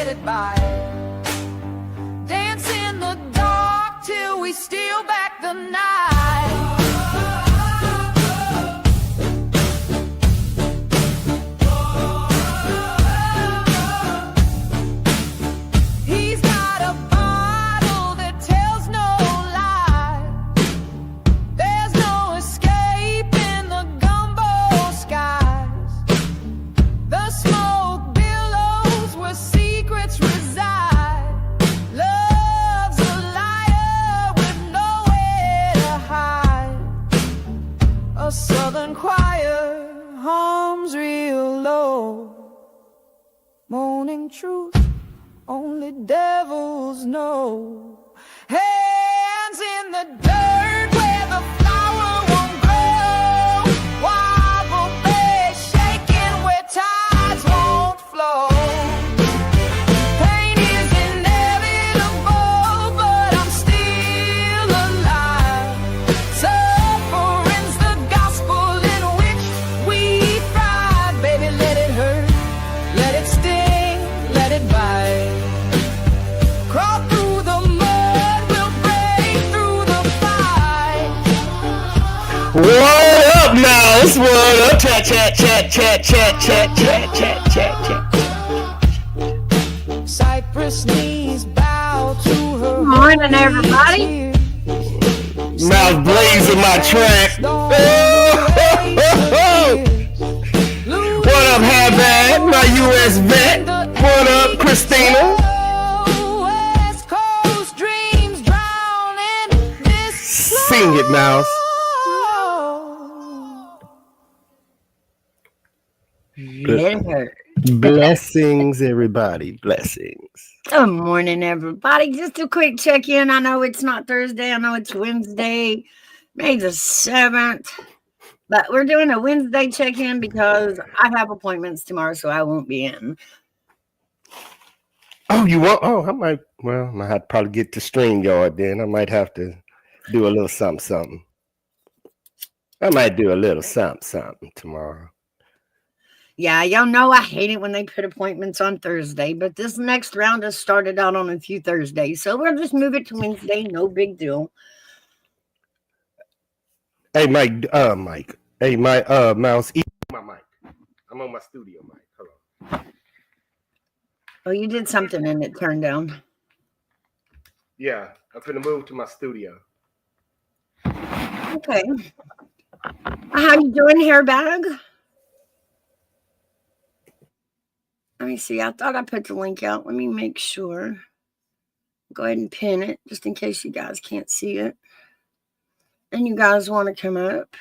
let it by. Dance in the dark till we steal back the night. He's got a bottle that tells no lie. There's no escape in the gumbo skies. The smoke billows where secrets reside. Love's a liar with nowhere to hide. A southern choir hums real low, moaning truth only devils know. Hands in the dirt where the flower won't grow. Wobble bed shaking where tides won't flow. Pain is inevitable, but I'm still alive. Suffering's the gospel in which we thrive. Baby, let it hurt, let it sting, let it bite. Crawl through the mud, we'll break through the fight. What up, Mouse? What up? Chat, chat, chat, chat, chat, chat, chat, chat, chat, chat. Cypress knees bow to her. Good morning, everybody. Mouse blazing my track. What up, Havbag? My US vet. What up, Christina? West Coast dreams drown in this Sing it, Mouse. Let it hurt. Blessings, everybody. Blessings. Good morning, everybody. Just a quick check-in. I know it's not Thursday. I know it's Wednesday, May the 7th. But we're doing a Wednesday check-in because I have appointments tomorrow, so I won't be in. Oh, you want? Oh, I might. Well, I might have to probably get to StreamYard then. I might have to do a little something. I might do a little something tomorrow. Yeah, y'all know I hate it when they put appointments on Thursday, but this next round has started out on a few Thursdays, so we'll just move it to Wednesday. No big deal. Hey, Mike. Hey, my Mouse. Eat my mic. I'm on my studio mic. Hold on. Oh, you did something and it turned down. Yeah, I'm finna move to my studio. Okay. How you doing, Hairbag? Let me see. I thought I put the link out. Let me make sure. Go ahead and pin it just in case you guys can't see it. And you guys want to come up.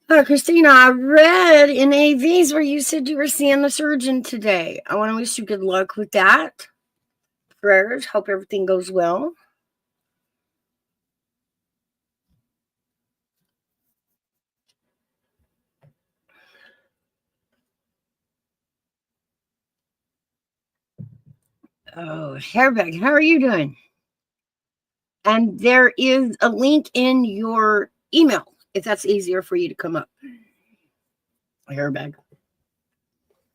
Christina, I read in AVs where you said you were seeing the surgeon today. I want to wish you good luck with that. Prayers. Hope everything goes well. Oh, Hairbag, how are you doing? And there is a link in your email if that's easier for you to come up. Hairbag.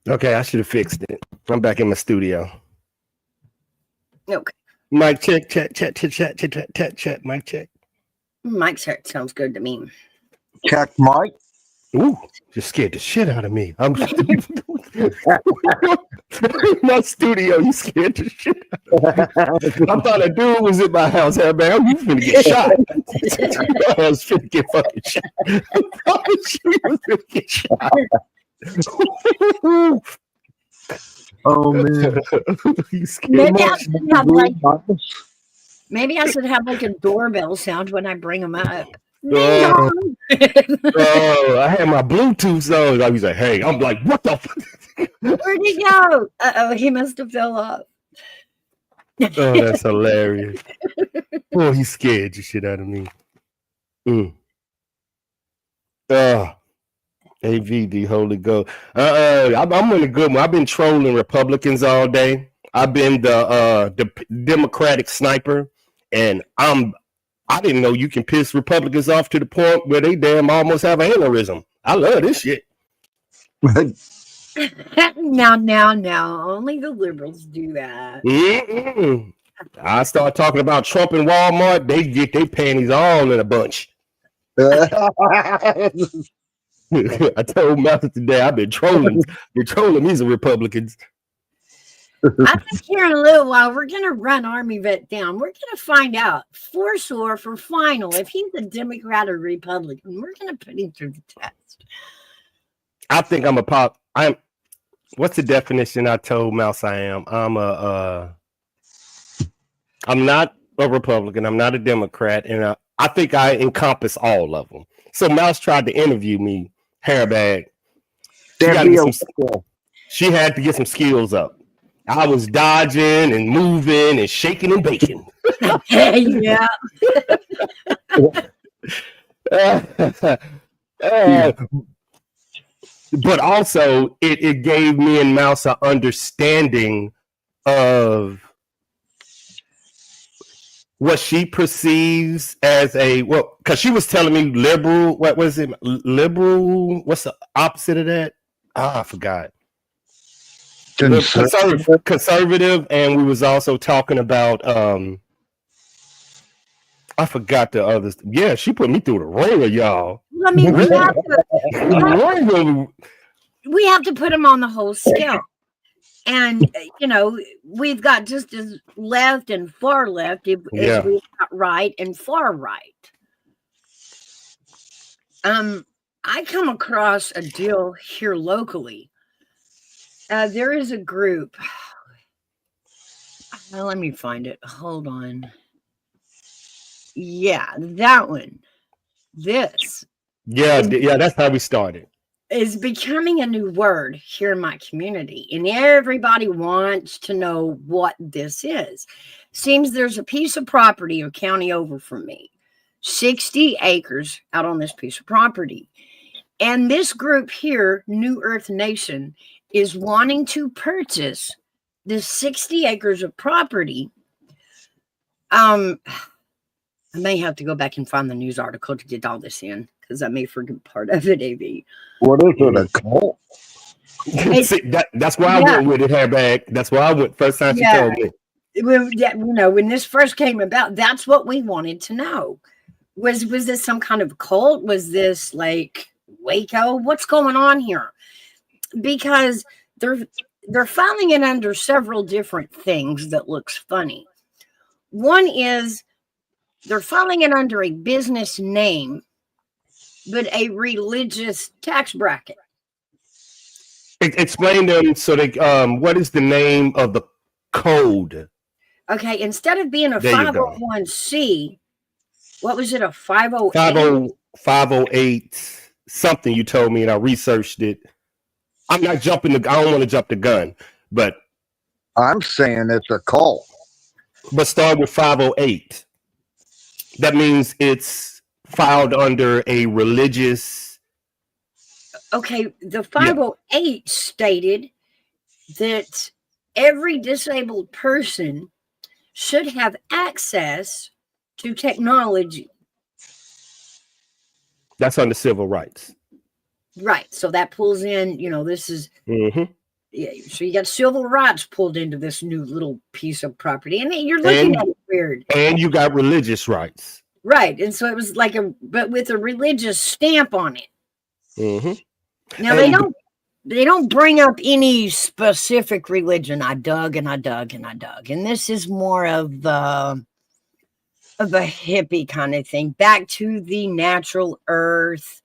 Okay, I should have fixed it. I'm back in my studio. Okay. Mic check, chat, mic check. Mic check sounds good to me. Check, Mike. Ooh, just scared the shit out of me. I'm my studio. You scared the shit out of me. I thought a dude was in my house. Hey, man, you finna get shot. I was finna get fucking shot. I promise you, was finna get shot. Oh man, you scared Maybe I should have like a doorbell sound when I bring them up. Oh, I had my Bluetooth on. I was like, hey, I'm like, what the fuck? Where'd he go? Uh-oh, he must have fell off. Oh, that's hilarious. Oh, he scared the shit out of me. AVD, Holy Ghost. I'm in a good one. I've been trolling Republicans all day. I've been the Democratic sniper, and I didn't know you can piss Republicans off to the point where they damn almost have an aneurysm. I love this shit. Now. Only the liberals do that. Mm-mm. I start talking about Trump and Walmart, they get their panties all in a bunch. I told Malcolm today I've been trolling these Republicans. I think here in a little while we're gonna run Army Vet down. We're gonna find out for sure for final if he's a Democrat or Republican. We're gonna put him through the test. I think I'm a pop. What's the definition I told Mouse I am? I'm not a Republican. I'm not a Democrat, and I think I encompass all of them. So Mouse tried to interview me, hairbag. She had to get some skills up. I was dodging and moving and shaking and baking. Yeah. But also, it gave me and Mouse an understanding of what she perceives as because she was telling me liberal. What was it? Liberal? What's the opposite of that? I forgot. Conservative, and we was also talking about I forgot the others. Yeah, she put me through the ringer, y'all. I mean, we have to put them on the whole scale. And we've got just as left and far left as we've got right and far right. I come across a deal here locally. There is a group. Let me find it. Hold on. Yeah, that one. This. Yeah, that's how we started. Is becoming a new word here in my community, and everybody wants to know what this is. Seems there's a piece of property a county over from me, 60 acres out on this piece of property. And this group here, New Earth Nation, is wanting to purchase this 60 acres of property. I may have to go back and find the news article to get all this in, because I may forget part of it, AV. What is it, a cult? See, that's why I went with it, hairbag. That's why I went first time she told me. When this first came about, that's what we wanted to know. Was this some kind of cult? Was this like Waco? What's going on here? Because they're filing it under several different things that looks funny. One is they're filing it under a business name, but a religious tax bracket. Explain them so they what is the name of the code? Okay, instead of being a 501c, what was it, a 508? 508 something you told me, and I researched it. I'm not jumping I don't want to jump the gun, but I'm saying it's a cult. But start with 508. That means it's filed under a religious. Okay, the 508 stated that every disabled person should have access to technology. That's under civil rights. Right. So that pulls in, this is, yeah. So you got civil rights pulled into this new little piece of property. And you're looking at it weird. And you got religious rights. Right. And so it was like but with a religious stamp on it. Now they don't bring up any specific religion. I dug. And this is more of a hippie kind of thing. Back to the natural earth.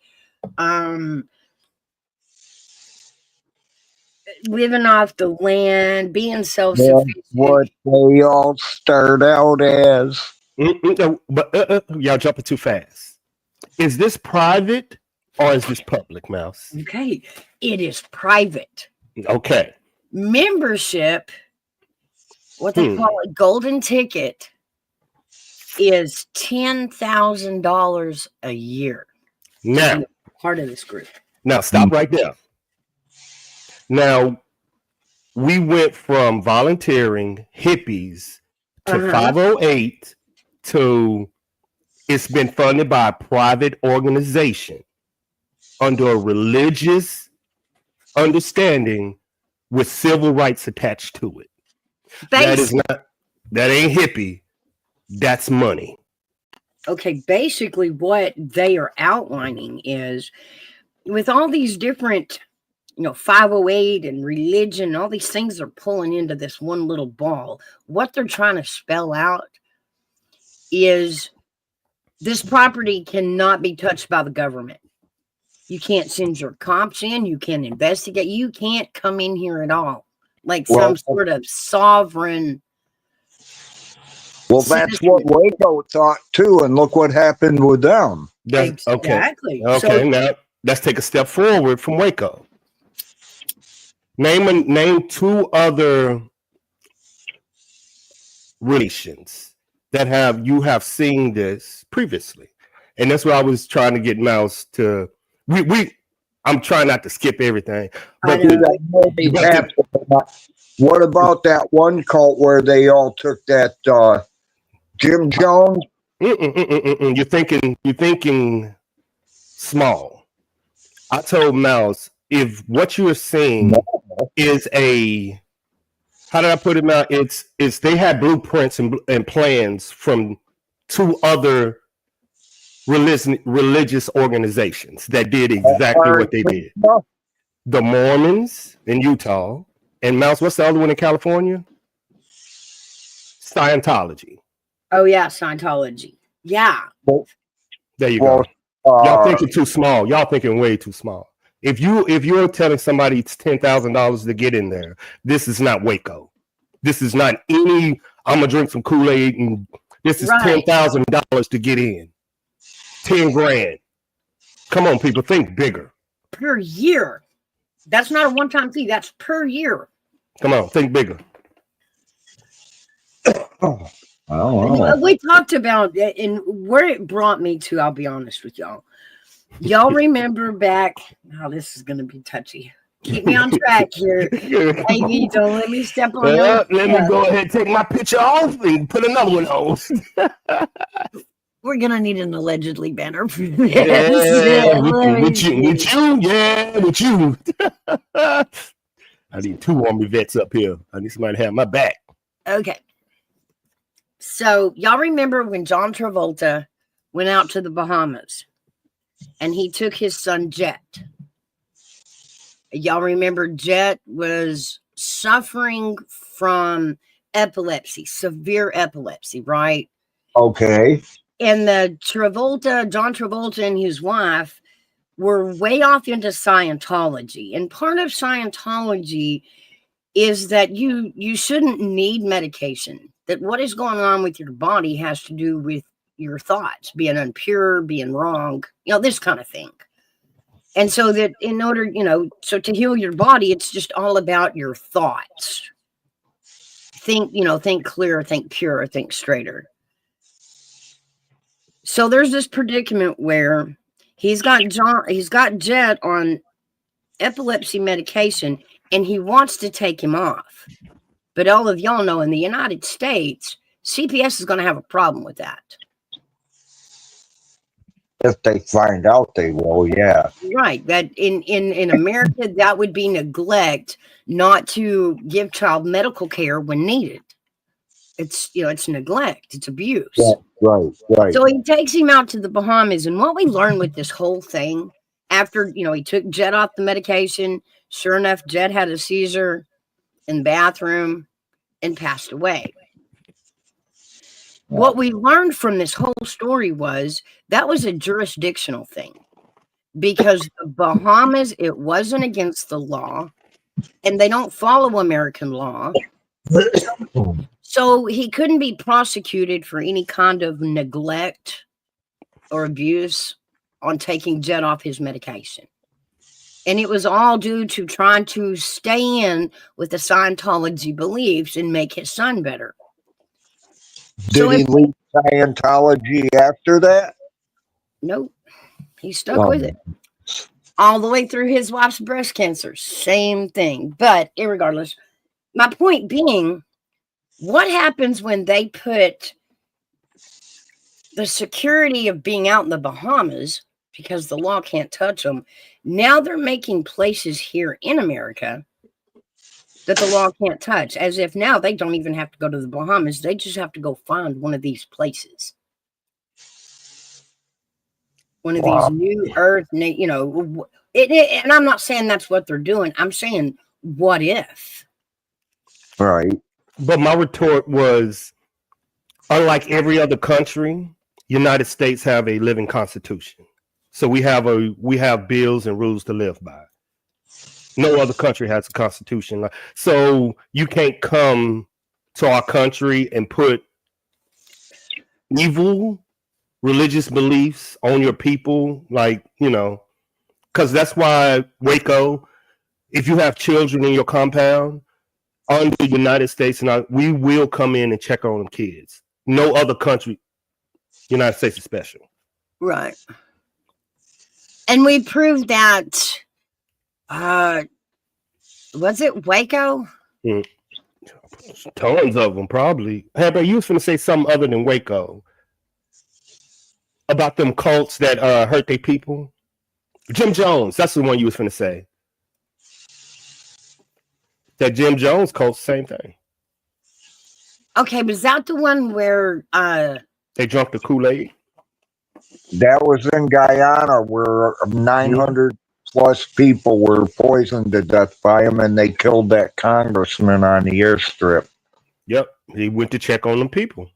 Living off the land, being self-sufficient. What they all start out as. But y'all jumping too fast. Is this private or is this public, Mouse? Okay, it is private. Okay. Membership, what they call a golden ticket, is $10,000 a year. Now, part of this group. Now, stop right there. Now, we went from volunteering hippies to 508 to it's been funded by a private organization under a religious understanding with civil rights attached to it. That is not, that ain't hippie. That's money. Okay, basically what they are outlining is with all these different, 508 and religion, all these things are pulling into this one little ball. What they're trying to spell out is this property cannot be touched by the government. You can't send your cops in. You can't investigate. You can't come in here at all. Like some sort of sovereign. Well, that's what Waco thought too, and look what happened with them. Exactly. Okay, So, now let's take a step forward from Waco. Name two other relations that you have seen this previously, and that's what I was trying to get Mouse to. I'm trying not to skip everything, but what about that one cult where they all took that Jim Jones? You're thinking small. I told Mouse, if what you're seeing is how did I put it out? It's they had blueprints and plans from two other religious organizations that did exactly what they did. The Mormons in Utah, and Mouse, what's the other one in California? Scientology. Oh yeah, Scientology. Yeah. There you go. Y'all thinking too small. Y'all thinking way too small. If you're telling somebody it's $10,000 to get in there, this is not Waco. This is not any. I'm gonna drink some Kool-Aid, and this is $10,000 to get in. 10 grand. Come on, people, think bigger. Per year. That's not a one-time fee. That's per year. Come on, think bigger. We talked about it, and where it brought me to, I'll be honest with y'all. Y'all remember back, this is going to be touchy. Keep me on track here. Baby, don't let me step on your Let me go ahead and take my picture off and put another one on. We're going to need an allegedly banner for this. Yeah, with you. I need two Army vets up here. I need somebody to have my back. Okay. So y'all remember when John Travolta went out to the Bahamas and he took his son Jet? Y'all remember Jet was suffering from epilepsy, severe epilepsy, right? Okay. And John Travolta and his wife were way off into Scientology. And part of Scientology is that you shouldn't need medication. That what is going on with your body has to do with your thoughts, being impure, being wrong, this kind of thing. And so that in order, so to heal your body, it's just all about your thoughts. Think clear, think pure, think straighter. So there's this predicament where he's got Jet on epilepsy medication and he wants to take him off. But all of y'all know in the United States, CPS is going to have a problem with that. If they find out, they will, yeah. Right. That in America, that would be neglect not to give child medical care when needed. It's neglect. It's abuse. Yeah, right. So he takes him out to the Bahamas. And what we learned with this whole thing, after, he took Jet off the medication, sure enough, Jet had a seizure in the bathroom and passed away. What we learned from this whole story was that was a jurisdictional thing, because the Bahamas, it wasn't against the law and they don't follow American law. So he couldn't be prosecuted for any kind of neglect or abuse on taking Jet off his medication. And it was all due to trying to stay in with the Scientology beliefs and make his son better. Did he leave Scientology after that? Nope. He stuck with it. All the way through his wife's breast cancer. Same thing. But irregardless, my point being, what happens when they put the security of being out in the Bahamas, because the law can't touch them, Now they're making places here in America that the law can't touch, as if now they don't even have to go to the Bahamas. They just have to go find one of these places. One of Wow. these new earth, you know, and I'm not saying that's what they're doing. I'm saying, what if? Right. But my retort was, unlike every other country, United States have a living constitution. So we have bills and rules to live by. No other country has a constitution. So you can't come to our country and put evil religious beliefs on your people, like, you know, because that's why Waco, if you have children in your compound under the United States, and we will come in and check on them kids. No other country, United States is special. Right. And we proved that, was it Waco? Tons of them, probably. Hey, but you was going to say something other than Waco about them cults that hurt their people. Jim Jones, that's the one you was going to say. That Jim Jones cult, same thing. Okay, was that the one where They drunk the Kool-Aid. That was in Guyana where 900 plus people were poisoned to death by him, and they killed that congressman on the airstrip. Yep, he went to check on them people.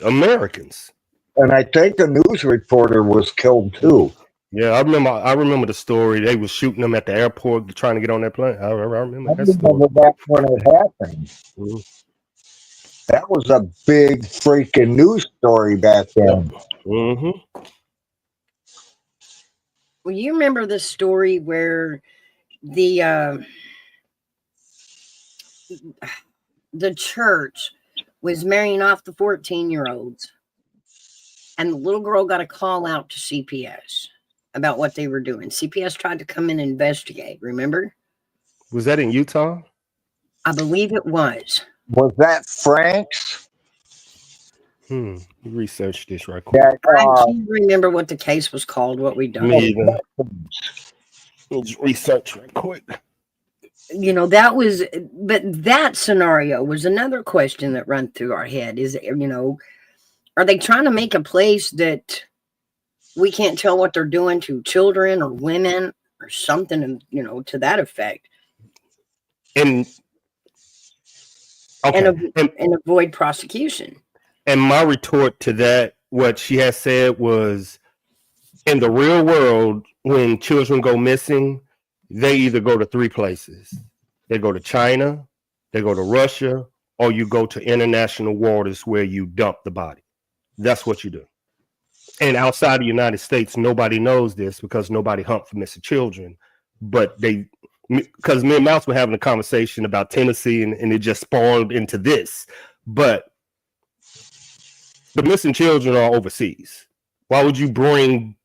Americans. And I think a news reporter was killed too. Yeah, I remember the story. They was shooting them at the airport trying to get on that plane. I remember that story. That when it happened. Mhm. That was a big freaking news story back then. Mm-hmm. well, you remember the story where the church was marrying off the 14-year-olds, and the little girl got a call out to CPS about what they were doing. CPS tried to come in and investigate, remember? Was that in Utah? I believe it was. Was that Frank's? Research this right quick. That, I can't remember what the case was called, what we done. Me either. Let's research right quick. You know, that was, but that scenario was another question that ran through our head. Is, you know, are they trying to make a place that we can't tell what they're doing to children or women or something, you know, to that effect? And okay. and avoid prosecution. And my retort to that, what she has said was, in the real world, when children go missing, they either go to three places. They go to China, they go to Russia, or you go to international waters where you dump the body. That's what you do. And outside the United States, nobody knows this because nobody hunt for missing children. But because me and Mouse were having a conversation about Tennessee and it just spawned into this. But the missing children are overseas. Why would you bring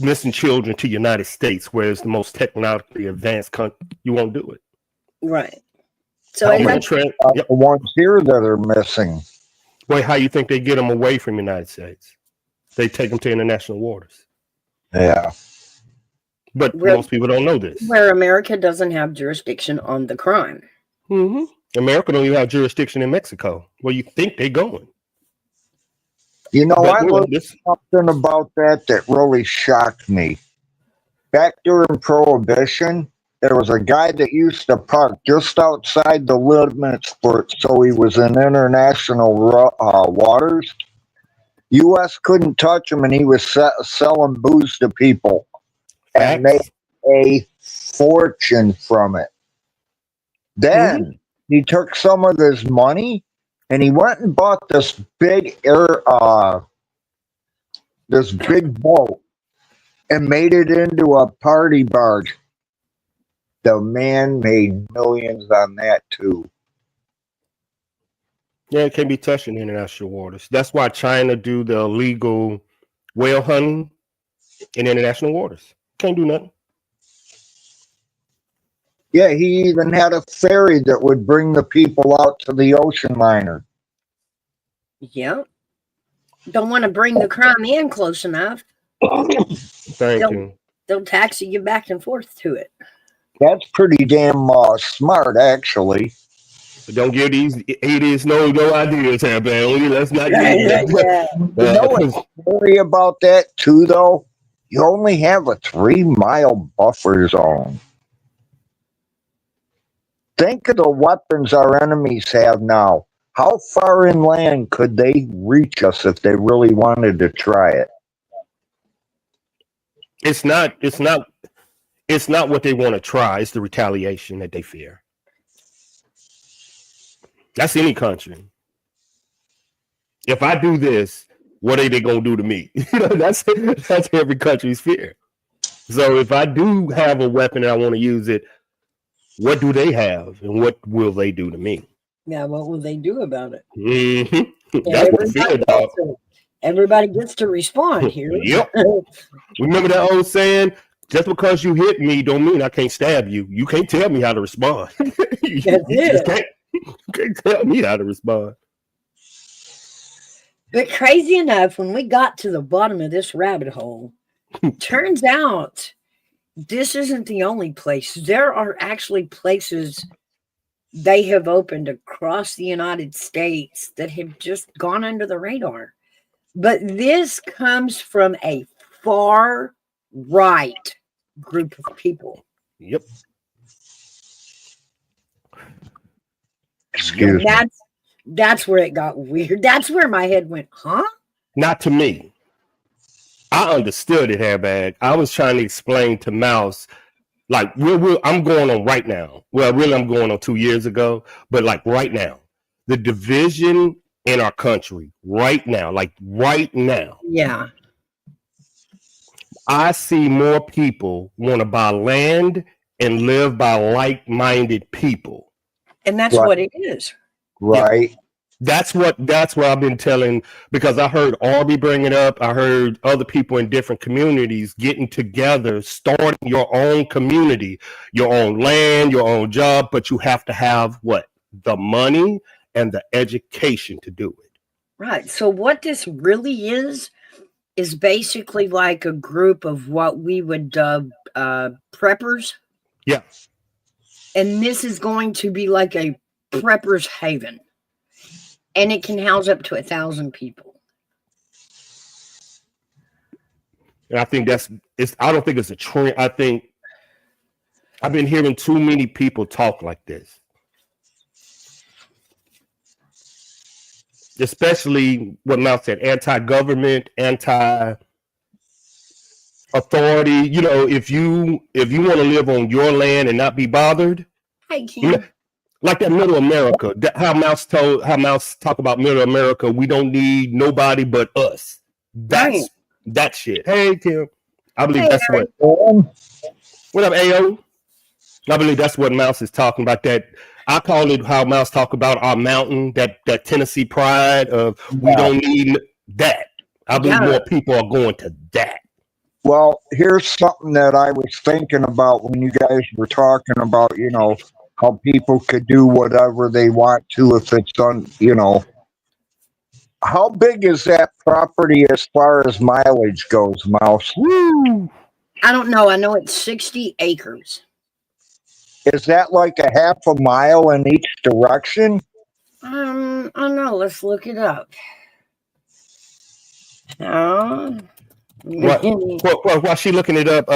missing children to the United States, where it's the most technologically advanced country? You won't do it. Right. So the ones here that are missing. Wait, how you think they get them away from the United States? They take them to international waters. Yeah. But most people don't know this. Where America doesn't have jurisdiction on the crime. Mm-hmm. America don't even have jurisdiction in Mexico. Where you think they're going? You know, But I learned something about that really shocked me. Back during Prohibition, there was a guy that used to park just outside the limits so he was in international waters. U.S. couldn't touch him, and he was selling booze to people and made a fortune from it. Then he took some of his money and he went and bought this big boat and made it into a party barge. The man made millions on that too. Yeah, it can't be touched in international waters. That's why China do the illegal whale hunting in international waters. Can't do nothing. Yeah, he even had a ferry that would bring the people out to the ocean liner. Yeah. Don't want to bring the crime in close enough. Thank you. they'll taxi you back and forth to it. That's pretty damn smart, actually. Don't give these idiots no ideas here, man. Let's not Yeah, give yeah. You know what's scary about that too, though? You only have a 3-mile buffer zone. Think of the weapons our enemies have now. How far inland could they reach us if they really wanted to try it? It's not what they want to try. It's the retaliation that they fear. That's any country. If I do this, what are they gonna do to me? That's every country's fear. So if I do have a weapon and I want to use it, what do they have, and what will they do to me? Yeah, what will they do about it? Mm-hmm. That's what fear, dog. Everybody gets to respond here. Yep. Remember that old saying? Just because you hit me don't mean I can't stab you. You can't tell me how to respond. you just can't tell me how to respond. But crazy enough, when we got to the bottom of this rabbit hole, turns out this isn't the only place. There are actually places they have opened across the United States that have just gone under the radar. But this comes from a far right group of people. Yep. Excuse me. That's where it got weird. That's where my head went, huh? Not to me. I understood it, Hairbag. I was trying to explain to Mouse, like, I'm going on right now. Well, really, I'm going on 2 years ago, but like right now, the division in our country right now, like right now. Yeah. I see more people want to buy land and live by like-minded people. And that's Right. what it is. Right. That's what I've been telling, because I heard Arby bring it up. I heard other people in different communities getting together, starting your own community, your own land, your own job, but you have to have what? The money and the education to do it. Right. So what this really is basically like a group of what we would dub preppers. Yeah. And this is going to be like a prepper's haven. And it can house up to 1,000 people. And I think I don't think it's a trend. I think I've been hearing too many people talk like this. Especially what Mount said, anti-government, anti-authority. You know, if you want to live on your land and not be bothered, Hey, Kim. like that Middle America, how Mouse talk about Middle America, we don't need nobody but us. That's Right. that shit. Hey, Kim. I believe Hey, that's Eric. what up, AO? I believe that's what Mouse is talking about. That I call it how Mouse talk about our mountain, that Tennessee pride of we don't need that. I believe Yeah. more people are going to that. Well, here's something that I was thinking about when you guys were talking about, how people could do whatever they want to if it's how big is that property as far as mileage goes, Mouse? Woo! I don't know. I know it's 60 acres. Is that like a half a mile in each direction? I don't know. Let's look it up. Oh. While she looking it up,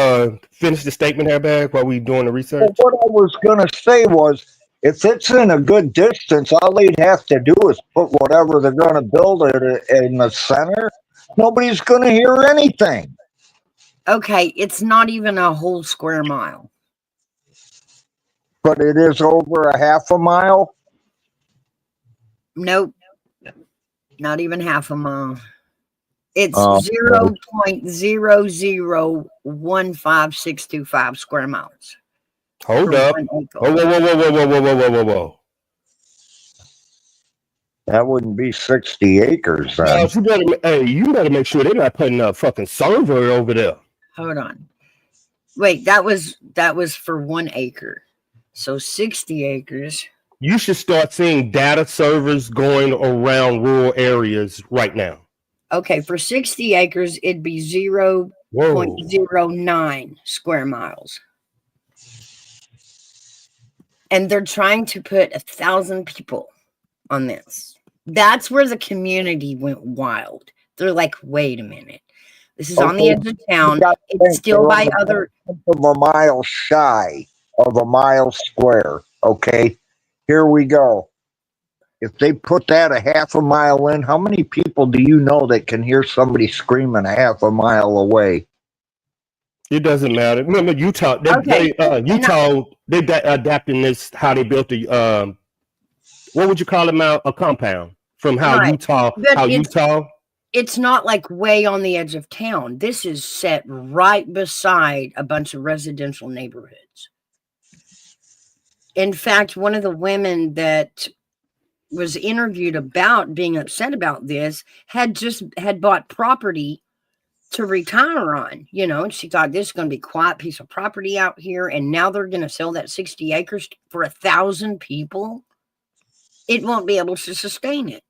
finish the statement, Hairbag, while we doing the research. Well, what I was going to say was, if it's in a good distance, all they'd have to do is put whatever they're going to build it in the center. Nobody's going to hear anything. Okay, it's not even a whole square mile. But it is over a half a mile. Nope. Not even half a mile. It's Oh. 0.0015625 square miles. Hold for up. 1 acre. Whoa. That wouldn't be 60 acres then. You better make sure they're not putting a fucking server over there. Hold on. Wait, that was for 1 acre. So 60 acres. You should start seeing data servers going around rural areas right now. Okay, for 60 acres, it'd be 0 Whoa. 0.09 square miles. And they're trying to put 1,000 people on this. That's where the community went wild. They're like, wait a minute. This is on the edge of town. It's still by other. Of a mile shy of a mile square. Okay, here we go. If they put that a half a mile in, how many people do you know that can hear somebody screaming a half a mile away? It doesn't matter. Remember Utah? They adapting this how they built the what would you call it now? A compound from how Right. Utah But Utah. It's not like way on the edge of town. This is set right beside a bunch of residential neighborhoods. In fact, one of the women that was interviewed about being upset about this had bought property to retire on, and she thought this is going to be a quiet piece of property out here, and now they're going to sell that 60 acres for 1,000 people. It won't be able to sustain it.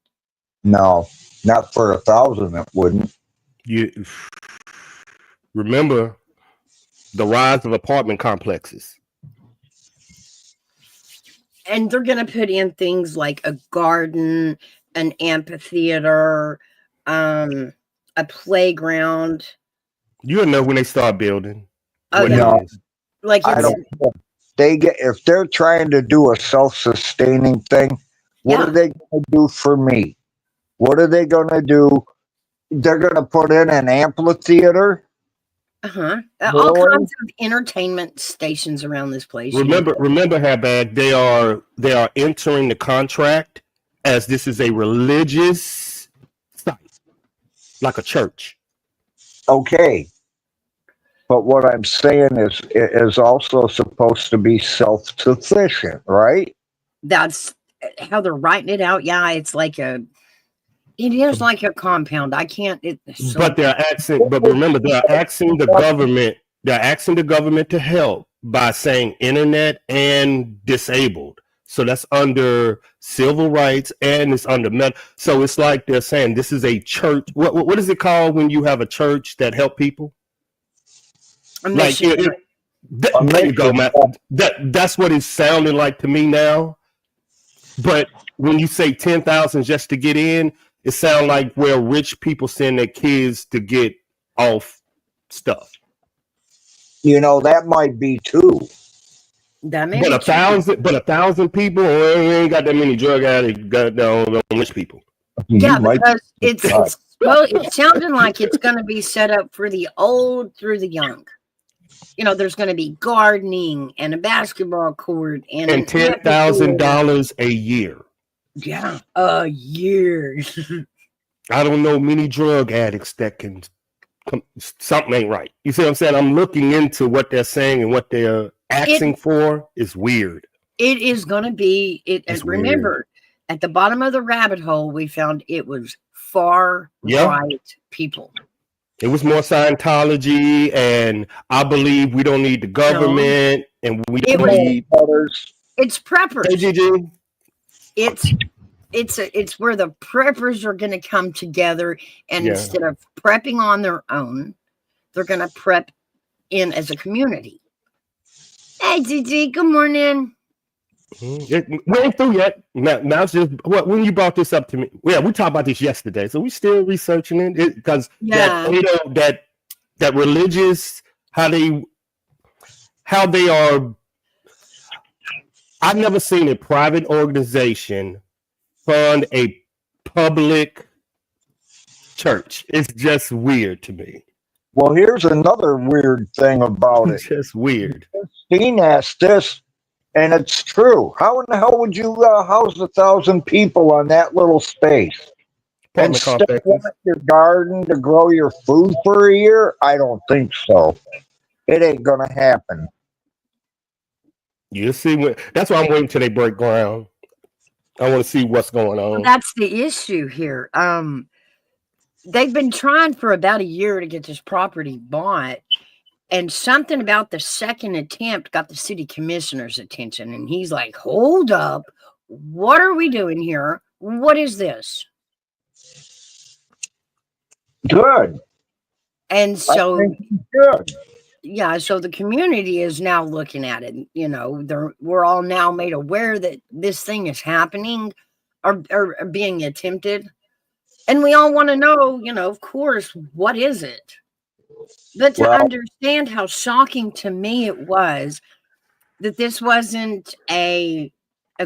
No, not for 1,000. It wouldn't. You remember the rise of apartment complexes. And they're going to put in things like a garden, an amphitheater, a playground. You'll know when they start building. Oh, what no. it is. Like I don't know. If they're trying to do a self-sustaining thing, what Yeah. are they going to do for me? What are they going to do? They're going to put in an amphitheater. all Really? kinds of entertainment stations around this place. Remember how bad they are entering the contract as this is a religious site, like a church. Okay. But what I'm saying is, it is also supposed to be self-sufficient, right? That's how they're writing it out. Yeah, it is like a compound. I can't. But remember, they're asking the government. They're asking the government to help by saying internet and disabled. So that's under civil rights and it's under so it's like they're saying this is a church. What is it called when you have a church that help people? There you go, man. That's what it's sounding like to me now. But when you say 10,000 just to get in, it sounds like where rich people send their kids to get off stuff. That might be too. That may But be a thousand people, we ain't got that many drug addicts, got no rich people. Yeah, You might because be it's right. it's sounding like it's going to be set up for the old through the young. There's going to be gardening and a basketball court and $10,000 a year. Yeah, a year. I don't know many drug addicts that can. Something ain't right. You see what I'm saying? I'm looking into what they're saying and what they're asking for is weird. It is going to be. It's remember, weird. At the bottom of the rabbit hole, we found it was far right people. It was more Scientology, and I believe we don't need the government, and we don't need others. It's preppers. Hey, Gigi. It's where the preppers are going to come together, and instead of prepping on their own, they're going to prep in as a community. Hey, Gigi, good morning. We ain't through yet. Now it's just when you brought this up to me. Yeah, we talked about this yesterday, so we still researching it because that religious how they are. I've never seen a private organization fund a public church. It's just weird to me. Well, here's another weird thing about it. It's just weird. Christine asked this, and it's true. How in the hell would you house 1,000 people on that little space? And still want your garden to grow your food for a year? I don't think so. It ain't gonna happen. You see, that's why I'm waiting till they break ground. I want to see what's going on. That's the issue here. They've been trying for about a year to get this property bought, and something about the second attempt got the city commissioner's attention, and he's like, hold up, what are we doing here? What is this? Good. And so, I think you should. yeah, so the community is now looking at it. You know, we're all now made aware that this thing is happening or being attempted. And we all want to know, you know, of course, what is it? But to Well- understand how shocking to me it was that this wasn't a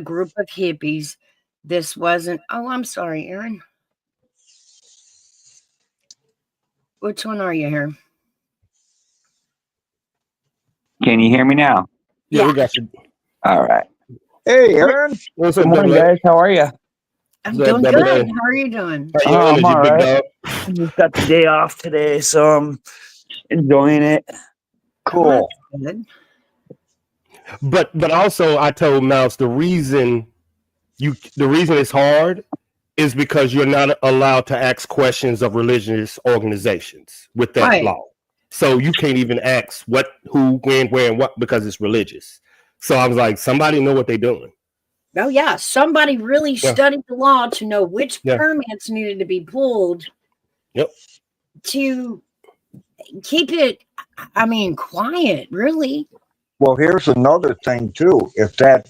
group of hippies. This wasn't, oh, I'm sorry, Aaron. Which one are you here? Can you hear me now? Yeah, we got you. All right. Hey, Aaron. What's Good up, morning, double A? guys. How are you? I'm What's up, doing Double good. A? How are you doing? How your I'm energy, all big right. dog? I just got the day off today, so I'm enjoying it. Cool. Good. But also I told Mouse the reason it's hard is because you're not allowed to ask questions of religious organizations with that Right. law. So you can't even ask what, who, when, where, and what because it's religious. So I was like, somebody know what they're doing. Oh yeah, somebody really Yeah. studied the law to know which Yeah. permits needed to be pulled. Yep. To keep it, I mean, quiet. Really. Well, here's another thing too. If that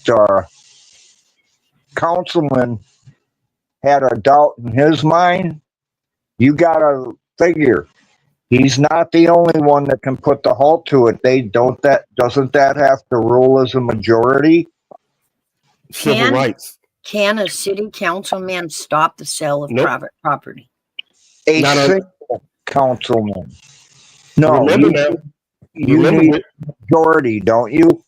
councilman had a doubt in his mind, you gotta figure he's not the only one that can put the halt to it. Doesn't that have to rule as a majority? Civil rights. Can a city councilman stop the sale of Nope. private property? A Not a- single councilman. No, Remember now. you Remember, need majority, don't you?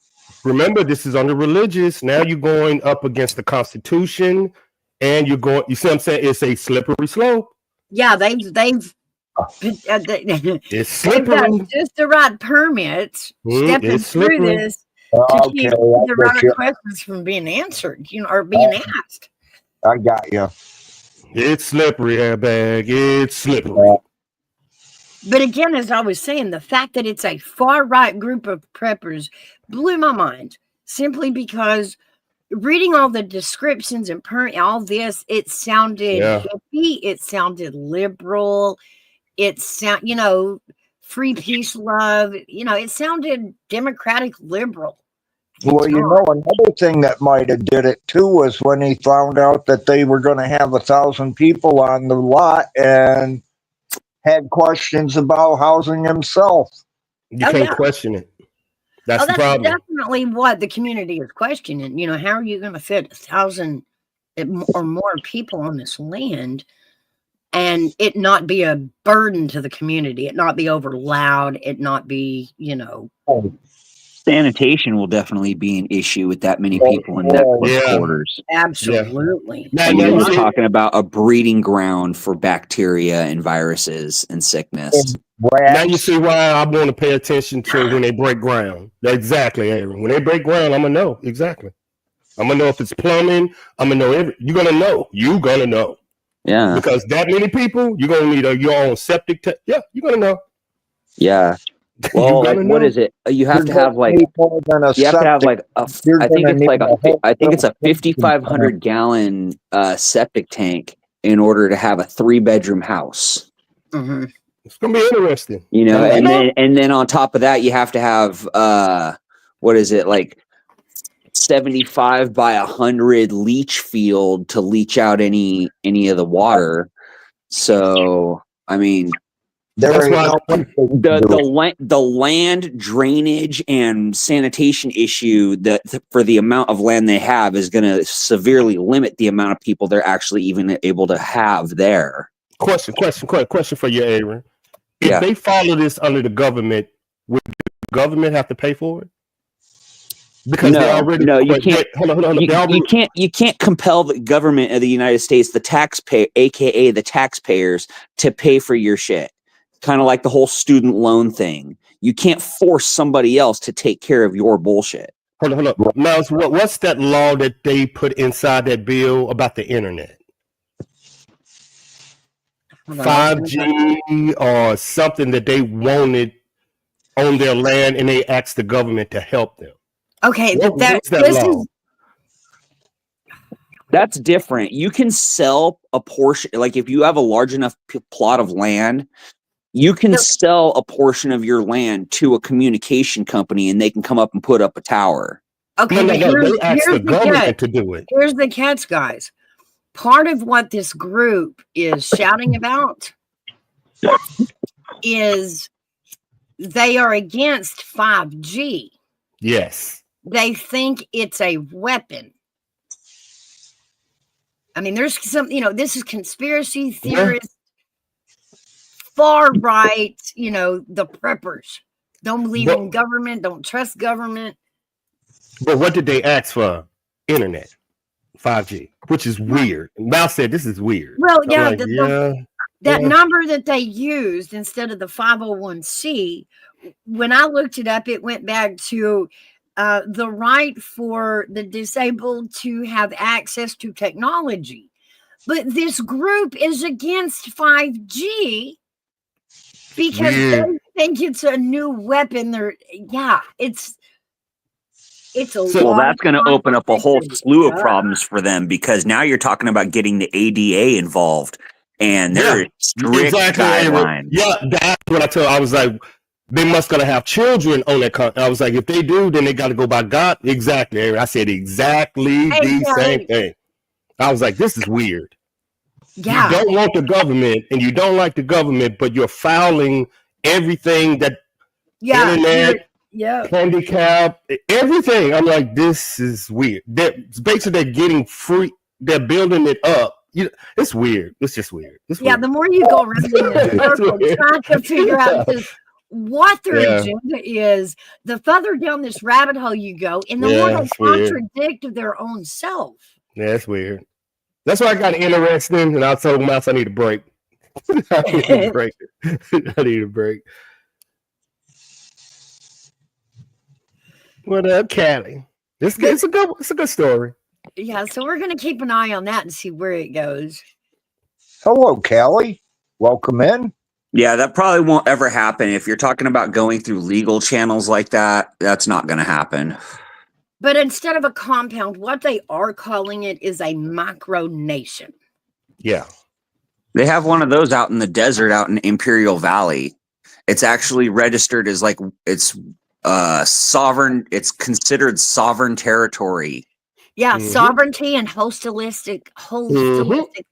remember, this is under religious. Now you're going up against the Constitution, and you see what I'm saying? It's a slippery slope. Yeah, they've It's they've slippery. got just the right permits stepping it's through slippery. this to Okay, keep I the got right you. questions from being answered, you know, or being asked. I got you. It's slippery, airbag. It's slippery. But again, as I was saying, the fact that it's a far right group of preppers blew my mind simply because reading all the descriptions and all this, it sounded Yeah. hippie, it sounded liberal, you know, free peace love, you know, it sounded democratic liberal. Well, you know, another thing that might have did it too was when he found out that they were going to have 1,000 people on the lot and had questions about housing himself. You Oh, can't yeah. question it. That's Oh, the that's problem. definitely what the community is questioning. You know, how are you going to fit 1,000 or more people on this land and it not be a burden to the community, it not be over loud, it not be, you know. Sanitation will definitely be an issue with that many people in that close Yeah. quarters. Absolutely. Now, And now you're you just see- talking about a breeding ground for bacteria and viruses and sickness. Now you see why I want to pay attention to when they break ground. Exactly, Aaron. When they break ground, I'm gonna know exactly. I'm gonna know if it's plumbing. I'm gonna know you're gonna know. You're gonna know Yeah. because that many people, you're gonna need your own septic. Yeah, you're gonna know. Yeah. You Well, like, gotta what know. is it? You have to You're have like gonna need more than a you have to have septic. like You're I think gonna it's like need a whole I think it's a little 5,500 gallon septic tank in order to have a 3-bedroom house. Mhm. It's gonna be interesting. You know, Yeah. and then on top of that, you have to have what is it, like 75 by 100 leach field to leach out any of the water. So I mean, There That's ain't why- no way they can do it. the land drainage and sanitation issue for the amount of land they have is going to severely limit the amount of people they're actually even able to have there. Question for you, Aaron. If Yeah. they follow this under the government, would the government have to pay for it? Because they already you can't. Hold on. You can't compel the government of the United States, the taxpayer, aka the taxpayers, to pay for your shit. Kind of like the whole student loan thing. You can't force somebody else to take care of your bullshit. Hold on. Miles, what's that law that they put inside that bill about the internet? Hold on, 5G or something that they wanted on their land, and they asked the government to help them. Okay, What's that this law? is That's different. You can sell a portion, like if you have a large enough plot of land, You can No. sell a portion of your land to a communication company and they can come up and put up a tower. Okay, No, no, but no. They asked the here's the catch. government to do it. Here's the catch, guys. Part of what this group is shouting about is they are against 5G. Yes. They think it's a weapon. I mean, there's some, this is conspiracy theorists, far right, the preppers. Don't believe in government, don't trust government. But what did they ask for? Internet, 5G, which is weird. Mal said this is weird. Well, I'm yeah, like, that number that they used instead of the 501c, when I looked it up, it went back to the right for the disabled to have access to technology. But this group is against 5G because they think it's a new weapon. It's a Well, that's going to open up a whole slew of Yeah. problems for them, because now you're talking about getting the ADA involved, and there are strict guidelines. Yeah, that's what I told. I was like, they must gonna have children on that. I was like, if they do, then they got to go by God. Exactly. Aaron. I said exactly the same thing. I was like, this is weird. Yeah. You don't want the government, and you don't like the government, but you're fouling everything that internet. Yeah. Handicap, everything. I'm like, this is weird. Basically, they're getting free. They're building it up. It's weird. It's just weird. It's Yeah, weird. the more you go around in the circle trying to figure out what their Yeah. agenda is, the further down this rabbit hole you go, and the more they it's weird. contradict their own self. Yeah, it's weird. That's why I got interested, and I told Mouse I need a break. I need a break. I need a break. What up, Callie? It's a good story. Yeah, so we're going to keep an eye on that and see where it goes. Hello, Callie. Welcome in. Yeah, that probably won't ever happen. If you're talking about going through legal channels like that, that's not going to happen. But instead of a compound, what they are calling it is a micronation. Yeah. They have one of those out in the desert, out in Imperial Valley. It's actually registered as like it's sovereign. It's considered sovereign territory. Yeah, Mhm. sovereignty and holistic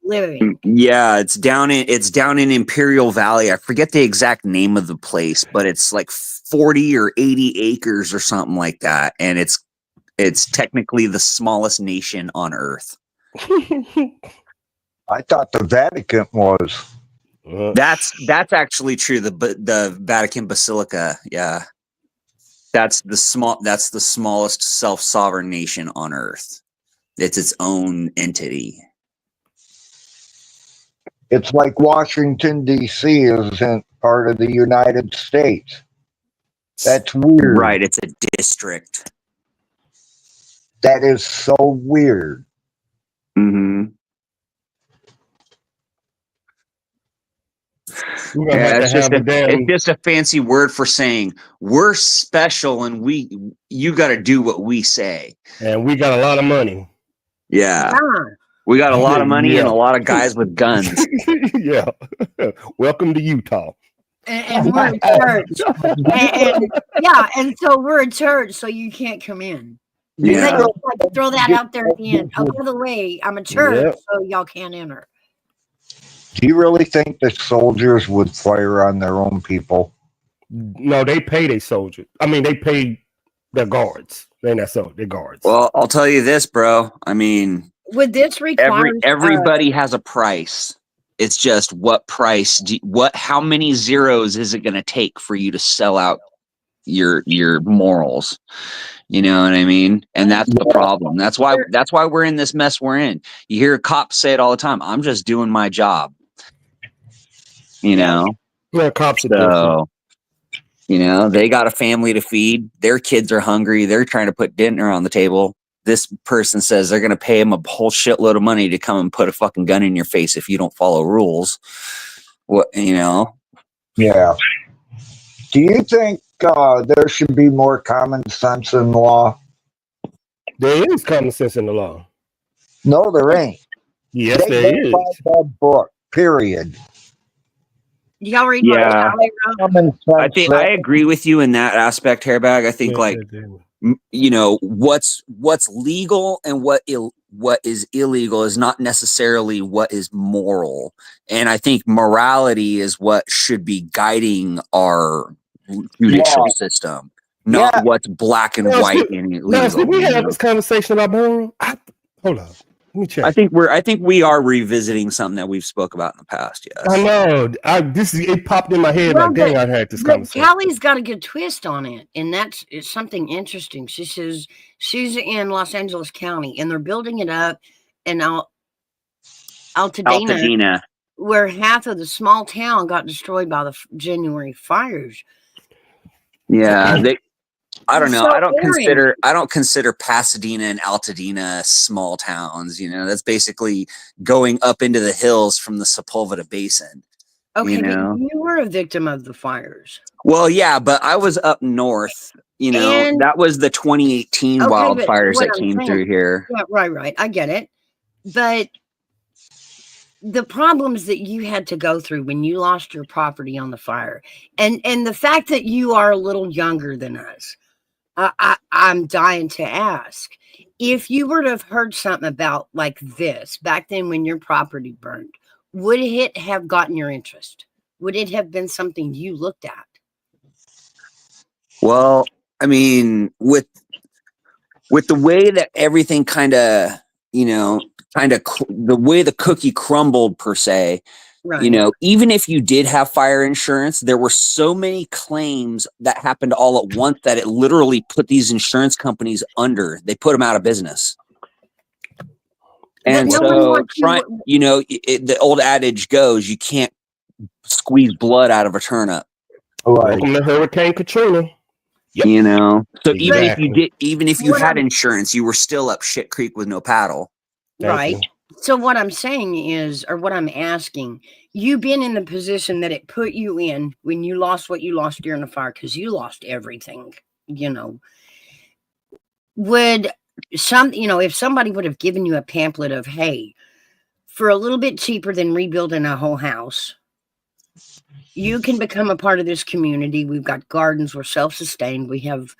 living. Yeah, it's down in Imperial Valley. I forget the exact name of the place, but it's like 40 or 80 acres or something like that, and it's technically the smallest nation on Earth. I thought the Vatican was. That's actually true. The Vatican Basilica, yeah. That's the smallest self-sovereign nation on Earth. It's its own entity. It's like Washington, D.C. isn't part of the United States. That's weird. Right, it's a district. That is so weird. Mm-hmm. We're gonna Yeah, have it's to have the damn. it's just a fancy word for saying we're special and you got to do what we say. And we got a lot of money. Yeah, Ah, we got a lot of money and Yeah. a lot of guys with guns. Yeah. Welcome to Utah. and we're a church. And so we're a church, so you can't come in. They Yeah, just like throw that out there at the end. Oh, by the way, I'm a church, Yep. so y'all can't enter. Do you really think the soldiers would fire on their own people? No, they pay their soldiers. I mean, they pay their guards. They're not so they're guards. well, I'll tell you this, bro. I mean, Would this require everybody has a price. It's just what price? How many zeros is it going to take for you to sell out your morals? You know what I mean? And that's the problem. That's why we're in this mess we're in. You hear cops say it all the time. I'm just doing my job. You know, yeah, cops are different. so you know they got a family to feed. Their kids are hungry. They're trying to put dinner on the table. This person says they're going to pay them a whole shitload of money to come and put a fucking gun in your face if you don't follow rules. What, you know? Yeah. Do you think there should be more common sense in law? There is common sense in the law. No, there ain't. Yes, They there is. go by that book, period. Y'all read Yeah. what Callie wrote? Common sense. I think I agree with you in that aspect, Hairbag. I think you know what's legal and what is illegal is not necessarily what is moral, and I think morality is what should be guiding our judicial system, not Yeah. what's black and Now, white see- and Now, see, illegal. we you had know? this conversation about Boone. Hold on. Let me check. I think we are revisiting something that we've spoke about in the past. Yes. I know. It popped in my head Well, like, dang, I had this But conversation. Callie's got a good twist on it, and it's something interesting. She says she's in Los Angeles County, and they're building it up in Altadena, Altadena. where half of the small town got destroyed by the January fires. Yeah, I don't know. So I don't boring. consider Pasadena and Altadena small towns. You know, that's basically going up into the hills from the Sepulveda Basin. Okay, You know? but you were a victim of the fires. Well, yeah, but I was up north. You know, And- that was the 2018 Okay, but wildfires what that I'm came saying- through here. Yeah, right. I get it. But the problems that you had to go through when you lost your property on the fire, and the fact that you are a little younger than us, I'm dying to ask, if you were to have heard something about like this back then when your property burned, would it have gotten your interest? Would it have been something you looked at? Well, I mean, with the way that everything kind of, the way the cookie crumbled per se, Right. you know, even if you did have fire insurance, there were so many claims that happened all at once that it literally put these insurance companies under. They put them out of business. And no one so, wants you- the old adage goes, you can't squeeze blood out of a turnip. Right. Welcome to Hurricane Katrina. Yep. You know, so Exactly. even if you What had I'm- insurance, you were still up shit creek with no paddle. Thank Right. you. So what I'm saying is, or what I'm asking, you've been in the position that it put you in when you lost what you lost during the fire, because you lost everything, you know. Would if somebody would have given you a pamphlet of, hey, for a little bit cheaper than rebuilding a whole house, you can become a part of this community. We've got gardens, we're self-sustained, we have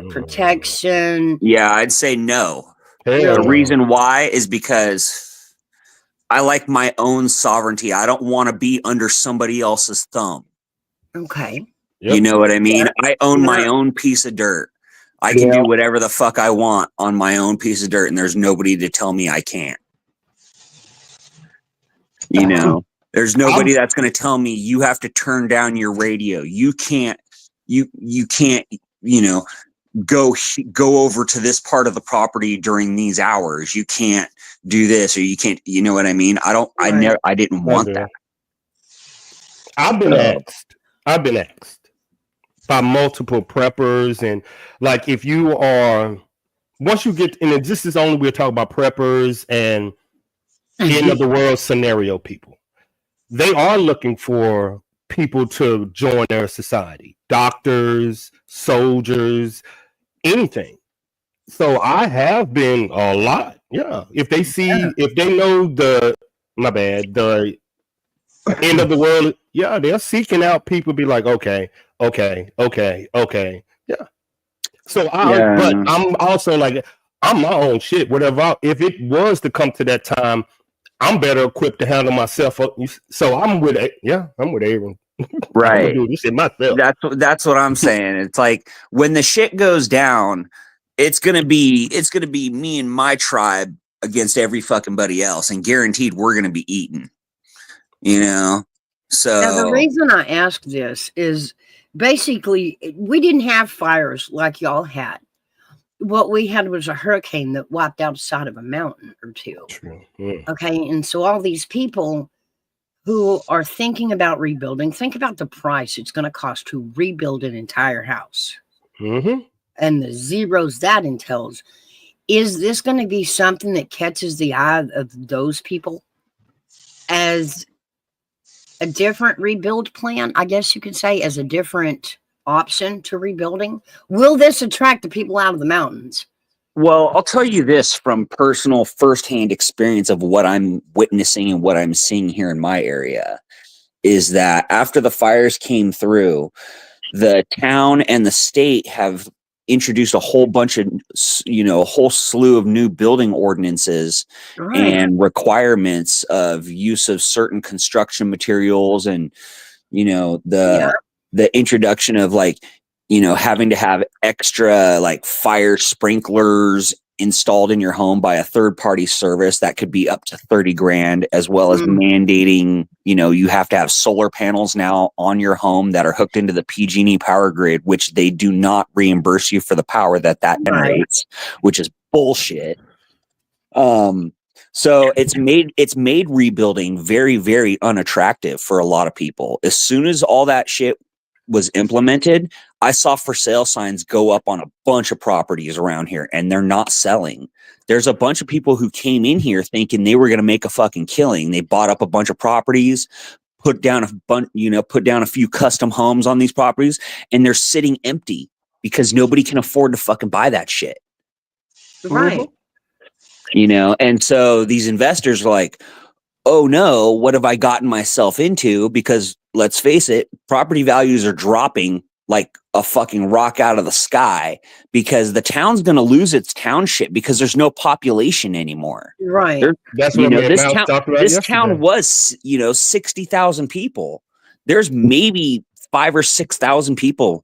protection. Yeah, I'd say no. Hell The no. reason why is because I like my own sovereignty. I don't want to be under somebody else's thumb. Okay. Yep. You know what I mean? Yeah. I own my Yeah. own piece of dirt. I can do whatever the fuck I want on my own piece of dirt, and there's nobody to tell me I can't. You know, there's nobody that's going to tell me you have to turn down your radio. You can't, you can't, go over to this part of the property during these hours. You can't do this, or you can't, you know what I mean? I didn't want that. I've been asked by multiple preppers, and like if you are, once you get, and this is only, we're talking about preppers and end of the world scenario people. They are looking for people to join their society, doctors, soldiers, anything. So I have been a lot. Yeah. If they see, if they know the end of the world, yeah, they're seeking out people, be like, okay. Yeah. So but I'm also like, I'm my own shit. Whatever. If it was to come to that time, I'm better equipped to handle myself. So I'm with Aaron. Right. I'm do this shit myself. That's what I'm saying. It's like when the shit goes down, it's gonna be me and my tribe against every fucking buddy else, and guaranteed we're gonna be eaten. You know. So now, the reason I ask this is basically we didn't have fires like y'all had. What we had was a hurricane that wiped out the side of a mountain or two. True. Yeah. Okay. And so all these people who are thinking about rebuilding, think about the price it's going to cost to rebuild an entire house Mm-hmm. and the zeros that entails. Is this going to be something that catches the eye of those people as a different rebuild plan? I guess you could say as a different option to rebuilding. Will this attract the people out of the mountains? Well, I'll tell you this from personal firsthand experience of what I'm witnessing and what I'm seeing here in my area. is that after the fires came through, the town and the state have introduced a whole bunch of, a whole slew of new building ordinances Right. and requirements of use of certain construction materials, and the introduction of having to have extra like fire sprinklers installed in your home by a third party service that could be up to 30 grand, as well as mandating, you have to have solar panels now on your home that are hooked into the PG&E power grid, which they do not reimburse you for the power that generates, which is bullshit. So it's made rebuilding very, very unattractive for a lot of people. As soon as all that shit was implemented, I saw for sale signs go up on a bunch of properties around here, and they're not selling. There's a bunch of people who came in here thinking they were going to make a fucking killing. They bought up a bunch of properties, put down a few custom homes on these properties, and they're sitting empty because nobody can afford to fucking buy that shit. Right. And so these investors are like, oh no, what have I gotten myself into? Because let's face it, property values are dropping like a fucking rock out of the sky, because the town's going to lose its township because there's no population anymore. Right. That's what this town was, 60,000 people. There's maybe 5,000 or 6,000 people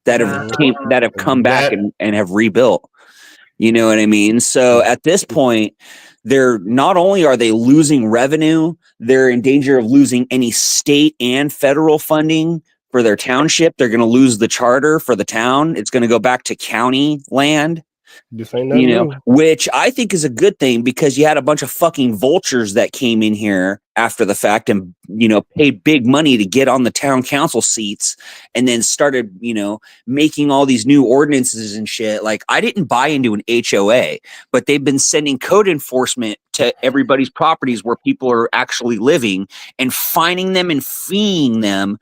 that have come back and have rebuilt. You know what I mean? So at this point, they're not only are they losing revenue, they're in danger of losing any state and federal funding for their township. They're going to lose the charter for the town. It's going to go back to county land. Which I think is a good thing, because you had a bunch of fucking vultures that came in here after the fact and, paid big money to get on the town council seats, and then started, making all these new ordinances and shit. Like, I didn't buy into an HOA, but they've been sending code enforcement to everybody's properties where people are actually living and fining them and feeing them,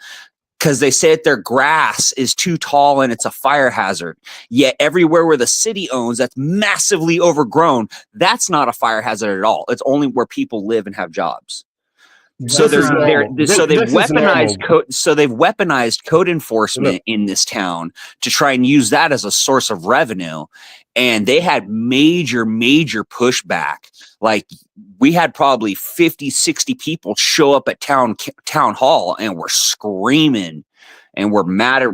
because they say that their grass is too tall and it's a fire hazard. Yet everywhere where the city owns that's massively overgrown, that's not a fire hazard at all. It's only where people live and have jobs. So they've weaponized code enforcement in this town to try and use that as a source of revenue. And they had major pushback. Like, we had probably 50, 60 people show up at town hall and were screaming and were madder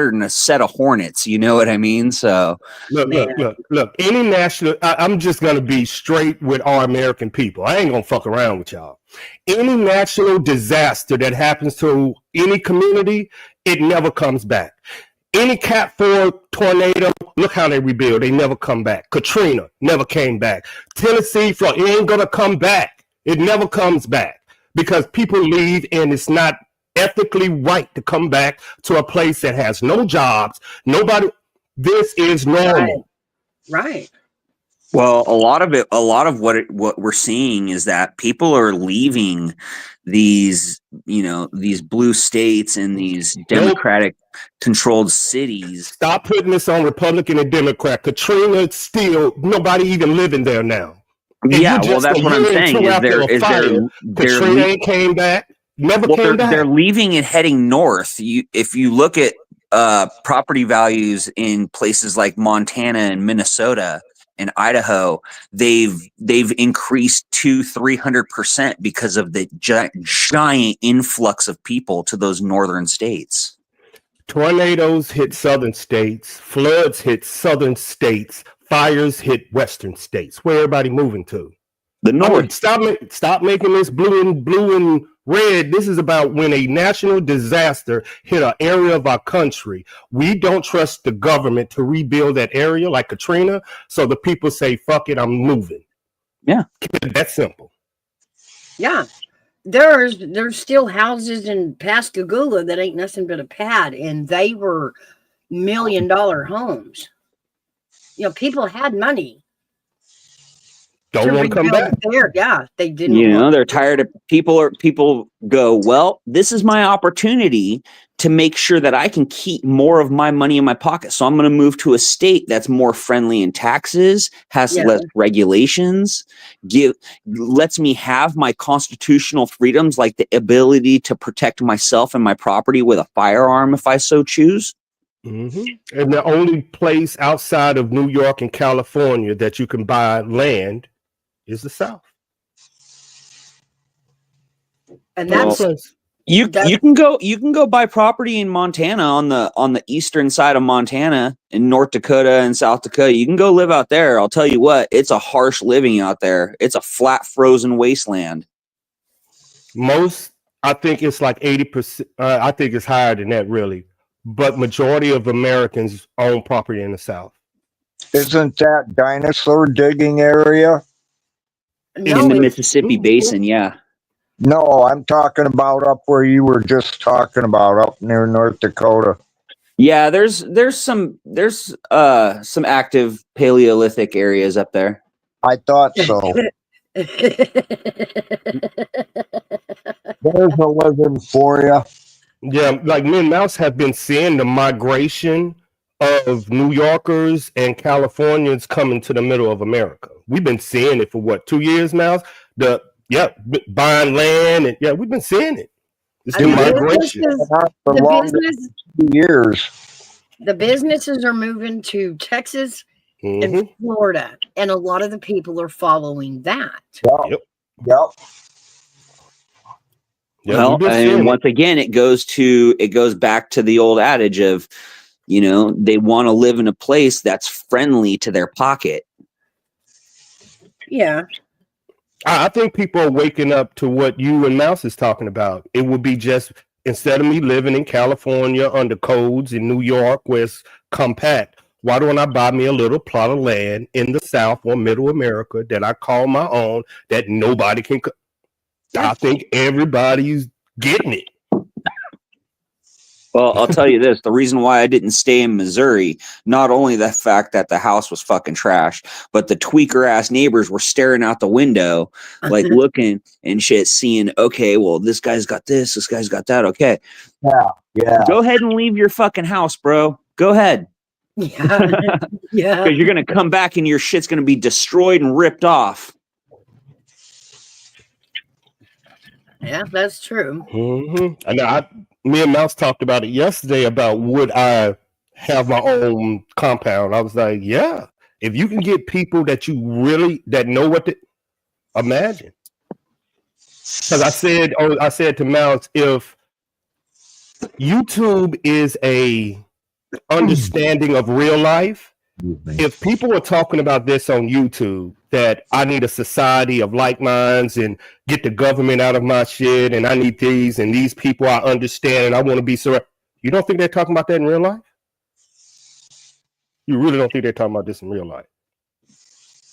than a set of hornets. You know what I mean? So look, any national, I'm just going to be straight with our American people. I ain't going to fuck around with y'all. Any national disaster that happens to any community, it never comes back. Any Cat 4 tornado, look how they rebuild. They never come back. Katrina never came back. Tennessee, Florida, it ain't going to come back. It never comes back, because people leave, and it's not ethically right to come back to a place that has no jobs. Nobody. This is normal. Right. Well, a lot of what we're seeing is that people are leaving these, these blue states and these Democratic controlled cities. Stop putting this on Republican and Democrat. Katrina, still nobody even living there now. Yeah, well, that's what I'm saying. Katrina ain't came back. Never came back. They're leaving and heading north. If you look at property values in places like Montana and Minnesota and Idaho, they've increased 200-300% because of the giant influx of people to those northern states. Tornadoes hit southern states, floods hit southern states, fires hit western states. Where everybody moving to? The north. Stop making this blue and red. This is about when a national disaster hit an area of our country. We don't trust the government to rebuild that area like Katrina. So the people say, fuck it, I'm moving. Yeah. That's simple. Yeah. There's still houses in Pascagoula that ain't nothing but a pad, and they were $1 million homes. People had money. don't want to come rebuild back. there. Yeah, they didn't. You know, want- they're tired of people go, well, this is my opportunity to make sure that I can keep more of my money in my pocket. So I'm going to move to a state that's more friendly in taxes, has Yeah. less regulations, lets me have my constitutional freedoms, like the ability to protect myself and my property with a firearm if I so choose. And the only place outside of New York and California that you can buy land is the South. and Well, that's You That- you can go buy property in Montana on the eastern side of Montana, in North Dakota and South Dakota. You can go live out there. I'll tell you what, it's a harsh living out there. It's a flat, frozen wasteland. Most, I think it's like 80%. I think it's higher than that, really. But majority of Americans own property in the South. Isn't that dinosaur digging area? no, In the it's- Mississippi Basin, yeah. No, I'm talking about up where you were just talking about, up near North Dakota. Yeah, there's some active Paleolithic areas up there. I thought so. There's a living for you. Yeah, like me and Mouse have been seeing the migration of New Yorkers and Californians coming to the middle of America. We've been seeing it for what, 2 years, Mouse? Buying land, and we've been seeing it. It's I the mean, migration. Not for the long business, 2 years. the businesses are moving to Texas Mhm. and Florida, and a lot of the people are following that. Yep. Yeah, Well, we've been seeing and it. once again, it goes back to the old adage of, they want to live in a place that's friendly to their pocket. Yeah, I think people are waking up to what you and Mouse is talking about. It would be just, instead of me living in California under codes in New York where it's compact, why don't I buy me a little plot of land in the South or Middle America that I call my own, that nobody can? I think everybody's getting it. Well, I'll tell you this, the reason why I didn't stay in Missouri, not only the fact that the house was fucking trash, but the tweaker ass neighbors were staring out the window, like looking and shit, seeing, okay, well, this guy's got this guy's got that. Okay. Yeah. Go ahead and leave your fucking house, bro. Go ahead. yeah, yeah. Because you're going to come back and your shit's going to be destroyed and ripped off. Yeah, that's true. Mm-hmm. And me and Mouse talked about it yesterday about would I have my own compound. I was like, yeah, if you can get people that know what to imagine. Because I said to Mouse, if YouTube is a understanding of real life, if people are talking about this on YouTube, that I need a society of like minds and get the government out of my shit, and I need these and these people I understand and I want to be surrounded. You don't think they're talking about that in real life? You really don't think they're talking about this in real life?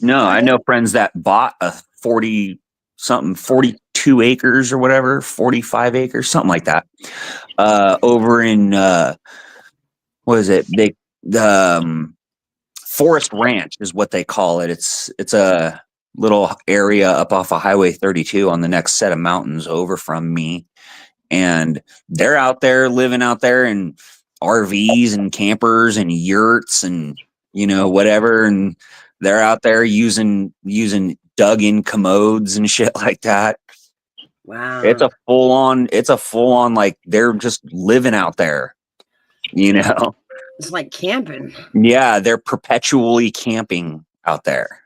No, I know friends that bought a 42 acres or whatever, 45 acres, something like that, over in, what is it? Forest Ranch is what they call it. It's a little area up off of Highway 32 on the next set of mountains over from me. And they're out there living out there in RVs and campers and yurts and, whatever. And they're out there using dug in commodes and shit like that. Wow. It's a full on, like they're just living out there, It's like camping. Yeah, they're perpetually camping out there.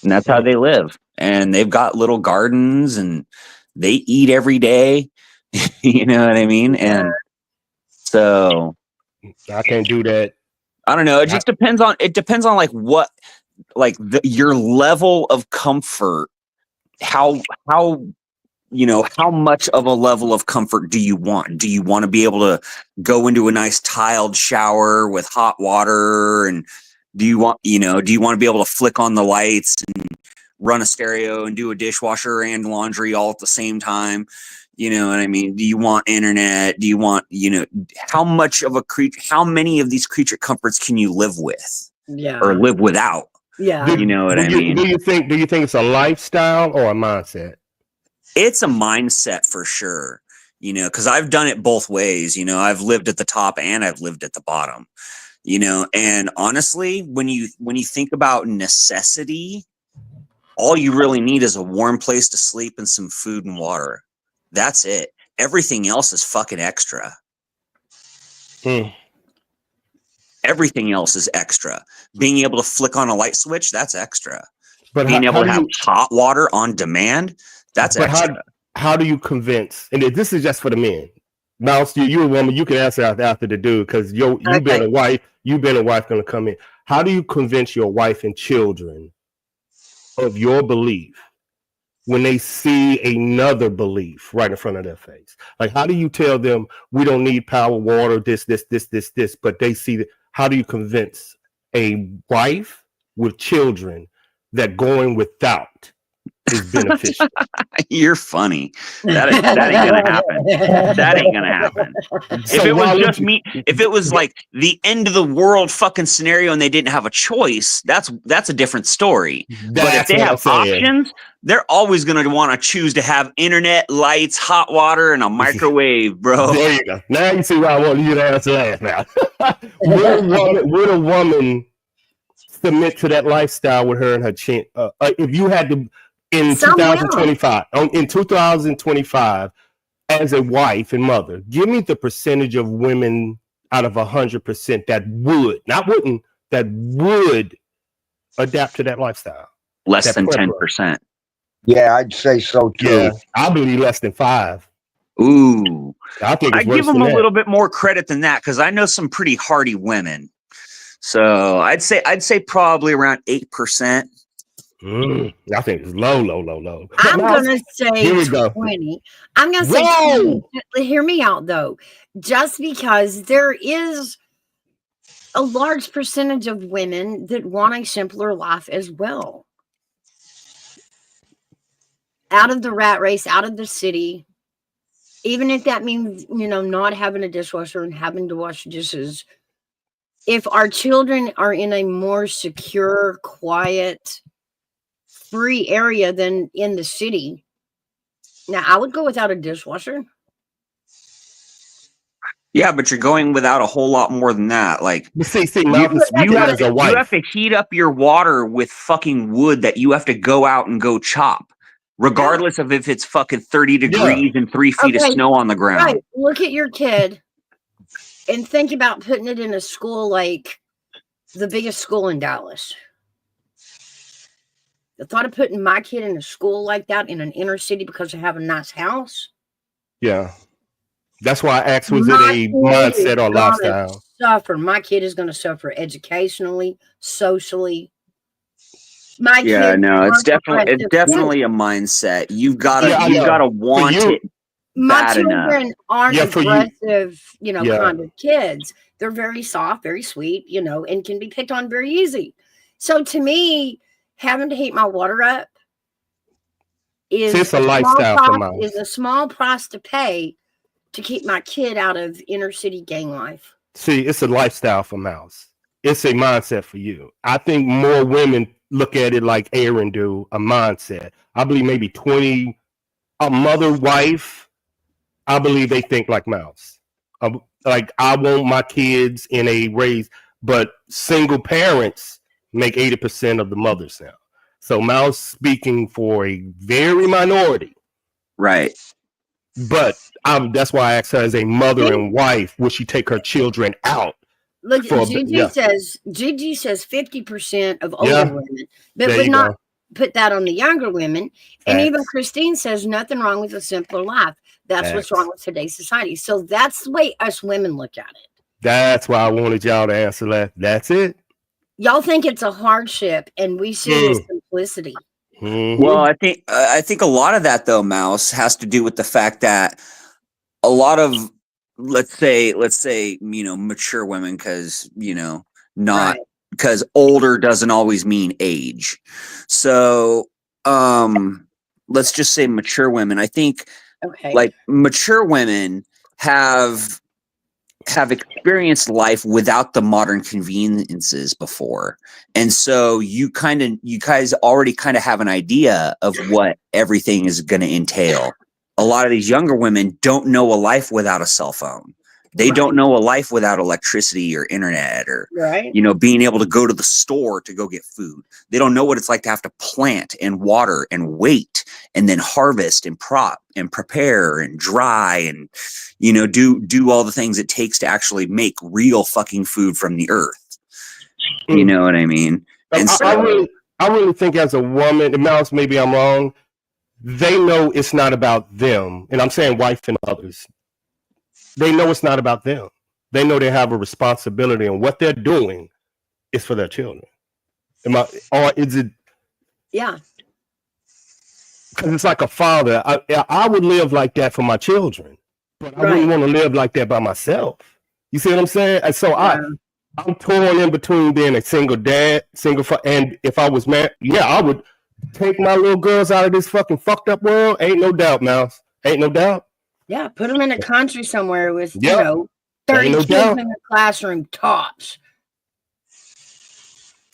And that's how they live. And they've got little gardens and they eat every day. You know what I mean? And so I can't do that. I don't know. It just depends on like what, like your level of comfort. How much of a level of comfort do you want? Do you want to be able to go into a nice tiled shower with hot water? And do you want to be able to flick on the lights and run a stereo and do a dishwasher and laundry all at the same time? You know what I mean? Do you want internet? Do you want, how many of these creature comforts can you live with Yeah. or live without? Yeah. You know what I mean? Do you think it's a lifestyle or a mindset? It's a mindset for sure, you know, because I've done it both ways. You know, I've lived at the top and I've lived at the bottom, you know, and honestly, when you think about necessity, all you really need is a warm place to sleep and some food and water. That's it. Everything else is fucking extra. Mm. Everything else is extra. Being able to flick on a light switch, that's extra. But Being able how to do have you, hot water on demand, that's but extra. how do you convince? And this is just for the men. Mouse, you're a woman. You can answer after the dude because you've been Okay. a wife. You've been a wife going to come in. How do you convince your wife and children of your belief when they see another belief right in front of their face? Like, how do you tell them we don't need power, water, this, but they see that? How do you convince a wife with children that going without is beneficial? You're funny. That ain't gonna happen. That ain't gonna happen. If it was just me, if it was like the end of the world fucking scenario and they didn't have a choice, that's a different story. But if they have options, they're always gonna want to choose to have internet, lights, hot water, and a microwave, bro. There you go. Now you see why I wanted you to answer last. Now, would a woman submit to that lifestyle with her and her chin? If you had to, in Some 2025, in 2025, as a wife and mother, give me the percentage of women out of 100% that would, not wouldn't, that would adapt to that lifestyle. Less than 10%. Yeah, I'd say so too. Yeah, I believe less than 5. Ooh, I think I it's worse give them than a that. little bit more credit than that because I know some pretty hardy women. So I'd say probably around 8%. I think it's low. I'm gonna here we say go. 20. I'm gonna say Whoa! 20. Hear me out though. Just because there is a large percentage of women that want a simpler life as well. Out of the rat race, out of the city, even if that means, you know, not having a dishwasher and having to wash dishes. If our children are in a more secure, quiet, free area than in the city, now I would go without a dishwasher. Yeah, but you're going without a whole lot more than that. Like See, you have to heat up your water with fucking wood that you have to go out and go chop, regardless of if it's fucking 30 degrees and 3 feet of snow on the ground. Right. Look at your kid and think about putting it in a school like the biggest school in Dallas. The thought of putting my kid in a school like that in an inner city because they have a nice house. Yeah. That's why I asked, was it a mindset or lifestyle? Suffer. My kid is going to suffer educationally, socially. My yeah, kid no, it's definitely a mindset. You've got to want it. My children aren't aggressive, kind of kids. They're very soft, very sweet, and can be picked on very easy. So to me, having to heat my water up is a lifestyle for mine. Is a small price to pay to keep my kid out of inner city gang life. See, it's a lifestyle for Mouse. It's a mindset for you. I think more women look at it like Aaron do, a mindset. I believe maybe 20, a mother, wife, I believe they think like Mouse. Like, I want my kids in a raise, but single parents make 80% of the mothers now. So Mouse speaking for a very minority. Right. But that's why I asked her as a mother and wife, would she take her children out? Look, Gigi says 50% of older women, but would not put that on the younger women. And even Christine says nothing wrong with a simpler life. That's what's wrong with today's society. So that's the way us women look at it. That's why I wanted y'all to answer that. That's it. Y'all think it's a hardship, and we see it as simplicity. Mm-hmm. Well, I think a lot of that, though, Mouse, has to do with the fact that a lot of, let's say, mature women, because, not because older doesn't always mean age. So let's just say mature women. I think like mature women have have experienced life without the modern conveniences before. And so you guys already kind of have an idea of what everything is going to entail. A lot of these younger women don't know a life without a cell phone. They don't know a life without electricity or internet or, Right. being able to go to the store to go get food. They don't know what it's like to have to plant and water and wait and then harvest and prop and prepare and dry and, do all the things it takes to actually make real fucking food from the earth. You know what I mean? And I really think as a woman, and Mouse, maybe I'm wrong, they know it's not about them. And I'm saying wife and others. They know it's not about them. They know they have a responsibility, and what they're doing is for their children. Or is it? Yeah. Because it's like a father. I would live like that for my children, but I wouldn't want to live like that by myself. You see what I'm saying? And so I'm torn in between being a single dad, and if I was married, I would take my little girls out of this fucking fucked up world. Ain't no doubt, Mouse. Ain't no doubt. Yeah, put them in a country somewhere with, 30 Ain't no kids doubt. in the classroom, tops.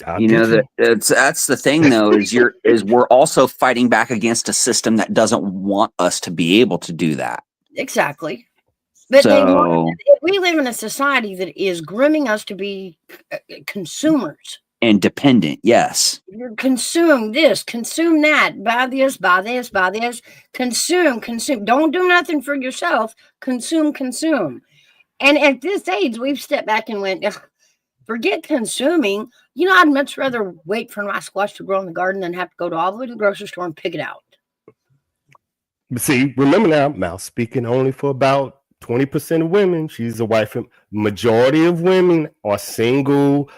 That's the thing though, is we're also fighting back against a system that doesn't want us to be able to do that. Exactly. But we live in a society that is grooming us to be consumers. And dependent, yes. You consume this, consume that, buy this, buy this, buy this, consume. Don't do nothing for yourself. Consume. And at this age, we've stepped back and went, forget consuming. I'd much rather wait for my squash to grow in the garden than have to go all the way to the grocery store and pick it out. But see, remember now, Mouse speaking only for about 20% of women. She's a wife. Majority of women are single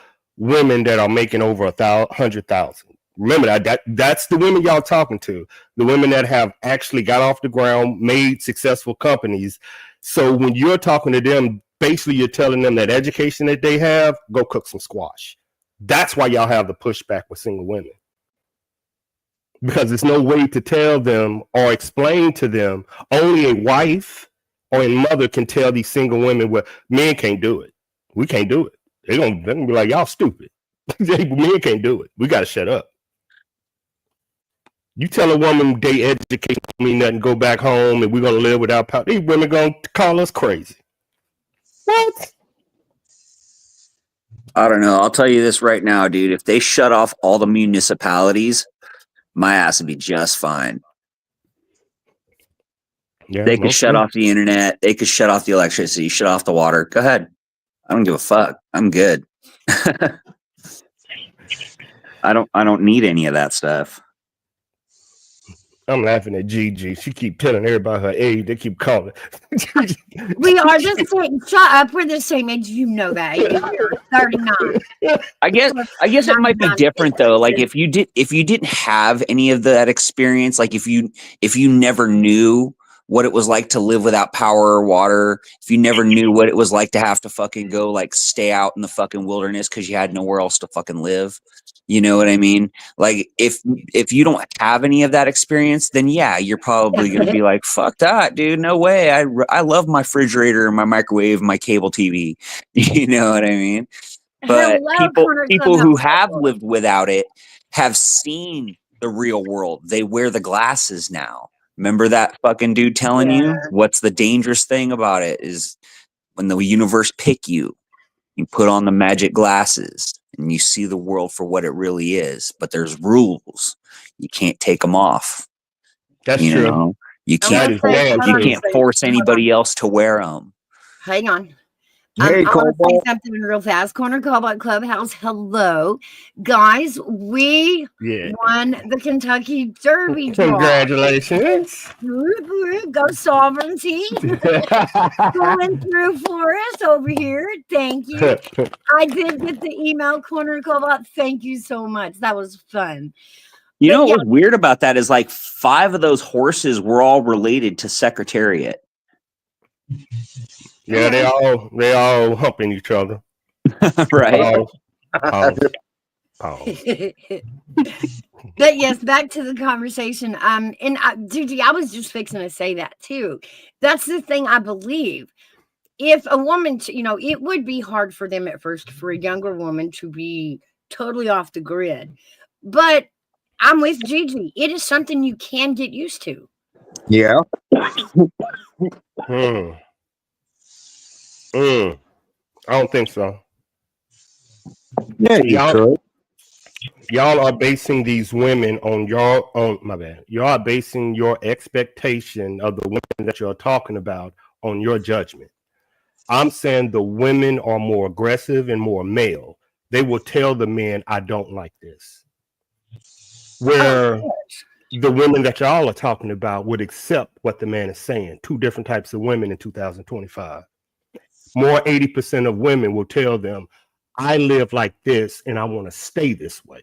women that are making over 100,000. Remember that's the women y'all talking to, the women that have actually got off the ground, made successful companies. So when you're talking to them, basically you're telling them that education that they have, go cook some squash. That's why y'all have the pushback with single women, because there's no way to tell them or explain to them. Only a wife or a mother can tell these single women, well, men can't do it. We can't do it. They're gonna be like, y'all stupid. Men can't do it. We gotta shut up. You tell a woman they education don't mean nothing, go back home and we're gonna live without power. These women gonna call us crazy. What? I don't know. I'll tell you this right now, dude. If they shut off all the municipalities, my ass would be just fine. Yeah, They could shut off the internet. They could shut off the electricity, shut off the water. Go ahead. I don't give a fuck. I'm good. I don't need any of that stuff. I'm laughing at Gigi. She keep telling everybody her age. They keep calling. We are the same. Shut up. We're the same age. You know that. You're 39. I guess it might be different though. Like if you didn't have any of that experience, like if you never knew what it was like to live without power or water, if you never knew what it was like to have to fucking go like stay out in the fucking wilderness because you had nowhere else to fucking live. You know what I mean? Like if you don't have any of that experience, then yeah, you're probably going to be like, fuck that, dude. No way. I love my refrigerator, my microwave, my cable TV. You know what I mean? But people who have lived without it have seen the real world. They wear the glasses now. Remember that fucking dude telling you what's the dangerous thing about it is when the universe pick you, you put on the magic glasses and you see the world for what it really is. But there's rules. You can't take them off. That's true. You can't force anybody else to wear them. Hang on. Hey, I want to say Cobalt. something real fast. Corner Cobalt Clubhouse. Hello, guys. We won the Kentucky Derby draw. Congratulations. Go Sovereignty. Going through for us over here. Thank you. I did get the email, Corner Cobalt. Thank you so much. That was fun. You know what was weird about that is like 5 of those horses were all related to Secretariat. Yeah, they all humping each other. Right. But yes, back to the conversation. And Gigi, I was just fixing to say that too. That's the thing I believe. if a woman, it would be hard for them at first for a younger woman to be totally off the grid. But I'm with Gigi. It is something you can get used to. Yeah. I don't think so. Yeah, you could. Y'all are basing these women on my bad. Y'all are basing your expectation of the women that you're talking about on your judgment. I'm saying the women are more aggressive and more male. They will tell the men, I don't like this. Where the women that y'all are talking about would accept what the man is saying. Two different types of women in 2025. More 80% of women will tell them, I live like this and I want to stay this way.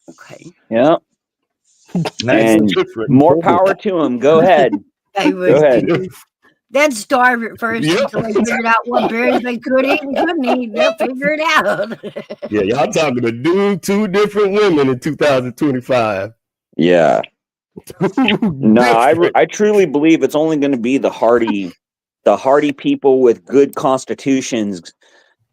Okay. Yeah. And more power to them. Go ahead. They would. Go ahead. They'd starve at first Yep. until they figured out what berries they could eat and couldn't eat. They'll figure it out. Yeah, y'all talking to two different women in 2025. Yeah. No, I truly believe it's only going to be the hardy people with good constitutions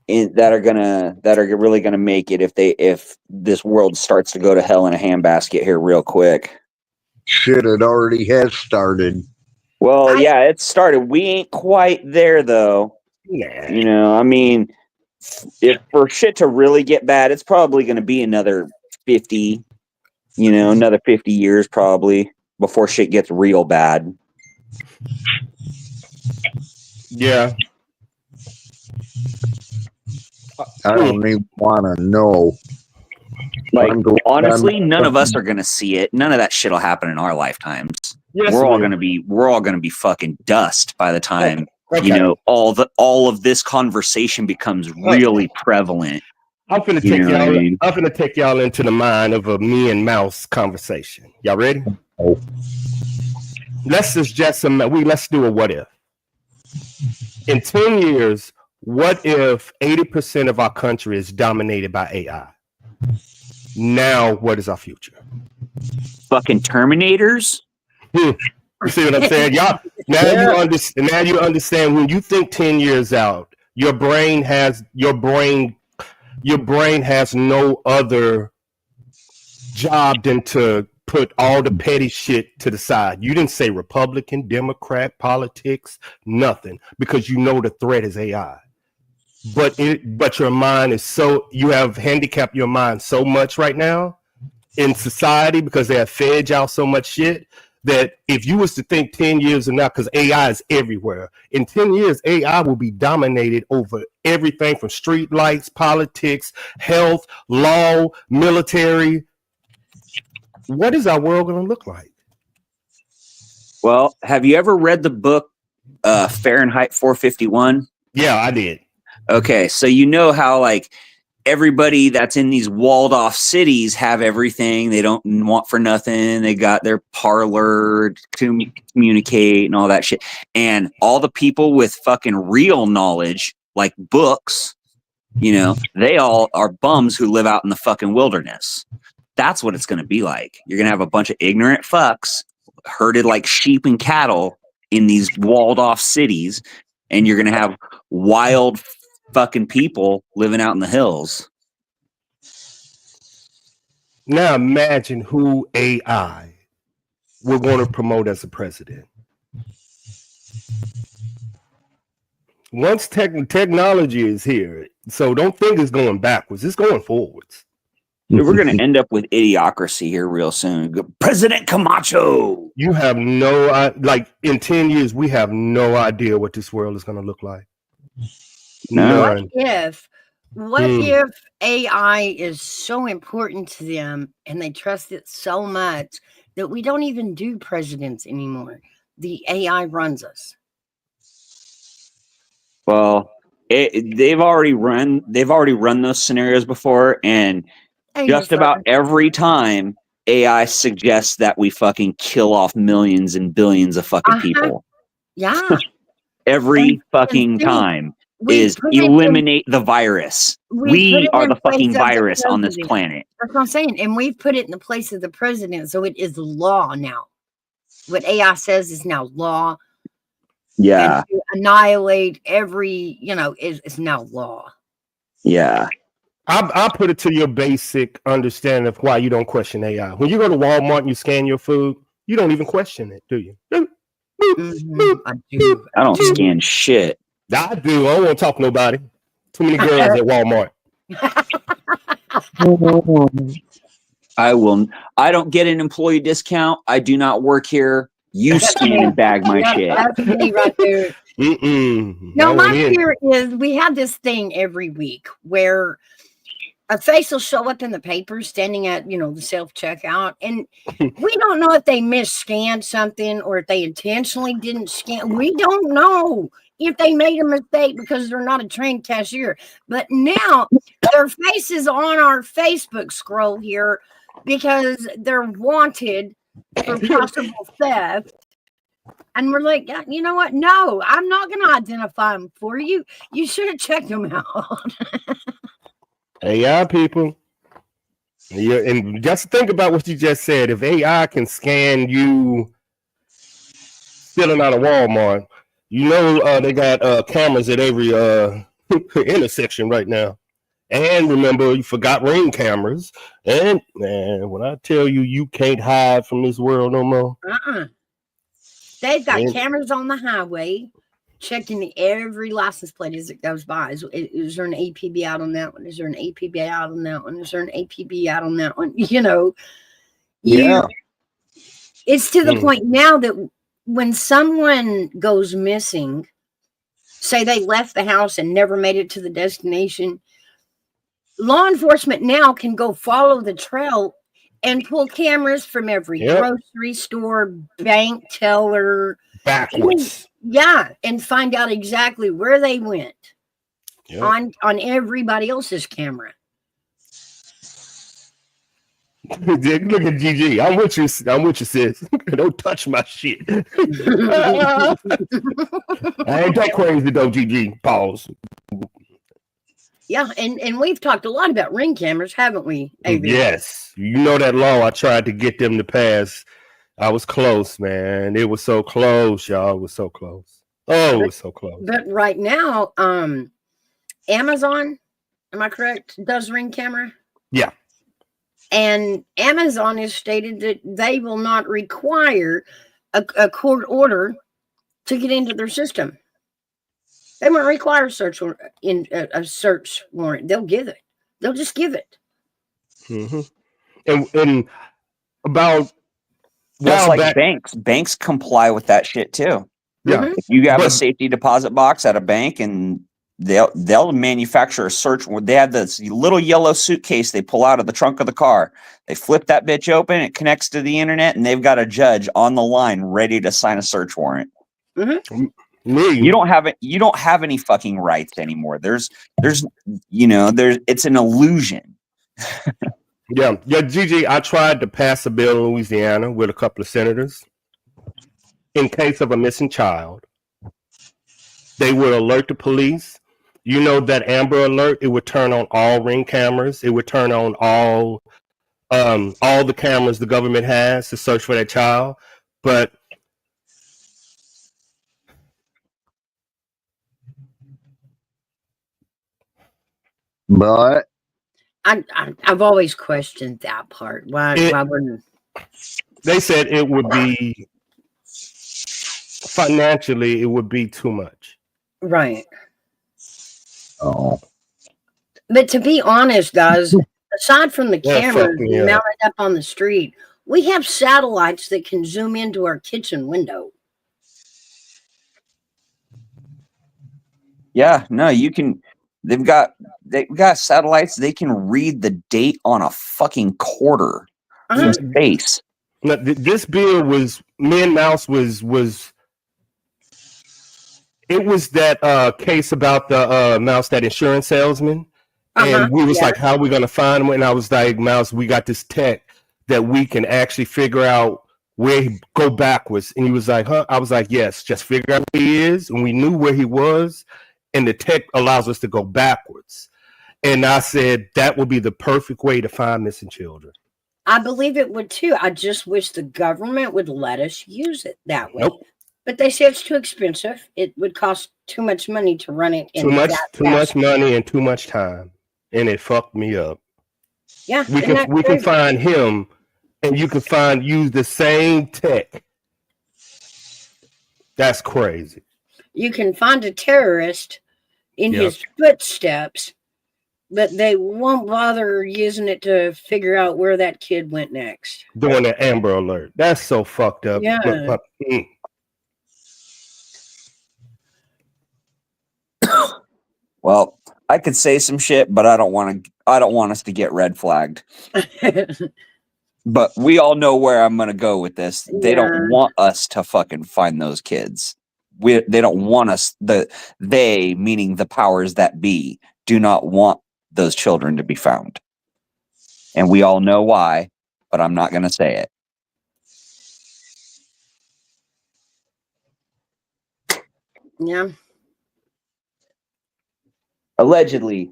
that are really gonna make it if this world starts to go to hell in a handbasket here real quick. Shit, it already has started. Well, yeah, it started. We ain't quite there though. Yeah. I mean, if for shit to really get bad, it's probably gonna be another 50, another 50 years probably before shit gets real bad. Yeah. I don't even want to know. Like, honestly, none of us are gonna see it. None of that shit will happen in our lifetimes. Yes, we're all gonna be fucking dust by the time Okay. all of this conversation becomes really prevalent. I'm finna take y'all into the mind of a me and mouse conversation. Y'all ready? Oh. Let's do a what if. In 10 years, what if 80% of our country is dominated by AI? Now, what is our future? Fucking Terminators? You see what I'm saying? Y'all, now you understand when you think 10 years out, your brain has no other job than to put all the petty shit to the side. You didn't say Republican, Democrat, politics, nothing, because you know the threat is AI. But your mind is you have handicapped your mind so much right now in society because they have fed y'all so much shit that if you was to think 10 years from now, because AI is everywhere, in 10 years, AI will be dominated over everything from street lights, politics, health, law, military. What is our world going to look like? Well, have you ever read the book Fahrenheit 451? Yeah, I did. Okay, so how like everybody that's in these walled off cities have everything they don't want for nothing. They got their parlor to communicate and all that shit. And all the people with fucking real knowledge, like books, they all are bums who live out in the fucking wilderness. That's what it's going to be like. You're going to have a bunch of ignorant fucks herded like sheep and cattle in these walled off cities. And you're going to have wild fucking people living out in the hills. Now imagine who AI we're going to promote as a president. Once technology is here, so don't think it's going backwards. It's going forwards. We're going to end up with idiocracy here real soon. President Camacho. You have in 10 years, we have no idea what this world is going to look like. None. What if AI is so important to them and they trust it so much that we don't even do presidents anymore? The AI runs us. Well, they've already run those scenarios before, and just about every time AI suggests that we fucking kill off millions and billions of fucking people. Yeah. Every fucking time is eliminate the virus. We are the fucking virus on this planet. That's what I'm saying. And we've put it in the place of the president. So it is law now. What AI says is now law. Yeah. and to annihilate every, is now law. Yeah. I'll put it to your basic understanding of why you don't question AI. When you go to Walmart and you scan your food, you don't even question it, do you? I do. I don't scan shit. I do. I don't want to talk to nobody. Too many girls at Walmart. I don't get an employee discount. I do not work here. You scan and bag my Yeah, shit. that's me right there. No, I my went in. fear is we have this thing every week where a face will show up in the paper standing at, the self-checkout, and we don't know if they mis-scanned something or if they intentionally didn't scan. We don't know if they made a mistake because they're not a trained cashier. But now their face is on our Facebook scroll here because they're wanted for possible theft. And we're like, you know what? No, I'm not going to identify them for you. You should have checked them out. AI people. Yeah, and just think about what you just said. If AI can scan you stealing out of Walmart, they got cameras at every intersection right now. And remember, you forgot Ring cameras. And man, when I tell you, you can't hide from this world no more. They've got Man. cameras on the highway checking every license plate as it goes by. Is there an APB out on that one? Is there an APB out on that one? Is there an APB out on that one? Yeah. It's to the point now that when someone goes missing, say they left the house and never made it to the destination, law enforcement now can go follow the trail and pull cameras from every grocery store, bank teller, backwards. Yeah, and find out exactly where they went on everybody else's camera. Look at GG. I'm with you, sis. Don't touch my shit. I ain't that crazy though, GG. Pause. Yeah, and we've talked a lot about Ring cameras, haven't we, AV? Yes. You know that law I tried to get them to pass. I was close, man. It was so close, y'all. It was so close. Oh, it was so close. But right now, Amazon, am I correct, does Ring camera? Yeah. And Amazon has stated that they will not require a court order to get into their system. They won't require a search warrant. They'll give it. They'll just give it. Mm-hmm. And about That's like banks comply with that shit too. Yeah. If you have a safety deposit box at a bank and they'll manufacture a search warrant. They have this little yellow suitcase they pull out of the trunk of the car. They flip that bitch open, it connects to the internet, and they've got a judge on the line ready to sign a search warrant. Mm-hmm. Me. You don't have any fucking rights anymore. There's it's an illusion. Yeah, GG, I tried to pass a bill in Louisiana with a couple of senators. In case of a missing child, they would alert the police. You know that Amber Alert, it would turn on all Ring cameras. It would turn on all the cameras the government has to search for that child. But I've always questioned that part. Why wouldn't they said it would be financially, it would be too much. Right. Oh. But to be honest, guys, aside from the cameras mounted up on the street, we have satellites that can zoom into our kitchen window. Yeah, no, you can. They've got satellites. They can read the date on a fucking quarter from space. Now, this bill was Mouse was. It was that case about the Mouse, that insurance salesman, and we was like, "How are we gonna find him?" And I was like, "Mouse, we got this tech that we can actually figure out where he go backwards." And he was like, "Huh?" I was like, "Yes, just figure out where he is." And we knew where he was, and the tech allows us to go backwards. And I said that would be the perfect way to find missing children. I believe it would too. I just wish the government would let us use it that way. Nope. But they say it's too expensive. It would cost too much money to run it in Too much that money and too much time, and it fucked me up. Yeah, We isn't that can crazy? find him, and you can use the same tech. That's crazy. You can find a terrorist in Yep. his footsteps, but they won't bother using it to figure out where that kid went next. Doing an Amber Alert. That's so fucked up. Yeah. Well, I could say some shit, but I don't want us to get red flagged. But we all know where I'm going to go with this. They Yeah. don't want us to fucking find those kids. They don't want us. They, meaning the powers that be, do not want those children to be found. And we all know why, but I'm not going to say it. Yeah, Allegedly.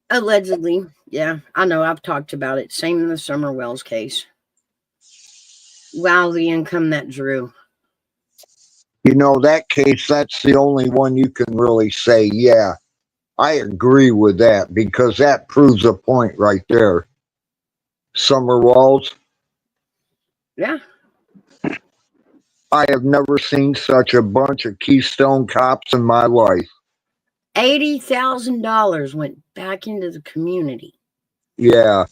allegedly. Yeah, I know. I've talked about it. Same in the Summer Wells case. Wow, the income that drew. You know, that case, that's the only one you can really say, yeah, I agree with that, because that proves a point right there. Summer Walls, Yeah, I have never seen such a bunch of Keystone cops in my life. $80,000 went back into the community, Yeah,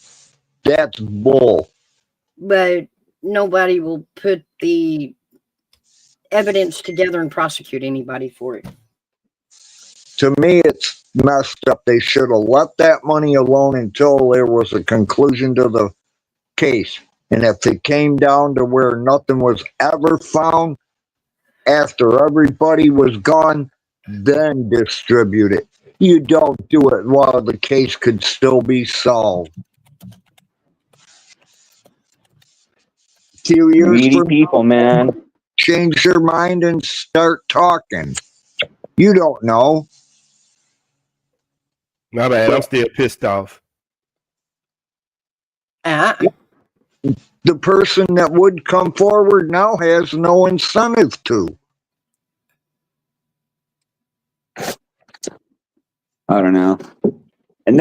that's bull. but nobody will put the evidence together and prosecute anybody for it. To me, it's messed up. They should have left that money alone until there was a conclusion to the case. And if it came down to where nothing was ever found after everybody was gone, then distribute it. You don't do it while the case could still be solved. Few years Greedy from people, now, man. change your mind and start talking. You don't know. My bad. I'm still pissed off. The person that would come forward now has no incentive to. I don't know. And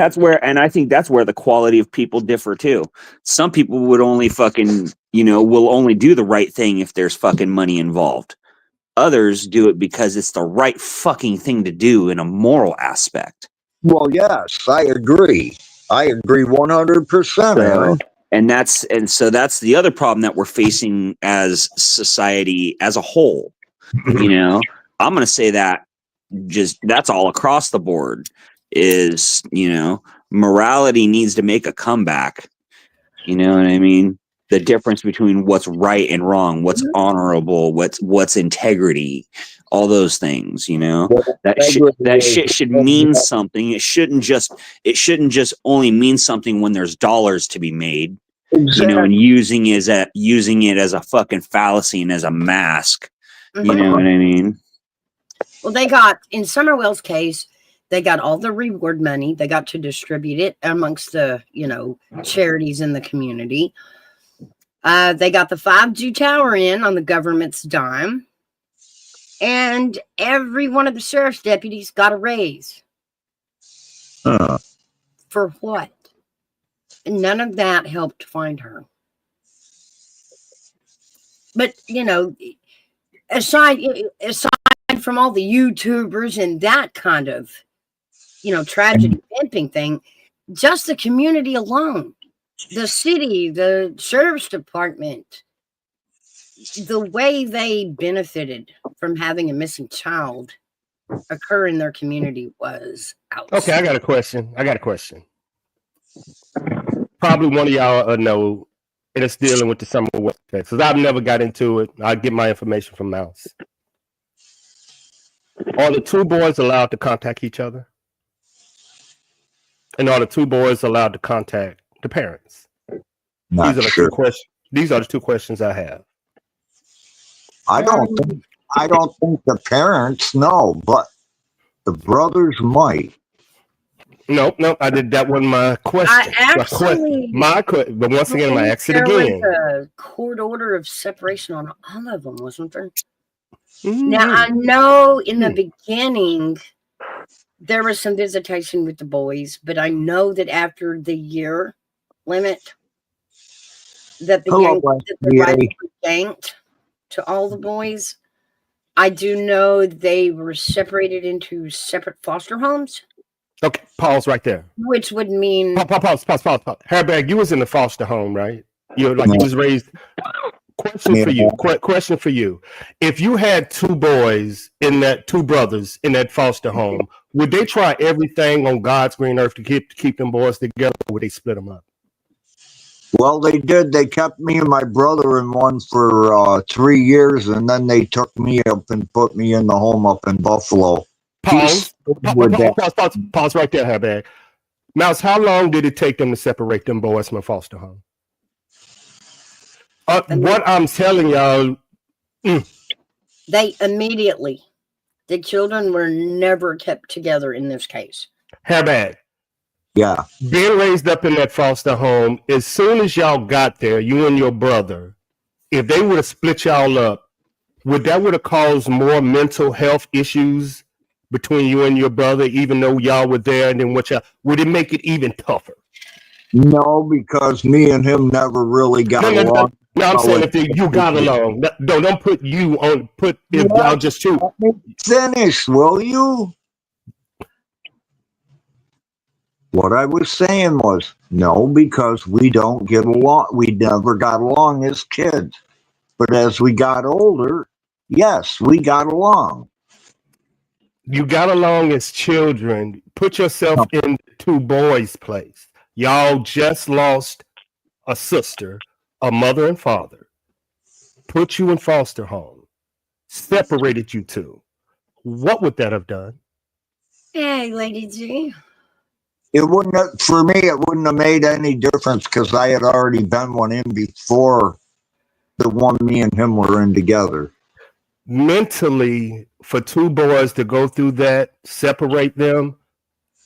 I think that's where the quality of people differ too. Some people would only fucking, will only do the right thing if there's fucking money involved. Others do it because it's the right fucking thing to do in a moral aspect. Well, yes, I agree. I agree 100%, Aaron. And so that's the other problem that we're facing as society as a whole. I'm going to say that that's all across the board is, morality needs to make a comeback. You know what I mean? The difference between what's right and wrong, what's honorable, what's integrity, all those things, that shit should mean something. It shouldn't just only mean something when there's dollars to be made, Exactly. and using it as a fucking fallacy and as a mask. You know what I mean? Well, they got, in Summer Wells' case, they got all the reward money. They got to distribute it amongst the, charities in the community. They got the 5G tower in on the government's dime. And every one of the sheriff's deputies got a raise. For what? And none of that helped find her. But, aside from all the YouTubers and that kind of, tragedy pimping thing, just the community alone, the city, the sheriff's department, the way they benefited from having a missing child occur in their community was outstanding. Okay, I got a question. Probably one of y'all know, and it's dealing with the Summer Wells case, because I've never got into it. I get my information from Mouse. Are the two boys allowed to contact each other? And are the two boys allowed to contact the parents? Not These are the sure. two questions. These are the two questions I have. I don't think the parents know, but the brothers might. Nope. I did that one. My question. But once again, I asked it there again. was a court order of separation on all of them, wasn't there? Now, I Mhm. know in the Hmm. beginning there was some visitation with the boys, but I know that after the year limit, that Hello, the rights SBA. were yanked to all the boys. I do know they were separated into separate foster homes, Okay, pause right there. which would mean Pause. Hairbag, you was in the foster home, right? You like you Yeah, was raised. Question yeah. for you. Question for you. If you had two brothers in that foster home, would they try everything on God's green earth to keep them boys together, or would they split them up? Well, they did. They kept me and my brother in one for 3 years, and then they took me up and put me in the home up in Buffalo. He's Pause. with that. Pause right there, Hairbag. Mouse, how long did it take them to separate them boys from a foster home? What I'm telling y'all, they immediately, the children were never kept together in this case. Hairbag, Yeah. being raised up in that foster home, as soon as y'all got there, you and your brother, if they would have split y'all up, would have caused more mental health issues between you and your brother, even though y'all were there? And then would it make it even tougher? No, because me and him never really got along. No, I'm saying if you got along. No, don't put you on. If y'all just two. Let me finish, will you? What I was saying was no, because we don't get along. We never got along as kids. But as we got older, yes, we got along. You got along as children. Put yourself in two boys' place. Y'all just lost a sister, a mother and father. Put you in foster home. Separated you two. What would that have done? Hey, Lady G. It wouldn't have, for me, it wouldn't have made any difference because I had already been one in before the one me and him were in together. Mentally, for two boys to go through that, separate them,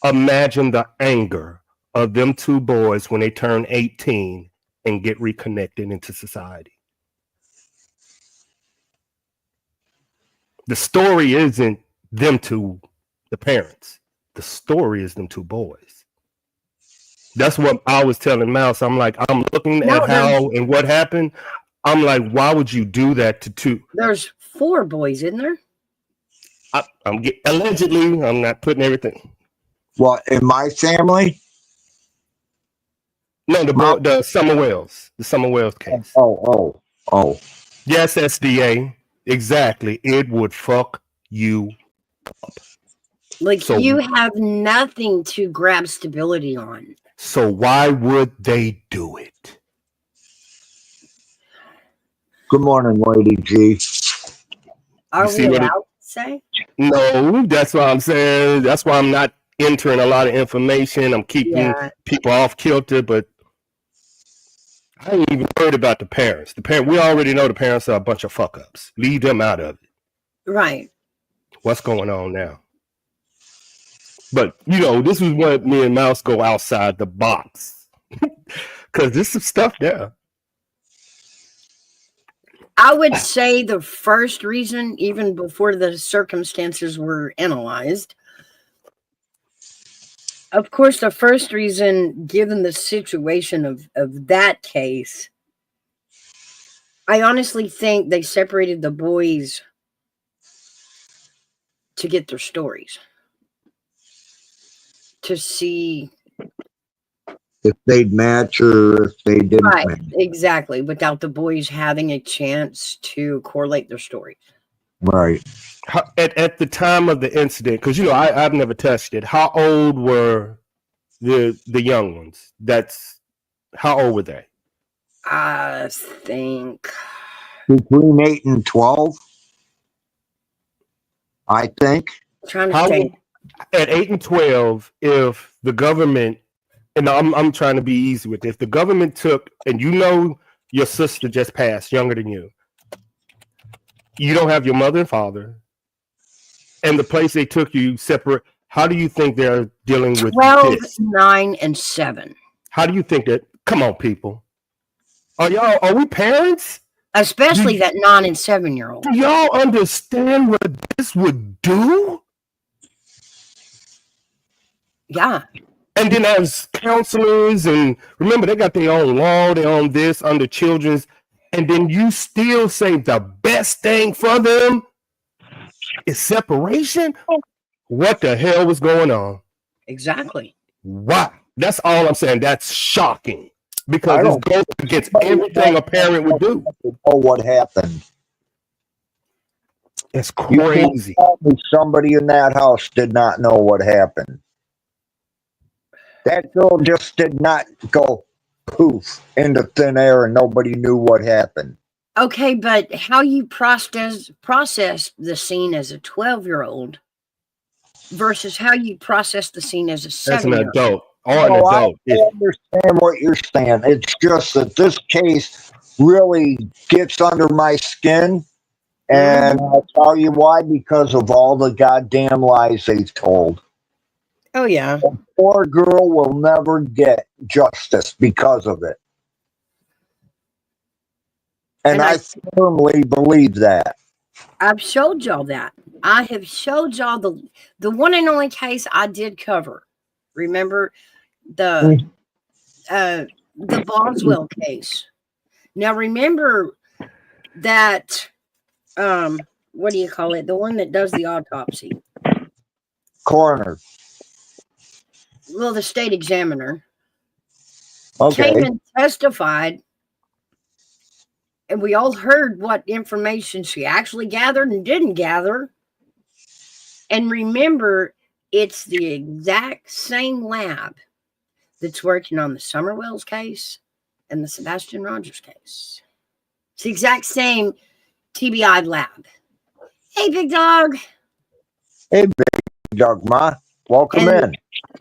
imagine the anger of them two boys when they turn 18 and get reconnected into society. The story isn't them two, the parents. The story is them two boys. That's what I was telling Mouse. I'm like, I'm looking at how and what happened. I'm like, why would you do that to two? There's 4 boys, isn't there? Allegedly, I'm not putting everything. What, in my family? No, the Summer Wells case. Oh. Yes, SDA. Exactly. It would fuck you up. Like, you have nothing to grab stability on. So why would they do it? Good morning, Lady G. Are we allowed to say? No, that's what I'm saying. That's why I'm not entering a lot of information. I'm keeping people off kilter, but I ain't even worried about the parents. We already know the parents are a bunch of fuck ups. Leave them out of it. Right. What's going on now? But this is what me and Mouse go outside the box. Cause there's some stuff there. I would say the first reason, even before the circumstances were analyzed, of course, the first reason, given the situation of that case, I honestly think they separated the boys to get their stories, to see if they'd match or if they didn't match. Exactly, without the boys having a chance to correlate their stories. Right. At the time of the incident, because I've never touched it. How old were the young ones? How old were they? I think between 8 and 12. I think. Trying to think. At 8 and 12, if the government, and I'm trying to be easy with it, if the government took, and your sister just passed, younger than you don't have your mother and father, and the place they took you separate, how do you think they're dealing with 12, this? 9, and 7. How do you think that? Come on, people. Are we parents? especially that 9 and 7-year-old. Do y'all understand what this would do? Yeah. And then as counselors, and remember, they got their own law, their own this under children's, and then you still say the best thing for them is separation? What the hell was going on? Exactly. Why? That's all I'm saying. That's shocking because I this don't- goes against everything a parent would do. Oh, what happened? It's You can't crazy. tell me somebody in that house did not know what happened. That girl just did not go poof into thin air and nobody knew what happened. Okay, but how you process the scene as a 12-year-old versus how you process the scene as a As an 7-year-old. adult or an No, I adult. understand what you're saying. It's just that this case really gets under my skin. And I'll tell you why, because of all the goddamn lies they've told. Oh yeah. Poor girl will never get justice because of it. And I firmly believe that. I've showed y'all that. I have showed y'all the one and only case I did cover. Remember the Boswell case. Now remember that what do you call it? The one that does the autopsy. Coroner. Well, the state examiner Okay. came and testified, and we all heard what information she actually gathered and didn't gather. And remember, it's the exact same lab that's working on the Summer Wells case and the Sebastian Rogers case. It's the exact same TBI lab. Hey, big dog. Hey, big dog, Ma. Welcome And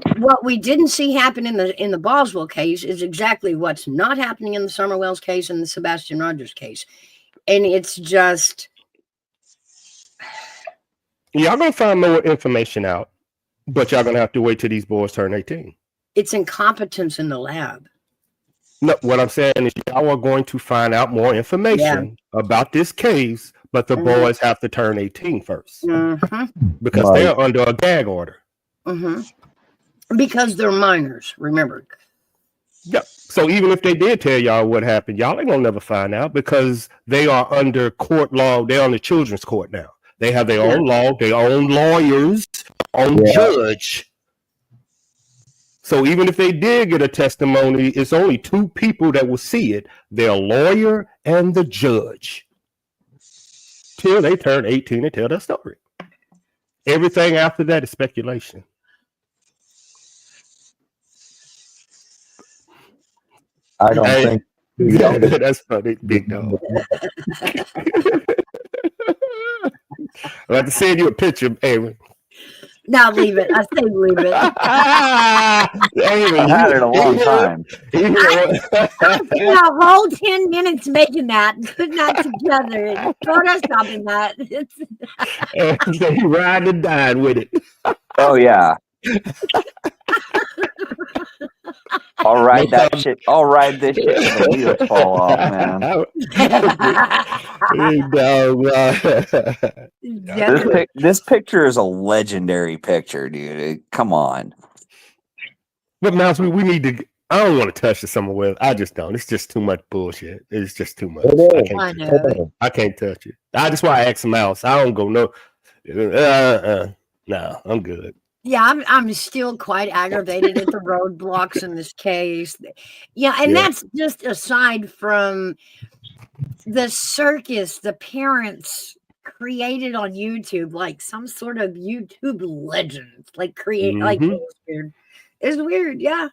in. what we didn't see happen in the Boswell case is exactly what's not happening in the Summer Wells case and the Sebastian Rogers case. And it's just, Y'all gonna find more information out, but y'all gonna have to wait till these boys turn 18. it's incompetence in the lab. No, what I'm saying is y'all are going to find out more information about this case, but the Mhm. boys have to turn 18 first Mm-hmm. because Right. they're under a gag order. Mm-hmm. Because they're minors, remember. Yep. So even if they did tell y'all what happened, y'all ain't gonna never find out because they are under court law. They're on the children's court now. They have their own law, their own lawyers, own Yeah. judge. So even if they did get a testimony, it's only two people that will see it: their lawyer and the judge. Till they turn 18 and tell their story. Everything after that is speculation. I don't Hey. think. you know, That's funny, big dog. I'll have to send you a picture, Aaron. Now leave it. I say leave it. Aaron, I've had it a long time. I spent a whole 10 minutes making that, putting that together, and photoshopping that. It's, He ride and died with it. Oh yeah. I'll ride that shit. I'll ride this shit till the wheels fall off, man. Hey, dog. This picture is a legendary picture, dude. Come on. But Mouse, we need to. I don't want to touch the Summer Wells. I just don't. It's just too much bullshit. It's just too much. It is. I know. I can't touch it. That's why I asked Mouse. I don't go no. No, I'm good. Yeah, I'm still quite aggravated at the roadblocks in this case. Yeah, and Yeah. that's just aside from the circus the parents created on YouTube, like some sort of YouTube legend, like like Mhm. it's weird. It's weird, yeah.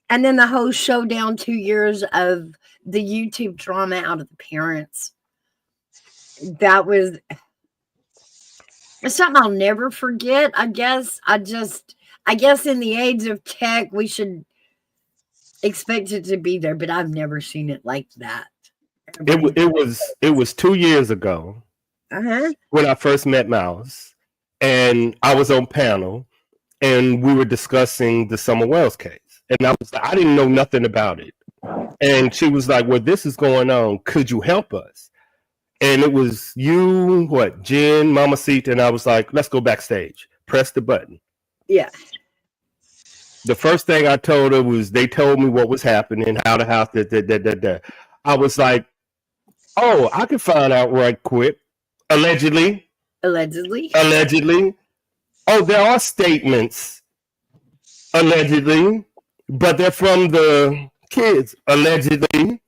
And then the whole showdown 2 years of the YouTube drama out of the parents. That was it's something I'll never forget. I guess in the age of tech, we should expect it to be there, but I've never seen it like that. It was 2 years ago Uh-huh. when I first met Mouse, and I was on panel, and we were discussing the Summer Wells case, and I didn't know nothing about it, And she was like, well, this is going on. Could you help us? And it was you, Jen, Mamacita, and I was like, let's go backstage. Press the button. Yeah. The first thing I told her was they told me what was happening, how the house, I was like, oh, I can find out right quick. Allegedly. Oh, there are statements, allegedly, but they're from the kids, allegedly.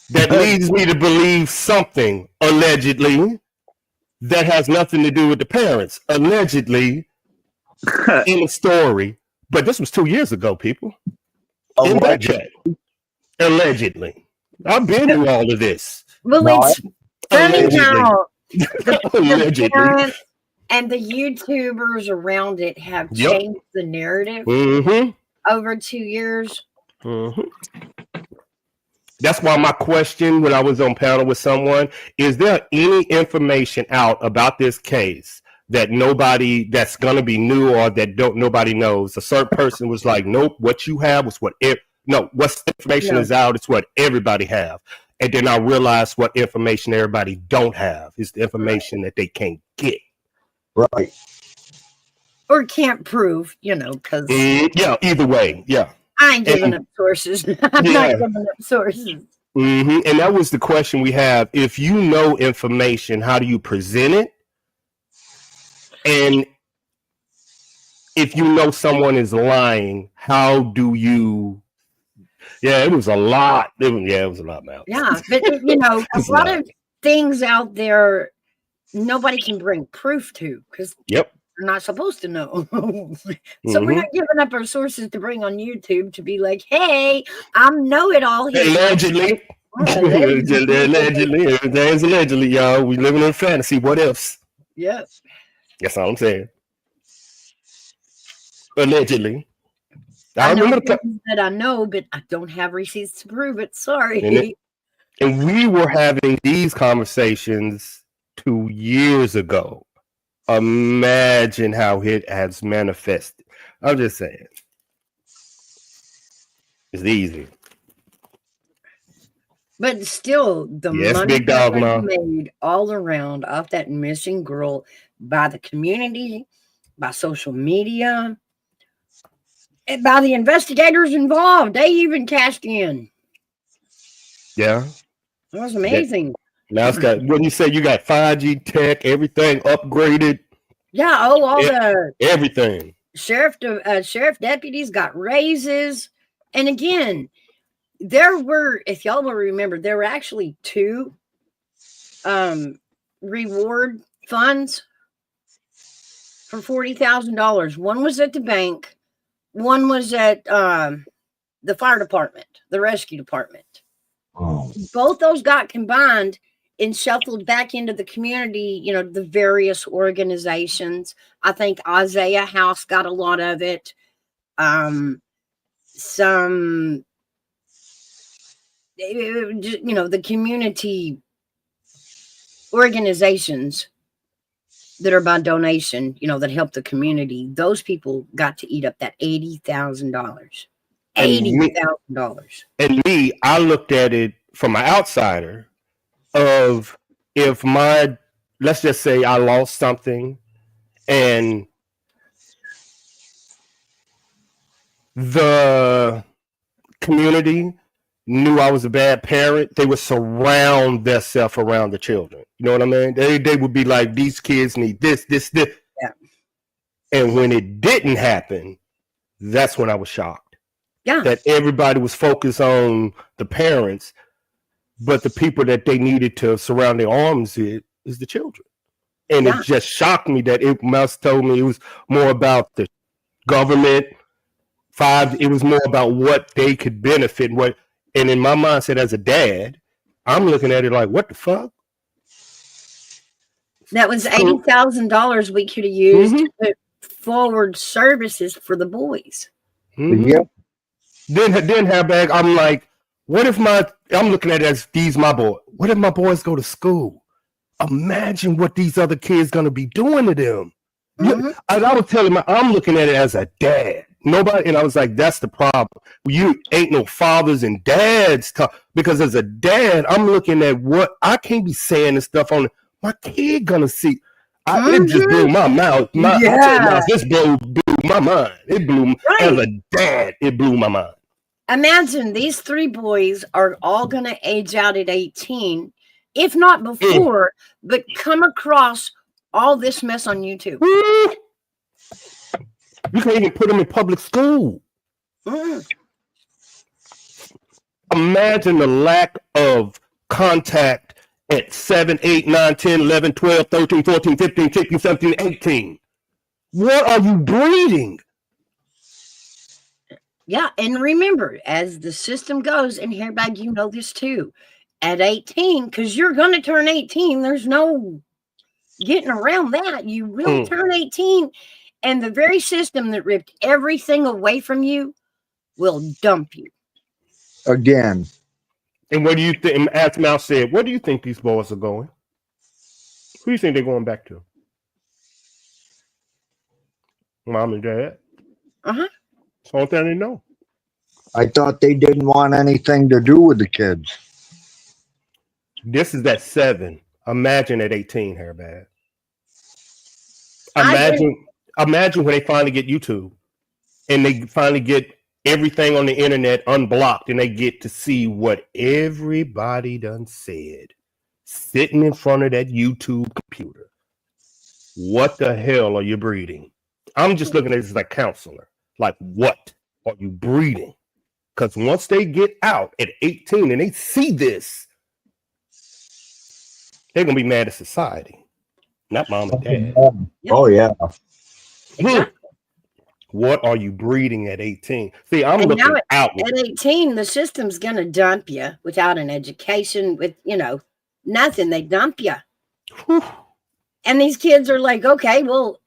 That leads me to believe something, allegedly, that has nothing to do with the parents, allegedly, in the story. But this was 2 years ago, people. In that chat. Allegedly. I've been through all of this. Well, it's funny how Allegedly. the parents and the YouTubers around it have changed the narrative over 2 years. That's why my question when I was on panel with someone, is there any information out about this case that nobody that's going to be new or that nobody knows? A certain person was like, nope, what you have was what what's information is out, it's what everybody have. And then I realized what information everybody don't have is the information that they can't get. Right. Or can't prove, because either way, I ain't giving up sources. I'm not giving up sources. And that was the question we have. If you know information, how do you present it? And if you know someone is lying, how do you? Yeah, it was a lot. It was a lot, man. Yeah, but a lot of things out there, nobody can bring proof to because they're not supposed to know. So we're not giving up our sources to bring on YouTube to be like, hey, I'm know-it-all here. Allegedly. Allegedly. Everything's allegedly, y'all. We living in fantasy. What else? Yep. That's all I'm saying. Allegedly. I know that I know, but I don't have receipts to prove it. Sorry. And we were having these conversations 2 years ago. Imagine how it has manifested. I'm just saying. It's easy. But still, the money big dog, that made all around off that missing girl by the community, by social media, and by the investigators involved. They even cashed in. Yeah. That was amazing. Now it's got, when you say you got 5G tech, everything upgraded. Yeah. Oh, all the everything. Sheriff deputies got raises. And again, there were, if y'all will remember, there were actually 2 reward funds for $40,000. One was at the bank. One was at the fire department, the rescue department. Oh. Both those got combined and shuffled back into the community, the various organizations. I think Isaiah House got a lot of it. Some, the community organizations that are by donation, that help the community, those people got to eat up that $80,000. $80,000. And me, I looked at it from an outsider of if let's just say I lost something and the community knew I was a bad parent, they would surround themselves around the children. You know what I mean? They would be like, these kids need this. Yeah. And when it didn't happen, that's when I was shocked. Yeah. That everybody was focused on the parents, but the people that they needed to surround their arms is the children. And it just shocked me that Mouse told me it was more about the government. It was more about what they could benefit. And in my mindset as a dad, I'm looking at it like, what the fuck? That was $80,000 we could have used to put forward services for the boys. Yep. Then have back. I'm like, what if I'm looking at it as these my boy. What if my boys go to school? Imagine what these other kids gonna be doing to them. And I was telling I'm looking at it as a dad. Nobody, and I was like, that's the problem. You ain't no fathers and dads talk, because as a dad, I'm looking at what I can't be saying this stuff on my kid gonna see. It just blew my mouth. I told Yeah. this blew my mind. It blew as a dad, it blew my mind. Imagine these 3 boys are all going to age out at 18, if not before, but come across all this mess on YouTube. Woo! You can't even put them in public school. Mm. Imagine the lack of contact at 7, 8, 9, 10, 11, 12, 13, 14, 15, 16, 17, 18. What are you breeding? Yeah, and remember, as the system goes, and Hairbag, you know this too, at 18, because you're going to turn 18, there's no getting around that. You will turn 18, and the very system that ripped everything away from you will dump you. Again. And what do you think? As Mouse said, where do you think these boys are going? Who do you think they're going back to? Mom and dad? Uh-huh. That's the only thing they know. I thought they didn't want anything to do with the kids. This is at 7. Imagine at 18, Hairbag. I Imagine when they finally get YouTube and they finally get everything on the internet unblocked and they get to see what everybody done said sitting in front of that YouTube computer. What the hell are you breeding? I'm just looking at this as a counselor. Like, what are you breeding? Because once they get out at 18 and they see this, they're going to be mad at society, not mom and dad. Oh, yeah. Exactly. What are you breeding at 18? See, I'm And looking now outward. At 18, the system's going to dump you without an education, with, nothing. They dump you. Whew. And these kids are like, okay, well,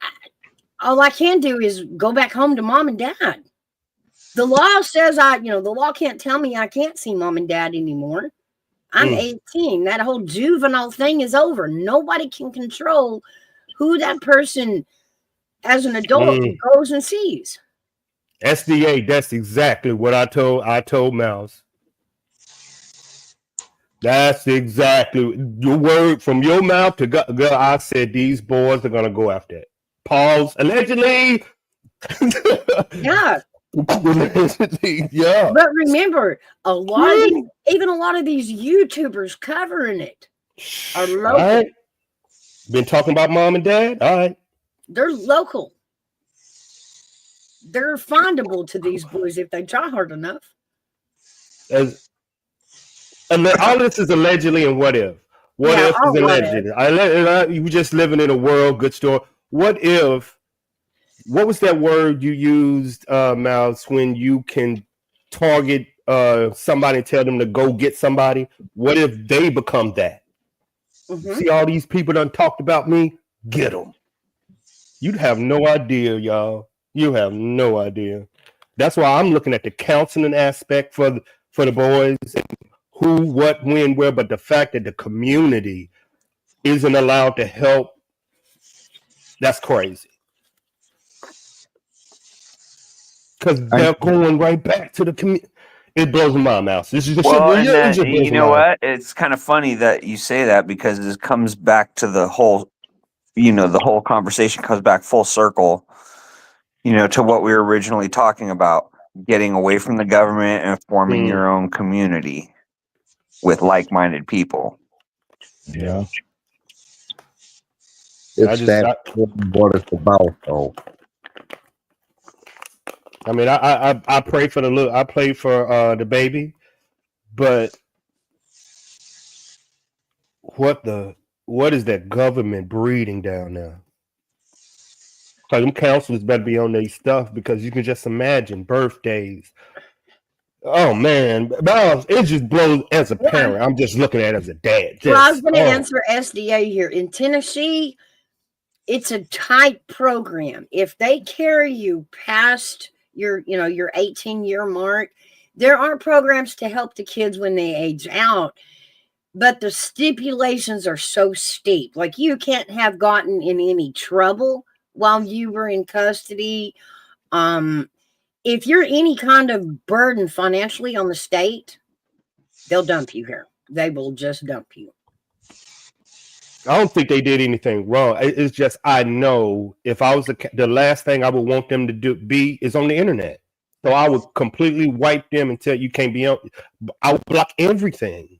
all I can do is go back home to mom and dad. The law says the law can't tell me I can't see mom and dad anymore. I'm 18. That whole juvenile thing is over. Nobody can control who that person as an adult goes and sees. SDA, that's exactly what I told Mouse. That's exactly your word from your mouth to God. I said these boys are gonna go after it. Pause. Allegedly. Yeah. Allegedly, yeah. But remember, a lot of these YouTubers covering it are local. All right. Been talking about mom and dad? All right. They're local. They're findable to these boys if they try hard enough. All this is allegedly and what if. What if is alleged. You just living in a world, good story. What was that word you used, Mouse, when you can target somebody and tell them to go get somebody? What if they become that? Mm-hmm. See all these people done talked about me? Get them. You'd have no idea, y'all. You have no idea. That's why I'm looking at the counseling aspect for the boys, and who, what, when, where, but the fact that the community isn't allowed to help, that's crazy. Because they're going right back to the community. It blows my mouth. This is the shit. You know what? It's kind of funny that you say that, because it comes back to the whole, the whole conversation comes back full circle, to what we were originally talking about, getting away from the government and forming your own community with like-minded people. Yeah. That's what it's about, though. I mean, I pray for I pray for the baby, but what is that government breeding down there? Like, them counselors better be on their stuff, because you can just imagine birthdays. Oh man, it just blows as a parent. I'm just looking at it as a dad. Well, I was going to answer SDA here. In Tennessee, it's a tight program. If they carry you past your 18-year mark, there are programs to help the kids when they age out, but the stipulations are so steep. Like, you can't have gotten in any trouble while you were in custody. if you're any kind of burden financially on the state, they'll dump you here. They will just dump you. I don't think they did anything wrong. It's just I know if I was the last thing I would want them to be is on the internet. So I would completely wipe them and tell you can't be on. I would block everything.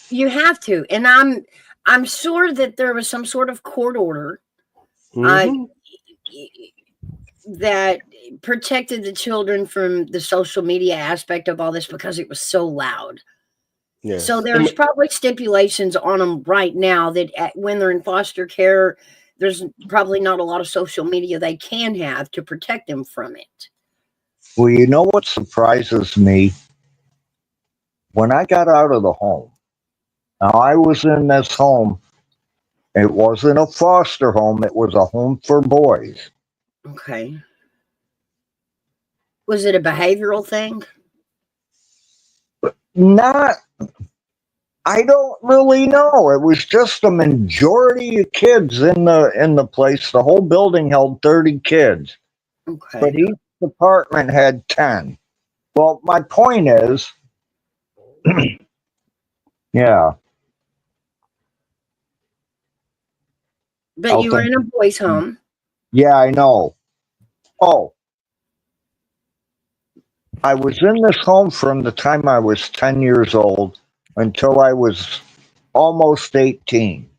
You have to, and I'm sure that there was some sort of court order that protected the children from the social media aspect of all this because it was so loud. Yes. So there's probably stipulations on them right now that when they're in foster care, there's probably not a lot of social media they can have to protect them from it. Well, you know what surprises me? When I got out of the home, now I was in this home. It wasn't a foster home. It was a home for boys. Okay. Was it a behavioral thing? Not, I don't really know. It was just a majority of kids in the place. The whole building held 30 kids, Okay. but each department had 10. Well, my point is, yeah. But you were in a boys' home. Yeah, I know. Oh, I was in this home from the time I was 10 years old until I was almost 18.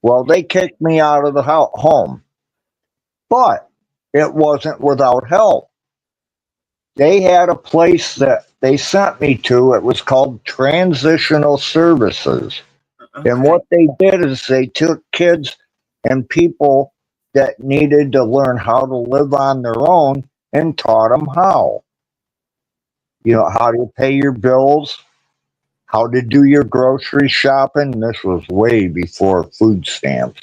Well, they kicked me out of the home, but it wasn't without help. They had a place that they sent me to. It was called Transitional Services. Okay. And what they did is they took kids and people that needed to learn how to live on their own and taught them how. You know, how to pay your bills, how to do your grocery shopping. This was way before food stamps.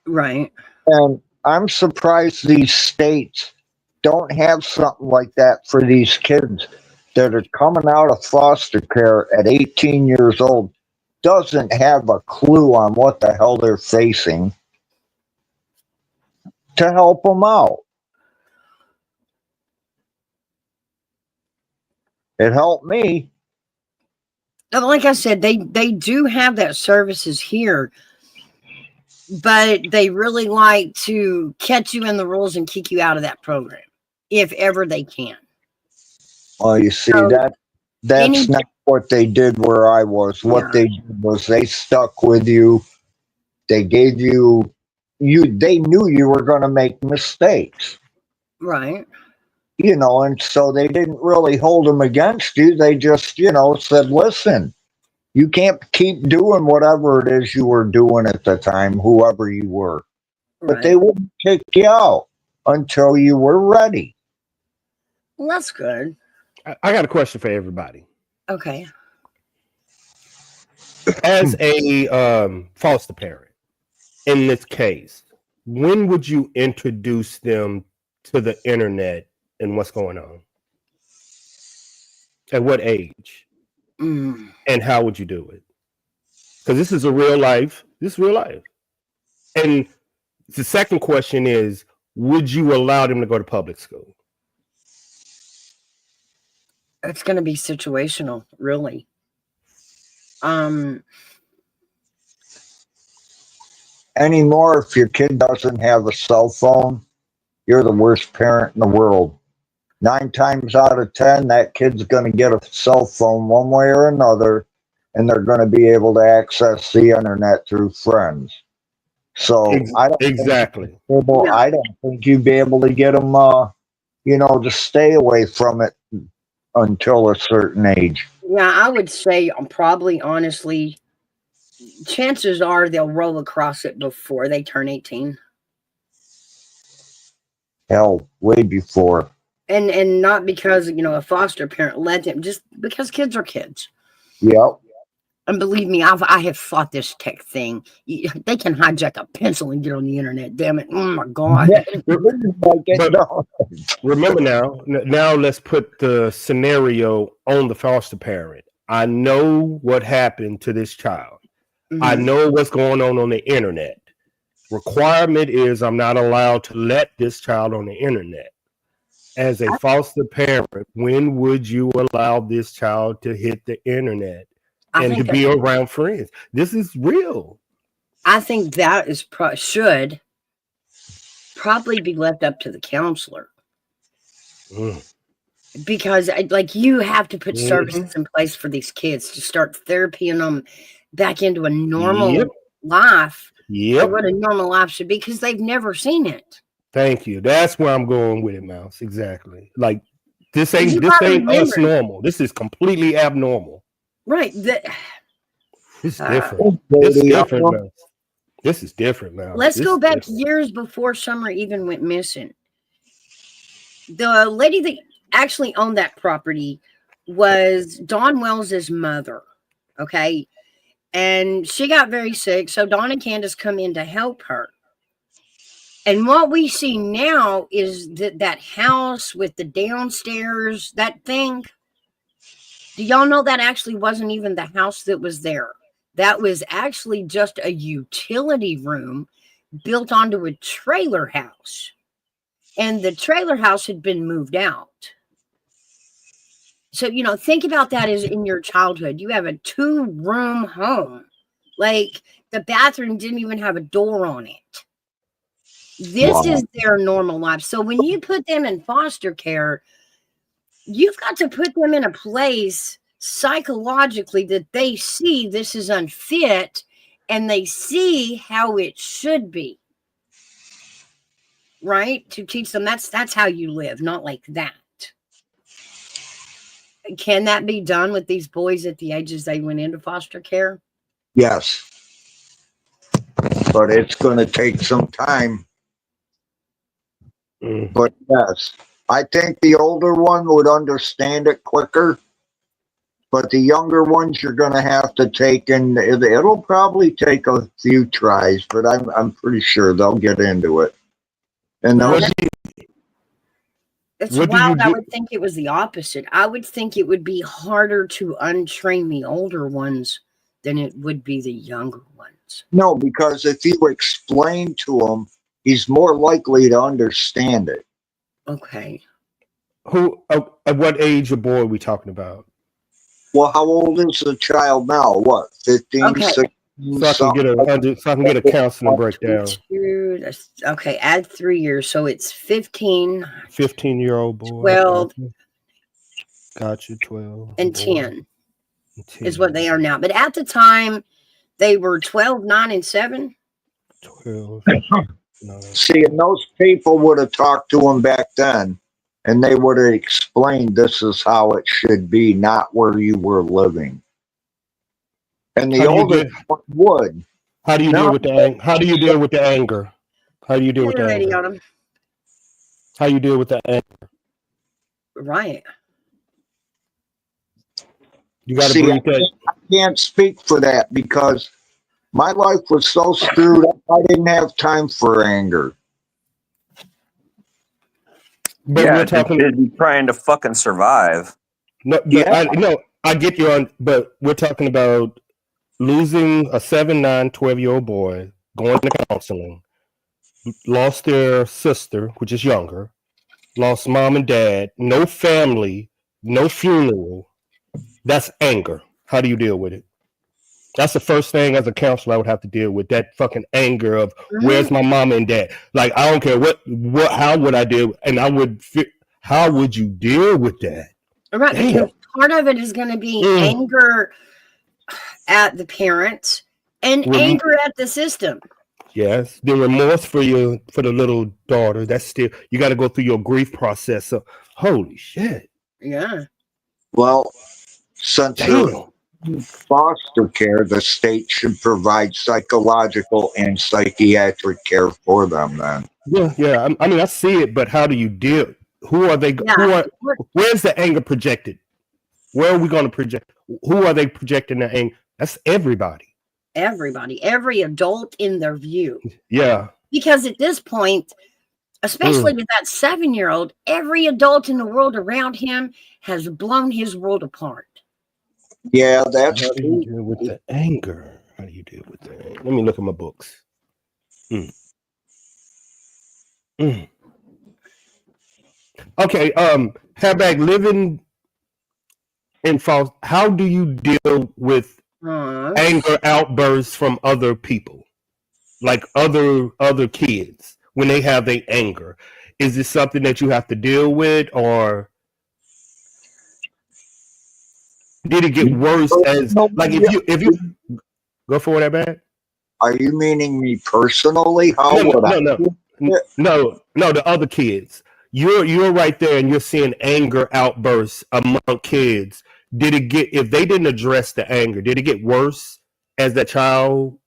Right. And I'm surprised these states don't have something like that for these kids that are coming out of foster care at 18 years old, doesn't have a clue on what the hell they're facing, to help them out. It helped me. Like I said, they do have that services here, but they really like to catch you in the rules and kick you out of that program if ever they can. Well, you see, So, that's not what they did where I was. What they did was they stuck with you. They gave you, they knew you were going to make mistakes. Right. You know, and so they didn't really hold them against you. They just, you know, said, listen, you can't keep doing whatever it is you were doing at the time, whoever you were. But they wouldn't kick you out until you were ready. Well, that's good. I got a question for everybody. Okay. As a foster parent, in this case, when would you introduce them to the internet and what's going on? At what age? Mm. And how would you do it? Because this is a real life. This is real life. And the second question is, would you allow them to go to public school? It's going to be situational, really. Anymore, if your kid doesn't have a cell phone, you're the worst parent in the world. 9 times out of 10, that kid's going to get a cell phone one way or another, and they're going to be able to access the internet through friends. So I don't exactly. I don't think you'd be able to get them, you know, to stay away from it until a certain age. Yeah, I would say probably, honestly, chances are they'll roll across it before they turn 18. Hell, way before. And not because, you know, a foster parent let them, just because kids are kids. Yep. And believe me, I have fought this tech thing. They can hijack a pencil and get on the internet. Damn it! Oh my god! Remember now let's put the scenario on the foster parent. I know what happened to this child. Mm-hmm. I know what's going on the internet. requirement is I'm not allowed to let this child on the internet. As a foster parent, when would you allow this child to hit the internet I and to think be around friends? This is real. I think that is should probably be left up to the counselor. Because like you have to put services in place for these kids to start therapying them back into a normal life. Or what a normal life should be, because they've never seen it. Thank you. That's where I'm going with it, Mouse. Exactly. Like this ain't remember. us normal. This is completely abnormal. Right. It's different. It's different, Mouse. This is different, Mouse. Let's go back years before Summer even went missing. The lady that actually owned that property was Dawn Wells's mother. Okay. And she got very sick. So Dawn and Candace come in to help her. And what we see now is that house with the downstairs, that thing. Do y'all know that actually wasn't even the house that was there? That was actually just a utility room built onto a trailer house. And the trailer house had been moved out. So, think about that as in your childhood. You have a 2-room home. Like, the bathroom didn't even have a door on it. This is their normal life. So when you put them in foster care, you've got to put them in a place psychologically that they see this is unfit and they see how it should be. Right? To teach them that's how you live, not like that. Can that be done with these boys at the ages they went into foster care? Yes. But it's going to take some time. But yes, I think the older one would understand it quicker. But the younger ones you're going to have to take, and it'll probably take a few tries, but I'm pretty sure they'll get into it. And it's wild. I would think it was the opposite. I would think it would be harder to untrain the older ones than it would be the younger ones. No, because if you explain to him, he's more likely to understand it. Okay. At what age of boy are we talking about? Well, how old is the child now? What, 15, Okay. 16? So I can get a counseling breakdown. Okay, add 3 years. So it's 15. 15-year-old boy. 12. Gotcha, 12. And 10 is what they are now. But at the time, they were 12, 9, and 7. 12. No. See, and those people would have talked to him back then, and they would have explained this is how it should be, not where you were living. And the older one would. How do you deal with the anger? How do you deal with the anger? How do you deal with the anger? How you deal with the anger? Right. You got to breathe that. I can't speak for that because my life was so screwed up. I didn't have time for anger. But yeah, we're talking. They'd be trying to fucking survive. No, I get you on, but we're talking about losing a 7, 9, 12-year-old boy, going to counseling, lost their sister, which is younger, lost mom and dad, no family, no funeral. That's anger. How do you deal with it? That's the first thing as a counselor I would have to deal with, that fucking anger of where's my mom and dad? Like, I don't care what how would I deal, and how would you deal with that? Right, because part of it is going to be anger at the parents and anger at the system. Yes, the remorse for the little daughter. That's still, you got to go through your grief process. So, holy shit. Yeah. Well, since foster care, the state should provide psychological and psychiatric care for them. Then. Yeah. I mean, I see it, but how do you deal? Who are they? Yeah. Where's the anger projected? Where are we going to project? Who are they projecting the anger? That's everybody. Every adult in their view. Yeah. Because at this point, especially with that 7-year-old, every adult in the world around him has blown his world apart. Yeah, that's how do you deal with the anger? How do you deal with that? Let me look at my books. Mm. Mm. Okay, Habak, living in false, how do you deal with anger outbursts from other people, like other kids when they have their anger? Is this something that you have to deal with, or did it get worse as like if you go for that bad? Are you meaning me personally? How No, no, would I? no, no, no. The other kids. You're right there, and you're seeing anger outbursts among kids. Did it get if they didn't address the anger? Did it get worse as that child?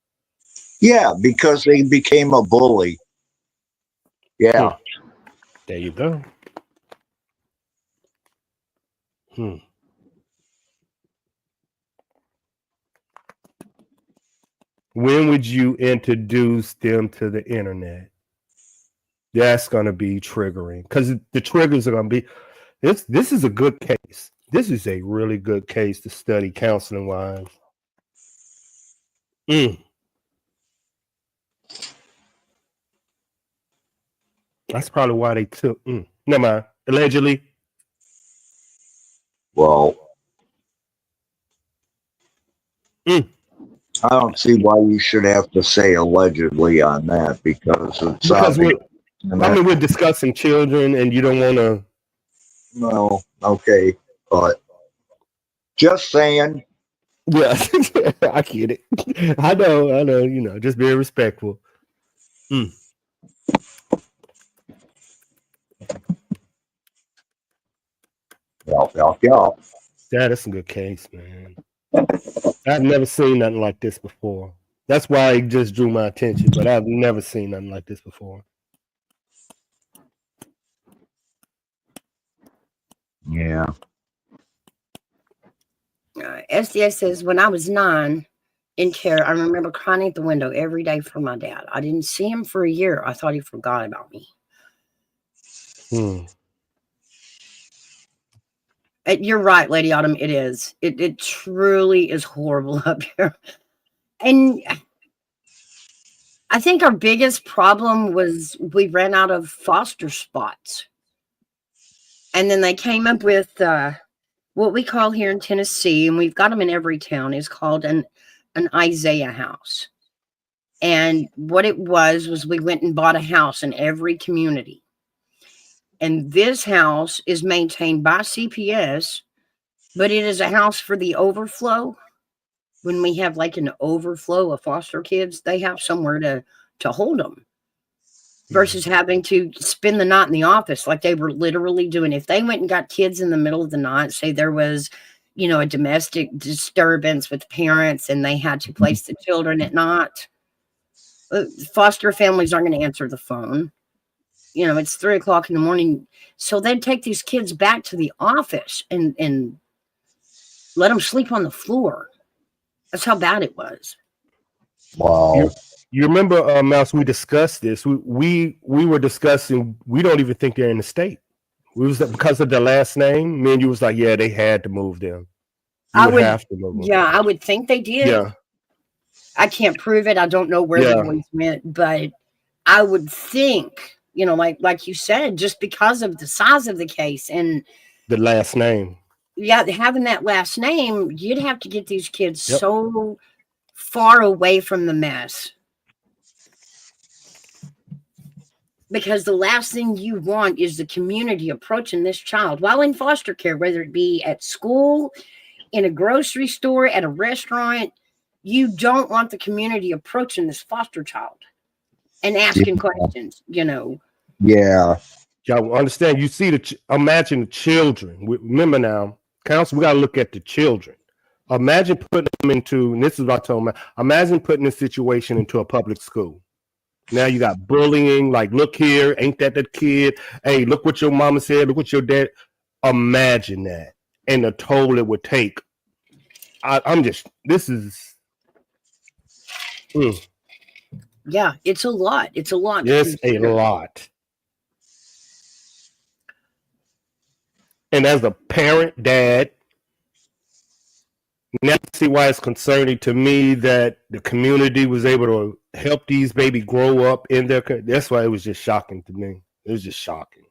Yeah, because they became a bully. Yeah. There you go. Hmm. When would you introduce them to the internet? That's going to be triggering because the triggers are going to be this. This is a good case. This is a really good case to study counseling wise. That's probably why they took. Never mind. Allegedly. Well, Mm. I don't see why you should have to say allegedly on that because it's Because obvious. we're discussing children, and you don't want to. No, okay, but just saying. Yeah, I get it. I know. You know, just being respectful. Mm. Yeah. That's a good case, man. I've never seen nothing like this before. That's why it just drew my attention, but I've never seen nothing like this before. Yeah. SDS says, when I was 9 in care, I remember crying at the window every day for my dad. I didn't see him for a year. I thought he forgot about me. You're right, Lady Autumn. It is. It truly is horrible up here. And I think our biggest problem was we ran out of foster spots. And then they came up with what we call here in Tennessee, and we've got them in every town, is called an Isaiah house. And what it was we went and bought a house in every community. And this house is maintained by CPS, but it is a house for the overflow. When we have like an overflow of foster kids, they have somewhere to hold them versus having to spend the night in the office like they were literally doing. If they went and got kids in the middle of the night, say there was, a domestic disturbance with parents and they had to place the children at night, foster families aren't going to answer the phone. It's 3:00 in the morning. So they'd take these kids back to the office and let them sleep on the floor. That's how bad it was. Wow. You remember, Mouse, we discussed this. We were discussing, we don't even think they're in the state. We was because of the last name. Me and you was like, yeah, they had to move them. I would have to move them. Yeah, I would think they did. Yeah. I can't prove it. I don't know where the boys went, but I would think, like you said, just because of the size of the case and the last name. Yeah, having that last name, you'd have to get these kids so far away from the mess. Because the last thing you want is the community approaching this child while in foster care, whether it be at school, in a grocery store, at a restaurant. You don't want the community approaching this foster child and asking questions, Yeah. Y'all understand? You see imagine the children. Remember now, counsel, we got to look at the children. Imagine putting them into, and this is what I told them, imagine putting this situation into a public school. Now you got bullying, like, look here, ain't that the kid? Hey, look what your mama said, look what your dad. Imagine that. And the toll it would take. This is. Yeah, it's a lot. It's a lot. It's a lot. And as a parent, dad, Now I see why it's concerning to me that the community was able to help these baby grow up in their. That's why it was just shocking to me. It was just shocking.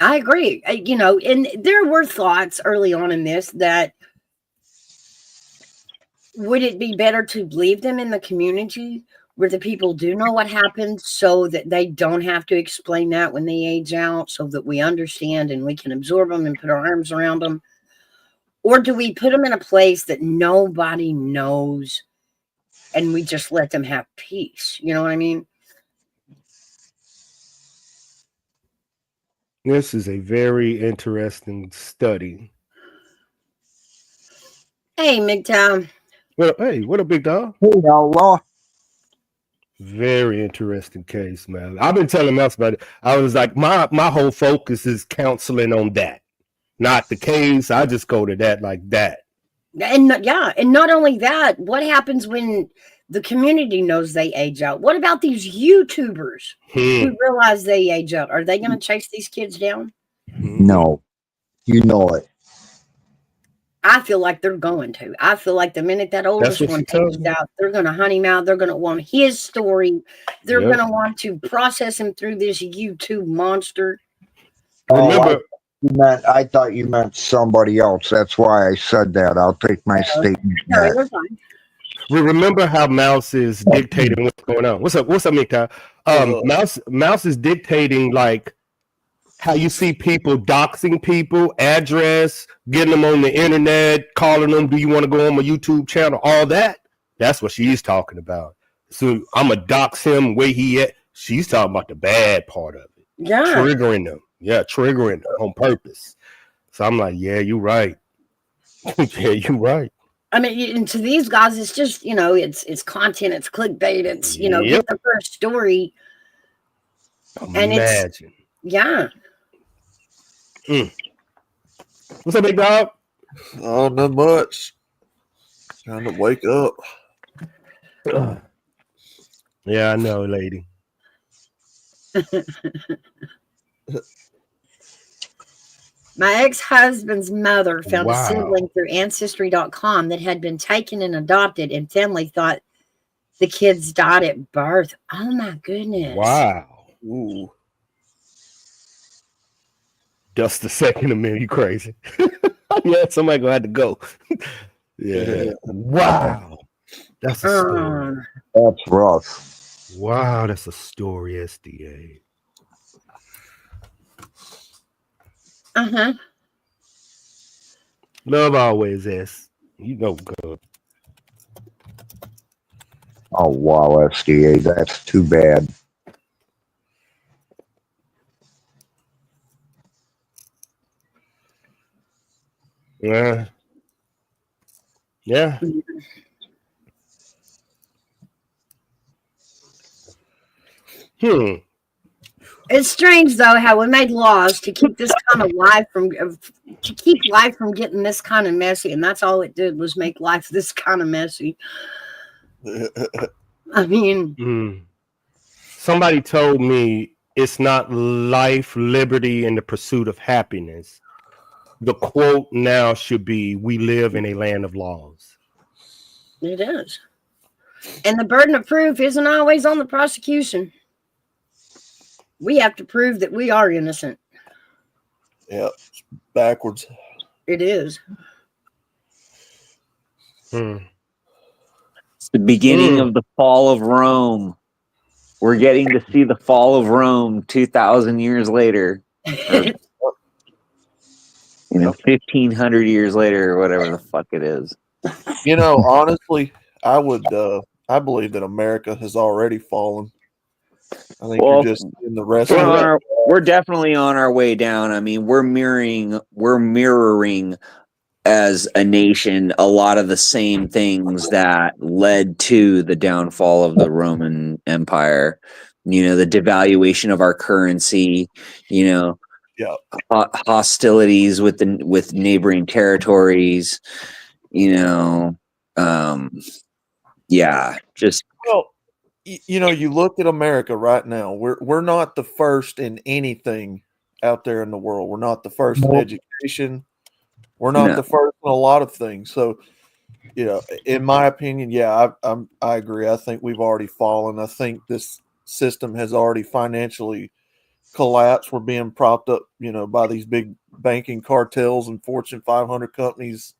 I agree. You know, and there were thoughts early on in this that would it be better to leave them in the community where the people do know what happened so that they don't have to explain that when they age out, so that we understand and we can absorb them and put our arms around them? Or do we put them in a place that nobody knows and we just let them have peace? You know what I mean? This is a very interesting study. Hey, MGTOW. Well, hey, what a big dog. Hey, outlaw. Very interesting case, man. I've been telling Mouse about it. I was like, my whole focus is counseling on that, not the case. I just go to that like that. And yeah, and not only that, what happens when the community knows they age out? What about these YouTubers who realize they age out? Are they going to chase these kids down? No, you know it. I feel like they're going to. I feel like the minute that oldest one ages out, they're going to hunt him out. They're going to want his story. They're going to want to process him through this YouTube monster. Remember, I thought you meant somebody else. That's why I said that. I'll take my statement No, back. you're fine. we remember how Mouse is dictating what's going on. What's up, Mikta? Mouse is dictating like how you see people doxing people, address, getting them on the internet, calling them, do you want to go on my YouTube channel? All that. That's what she's talking about. So I'm going to dox him where he at. She's talking about the bad part of it. Yeah. Triggering them. Yeah, triggering them on purpose. So I'm like, yeah, you're right. Yeah, you're right. I mean, and to these guys, it's just, you know, it's content, it's clickbait, it's, you know, get the first story. And Imagine. Yeah. What's up, big dog? Oh, not much. Trying to wake up. Yeah, I know, lady. My ex-husband's mother found a sibling through Ancestry.com that had been taken and adopted, and family thought the kids died at birth. Oh, my goodness. Wow. Ooh. Just a second a minute, you crazy. Yeah, somebody gonna have to go. Yeah. Wow. That's a story. That's rough. Wow, that's a story, SDA. Uh-huh. Love always S. You know good. Oh, wow, SDA. That's too bad. Yeah. Yeah. It's strange though how we made laws to keep this kind of life from getting this kind of messy, and that's all it did was make life this kind of messy. I mean, somebody told me it's not life, liberty, and the pursuit of happiness. The quote now should be, we live in a land of laws. It is. And the burden of proof isn't always on the prosecution. We have to prove that we are innocent. Yeah, backwards. It is. It's the beginning of the fall of Rome. We're getting to see the fall of Rome 2,000 years later. 1,500 years later, or whatever the fuck it is. You know, honestly, I believe that America has already fallen. I think you're just in the rest of it. We're definitely on our way down. I mean, we're mirroring as a nation a lot of the same things that led to the downfall of the Roman Empire. You know, the devaluation of our currency, you know, hostilities with neighboring territories, you know, just you know, you look at America right now. We're not the first in anything out there in the world. We're not the first in education. We're not No. the first in a lot of things. So, in my opinion, yeah, I agree. I think we've already fallen. I think this system has already financially collapsed. We're being propped up, by these big banking cartels and Fortune 500 companies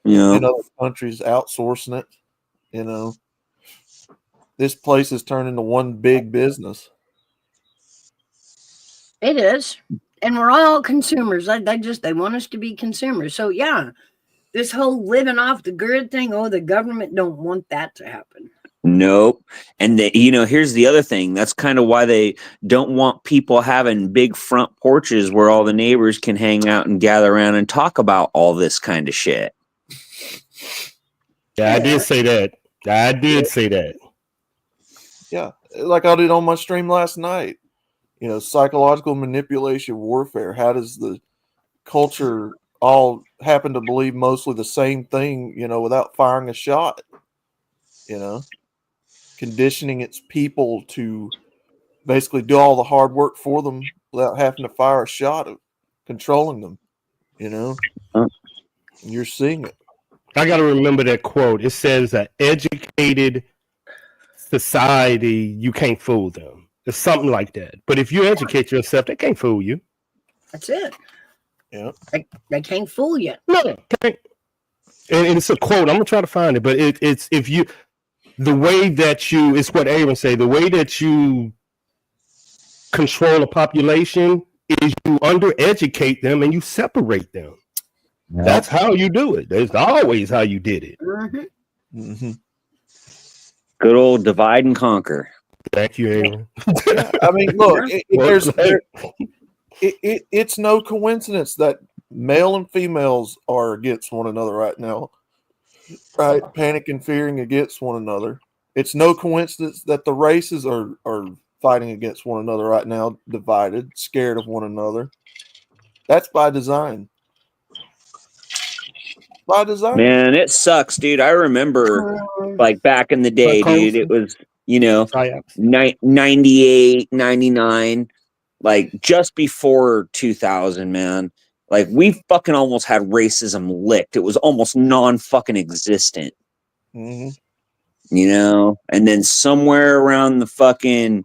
Yeah. in other countries outsourcing it. This place is turning into one big business. It is. And we're all consumers. They want us to be consumers. So yeah, this whole living off the grid thing, the government don't want that to happen. Nope. And here's the other thing. That's kind of why they don't want people having big front porches where all the neighbors can hang out and gather around and talk about all this kind of shit. Yeah, I did say that. I did say that. Yeah, like I did on my stream last night. Psychological manipulation warfare. How does the culture all happen to believe mostly the same thing, without firing a shot? Conditioning its people to basically do all the hard work for them without having to fire a shot, of controlling them. You're seeing it. I got to remember that quote. It says that educated society, you can't fool them. It's something like that. But if you educate yourself, they can't fool you. That's it. Yeah. They can't fool you. No, they can't. And it's a quote. I'm gonna try to find it, but it's if you, the way that you, it's what Aaron say. The way that you control a population is you undereducate them and you separate them. Yeah. That's how you do it. That's always how you did it. Mm-hmm. Mm-hmm. Good old divide and conquer. Thank you, Aaron. Yeah, I mean, look, Well, it's no coincidence that male and females are against one another right now, right? Panic and fearing against one another. It's no coincidence that the races are fighting against one another right now, divided, scared of one another. That's by design. By design. Man, it sucks, dude. I remember like back in the day, dude, it was, 98, 99, like just before 2000, man. Like we fucking almost had racism licked. It was almost non-fucking existent. Mm-hmm. And then somewhere around the fucking,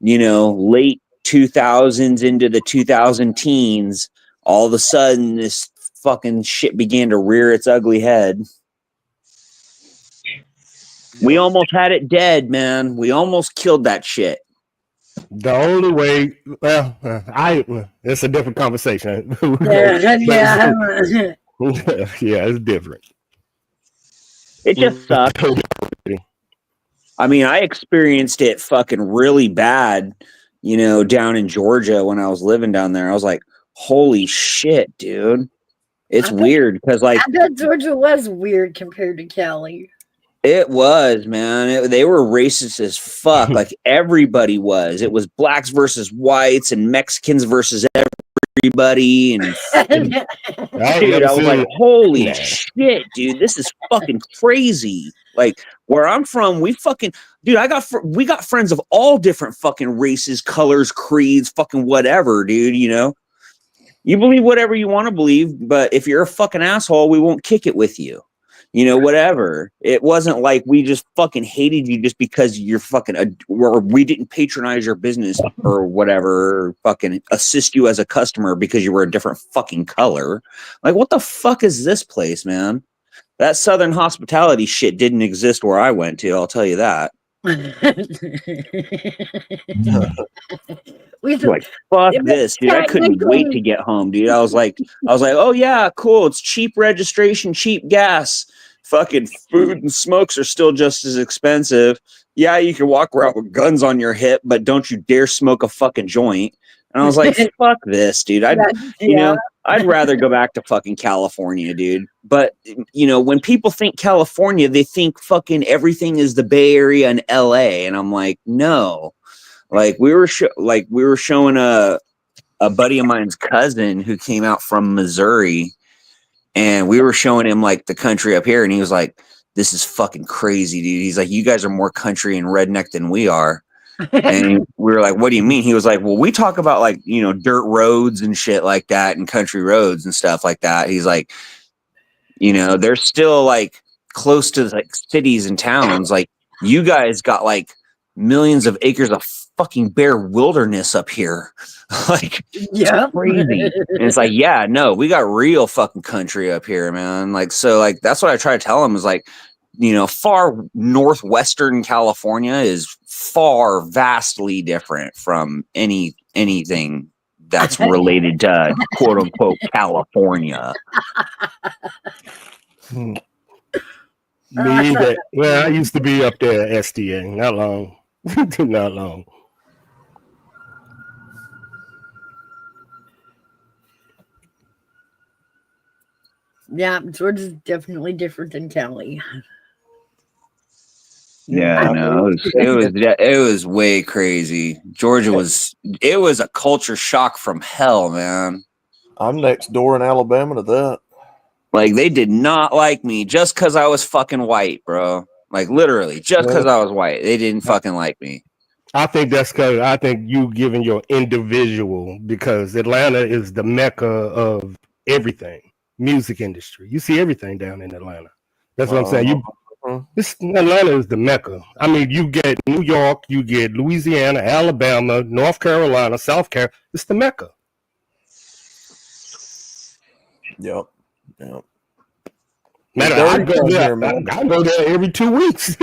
late 2000s into the 2000 teens, all of a sudden this fucking shit began to rear its ugly head. We almost had it dead, man. We almost killed that shit. the only way, well, it's a different conversation. Yeah. Yeah, it's different. It just sucks. I mean, I experienced it fucking really bad, down in Georgia when I was living down there. I was like, holy shit, dude. It's weird because, like, I bet Georgia was weird compared to Cali. it was, man. They were racist as fuck. Like, everybody was. It was blacks versus whites and Mexicans versus everybody. And dude, I was like, holy shit, dude, this is fucking crazy. Like, where I'm from, we got friends of all different fucking races, colors, creeds, fucking whatever, dude. You believe whatever you want to believe, but if you're a fucking asshole, we won't kick it with you. Whatever. It wasn't like we just fucking hated you just because you're fucking, or we didn't patronize your business or whatever, or fucking assist you as a customer because you were a different fucking color. Like, what the fuck is this place, man? That Southern hospitality shit didn't exist where I went to, I'll tell you that. Like, fuck this, dude. I couldn't wait to get home, dude. I was like, oh yeah, cool. It's cheap registration, cheap gas. Fucking food and smokes are still just as expensive. Yeah, you can walk around with guns on your hip, but don't you dare smoke a fucking joint. And I was like, fuck this, dude. I'd rather go back to fucking California, dude. But when people think California, they think fucking everything is the Bay Area and LA. And I'm like, no. Like we were showing a buddy of mine's cousin who came out from Missouri, and we were showing him like the country up here, and he was like, this is fucking crazy, dude. He's like, you guys are more country and redneck than we are. And we were like, what do you mean? He was like, well, we talk about like, you know, dirt roads and shit like that and country roads and stuff like that. He's like, you know, they're still like close to like cities and towns. Like you guys got like millions of acres of fucking bare wilderness up here. Like, Yeah. crazy. And it's like, yeah, no, we got real fucking country up here, man. Like, so like, that's what I try to tell him is like, you know, far northwestern California is far vastly different from anything that's related to quote unquote California. Me, that well, I used to be up there at SDA. Not long. Not long. Yeah, Georgia's definitely different than Cali. Yeah, no, it was way crazy. Georgia was a culture shock from hell, man. I'm next door in Alabama to that. Like they did not like me just because I was fucking white, bro. Like literally, just because I was white, they didn't fucking like me. I think that's because I think you giving your individual because Atlanta is the mecca of everything, music industry. You see everything down in Atlanta. That's what I'm saying. Atlanta is the mecca. I mean, you get New York, you get Louisiana, Alabama, North Carolina, South Carolina. It's the mecca. Yep. Matter, I go there. I go there every 2 weeks.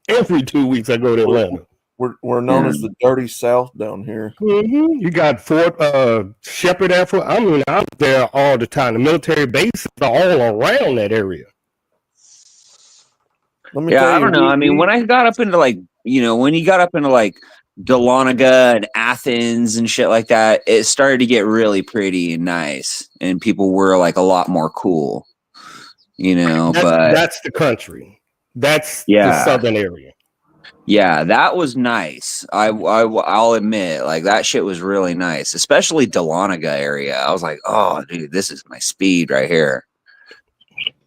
Every 2 weeks, I go to Atlanta. We're known as the Dirty South down here. Mm-hmm. You got Fort Shepherd Air Force. I mean, I'm there all the time. The military bases are all around that area. I don't know. I mean, when I got up into like, you know, when you got up into like Dahlonega and Athens and shit like that, it started to get really pretty and nice, and people were like a lot more cool, you know. That's the country. That's the southern area. Yeah, that was nice. I'll admit, like that shit was really nice, especially Dahlonega area. I was like, oh, dude, this is my speed right here,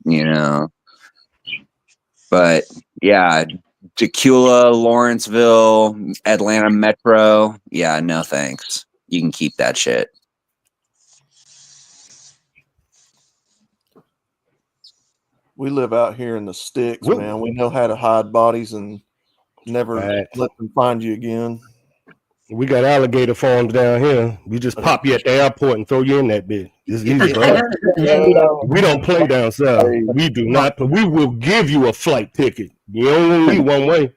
you know. But yeah, Tequila, Lawrenceville, Atlanta Metro. Yeah, no thanks. You can keep that shit. We live out here in the sticks, man. We know how to hide bodies and never let them find you again. We got alligator farms down here. We just pop you at the airport and throw you in that bit. It's easy, bro. We don't play down south. We do not. We will give you a flight ticket. You only leave one way.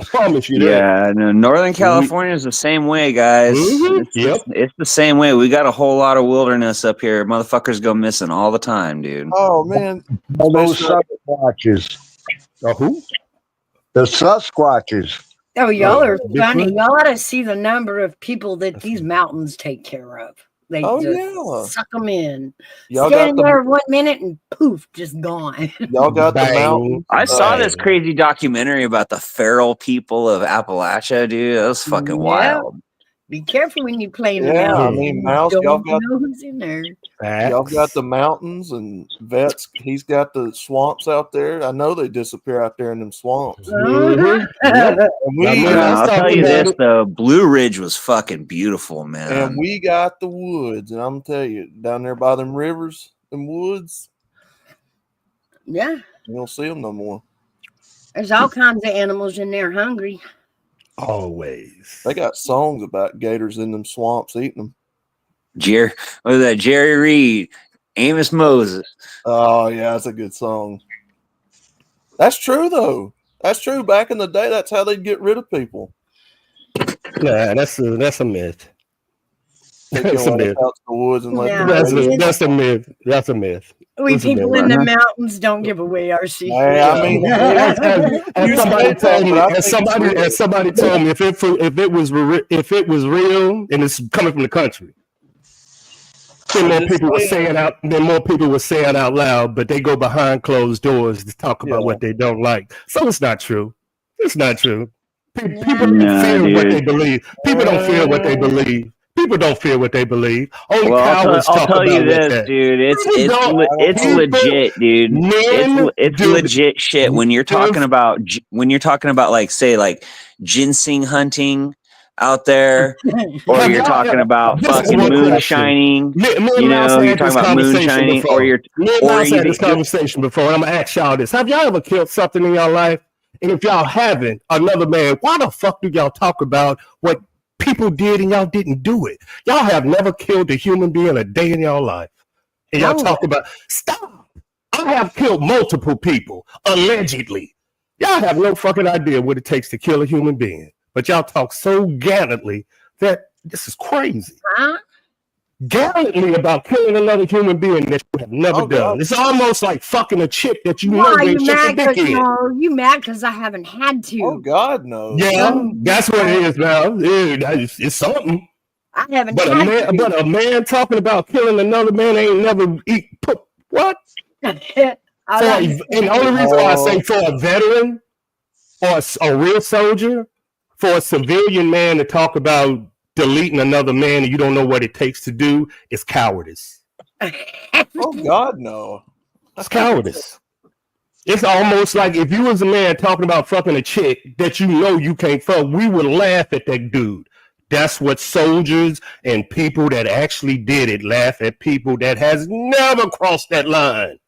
I promise you that. Yeah, no, Northern California is the same way, guys. Mm-hmm. It's the same way. We got a whole lot of wilderness up here. Motherfuckers go missing all the time, dude. Oh man, those Sasquatches. Who? The Sasquatches. Oh, y'all are funny. Y'all ought to see the number of people that these mountains take care of. They just suck them in. Y'all Standing there 1 minute and poof, just gone. Y'all got the mountain. I saw this crazy documentary about the feral people of Appalachia, dude. That was fucking wild. Be careful when you play in the mountains. mountains. I mean, Mouse, y'all got who's in there. Y'all got the mountains, and Vets, he's got the swamps out there. I know they disappear out there in them swamps. Mm-hmm. I'll tell you this though, Blue Ridge was fucking beautiful, man. And we got the woods, and I'm telling you, down there by them rivers, them woods. Yeah, you don't see them no more. There's all kinds of animals in there hungry. Always. They got songs about gators in them swamps eating them. What was that? Jerry Reed, Amos Moses. Oh yeah, that's a good song. That's true though. That's true. Back in the day, that's how they'd get rid of people. Nah, that's a myth. That's a myth. Out to the woods and that's a myth. That's a myth. We people in the mountains don't give away our secrets. I mean, somebody told me if it was real and it's coming from the country, then more people were saying out loud, but they go behind closed doors to talk about what they don't like. So it's not true. It's not true. People don't fear what they believe. People don't fear what they believe. People don't fear what they believe. Only cowards talk about you this, that. dude. It's legit, dude. It's legit shit. When you're talking about like, say, like ginseng hunting out there, or Have you're y'all talking ever- about this is fucking one question. moonshining. Me and You Mouse know, had you're talking this about conversation moonshining, before. or you're, Me and or Mouse had even this conversation before, and I'm gonna ask y'all this: have y'all ever killed something in your life? And if y'all haven't, another man, why the fuck do y'all talk about what people did and y'all didn't do it? Y'all have never killed a human being a day in your life, and y'all No. talk about stop. I have killed multiple people allegedly. Y'all have no fucking idea what it takes to kill a human being, but y'all talk so gallantly that this is crazy. Huh? Gallantly about killing another human being that you have never Oh, done. God. It's almost like fucking a chick that you know Why you you ain't shit mad? the dick in. No, you mad because I haven't had to. Oh God, no. Yeah, that's what it is now. It's something. I haven't But had a man talking about killing another man ain't never put what? to. All For, I'm and the saying only is- reason why I say for a veteran or a real soldier, for a civilian man to talk about deleting another man and you don't know what it takes to do is cowardice. Oh God, no. It's cowardice. It's almost like if you was a man talking about fucking a chick that you know you can't fuck, we would laugh at that dude. That's what soldiers and people that actually did it laugh at people that has never crossed that line.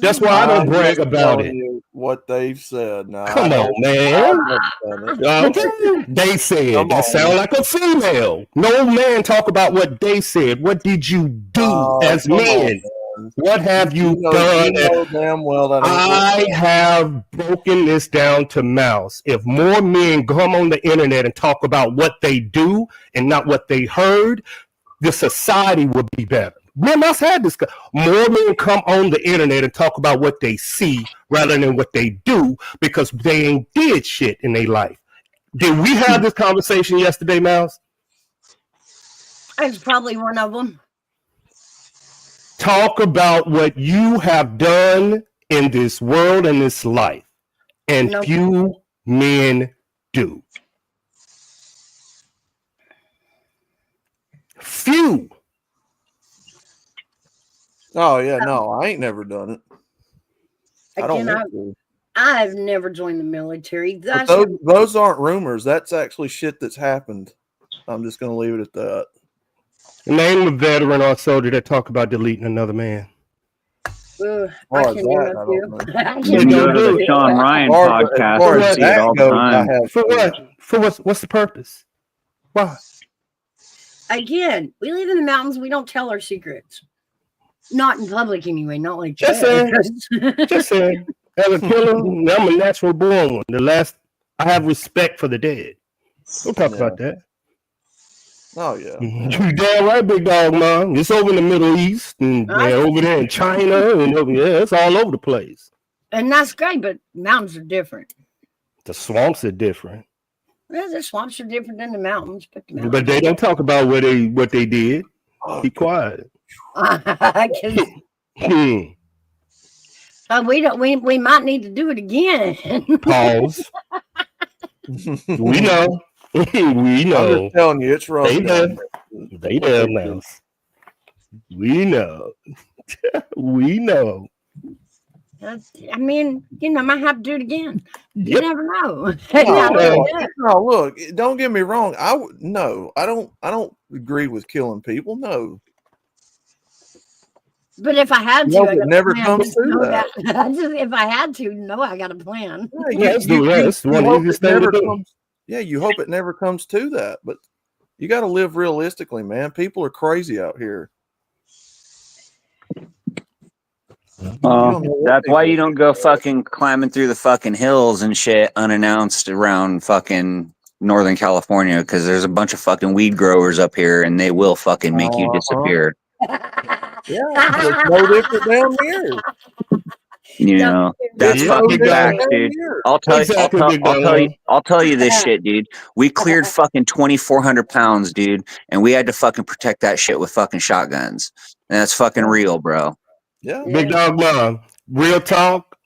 That's why I don't I'm brag just about telling it. you what they've said. Now, Come I on, don't- man. I've never done it. Okay. They said Come that on. sound like a female. No man talk about what they said. What did you do Oh, as come on, men? man. What have you know, done? You know damn well that ain't I what- have broken this down to Mouse. If more men come on the internet and talk about what they do and not what they heard, the society would be better. Me and Mouse had this. More men come on the internet and talk about what they see rather than what they do because they ain't did shit in their life. Did we have this conversation yesterday, Mouse? It's probably one of them. Talk about what you have done in this world and this life, and Nope. few men do. Few. Oh yeah, no, I ain't never done it. I don't Again, want to. I've never joined the military. But That's those aren't rumors. That's actually shit that's happened. I'm just gonna leave it at that. Name a veteran or soldier that talk about deleting another man. As I far as can name that, a I few. don't know. I You can can They go don't to do the it. Sean Ryan As podcast far and as see it that all the goes, I time. have For to. what? For what's the purpose? Why? Again, we live in the mountains. We don't tell our secrets. Not in public, anyway. Not like Just that. Just saying. As a killer, I'm a natural born one. I have respect for the dead. We'll talk Yeah. about that. Oh yeah. You damn right, big dog, man. It's over in the Middle East and over there in China and it's all over the place. And that's great, but mountains are different. The swamps are different, Well, the swamps are different than the mountains, but the mountains but they don't talk about what they did. Oh, Be quiet. Because we might need to do it again. Pause. We know. We I'm know. just telling you, it's rough. They down know. there. They know now. We know. We know. I mean, I might have to do it again. You Yep. never know. No, look, don't get me wrong. I don't agree with killing people. No, But if I had to, No, I it got a never plan. comes to Know that. if I had to, no, I got a plan. Yeah, that's one of the hope easiest it things to never do. comes. Yeah, you hope it never comes to that, but you got to live realistically, man. People are crazy out here. Well, don't know what that's why people you don't go fucking climbing through the fucking hills and shit unannounced around fucking Northern California, because there's a bunch of fucking weed growers up here and they will fucking make you disappear. Yeah, it's no different down here. You know, that's Yeah, fucking big dog. facts, dude. I'll tell Exactly, big I'll dog. tell you this shit, dude. We cleared fucking 2,400 pounds, dude, and we had to fucking protect that shit with fucking shotguns. And that's fucking real, bro. Yeah, Big dog mom. Real talk.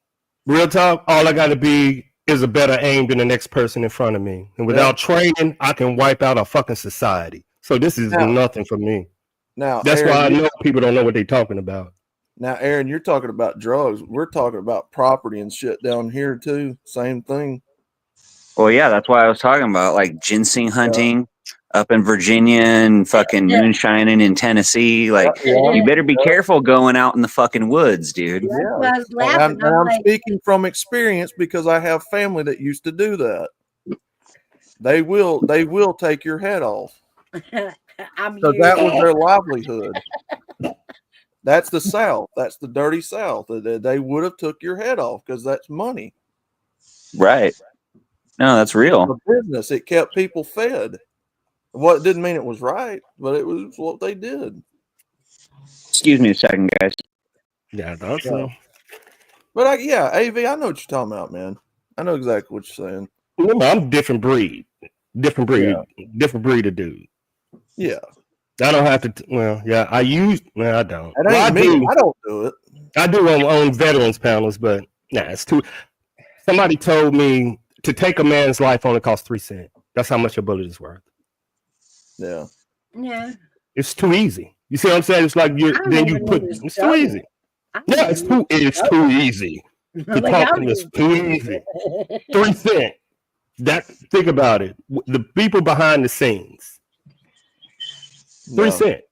All I gotta be is a better aim than the next person in front of me. And without training, I can wipe out a fucking society. So this is Yeah. nothing for me. Now, That's Aaron, why I know people don't know what they're talking about. Now, Aaron, you're talking about drugs. We're talking about property and shit down here too. Same thing. Well, yeah, that's why I was talking about like ginseng hunting up in Virginia and fucking moonshining in Tennessee. Like, you better be careful going out in the fucking woods, dude. That's why I was And laughing. I'm like, speaking from experience because I have family that used to do that. They will take your head off. I'm So you. that was their livelihood. That's the South. That's the dirty South. They would have took your head off because that's money. Right. No, that's real. The business. It kept people fed. Well, it didn't mean it was right, but it was what they did. Excuse me a second, guys. Yeah, that's so. But AV, I know what you're talking about, man. I know exactly what you're saying. Remember, I'm a different breed of dude. Yeah. I don't have to. Well, yeah, I use. Well, I don't. That Well, ain't I me. do. I don't do it. I do on veterans panels, but nah, it's too. Somebody told me to take a man's life only costs 3 cents. That's how much a bullet is worth. Yeah. Yeah. It's too easy. You see what I'm saying? It's like you I don't then you even put. know this It's double. too easy. I Yeah, don't it's too easy. To Like, talk how to this do too easy. 3 cents. That think about it. The people behind the scenes. 3 No. cents.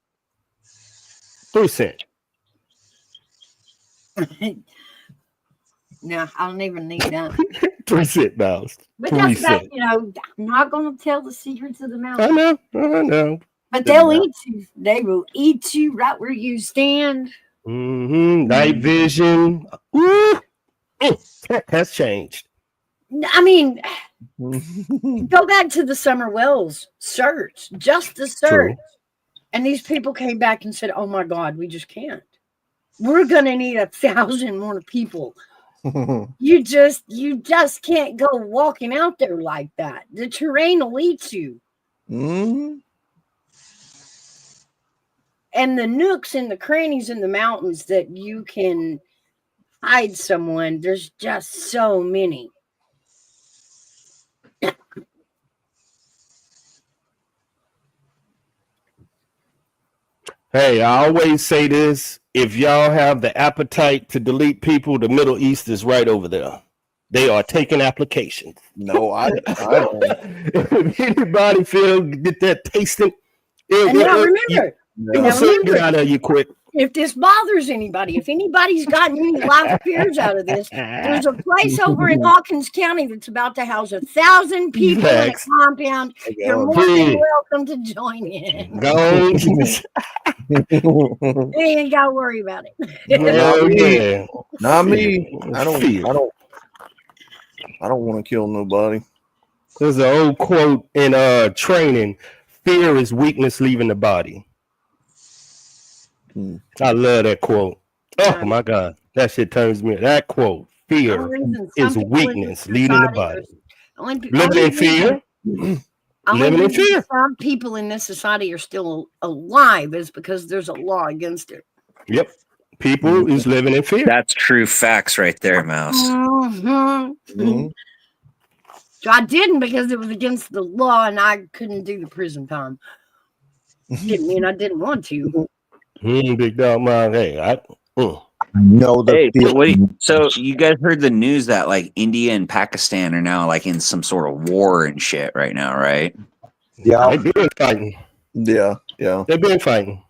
3 cents. No, I don't even need that. 3 cents dollars. But 3 that's about, cents. I'm not going to tell the secrets of the I mountain. know. But they'll eat you. They will eat you right where you stand. Night vision. Ooh. Tech has changed. I mean, go back to the Summer Wells search, just the search. True. And these people came back and said, oh my God, we just can't. We're going to need 1,000 more people. You just can't go walking out there like that. The terrain will eat you. Mhm. And the nooks and the crannies in the mountains that you can hide someone, there's just so many. Hey, I always say this. If y'all have the appetite to delete people, the Middle East is right over there. They are taking applications. No, I don't. If anybody get that tasting, And now remember, it No. will soon get out of you quick. if this bothers anybody, if anybody's gotten any life fears out of this, there's a place over in Hawkins County that's about to house 1,000 people in a Facts. compound. You're more than welcome to join in. Go. You ain't got to worry about it. Hell yeah. Not me. I Fear. don't want to kill nobody. There's an old quote in training: "Fear is weakness leaving the body." I love that quote. Oh my God, that shit turns me. That quote: "Fear is weakness leaving the body." Living in fear. Living in fear. Some people in this society are still alive is because there's a law against it. Yep. People is living in fear. That's true facts right there, Mouse. Mhm. Mhm. So I didn't because it was against the law and I couldn't do the prison time. Didn't mean I didn't want to. Big dog, man. Hey, I know the Hey, feeling. so you guys heard the news that like India and Pakistan are now like in some sort of war and shit right now, right? Yeah. they've been fighting. Yeah. They've been fighting.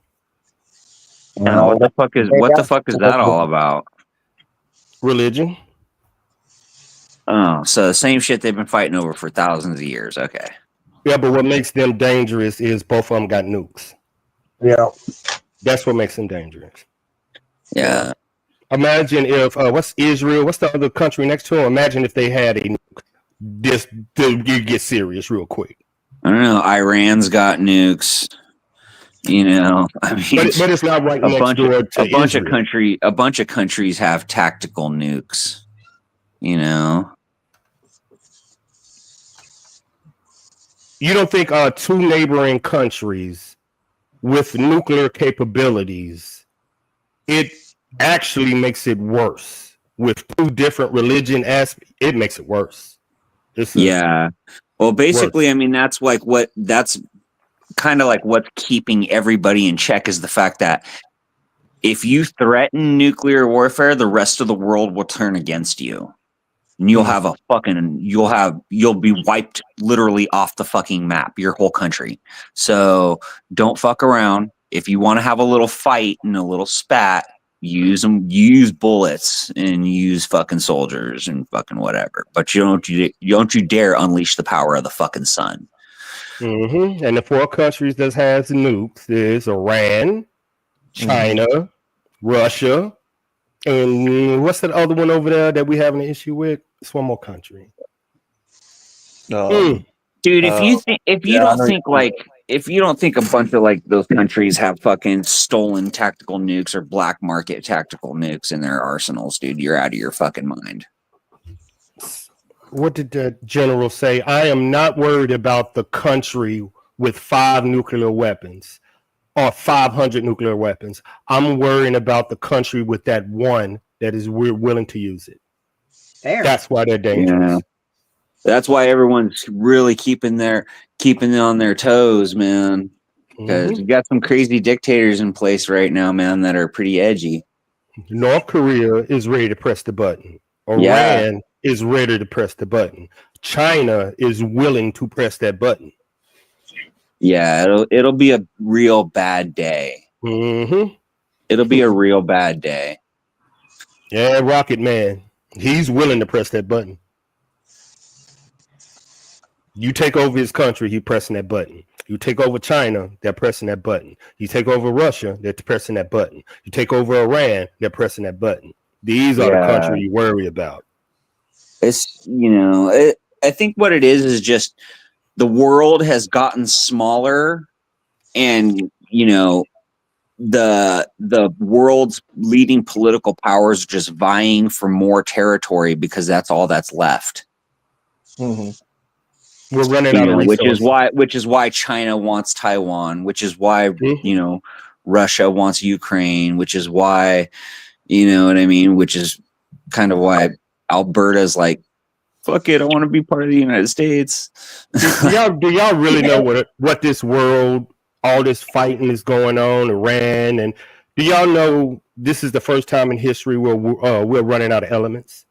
Now, what the fuck is that all about? Religion. Oh, so the same shit they've been fighting over for thousands of years. Okay. Yeah, but what makes them dangerous is both of them got nukes. Yeah. That's what makes them dangerous. Yeah. Imagine if what's Israel? What's the other country next to them? Imagine if they had a nuke. Just to get serious real quick. I don't know. Iran's got nukes. You know, I mean, But it's not right next door to a bunch of countries have tactical nukes. You know, you don't think two neighboring countries with nuclear capabilities, it actually makes it worse with two different religion aspects. It makes it worse. Yeah. Well, basically, I mean, that's kind of like what's keeping everybody in check is the fact that if you threaten nuclear warfare, the rest of the world will turn against you. and you'll be wiped literally off the fucking map, your whole country. So don't fuck around. If you want to have a little fight and a little spat, use bullets and use fucking soldiers and fucking whatever. But you don't you dare unleash the power of the fucking sun. Mm-hmm. And the 4 countries that has nukes is Iran, China, Russia, and what's that other one over there that we having an issue with? It's one more country. Dude, if you don't think a bunch of like those countries have fucking stolen tactical nukes or black market tactical nukes in their arsenals, dude, you're out of your fucking mind. What did the general say? I am not worried about the country with 5 nuclear weapons or 500 nuclear weapons. I'm worrying about the country with that one that is willing to use it. Fair. That's why they're dangerous. Yeah. That's why everyone's really keeping on their toes, man. Because you got some crazy dictators in place right now, man, that are pretty edgy. North Korea is ready to press the button. Iran is ready to press the button. China is willing to press that button. Yeah, it'll be a real bad day. Mm-hmm. It'll be a real bad day. Yeah, Rocket Man. He's willing to press that button. You take over his country, he's pressing that button. You take over China, they're pressing that button. You take over Russia, they're pressing that button. You take over Iran, they're pressing that button. These are the countries you worry about. It's, I think what it is just the world has gotten smaller, and, the world's leading political powers are just vying for more territory because that's all that's left. Mm-hmm. We're running out of resources. which is why China wants Taiwan, which is why Russia wants Ukraine, which is why which is kind of why Alberta's like, fuck it, I want to be part of the United States. Do y'all really know what this world, all this fighting is going on, Iran, and do y'all know this is the first time in history where we're running out of elements?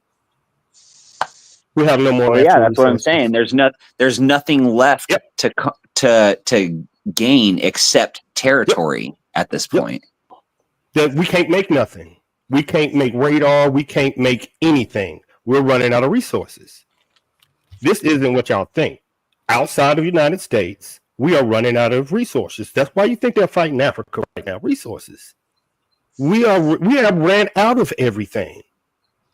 We have no more. Yeah, that's what I'm saying. There's nothing left to gain except territory at this point. That we can't make nothing. We can't make radar. We can't make anything. We're running out of resources. This isn't what y'all think. Outside of the United States, we are running out of resources. That's why you think they're fighting Africa right now. Resources. We have ran out of everything.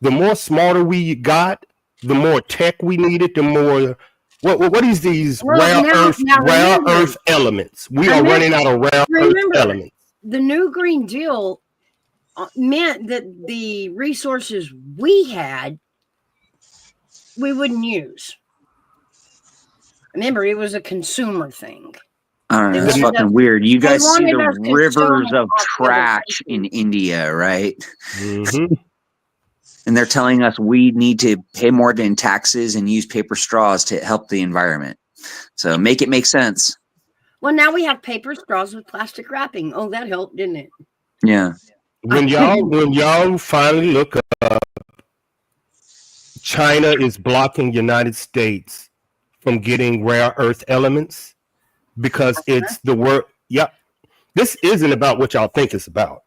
The more smarter we got, the more tech we needed, the more what is these rare earth elements? We are running out of rare earth elements. The new Green Deal meant that the resources we had, we wouldn't use. Remember, it was a consumer thing. I don't know. It's fucking weird. You guys see the rivers of trash in India, right? Mm-hmm. And they're telling us we need to pay more in taxes and use paper straws to help the environment. So make it make sense. Well, now we have paper straws with plastic wrapping. Oh, that helped, didn't it? Yeah. When y'all finally look up, China is blocking United States from getting rare earth elements because it's the world. Yeah, this isn't about what y'all think it's about.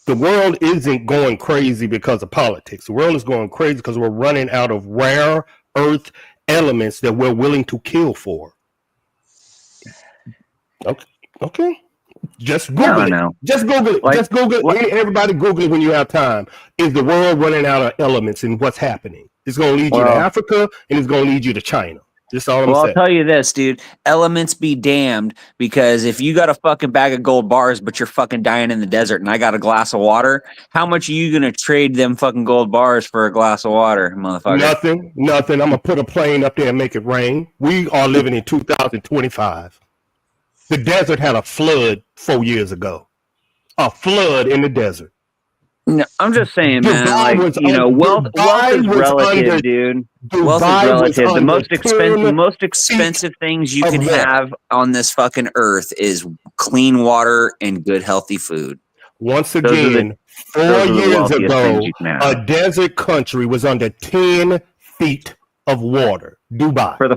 The world isn't going crazy because of politics. The world is going crazy because we're running out of rare earth elements that we're willing to kill for. Okay. Just Google it. Just Google it. Just Google it. Everybody Google it when you have time. Is the world running out of elements and what's happening? It's going to lead you to Africa and it's going to lead you to China. Just all I'm saying. I'll tell you this, dude. Elements be damned, because if you got a fucking bag of gold bars, but you're fucking dying in the desert, and I got a glass of water, how much are you gonna trade them fucking gold bars for a glass of water, motherfucker? Nothing. I'm gonna put a plane up there and make it rain. We are living in 2025. The desert had a flood 4 years ago. A flood in the desert. No, I'm just saying, man. Wealth is relative, dude. Wealth is relative. The most expensive things you can have on this fucking earth is clean water and good, healthy food. Once again, 4 years ago, a desert country was under 10 feet of water. Dubai. For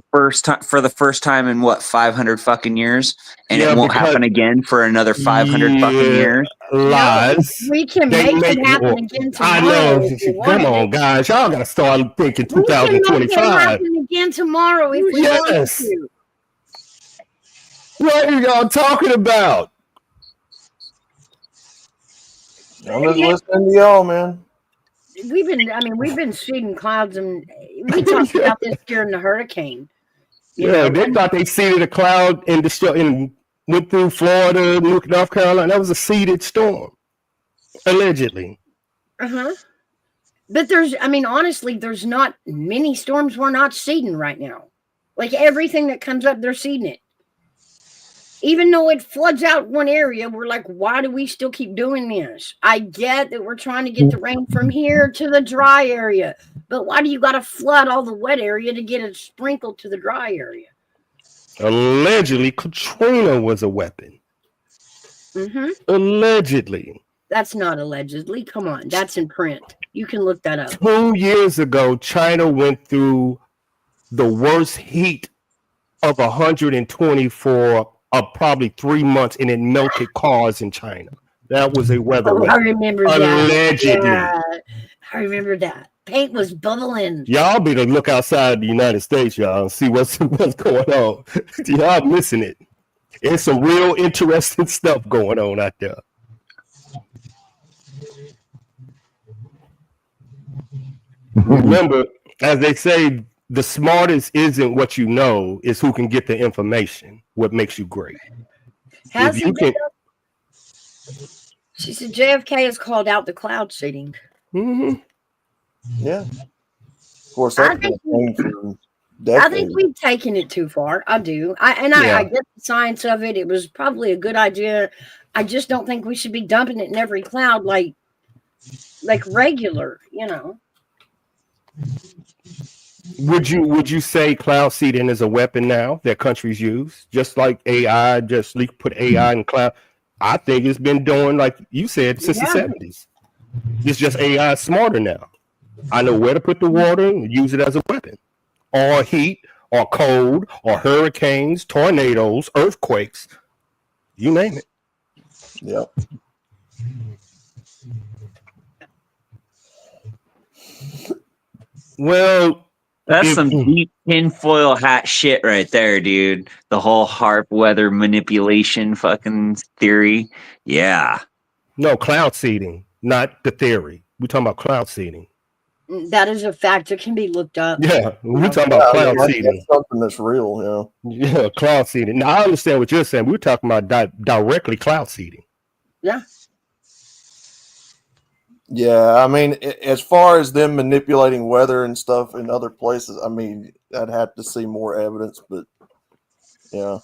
the first time in what 500 fucking years, and Yeah, it won't because- happen again for another 500 fucking Yeah, years. Lies. We can They make make it happen it- again I tomorrow. know. if we Come wanted on, it. guys. Y'all got to start thinking We can make it 2025. happen again tomorrow if we wanted Yes. to. What are y'all talking about? I'm just listening to y'all, man. We've been seeing clouds, and we talked about this during the hurricane. You Yeah, know, they thought they seeded a cloud and went through Florida, North Carolina. That was a seeded storm, allegedly. Uh-huh. But honestly, there's not many storms we're not seeding right now. Like everything that comes up, they're seeding it. Even though it floods out one area, we're like, why do we still keep doing this? I get that we're trying to get the rain from here to the dry area, but why do you got to flood all the wet area to get it sprinkled to the dry area? Allegedly, Katrina was a weapon. Mm-hmm. Allegedly. That's not allegedly. Come on, that's in print. You can look that up. 2 years ago, China went through the worst heat of 124 of probably 3 months, and it melted cars in China. That was a weather Oh, I weapon. remember that. Allegedly. Yeah, I remember that. Paint was bubbling. Y'all better look outside the United States, y'all, and see what's going on. Y'all missing it. There's some real interesting stuff going on out there. Remember, as they say, the smartest isn't what you know, it's who can get the information. What makes you great. Has If you can, She said JFK has called out the cloud seeding. Mhm. Yeah. Of course, I that's been think- a thing for I think decades. we've taken it too far. I do. I Yeah. get the science of it. It was probably a good idea. I just don't think we should be dumping it in every cloud like regular, you know. Would you say cloud seeding is a weapon now that countries use? Just like AI, just put AI in cloud. I think it's been doing, like you said, since the Yeah. 70s. It's just AI smarter now. I know where to put the water and use it as a weapon. Or heat, or cold, or hurricanes, tornadoes, earthquakes. You name it. Yep. Well, That's If- some deep tinfoil hat shit right there, dude. The whole HARP weather manipulation fucking theory. Yeah. no, cloud seeding, not the theory. We're talking about cloud seeding. That is a fact. It can be looked up. Yeah, we're talking about cloud seeding. That's something that's real, Yeah, cloud seeding. Now I understand what you're saying. We're talking about directly cloud seeding. Yeah. Yeah, I mean, as far as them manipulating weather and stuff in other places, I mean, I'd have to see more evidence, but yeah,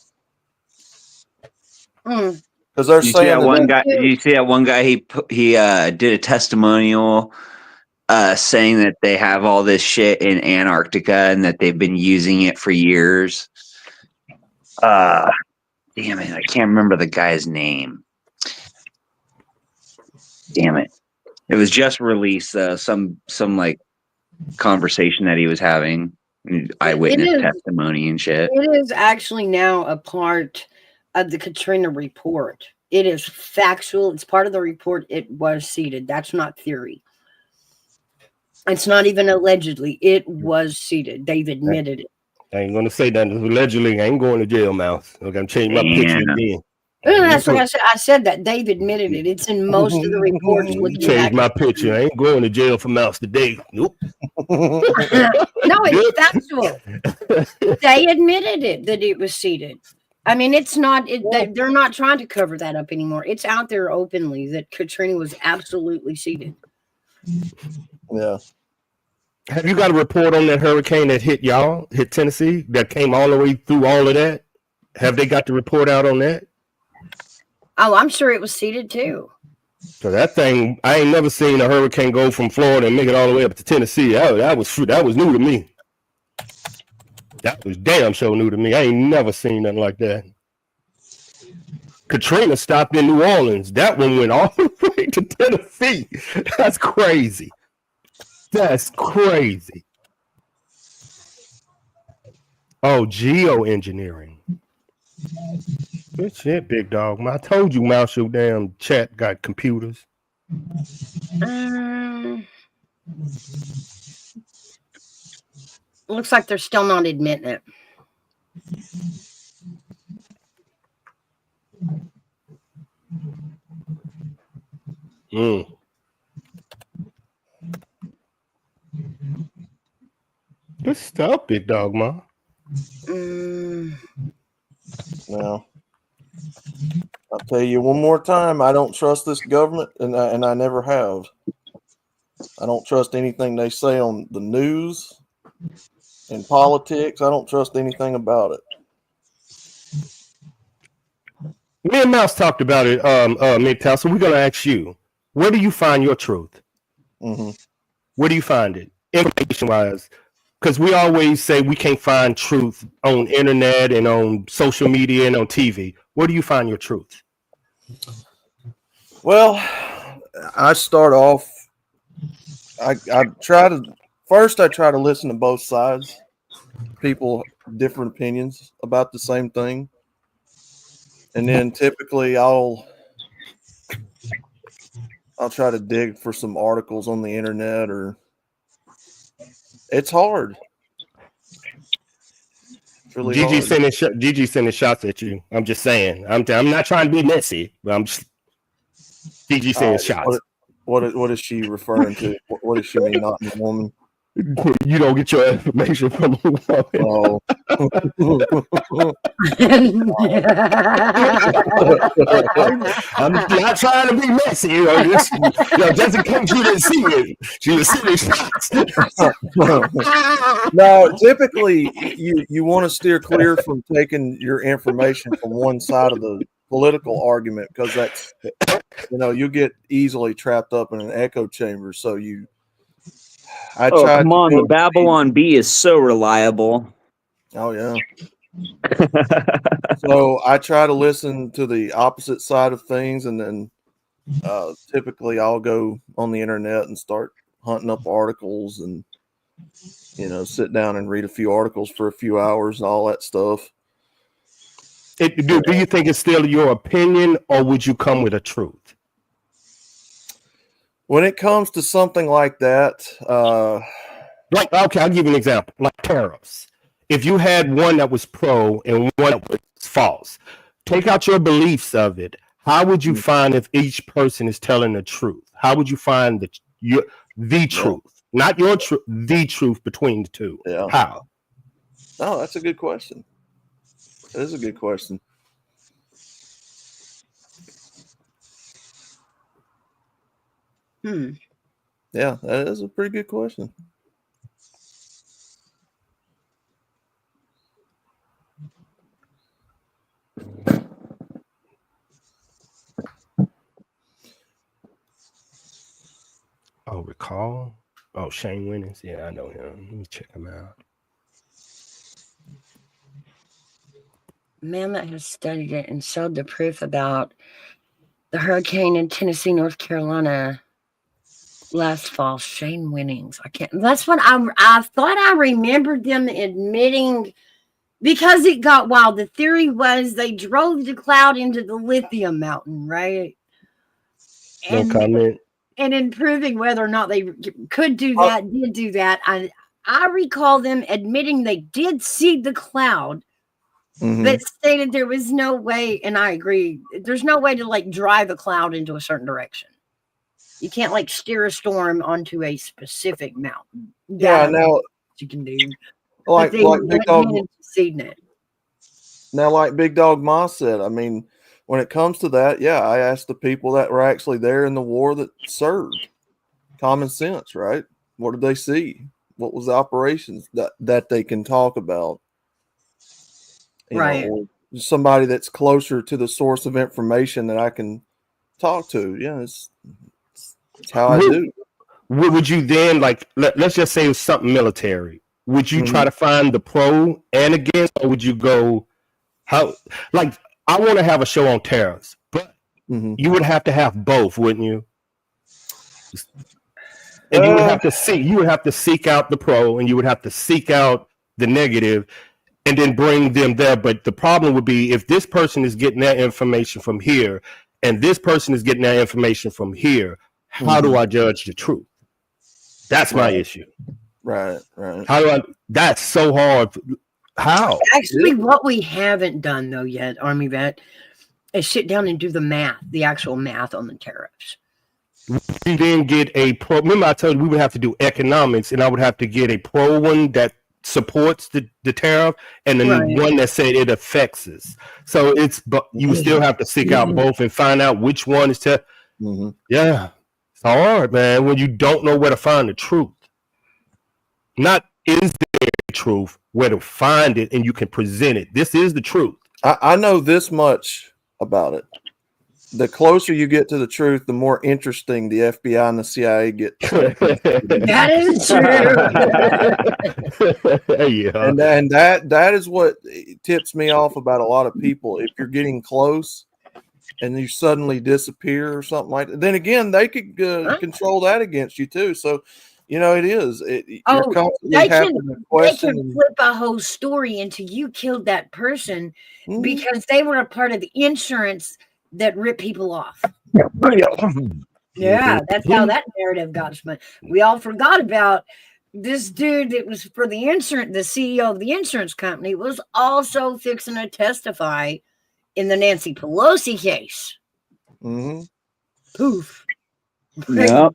Mm. because they're Did you see saying that that one that- guy? Did you see that one guy? He did a testimonial saying that they have all this shit in Antarctica and that they've been using it for years. Damn it, I can't remember the guy's name. Damn it. It was just released, some like conversation that he was having, eyewitness is. testimony and shit. It is actually now a part of the Katrina report. It is factual. It's part of the report. It was seeded. That's not theory. It's not even allegedly. It was seeded. They've admitted it. I ain't gonna say that allegedly. I ain't going to jail, Mouse. I'm gonna change my picture Yeah. again. That's what I said. I said that they've admitted it. It's in most of the reports. Looking Change back. my picture. I ain't going to jail for Mouse today. Nope. No, it's factual. They admitted it that it was seeded. I mean, it's not. They're not trying to cover that up anymore. It's out there openly that Katrina was absolutely seeded. yeah. Have you got a report on that hurricane that hit Tennessee, that came all the way through all of that? Have they got the report out on that? Oh, I'm sure it was seeded too. So that thing, I ain't never seen a hurricane go from Florida and make it all the way up to Tennessee. That was new to me. That was damn sure new to me. I ain't never seen nothing like that. Katrina stopped in New Orleans. That one went all the way to Tennessee. That's crazy. That's crazy. Oh, geoengineering. Good shit, big dog. I told you, Marshall. Damn chat got computers. Looks like they're still not admitting it. Mm. Good stuff, big dog, ma. Now, I'll tell you one more time, I don't trust this government, and I never have. I don't trust anything they say on the news and politics. I don't trust anything about it. Me and Mouse talked about it, MGTOW. So we're gonna ask you, where do you find your truth? Mm-hmm. Where do you find it, information-wise? Because we always say we can't find truth on internet and on social media and on TV. Where do you find your truth? Well, I start off. I try to listen to both sides. People, different opinions about the same thing, and then typically I'll try to dig for some articles on the internet, or it's hard. It's really Gigi hard. Gigi sending shots at you. I'm just saying. I'm not trying to be messy, but I'm just Gigi sending shots. What is she referring to? What does she mean, not a woman? You don't get your information from a woman. Oh. I'm not trying to be messy, just in case you didn't see it. She was sending shots. No, typically you want to steer clear from taking your information from one side of the political argument, because that's, you get easily trapped up in an echo chamber. So come on, the Babylon Bee is so reliable. Oh yeah. So I try to listen to the opposite side of things, and then typically I'll go on the internet and start hunting up articles, and sit down and read a few articles for a few hours and all that stuff. Do you think it's still your opinion, or would you come with a truth? When it comes to something like that, okay, I'll give you an example, like tariffs. If you had one that was pro and one that was false, take out your beliefs of it. How would you find if each person is telling the truth? How would you find the truth, not your truth, the truth between the two? Yeah. How? Oh, that's a good question. That is a good question. Yeah, that is a pretty good question. Oh, recall? Oh, Shane Winnings. Yeah, I know him. Let me check him out. Man that has studied it and showed the proof about the hurricane in Tennessee, North Carolina last fall. Shane Winnings. That's what I thought I remembered them admitting, because it got wild. The theory was they drove the cloud into the lithium mountain, right? No comment. And in proving whether or not they could do that, did do that, I recall them admitting they did see the cloud, but stated there was no way, and I agree, there's no way to drive a cloud into a certain direction. You can't steer a storm onto a specific mountain. Yeah, now you can do. Like Big Dog. Now, like Big Dog Ma said, I mean, when it comes to that, yeah, I asked the people that were actually there in the war that served. Common sense, right? What did they see? What was the operations that they can talk about? Or somebody that's closer to the source of information that I can talk to. Yeah, it's how I do. Would you then, let's just say it was something military. Would you try to find the pro and against, or would you go, I want to have a show on tariffs, but you would have to have both, wouldn't you? And you would have to seek out the pro, and you would have to seek out the negative, and then bring them there. But the problem would be if this person is getting that information from here and this person is getting that information from here, how do I judge the truth? That's my issue. Right. How do I? That's so hard. How? Actually, what we haven't done though yet, Army Vet, is sit down and do the math, the actual math on the tariffs. We then get a pro. Remember, I told you we would have to do economics, and I would have to get a pro one that supports the tariff, and then one that said it affects us. So but you would still have to seek out both and find out which one is Yeah, it's hard, man, when you don't know where to find the truth. Not is there a truth, where to find it, and you can present it. This is the truth. I know this much about it. The closer you get to the truth, the more interesting the FBI and the CIA get. That is true. Yeah. And that is what tips me off about a lot of people. If you're getting close and you suddenly disappear or something like that, then again, they could control that against you too. So, it is. You're constantly having a question. They can flip a whole story into you killed that person because they were a part of the insurance that ripped people off. Yeah, that's how that narrative got spun. We all forgot about this dude that was for the insurance, the CEO of the insurance company was also fixing to testify in the Nancy Pelosi case. Poof. Yeah.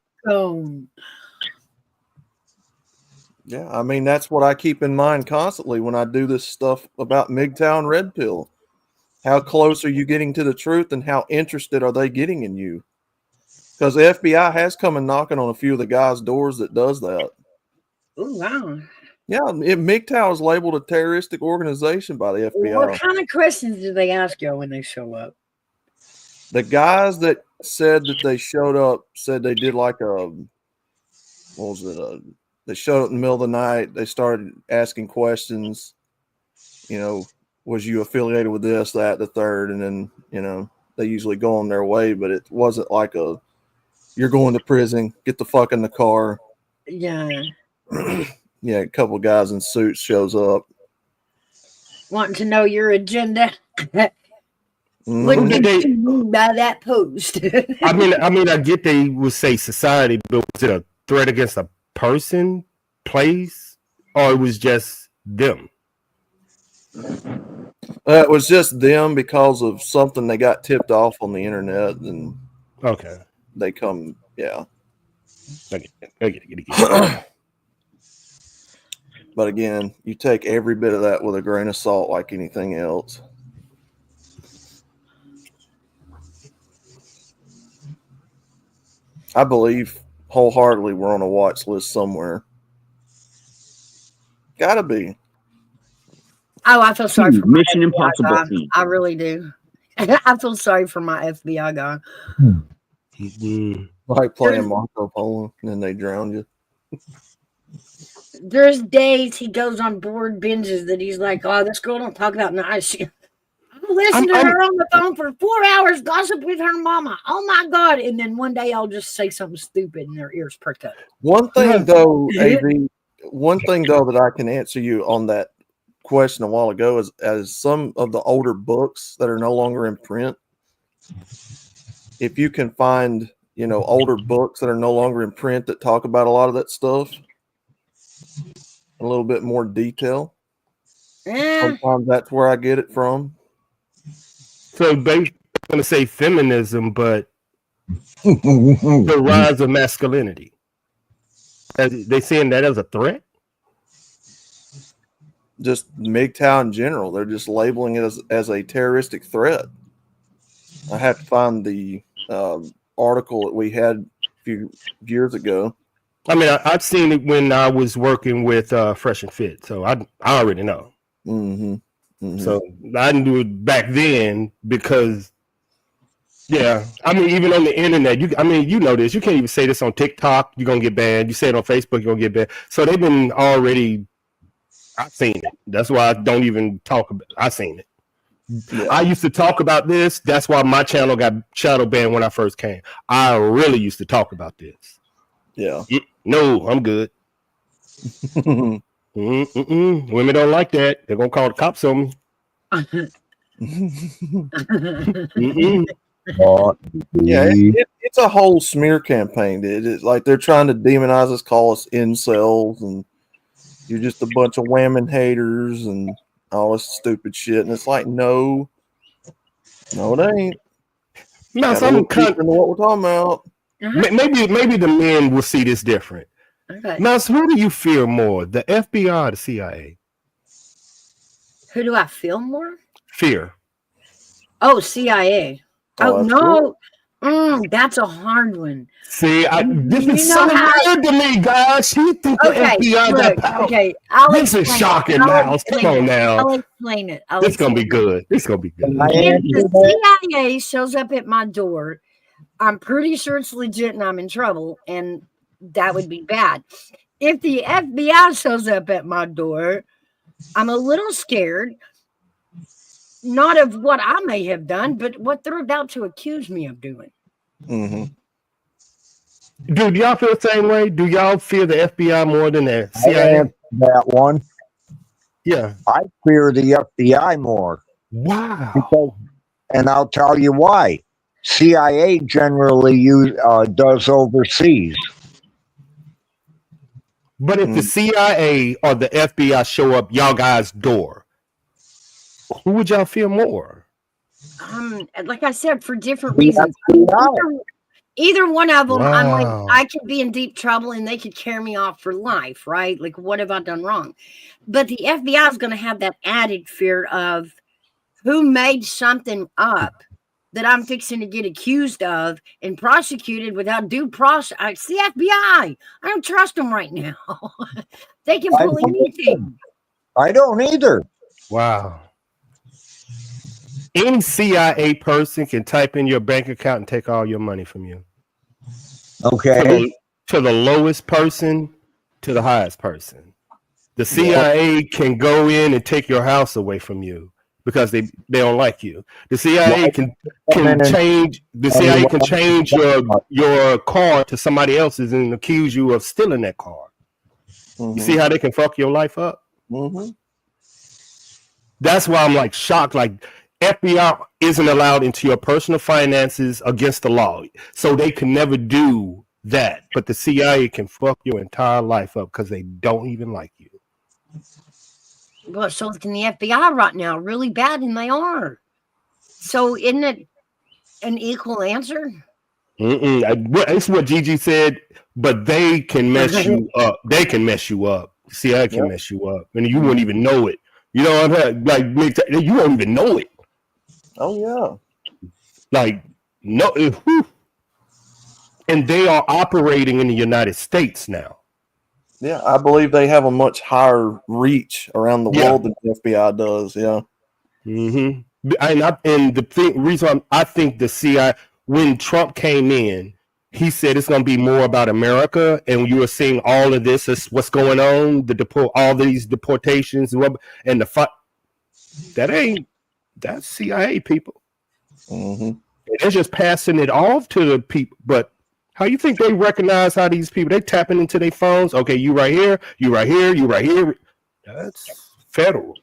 Yeah, I mean, that's what I keep in mind constantly when I do this stuff about MGTOW Red Pill. How close are you getting to the truth, and how interested are they getting in you? Because the FBI has come and knocking on a few of the guys' doors that does that. Oh, wow. Yeah, MGTOW is labeled a terroristic organization by the FBI. What kind of questions do they ask you when they show up? The guys that said that they showed up said they did like they showed up in the middle of the night. They started asking questions, was you affiliated with this, that, the third? And then, they usually go on their way, but it wasn't like you're going to prison, get the fuck in the car. Yeah. Yeah, a couple of guys in suits shows up. Wanting to know your agenda. What did they mean by that post? I mean, I get they would say society, but was it a threat against a person, place, or it was just them? It was just them because of something they got tipped off on the internet, and they come, yeah. I get it. But again, you take every bit of that with a grain of salt, like anything else. I believe wholeheartedly we're on a watch list somewhere. Gotta be. Oh, I feel sorry for Mission my Impossible FBI guy. team. I really do. I feel sorry for my FBI guy. Like playing Marco Polo, and then they drown you. There's days he goes on board binges that he's like, oh, this girl don't talk about nice shit. I'll listen to her on the phone for 4 hours, gossip with her mama. Oh my God. And then one day I'll just say something stupid and their ears perk up. One thing though, AV, that I can answer you on that question a while ago is, as some of the older books that are no longer in print, if you can find, older books that are no longer in print that talk about a lot of that stuff, a little bit more detail. Sometimes that's where I get it from. So they're going to say feminism, but the rise of masculinity. They saying that as a threat? Just MGTOW in general. They're just labeling it as a terroristic threat. I have to find the article that we had a few years ago. I mean, I've seen it when I was working with Fresh and Fit, so I already know. So I didn't do it back then because, yeah. I mean, even on the internet, you know this. You can't even say this on TikTok. You're gonna get banned. You say it on Facebook, you're gonna get banned. So they've been already. I've seen it. That's why I don't even talk about it. I've seen it. Yeah. I used to talk about this. That's why my channel got shadow banned when I first came. I really used to talk about this. Yeah. No, I'm good. Women don't like that. They're gonna call the cops on me. Yeah, it's a whole smear campaign. It's like they're trying to demonize us, call us incels, and you're just a bunch of women haters and all this stupid shit. And it's like, no, it ain't. Now, Gotta look deeper into what we're talking about. maybe the men will see this different. Okay. Now, so who do you fear more, the FBI or the CIA? Who do I feel more? Fear. Oh, CIA. Oh, Oh, no. That's a hard one. See, this You is know so how- weird to me, guys. You think the Okay, FBI got look, power? okay. I'll This is explain it. shocking, I'll Miles. Come explain on it. now. I'll explain it. This gonna be good. This gonna be good. If the CIA shows up at my door, I'm pretty sure it's legit and I'm in trouble, and that would be bad. If the FBI shows up at my door, I'm a little scared, not of what I may have done, but what they're about to accuse me of doing. Mm-hmm. Dude, do y'all feel the same way? Do y'all fear the FBI more than the I CIA? answered that one. Yeah. I fear the FBI more. Wow. Because, and I'll tell you why. CIA generally does overseas. But if the CIA or the FBI show up y'all guys' door, who would y'all fear more? Like I said, for different The reasons. FBI. Either one of them, I'm Wow. like, I could be in deep trouble and they could carry me off for life, right? Like, what have I done wrong? But the FBI is going to have that added fear of who made something up that I'm fixing to get accused of and prosecuted without due process. It's the FBI. I don't trust them right now. They can I pull don't anything. I don't either. Wow. Any CIA person can type in your bank account and take all your money from you. Okay. To the lowest person to the highest person. The CIA can go in and take your house away from you because they don't like you. The CIA can change your car to somebody else's and accuse you of stealing that car. Mm-hmm. You see how they can fuck your life up? Mm-hmm. That's why I'm like shocked. Like FBI isn't allowed into your personal finances against the law, so they can never do that. But the CIA can fuck your entire life up because they don't even like you. Well, so can the FBI right now, really bad, and they are. So isn't it an equal answer? It's what Gigi said, but they can mess you up. They can mess you up. CIA can mess you up, and you wouldn't even know it. You know what I'm saying? Like, you won't even know it. Oh yeah. Like, no. And they are operating in the United States now. Yeah, I believe they have a much higher reach around the world than the FBI does. Yeah. Mm-hmm. And the reason I think the CIA, when Trump came in, he said it's going to be more about America, and you are seeing all of this is what's going on, all these deportations and the fight. That's CIA people. Mm-hmm. They're just passing it off to the people. But how you think they recognize how these people, they tapping into their phones? Okay, you right here, you right here, you right here. That's federal.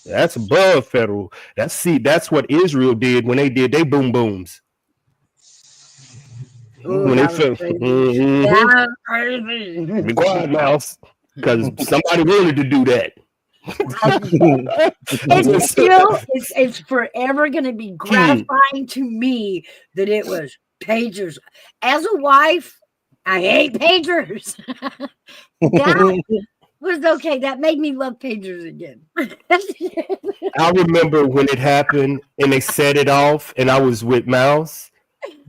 That's above federal. That's what Israel did when they did they boom booms. Ooh, When they that was felt, crazy. That was crazy. be quiet, Mouse, because somebody wanted to do that. It's still, it's forever going to be gratifying to me that it was pagers. As a wife, I hate pagers. That was okay. That made me love pagers again. I remember when it happened and they set it off, and I was with Mouse,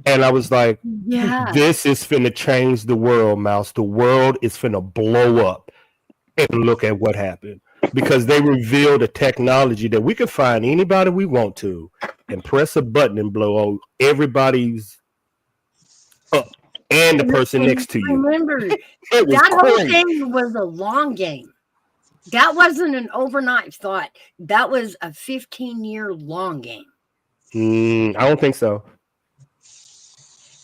and I was like, Yeah. this is finna change the world, Mouse. The world is finna blow up. And look at what happened. Because they revealed a technology that we can find anybody we want to and press a button and blow everybody's up and the person next to you. Remember, It was that whole crazy. thing was a long game. That wasn't an overnight thought. That was a 15-year long game. I don't think so.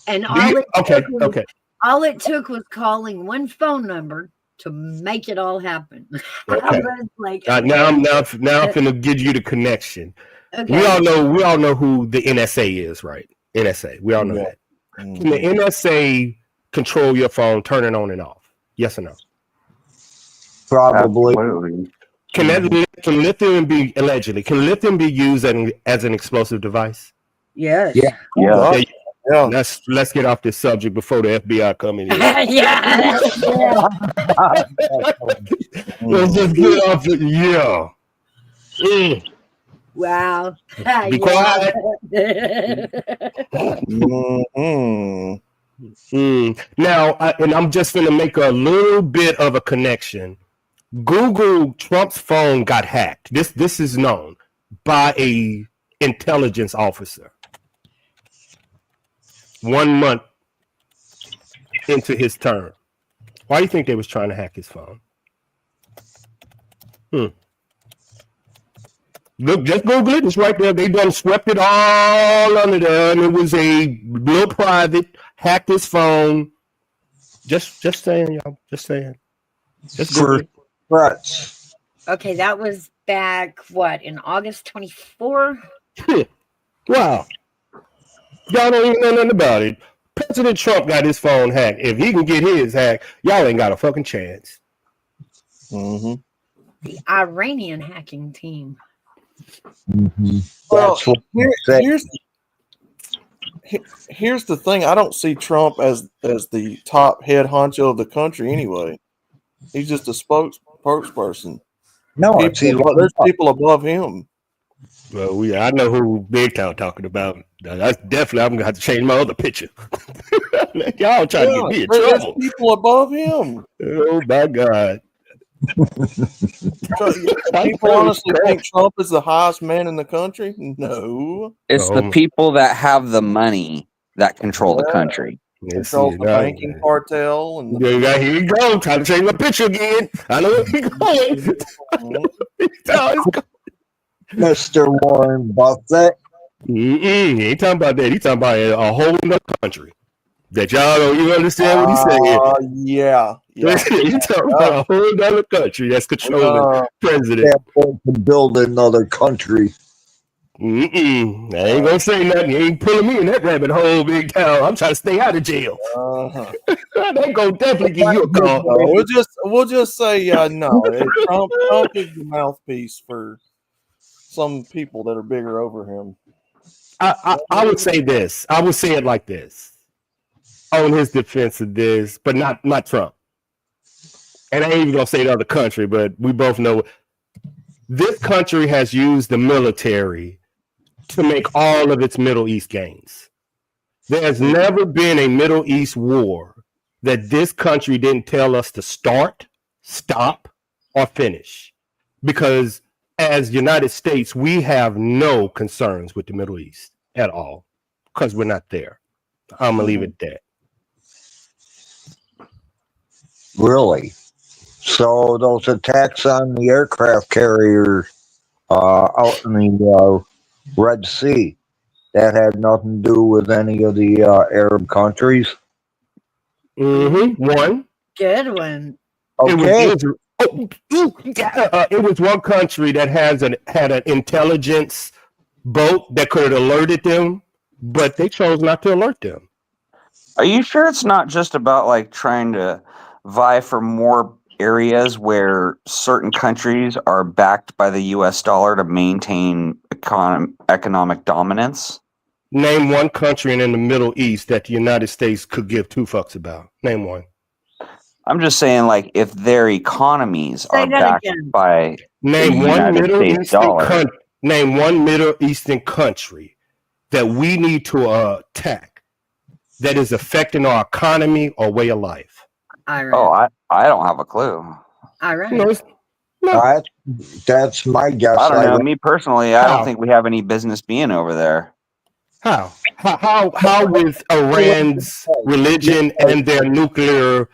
And Okay. all it took was calling one phone number to make it all happen. Okay. I was like, Now I'm finna give you the connection. okay. We all know who the NSA is, right? NSA. We all know Yeah. that. Can the NSA control your phone, turn it on and off? Yes or no? Probably. Absolutely. Can lithium be allegedly? Can lithium be used as an explosive device? Yes. Yeah. Yeah. There you- Yeah. Let's get off this subject before the FBI come in here. Yeah. Let's just get off it. Yeah. Mm. Wow. Be quiet. Mhm. Now, I'm just going to make a little bit of a connection. Google, Trump's phone got hacked. This is known by a intelligence officer. 1 month into his term. Why do you think they was trying to hack his phone? Look, just Google it. It's right there. They done swept it all under there, and it was a little private. Hacked his phone. Just saying, y'all. Just saying. Just Google it. Threats. Okay, that was back in August 24? Wow. Y'all don't even know nothing about it. President Trump got his phone hacked. If he can get his hacked, y'all ain't got a fucking chance. Mhm. The Iranian hacking team. Well, That's what here's the thing. I don't see Trump as the top head honcho of the country anyway. He's just a spokesperson. no, it's There's people above him. Well, I know who Big Town talking about. That's definitely. I'm gonna have to change my other picture. Y'all trying to get me in There's trouble. people above him. Oh my God. People honestly think Trump is the highest man in the country? No. It's the people that have the money that control the country. Controls the banking cartel. And Here you go. Trying to change my picture again. I know where he's going. Mr. Warren Buffett. He ain't talking about that. He's talking about a whole other country that y'all don't even understand what he's saying. Yeah. He's talking about a whole other country that's controlling president. To build another country. I ain't gonna say nothing. You ain't pulling me in that rabbit hole, Big Town. I'm trying to stay out of jail. They gonna definitely give you a call. We'll just say no. Trump is the mouthpiece for some people that are bigger over him. I would say this. I would say it like this. On his defense of this, but not Trump. And I ain't even gonna say the other country, but we both know this country has used the military to make all of its Middle East gains. There has never been a Middle East war that this country didn't tell us to start, stop, or finish. Because as United States, we have no concerns with the Middle East at all because we're not there. I'm gonna leave it at that. Really? So those attacks on the aircraft carrier out in the Red Sea, that had nothing to do with any of the Arab countries? One. Good one. Okay. It was one country that had an intelligence boat that could have alerted them, but they chose not to alert them. Are you sure it's not just about like trying to vie for more areas where certain countries are backed by the US dollar to maintain economic dominance? Name one country in the Middle East that the United States could give two fucks about. Name one. I'm just saying, like, if their economies Say are that backed again. by Name the one United Middle States Eastern dollar. country. Name one Middle Eastern country that we need to attack that is affecting our economy or way of life. Iran. Oh, I don't have a clue. Iran. No, That's my guess. I don't know. Iran. Me personally, I How? don't think we have any business being over there. How with Iran's religion and their nuclear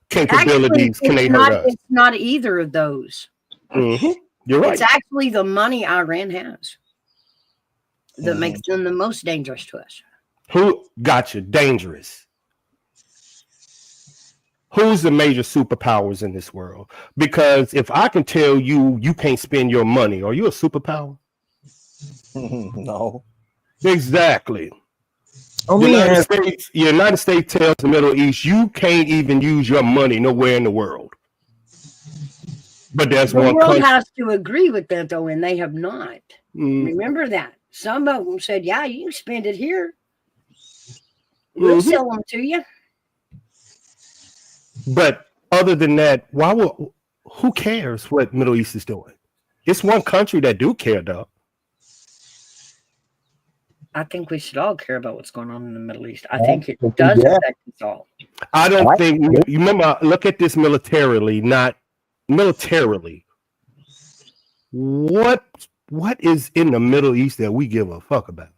capabilities Actually, can they it's hurt not, us? it's not either of those. You're right. It's actually the money Iran has that makes them the most dangerous to us. Who got you? Dangerous. Who's the major superpowers in this world? Because if I can tell you you can't spend your money, are you a superpower? No. Exactly. Let me ask, United States tells the Middle East you can't even use your money nowhere in the world. But there's The one world country. has to agree with that, though, and they have not. Mm, Remember that. Some of them said, yeah, you can spend it here. We'll Mhm. sell them to you. But other than that, who cares what Middle East is doing? It's one country that do care though. I think we should all care about what's going on in the Middle East. I Yeah, think it we does do. affect us all. I don't What? think you remember. Look at this militarily, not militarily. What is in the Middle East that we give a fuck about?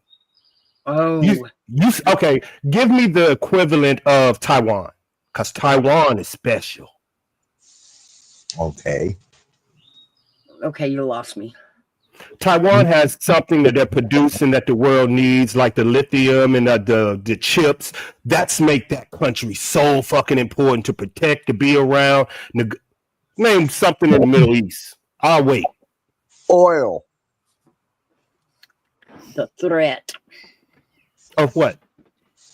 Oh, Okay? Give me the equivalent of Taiwan, because Taiwan is special. okay. okay, you lost me. Taiwan has something that they're producing that the world needs, like the lithium and the chips. That's make that country so fucking important to protect, to be around. Name something in the Middle East. I'll wait. Oil. The threat. Of what?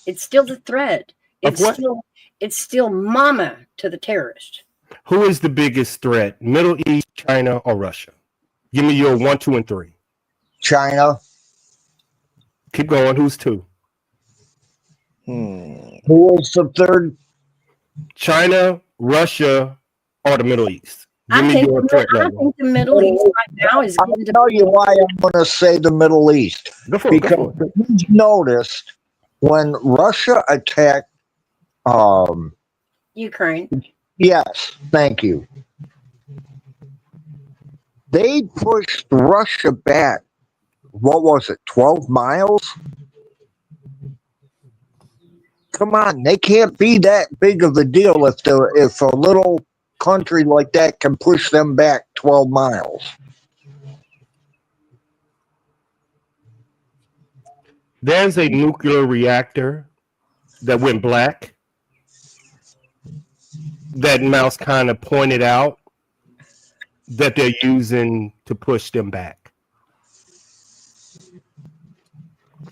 It's still the threat. Of what? It's still mama to the terrorist. Who is the biggest threat? Middle East, China, or Russia? Give me your 1, 2, and 3. China. Keep going. Who's 2? Who was the third? China, Russia, or the Middle East? Give I me think, your threat I level. think the Middle East right now is I'll getting to tell you why I'm going to say the Middle East. Go for it. Go Because for it. you've noticed when Russia attacked, Ukraine. yes, thank you. They pushed Russia back. What was it? 12 miles? Come on, they can't be that big of a deal if a little country like that can push them back 12 miles. There's a nuclear reactor that went black that Mouse kind of pointed out that they're using to push them back.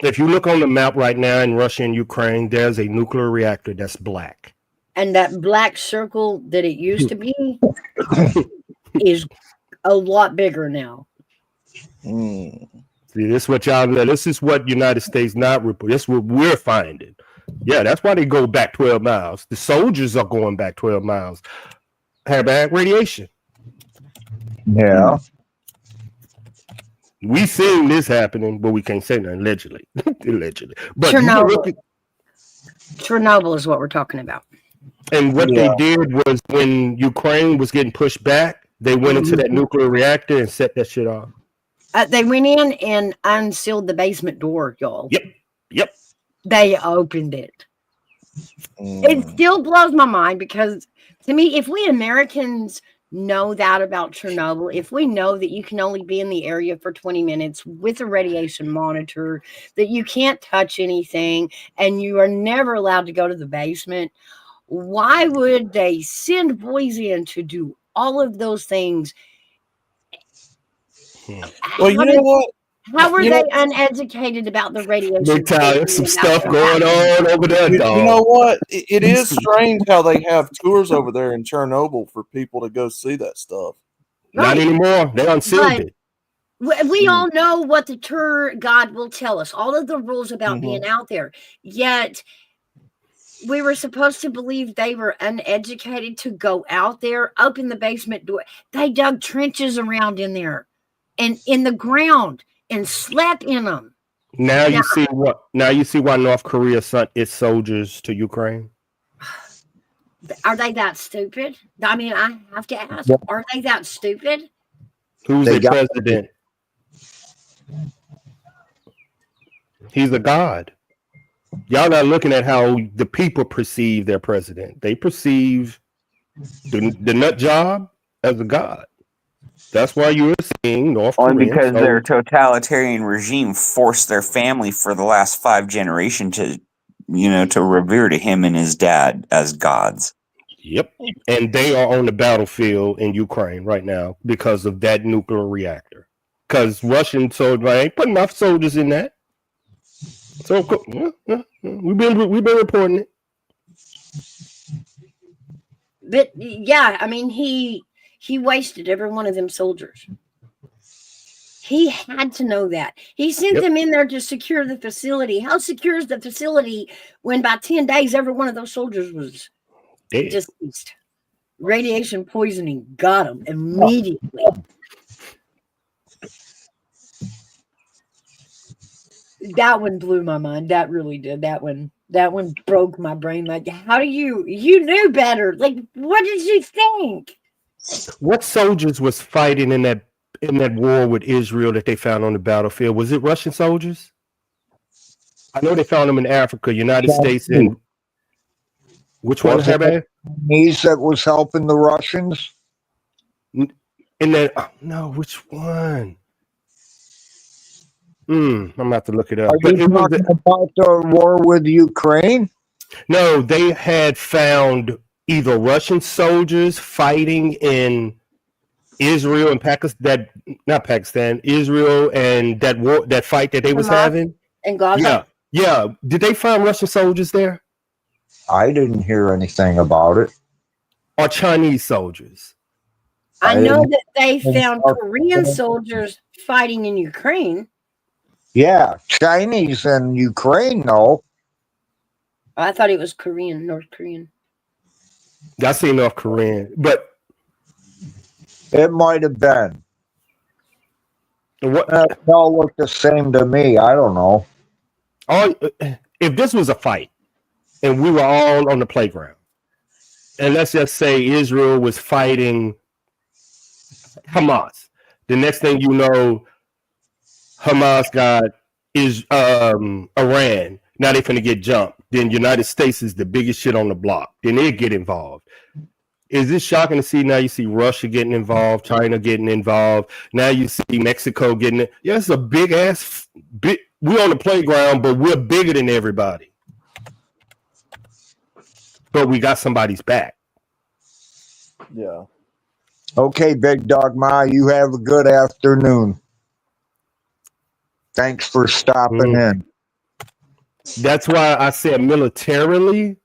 If you look on the map right now in Russia and Ukraine, there's a nuclear reactor that's black. And that black circle that it used to be is a lot bigger now. See, this is what y'all. This is what United States not report. This is what we're finding. Yeah, that's why they go back 12 miles. The soldiers are going back 12 miles. Have bad radiation. Yeah. We seen this happening, but we can't say nothing. Allegedly, allegedly. But Chernobyl. Chernobyl is what we're talking about. and what they did was when Ukraine was getting pushed back, they went into that nuclear reactor and set that shit off. They went in and unsealed the basement door, y'all. Yep. They opened it. It still blows my mind because to me, if we Americans know that about Chernobyl, if we know that you can only be in the area for 20 minutes with a radiation monitor, that you can't touch anything, and you are never allowed to go to the basement, why would they send boys in to do all of those things? Well, you know what? How were they uneducated about the radiation? Big time. There's some stuff going on over there, You dog. know what? It is strange how they have tours over there in Chernobyl for people to go see that stuff. Not anymore. They unsealed Right. it. We all know what the tour guide will tell us, all of the rules about being out there. Yet we were supposed to believe they were uneducated to go out there, open the basement door. They dug trenches around in there and in the ground and slept in them. Now you see what? Now you see why North Korea sent its soldiers to Ukraine. Are they that stupid? I mean, I have to ask, are they that stupid? Who's They the got- president? He's a god. Y'all not looking at how the people perceive their president. They perceive the nut job as a god. That's why you're seeing North Korea. Only because their totalitarian regime forced their family for the last 5 generations to revere to him and his dad as gods. Yep. And they are on the battlefield in Ukraine right now because of that nuclear reactor. Because Russian soldiers, I ain't putting enough soldiers in that. So we've been reporting it. But yeah, I mean, he wasted every one of them soldiers. He had to know that. He sent them in there to secure the facility. How secure is the facility when by 10 days every one of those soldiers was deceased? Radiation poisoning got him immediately. That one blew my mind. That really did. That one broke my brain. Like, how do you knew better? Like, what did you think? What soldiers was fighting in that war with Israel that they found on the battlefield? Was it Russian soldiers? I know they found them in Africa, United States, and which one? Chinese that was helping the Russians. In that, no, which one? I'm gonna have to look it up. Are you talking about the war with Ukraine? No, they had found either Russian soldiers fighting in Israel and Pakistan, Israel, and that war, that fight that they was having. And Gaza. Yeah. Did they find Russian soldiers there? I didn't hear anything about it. Or Chinese soldiers? I know that they found Korean soldiers fighting in Ukraine. Yeah, Chinese and Ukraine, no. I thought it was Korean, North Korean. I see North Korean, but it might have been. What? They all look the same to me. I don't know. If this was a fight and we were all on the playground, and let's just say Israel was fighting Hamas, the next thing you know, Hamas got Iran. Now they're finna get jumped. Then United States is the biggest shit on the block. Then they get involved. Is this shocking to see? Now you see Russia getting involved, China getting involved. Now you see Mexico getting it. Yeah, it's a big ass. We're on the playground, but we're bigger than everybody. But we got somebody's back. Yeah. Okay, Big Dog Ma, you have a good afternoon. Thanks for stopping in. That's why I said militarily,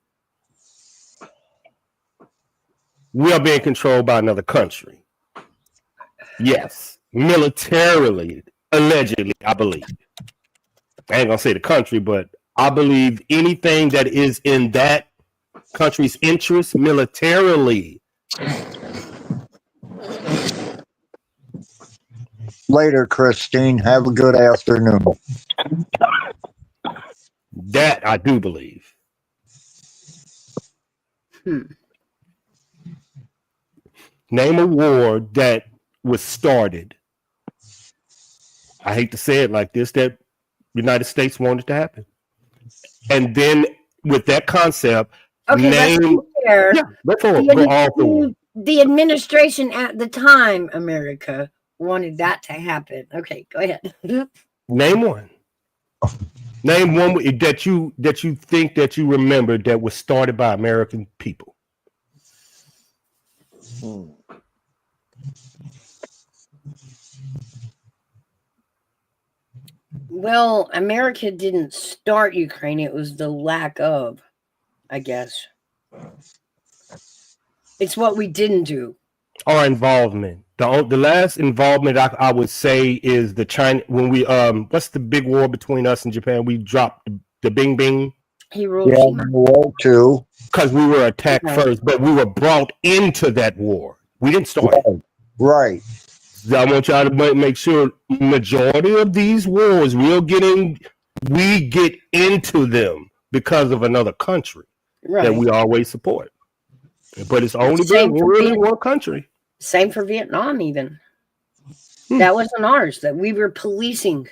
we are being controlled by another country. Yes, militarily, allegedly, I believe. I ain't gonna say the country, but I believe anything that is in that country's interest militarily. Later, Christine. Have a good afternoon. That I do believe. Name a war that was started. I hate to say it like this, that United States wanted to happen. And then with that concept, name the administration at the time, America, wanted that to happen. Okay, go ahead. Name one. Name one that you think that you remember that was started by American people. Well, America didn't start Ukraine. It was the lack of, I guess. It's what we didn't do. Our involvement. The last involvement I would say is the China, when we what's the big war between us and Japan? We dropped the Bing Bing. Hiroshima. War too. Because we were attacked first, but we were brought into that war. We didn't start it. Right. I want y'all to make sure majority of these wars we get into them because of another country that we always support. But it's only been really one country. Same for Vietnam, even. That wasn't ours, that we were policing.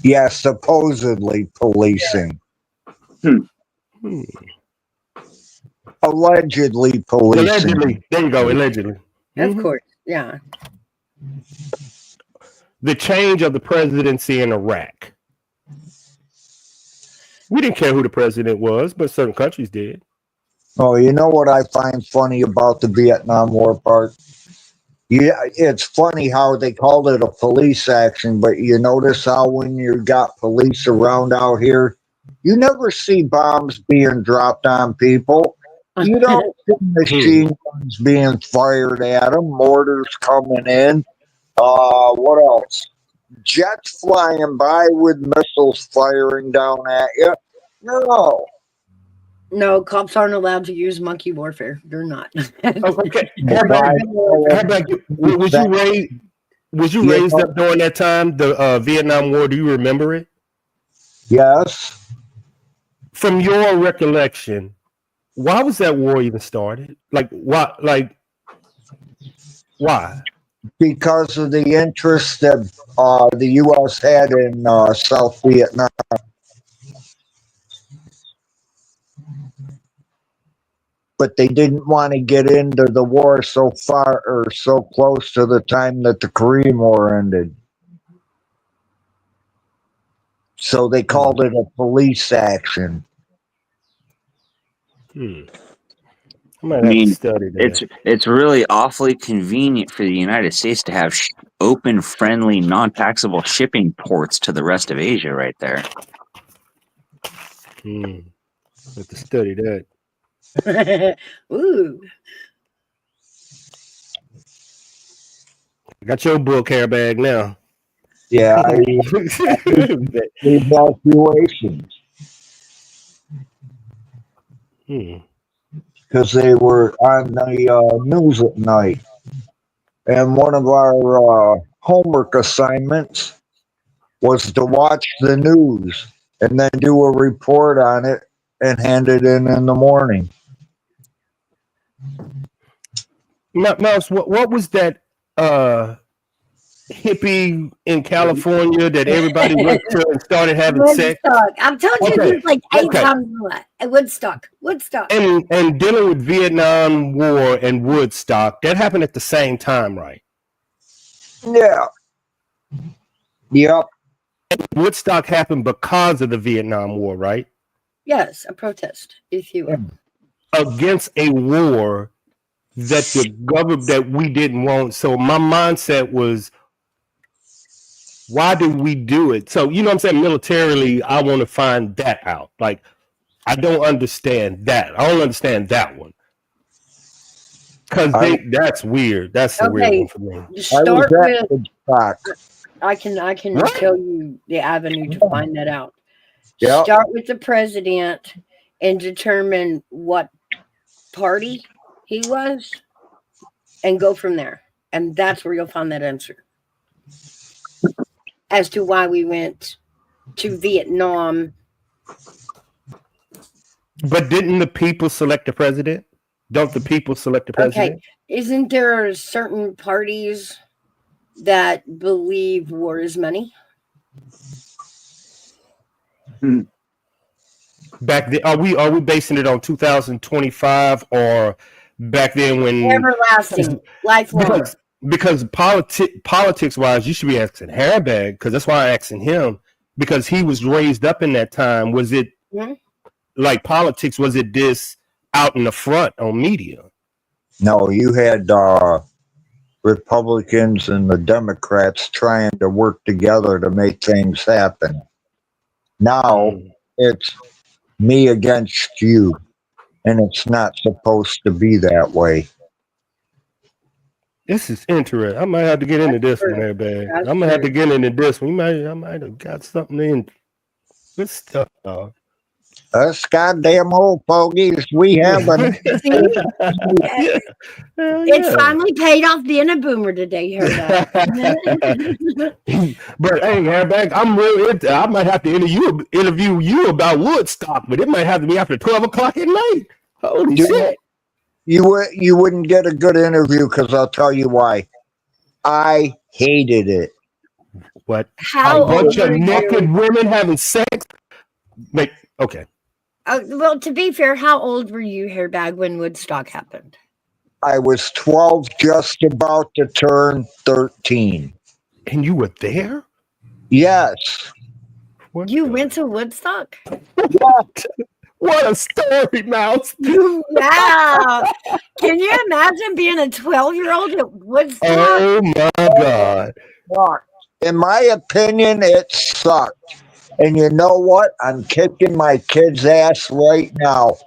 Yeah, supposedly policing. Allegedly policing. Allegedly. There you go, allegedly. Of course, yeah. The change of the presidency in Iraq. We didn't care who the president was, but certain countries did. Oh, you know what I find funny about the Vietnam War part? Yeah, it's funny how they called it a police action, but you notice how when you got police around out here, you never see bombs being dropped on people. You don't see machine guns being fired at them, mortars coming in. What else? Jets flying by with missiles firing down at you. No. No, cops aren't allowed to use monkey warfare. They're not. Oh, okay. But I Was you raised up during that time, the Vietnam War? Do you remember it? Yes. From your recollection, why was that war even started? Like why? Why? Because of the interest that the U.S. had in South Vietnam. But they didn't want to get into the war so far or so close to the time that the Korean War ended. So they called it a police action. I might have to study that. It's really awfully convenient for the United States to have open, friendly, non-taxable shipping ports to the rest of Asia right there. Have to study that. Ooh. Got your book, Airbag, now. Yeah, evacuations. Because they were on the news at night. And one of our homework assignments was to watch the news and then do a report on it and hand it in the morning. Mouse, what was that hippie in California that everybody went to and started having sex? I've told you this like 8 times. Woodstock. And dealing with Vietnam War and Woodstock, that happened at the same time, right? Yeah. Yep. Woodstock happened because of the Vietnam War, right? Yes, a protest, if you will. Against a war that the government that we didn't want. So my mindset was, why did we do it? So you know what I'm saying? Militarily, I want to find that out. Like, I don't understand that. I don't understand that one. Because that's weird. That's a weird one for me. Start with I can tell you the avenue to find that out. Yep. Start with the president and determine what party he was and go from there. And that's where you'll find that answer as to why we went to Vietnam. But didn't the people select the president? Don't the people select the president? Okay. Isn't there certain parties that believe war is money? Back then, are we basing it on 2025 or back then when everlasting, lifelong? Because politics wise, you should be asking Hairbag, because that's why I'm asking him, because he was raised up in that time. Was it like politics? Was it this out in the front on media? No, you had Republicans and the Democrats trying to work together to make things happen. Now it's me against you, and it's not supposed to be that way. This is interesting. I might have to get into this one, Airbag. I'm gonna have to get into this one. I might have got something in. Good stuff, dog. Us goddamn old fogies, we haven't. It's finally paid off being a boomer today. You heard that. But hey, Airbag, I'm really I might have to interview you about Woodstock, but it might have to be after 12 o'clock at night. Holy shit. You wouldn't get a good interview, because I'll tell you why. I hated it. What? How a bunch of naked women having sex? Wait, okay. Well, to be fair, how old were you, Hairbag, when Woodstock happened? I was 12, just about to turn 13. And you were there? Yes. You went to Woodstock? What? What a story, Mouse. Wow. Can you imagine being a 12-year-old at Woodstock? Oh my God. Sucked. In my opinion, it sucked. And you know what? I'm kicking my kid's ass right now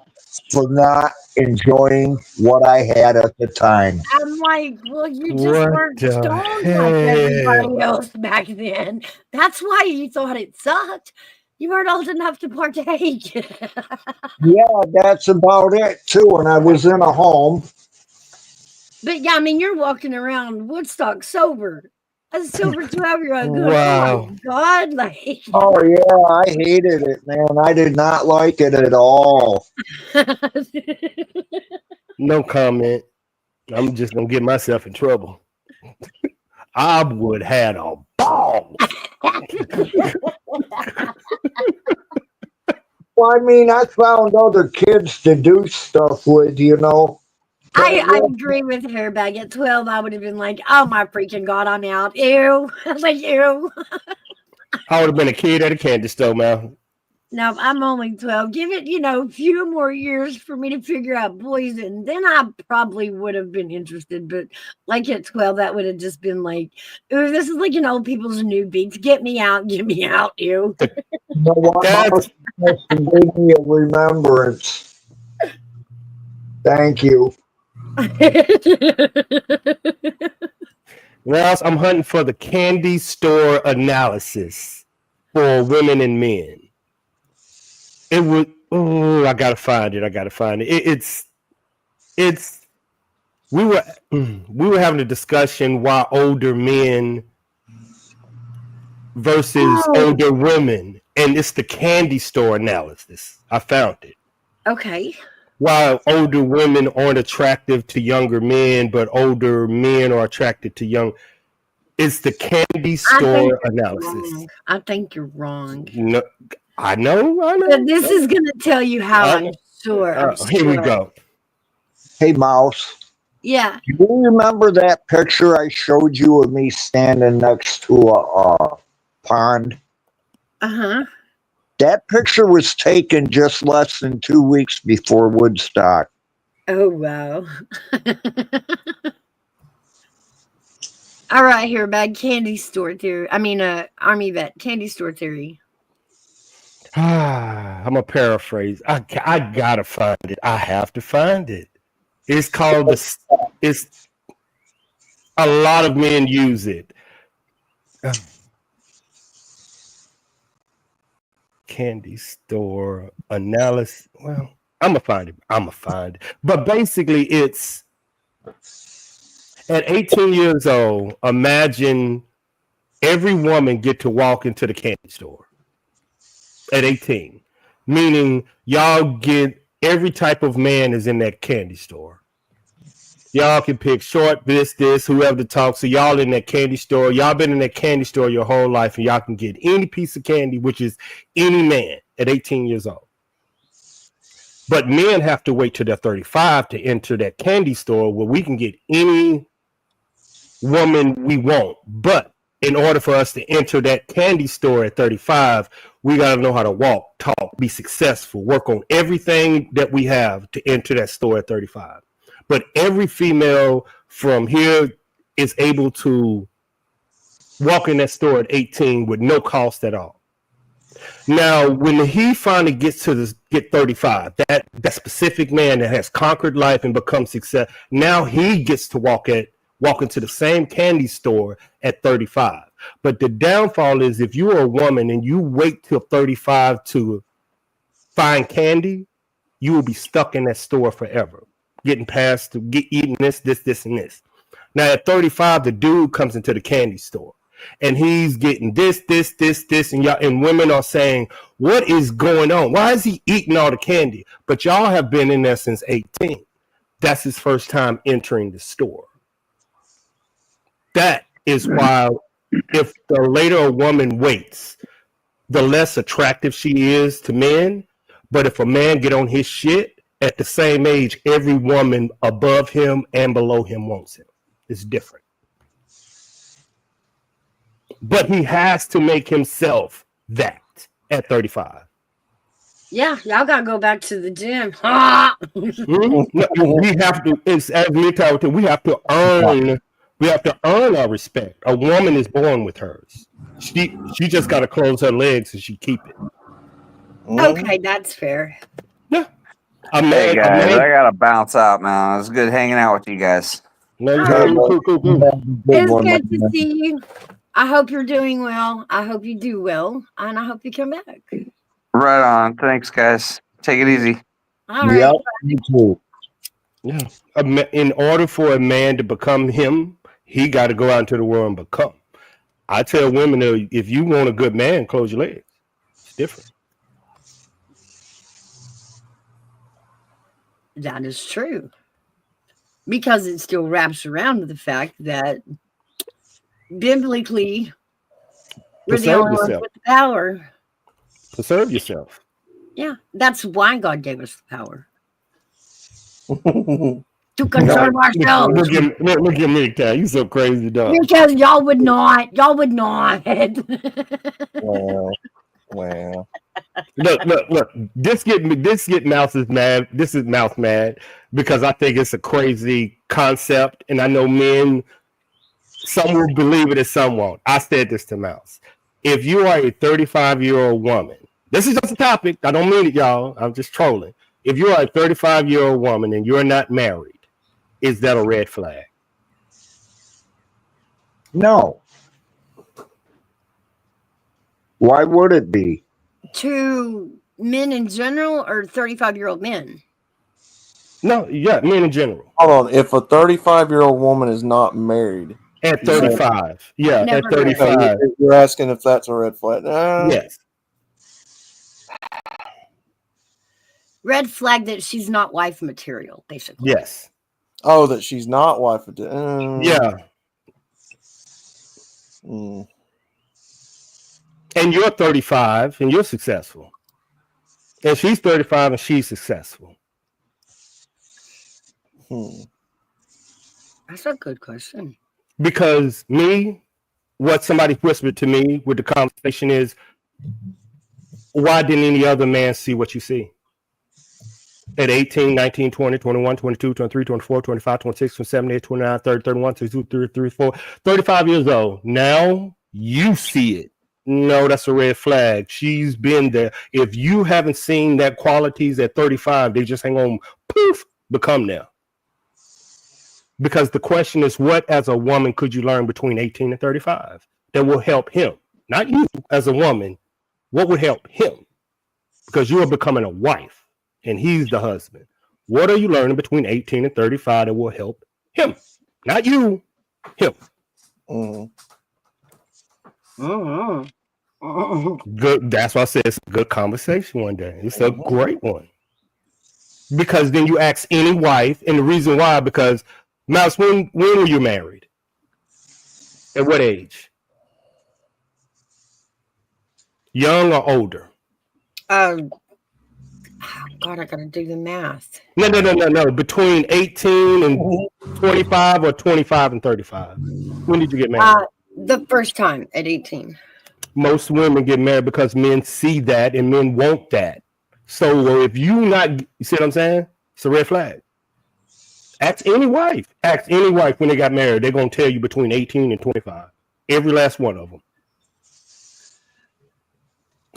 for not enjoying what I had at the time. I'm like, well, you just What weren't the stoned like everybody hell? else back then. That's why you thought it sucked. You weren't old enough to partake. Yeah, that's about it too. And I was in a home. But yeah, I mean, you're walking around Woodstock sober. A sober 12-year-old going, oh Wow. my God. Like, Oh yeah, I hated it, man. I did not like it at all. No comment. I'm just gonna get myself in trouble. I would had a ball. Well, I mean, I found other kids to do stuff with, you know. I agree with Hairbag. At 12, I would have been like, oh my freaking God, I'm out. Ew. I was like, ew. I would have been a kid at a candy store, man. No, I'm only 12. Give it, a few more years for me to figure out poison. Then I probably would have been interested. But like at 12, that would have just been like, ooh, this is like an old people's new beats. Get me out, ew. You know what? That's Mom gave me a remembrance. Thank you. now I'm hunting for the candy store analysis for women and men. It would. Oh, I gotta find it. It's. We were having a discussion why older men versus older women, and it's the candy store analysis. I found it. Okay. Why older women aren't attractive to younger men, but older men are attracted to young. It's the candy store analysis. I think you're wrong. No, I know. But this is going to tell you how I'm sure. Here we go. Hey, Mouse. Yeah. Do you remember that picture I showed you of me standing next to a pond? Uh-huh. That picture was taken just less than 2 weeks before Woodstock. Oh, wow. All right, here, bad candy store theory. I mean, Army vet, candy store theory. I'm a paraphrase. I gotta find it. I have to find it. It's called it's a lot of men use it. Candy store analysis. Well, I'm gonna find it. But basically, it's at 18 years old. Imagine every woman get to walk into the candy store at 18, meaning y'all get every type of man is in that candy store. Y'all can pick short, this, whoever to talk. So y'all in that candy store. Y'all been in that candy store your whole life, and y'all can get any piece of candy, which is any man at 18 years old. But men have to wait till they're 35 to enter that candy store where we can get any woman we want. But in order for us to enter that candy store at 35, we got to know how to walk, talk, be successful, work on everything that we have to enter that store at 35. But every female from here is able to walk in that store at 18 with no cost at all. Now, when he finally gets to get 35, that specific man that has conquered life and become success, now he gets to walk into the same candy store at 35. But the downfall is if you are a woman and you wait till 35 to find candy, you will be stuck in that store forever, getting past to eating this, and this. Now at 35, the dude comes into the candy store and he's getting this, and women are saying, what is going on? Why is he eating all the candy? But y'all have been in there since 18. That's his first time entering the store. That is why if the later a woman waits, the less attractive she is to men. But if a man get on his shit at the same age, every woman above him and below him wants him. It's different. But he has to make himself that at 35. Yeah, y'all gotta go back to the gym. Ah! Mhm. No, we have to. It's as me talking. We have to earn. We have to earn our respect. A woman is born with hers. She just got to close her legs and she keep it. Okay, that's fair. Yeah. A Hey man. A guys, man. I gotta bounce out now. It was good hanging out with you guys. No, you All good. right. Cool. Big It's one, good my to man. see you. I hope you're doing well. I hope you do well, and I hope you come back. Right on. Thanks, guys. Take it easy. All right. Yep, me too. Yeah. In order for a man to become him, he got to go out into the world and become. I tell women, if you want a good man, close your legs. It's different. That is true. Because it still wraps around to the fact that biblically we're the Preserve only ones yourself. with the power. Preserve yourself. Yeah, that's why God gave us the power Mm. to conserve ourselves. Look at me, Cal. You so crazy, dog. Because y'all would not. Y'all would not. Well. Look. This get Mouse is mad. This is Mouse mad because I think it's a crazy concept, and I know men. Some will believe it and some won't. I said this to Mouse. If you are a 35-year-old woman, this is just a topic. I don't mean it, y'all. I'm just trolling. If you are a 35-year-old woman and you're not married, is that a red flag? No. Why would it be? To men in general or 35-year-old men? No, yeah, men in general. Hold on. If a 35-year-old woman is not married, At No. 35. Yeah, Never at married. 35. you're asking if that's a red flag. Yes. Red flag that she's not wife material, basically. Yes. Oh, that she's not wife of. Yeah. Mm. And you're 35 and you're successful. And she's 35 and she's successful. That's a good question. Because what somebody whispered to me with the conversation is, why didn't any other man see what you see? At 18, 19, 20, 21, 22, 23, 24, 25, 26, 27, 28, 29, 30, 31, 32, 33, 34, 35 years old. Now you see it. No, that's a red flag. She's been there. If you haven't seen that qualities at 35, they just hang on, poof, become there. Because the question is, what as a woman could you learn between 18 and 35 that will help him? Not you as a woman. What would help him? Because you are becoming a wife and he's the husband. What are you learning between 18 and 35 that will help him? Not you, him. Mm. Good. That's why I said it's a good conversation one day. It's a great one. Because then you ask any wife, and the reason why, because Mouse, when were you married? At what age? Young or older? Oh, God, I gotta do the math. No. Between 18 and 25 or 25 and 35. When did you get married? The first time at 18. Most women get married because men see that and men want that. So if you see what I'm saying? It's a red flag. Ask any wife when they got married. They're going to tell you between 18 and 25. Every last one of them.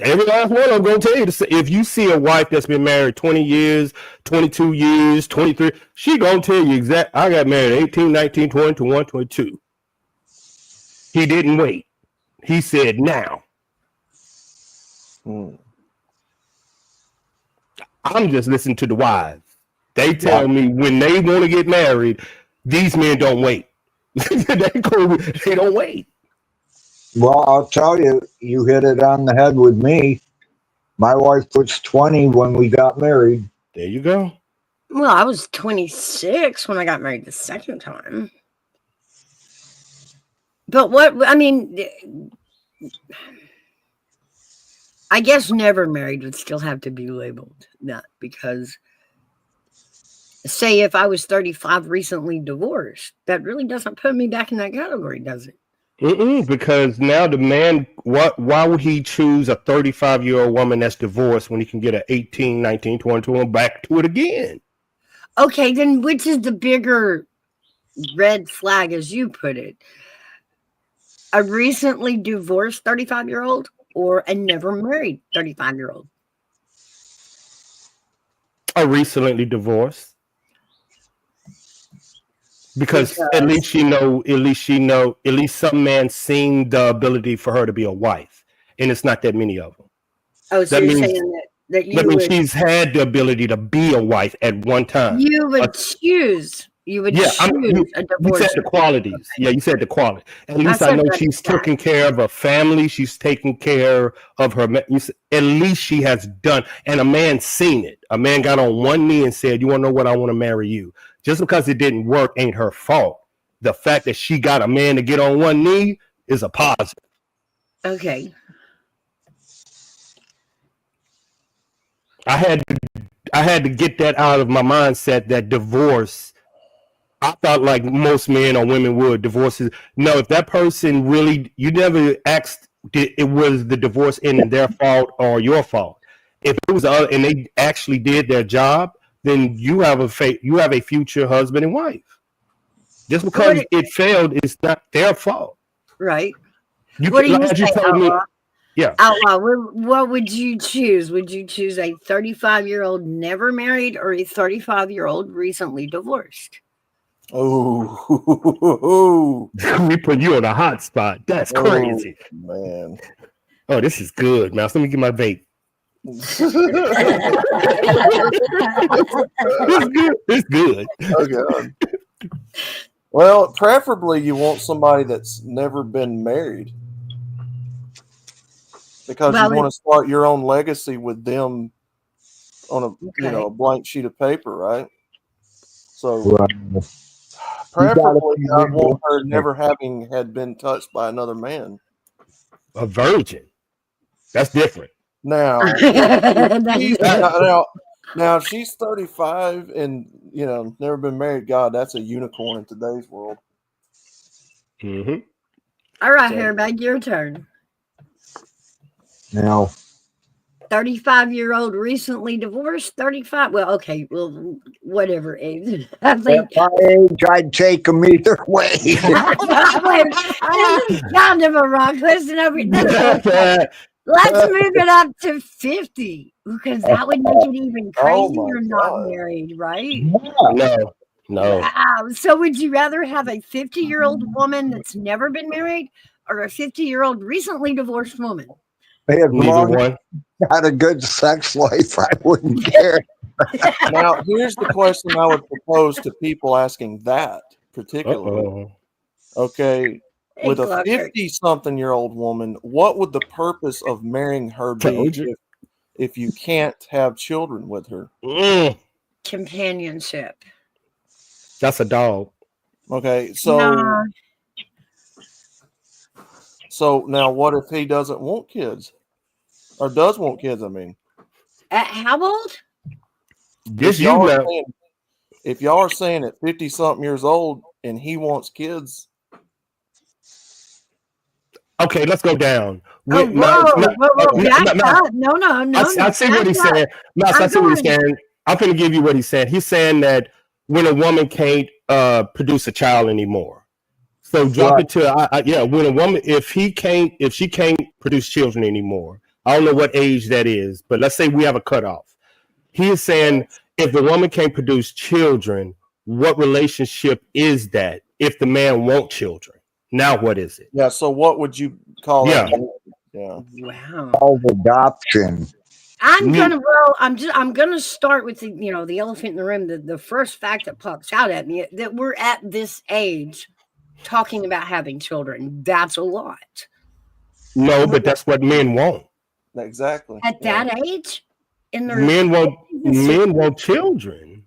Every last one of them going to tell you. If you see a wife that's been married 20 years, 22 years, 23, she going to tell you exactly. I got married 18, 19, 20, 21, 22. He didn't wait. He said now. I'm just listening to the wives. They tell me when they want to get married, these men don't wait. They don't wait. Well, I'll tell you, you hit it on the head with me. My wife was 20 when we got married. There you go. Well, I was 26 when I got married the second time. But I guess never married would still have to be labeled that, because say if I was 35 recently divorced, that really doesn't put me back in that category, does it? Because now the man, why would he choose a 35-year-old woman that's divorced when he can get an 18, 19, 22 and back to it again? Okay, then which is the bigger red flag, as you put it? A recently divorced 35-year-old or a never married 35-year-old? A recently divorced. Because at least some man seen the ability for her to be a wife, and it's not that many of them. Oh, so That you're means- saying that you That means would, she's had the ability to be a wife at one time. you would choose a You divorce. said the qualities. Yeah, you said the quality. At least I said know red she's flag. taking care of her family. She's taking care of her. At least she has done. And a man seen it. A man got on one knee and said, "You want to know what? I want to marry you." Just because it didn't work ain't her fault. The fact that she got a man to get on one knee is a positive. Okay. I had to get that out of my mindset that divorce. I thought like most men or women would divorces. No, if that person really, you never asked, it was the divorce in their fault or your fault. If it was and they actually did their job, then you have a future husband and wife. Just because it failed is not their fault. Right. What do you say, Outlaw? Yeah. Outlaw, what would you choose? Would you choose a 35-year-old never married or a 35-year-old recently divorced? Oh, We put you on a hot spot. That's crazy. man. Oh, this is good, man. So let me get my vape. It's good. Oh, God. Well, preferably you want somebody that's never been married, because Well, you want to start your own legacy with them on a Okay. a blank sheet of paper, right? So Right. preferably I remember- want her never having had been touched by another man. A virgin. That's different. Now, That's- now if she's 35 and never been married, God, that's a unicorn in today's world. Mm-hmm. All right, So- Hairbag, your turn. Now, 35-year-old recently divorced, 35. Well, okay, well, whatever age. I think at my age, I'd take them either way. this is kind of a wrong question over here. Let's move it up to 50 because that would make it even Oh crazier. my You're not God. married, right? No. Wow. So would you rather have a 50-year-old woman that's never been married or a 50-year-old recently divorced woman? As Neither long as one. I had a good sex life, I wouldn't care. Now, here's the question I would propose to people asking that particularly. Uh-oh. Okay, Hey, with a Clark. 50-something-year-old woman, what would the purpose of marrying her be Told you. if you can't have children with her? Companionship. That's a dog. Okay, so Nah. so now what if he doesn't want kids? Or does want kids, I mean. At how old? This If y'all you are know. saying- if y'all are saying at 50-something years old and he wants kids, Okay, let's go down. Oh, Wait, whoa. Back no. up. No. I see what he's back up. saying. No, I I'm see what he's going- saying. I'm going to give you what he's saying. He's saying that when a woman can't produce a child anymore, so drop it to when a woman, if she can't produce children anymore, I don't know what age that is, but let's say we have a cutoff. He is saying if the woman can't produce children, what relationship is that? If the man wants children, now what is it? yeah, so what would you call that? Yeah. Wow. Of adoption. I'm Me- gonna start with the elephant in the room. The first fact that pops out at me that we're at this age talking about having children. That's a lot. No, but that's what men want. Exactly. At Yeah. that age, in their Men want children.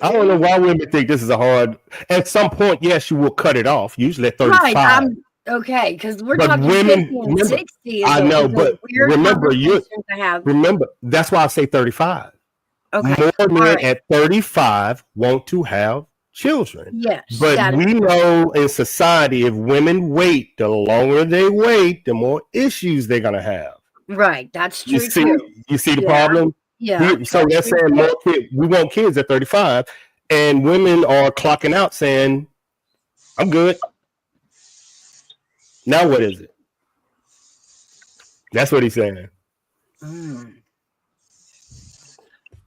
I don't know why women think this is a hard. At some point, yes, you will cut it off. Usually at 35. right. Okay, because we're But talking women- 50 and remember, 60. I know, is a but weird remember, conversation to have. Remember, that's why I say 35. Okay, More men right. at 35 want to have children. Yes, But that we know in society, if women wait, the longer they wait, the more issues they're gonna have. right. That's You true see, too. you see the Yeah, problem. yeah. So they're that's true saying too. more kids. We want kids at 35, and women are clocking out saying, "I'm good." Now what is it? That's what he's saying. Mm.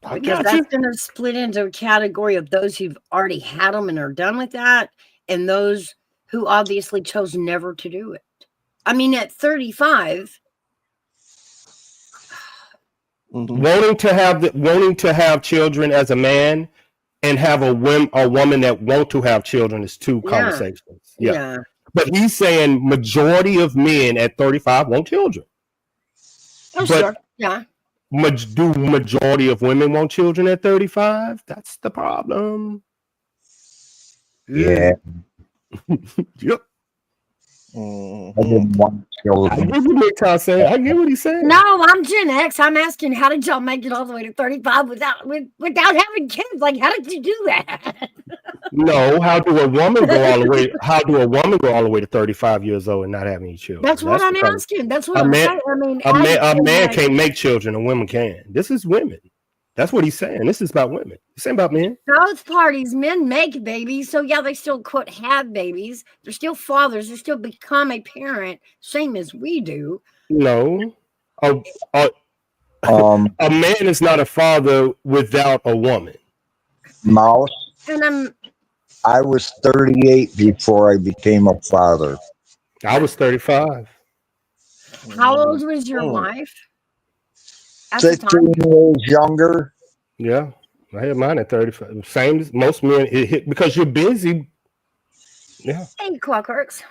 I Because got you. that's going to split into a category of those who've already had them and are done with that, and those who obviously chose never to do it. I mean, at 35, Mhm. Wanting to have children as a man and have a woman that want to have children is two yeah, conversations. Yeah. yeah. But he's saying majority of men at 35 want children. Oh, But sure. Yeah. do majority of women want children at 35? That's the problem. Yeah, Yep. I Mhm. didn't want I children. get what Nick Todd saying. I get what he's saying. No, I'm Gen X. I'm asking, how did y'all make it all the way to 35 without having kids? Like, how did you do that? No, how do a woman go all the way? How do a woman go all the way to 35 years old and not have any children? That's what I'm the problem. asking. That's what A I'm man, saying. I mean, a man like, can't make children, a woman can. This is women. That's what he's saying. This is about women. He's saying about men. both parties, men make babies, so yeah, they still quote have babies. They're still fathers. They still become a parent, same as we do. No, a, a, Um, a man is not a father without a woman. Mouse, And I was 38 before I became a father. I was 35. how old was your Mhm. wife at the 16 time? years younger. Yeah, I had mine at 35. Same as most men. It hit because you're busy. Yeah. Hey, Clockworks.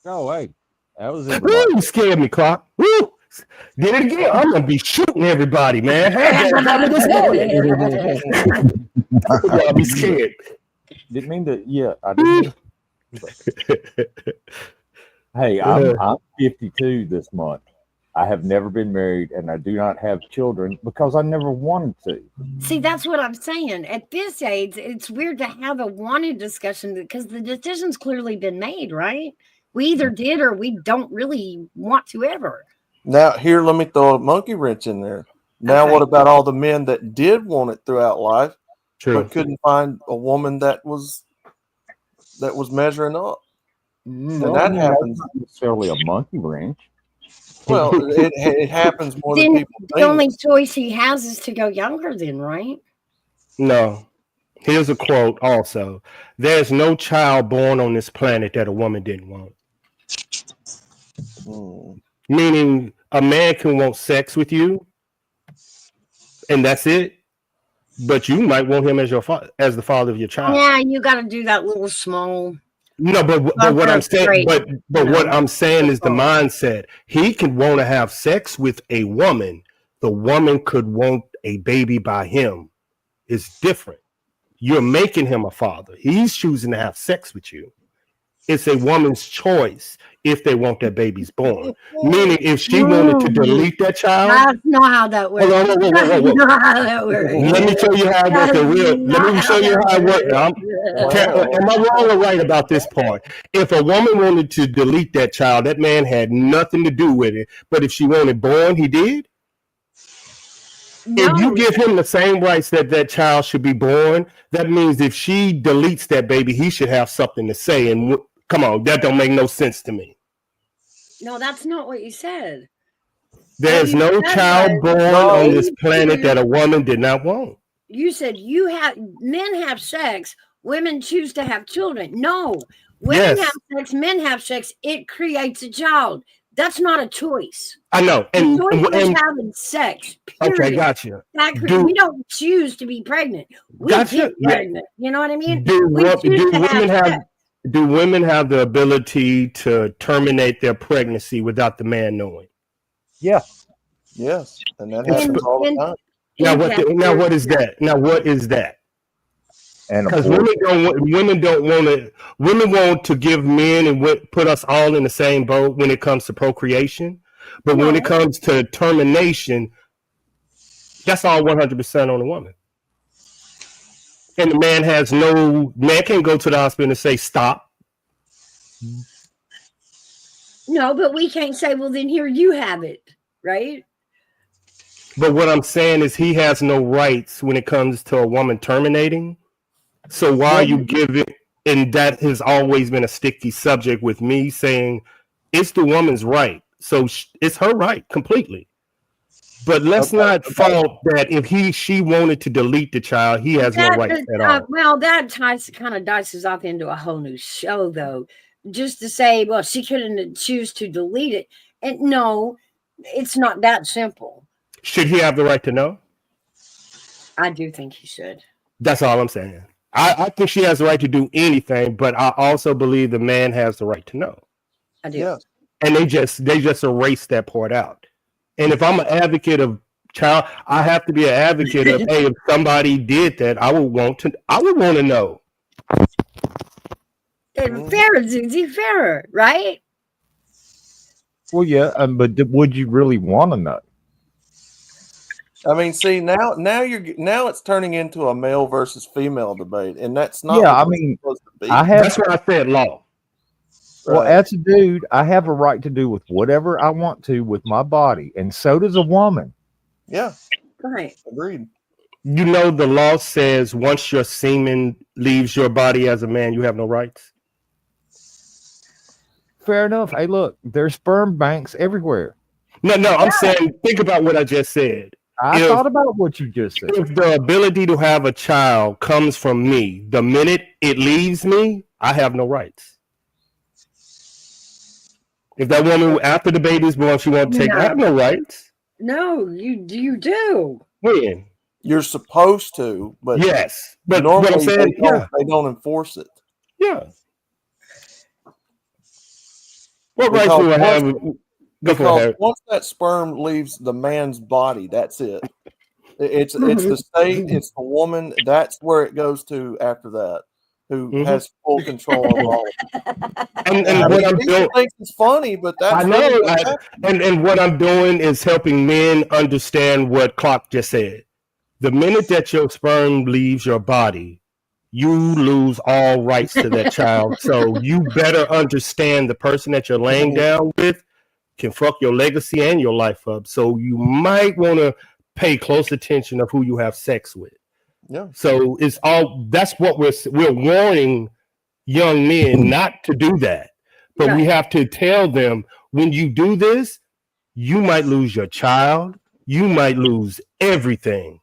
Oh, hey, that was it. Woo, you scared me, Clark. Woo. Did it again. I'm gonna be shooting everybody, man. Had that happen this morning. Y'all be scared. Didn't mean to. Yeah, I didn't. Hey, I'm 52 this month. I have never been married, and I do not have children because I never wanted to. See, that's what I'm saying. At this age, it's weird to have a wanted discussion because the decision's clearly been made, right? We either did or we don't really want to ever. Now, here, let me throw a monkey wrench in there. Now, Okay. what about all the men that did want it throughout life, True. but couldn't find a woman that was measuring up? Well, that I mean, that's happens. not necessarily a monkey wrench. Well, it happens more than Then people the only think. choice he has is to go younger, then, right? No. Here's a quote also. There's no child born on this planet that a woman didn't want. Mm. Meaning a man can want sex with you, and that's it. But you might want him as as the father of your child. Yeah, you got to do that little small. No, but what I'm saying, Great. but No. what I'm saying is the mindset. He could want to have sex with a woman. The woman could want a baby by him. It's different. You're making him a father. He's choosing to have sex with you. It's a woman's choice if they want their babies born. Meaning, if she wanted to delete that child, That's not how that works. Hold on, whoa. That's not how that works. let me show you how it works. Let me show you how it works. Am I wrong or right about this part? If a woman wanted to delete that child, that man had nothing to do with it. But if she wanted born, he did. No. If you give him the same rights that child should be born, that means if she deletes that baby, he should have something to say. And come on, that don't make no sense to me. No, that's not what you said. There's you no said child was- born No. on this planet that a woman did not want. You said men have sex, women choose to have children. No, women Yes. have sex, men have sex. It creates a child. That's not a choice. I know. The And choice is having sex. Period. okay, gotcha. We don't choose to be pregnant. We Gotcha. get Yeah. pregnant. You know what I mean? Do We choose to women have sex. do women have the ability to terminate their pregnancy without the man knowing? Yeah, Yes, and that Yes, happens but- all the time. Now what? Exactly. Now what is that? Now what is that? And Because abortion. women don't want to. Women want to give men and put us all in the same boat when it comes to procreation, but when No. it comes to termination, that's all 100% on the woman. And the man can't go to the hospital and say stop. No, but we can't say, well, then here you have it, right? But what I'm saying is he has no rights when it comes to a woman terminating. So why you give it? And that has always been a sticky subject with me, saying it's the woman's right. So it's her right completely. But let's not fault that if she wanted to delete the child, he has no rights at all. Well, that kind of dices off into a whole new show, though. Just to say, well, she couldn't choose to delete it. And no, it's not that simple. Should he have the right to know? I do think he should. That's all I'm saying. I think she has the right to do anything, but I also believe the man has the right to know. I do. Yeah. And they just erase that part out. And if I'm an advocate of child, I have to be an advocate of, hey, if somebody did that, I would want to know. Fair, Zuzi, fair, right? Well, yeah, but would you really want to know? I mean, see now it's turning into a male versus female debate, and that's not. Yeah, what I it's mean, supposed to be. That's why I said law. Well, Right. as a dude, I have a right to do with whatever I want to with my body, and so does a woman. Yeah, Right. agreed. You know, the law says once your semen leaves your body as a man, you have no rights. Fair enough. Hey, look, there's sperm banks everywhere. No, I'm saying, think about what I just said. I If- thought about what you just said. If the ability to have a child comes from me, the minute it leaves me, I have no rights. If that woman, after the baby's born, she won't take, I have no rights. No, you do. When? You're supposed to, but Yes. But normally what I'm saying, they don't enforce it. yeah. What Because rights do I have? Go for it, Because Harry. once that sperm leaves the man's body, that's it. It's the state, it's the woman. That's where it goes to after that. Who has full control of all of it. And I what mean, I'm people doing, think it's funny, but that's I really know, what happens. and what I'm doing is helping men understand what Clark just said. The minute that your sperm leaves your body, you lose all rights to that child. So you better understand the person that you're laying down with can fuck your legacy and your life up. So you might want to pay close attention of who you have sex with. Yeah. So it's all, that's what we're warning young men not to do that. But we have to tell them, when you do this, you might lose your child, you might lose everything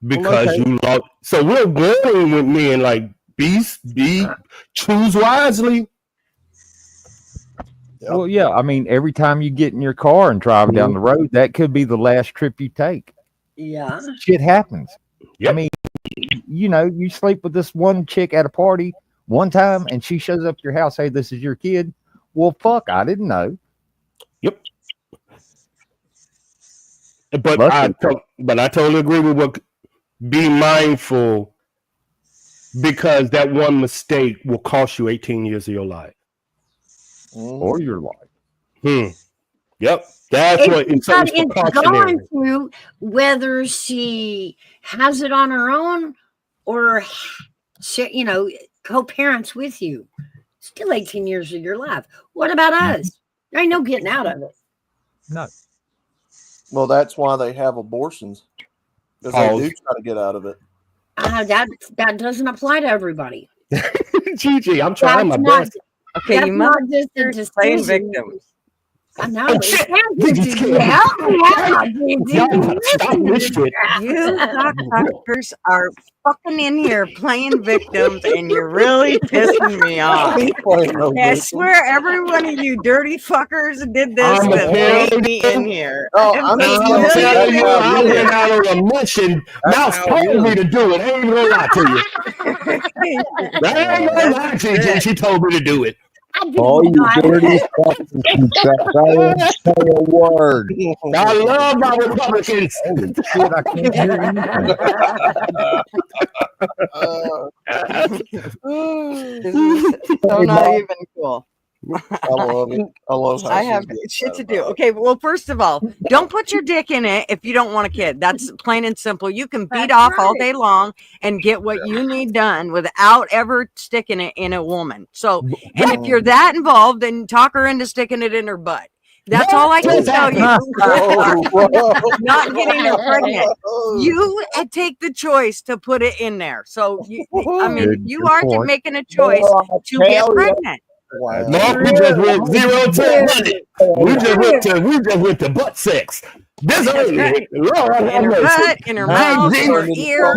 because you lost. So we're warning with men, like, choose wisely. Yep. Well, yeah, I mean, every time you get in your car and drive down the road, that could be the last trip you take. Yeah. Shit happens. Yep. I mean, you know, you sleep with this one chick at a party one time and she shows up at your house, hey, this is your kid. Well, fuck, I didn't know. Yep. But I totally agree with what, be mindful, because that one mistake will cost you 18 years of your life. Or your life. Yep. That's what It's gone to whether she has it on her own or she, co-parents with you. Still 18 years of your life. What about us? There ain't no getting out of it. No. Well, that's why they have abortions. Because they do try to get out of it. That doesn't apply to everybody. Gigi, I'm trying my best. Okay, That's you not must just a playing decision. victims. I know. Oh, It shit. sounds Gigi's good. killing me. Help me out, Gigi. Y'all stop this shit. You cocksuckers are fucking in here playing victims, and you're really pissing me off. I swear, every one of you dirty fuckers did this I'm that telling made me in here. Oh, And I'm put just me gonna in tell here. you, I went out on a mission. Mouse told me to do it. I ain't gonna lie to you. I ain't gonna lie to you, Gigi. She told me to do it. I didn't Oh, you know. dirty fucking sex. I won't say a word. I love my Republicans. Holy shit, I can't hear anything. This is so not even cool. I love it. I love how I she's have getting shit that to do. about it. Okay, well, first of all, don't put your dick in it if you don't want a kid. That's plain and simple. You can beat That's off all right. day long and get what you need done without ever sticking it in a woman. So, and if you're that involved, then talk her into sticking it in her butt. That's all I can tell you. Not getting her pregnant. You take the choice to put it in there. So, I mean, Good- you good are point. making a choice to get pregnant. Wow. No, we just went 0 to 100. We just went to butt sex. This That's only. right. Lord have In her mercy. butt, in her mouth, in her ear,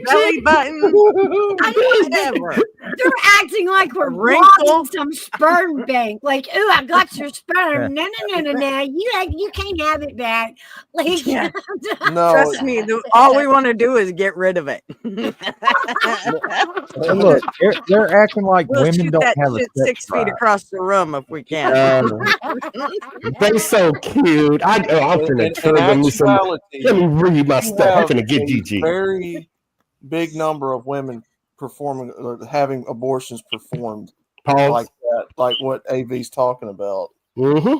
belly button, whatever. They're acting like we're Wrinkle. robbing some sperm bank. Like, ooh, I got your sperm. No. You can't have it back. Like, Yeah. No, Trust me, all we want to do is get rid of it. And look, they're acting like We'll women shoot don't that have a shit sex 6 feet drive. across the room if we can. They so cute. I'm finna in trigger me some. actuality, Let me read my you stuff. I'm have finna get a GG. very big number of women performing or having abortions performed Pause. like that, like what AV's talking about. Mm-hmm.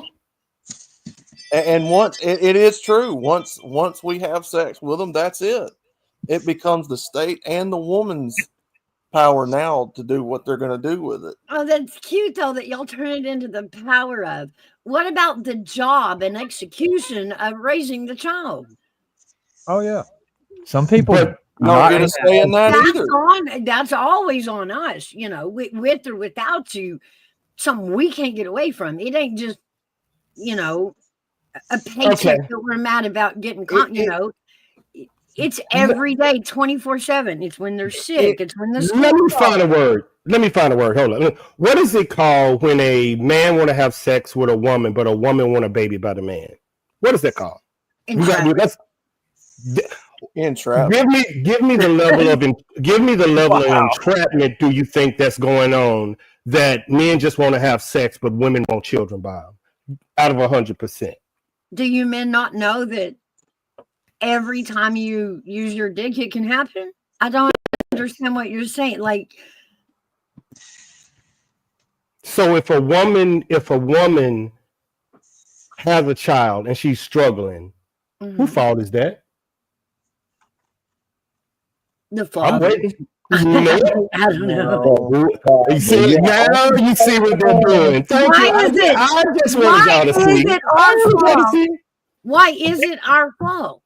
And once it is true, once we have sex with them, that's it. It becomes the state and the woman's power now to do what they're going to do with it. oh, that's cute though that y'all turn it into the power of. What about the job and execution of raising the child? Oh yeah, some people But Don't get a say in that That's either. on. That's always on us. You know, with or without you, something we can't get away from. It ain't just, you know, a paycheck Okay. that we're mad about getting. You know, it's every day, 24/7. It's when they're sick. It's when the school. Let me find a word. Hold on. What is it called when a man want to have sex with a woman, but a woman want a baby by the man? What is that called? We got to do that's. Entrapment. Give me the level of of entrapment. Do you think that's going on that men just want to have sex, but women want children by them? Out of 100%. Do you men not know that every time you use your dick, it can happen? I don't understand what you're saying. Like, So if a woman has a child and she's struggling, whose fault is that? the I'm father. waiting. I don't know. You see, now you see what they're doing. Thank Why you. is it- I just wanted y'all to Why is see. it I our just wanted to fault? see. Why is it our fault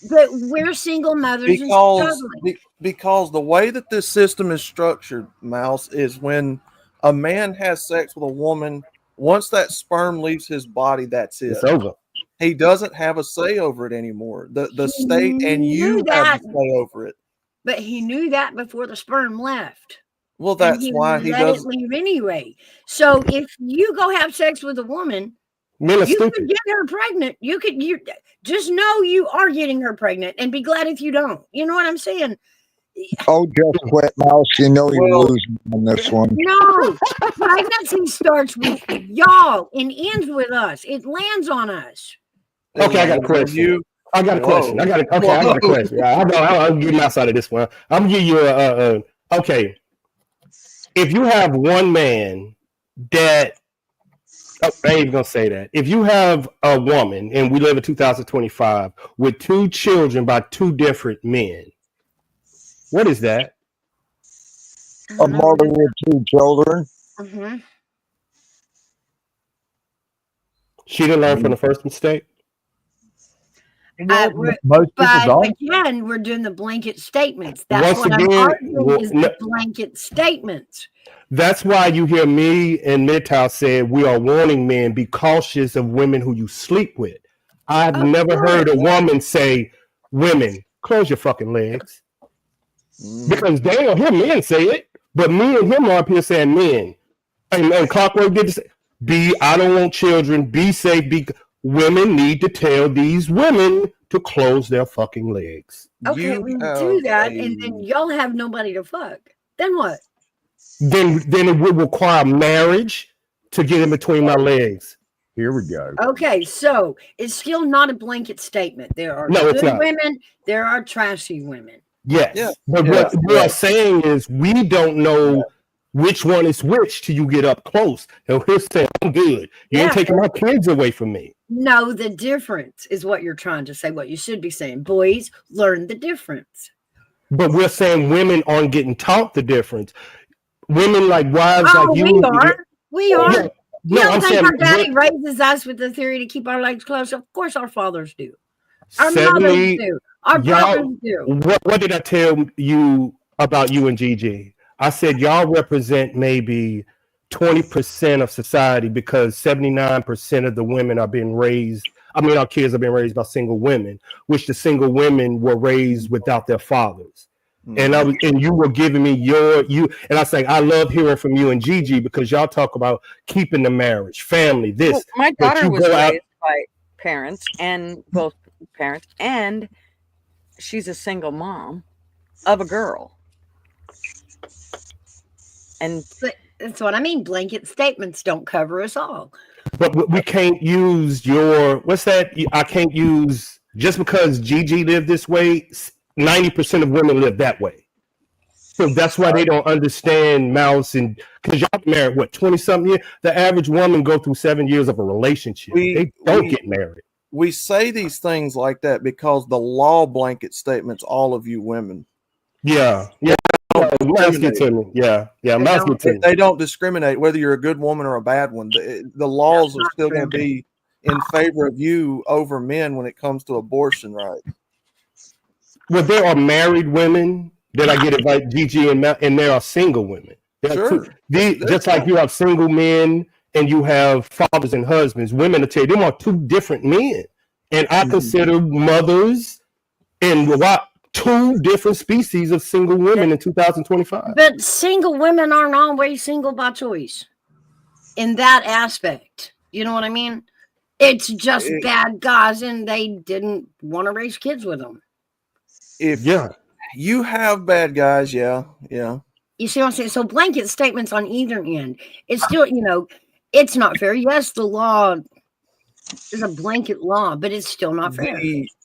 that we're single mothers and struggling? Because the way that this system is structured, Mouse, is when a man has sex with a woman, once that sperm leaves his body, that's it. It's over. He doesn't have a say over it anymore. The state and you knew have that. the say over it. But he knew that before the sperm left. Well, And that's why he let does. it leave anyway. So if you go have sex with a woman, Men are you stupid. could get her pregnant. You just know you are getting her pregnant and be glad if you don't. You know what I'm saying? Oh, just quit, Mouse. You know you're Well- losing on this one. No, pregnancy starts with y'all and ends with us. It lands on us. Okay, I got a question. I got a question. I got a question. I'll give you outside of this one. I'm gonna give you okay. If you have one man that I ain't even gonna say that. If you have a woman, and we live in 2025 with 2 children by 2 different men, what is that? A mother with 2 children. Mhm. She didn't learn from the first mistake. Most people But don't. again, we're doing the blanket statements. That's Once what again, I'm arguing is no- the blanket statements. That's why you hear me and Midtown say we are warning men, be cautious of women who you sleep with. I've Of never heard a course. woman say, women, close your fucking legs. Because they don't hear men say it, but me and him are up here saying men. And Clockwork did this. I don't want children, be safe, women need to tell these women to close their fucking legs. Okay, we do that, and then y'all have nobody to fuck. Then what? Then it would require marriage to get in between my legs. Here we go. Okay, so it's still not a blanket statement. There are No, it's good not. women, there are trashy women. Yes. Yeah. But Yeah. what we are saying is we don't know which one is which till you get up close. And he'll say, I'm good. You ain't Yeah. taking my kids away from me. Know the difference is what you're trying to say, what you should be saying. Boys, learn the difference. But we're saying women aren't getting taught the difference. Women like wives Oh, like you. we are. We are. Yeah. You No, don't I'm think saying our daddy raises us with the theory to keep our legs closed? Of course our fathers do. Our mothers 70, do. Our y'all, brothers do. what did I tell you about you and Gigi? I said y'all represent maybe 20% of society because 79% of the women are being raised. I mean, our kids are being raised by single women, which the single women were raised without their fathers. And you were giving me and I say I love hearing from you and Gigi because y'all talk about keeping the marriage, family, this. Well, my but daughter you was go out- raised by parents and both parents, and she's a single mom of a girl. And But that's what I mean. Blanket statements don't cover us all. But we can't use your what's that? I can't use just because Gigi lived this way. 90% of women live that way, so that's why they don't understand Mouse. And because y'all married what 20-something years, the average woman go through 7 years of a relationship. They don't get married. We say these things like that because the law blanket statements all of you women. Yeah. Mouse get to me. Yeah. Mouse get to me. They don't discriminate whether you're a good woman or a bad one. The laws are still going to be in favor of you over men when it comes to abortion rights. Well, there are married women that I get invited, Gigi, and there are single women. Sure. Just like you have single men and you have fathers and husbands. Women will tell you, them are two different men. And I consider mothers and two different species of single women in 2025. But single women aren't always single by choice in that aspect. You know what I mean? It's just bad guys and they didn't want to raise kids with them. If you have bad guys, yeah. You see what I'm saying? So blanket statements on either end. It's still, it's not fair. Yes, the law is a blanket law, but it's still not fair.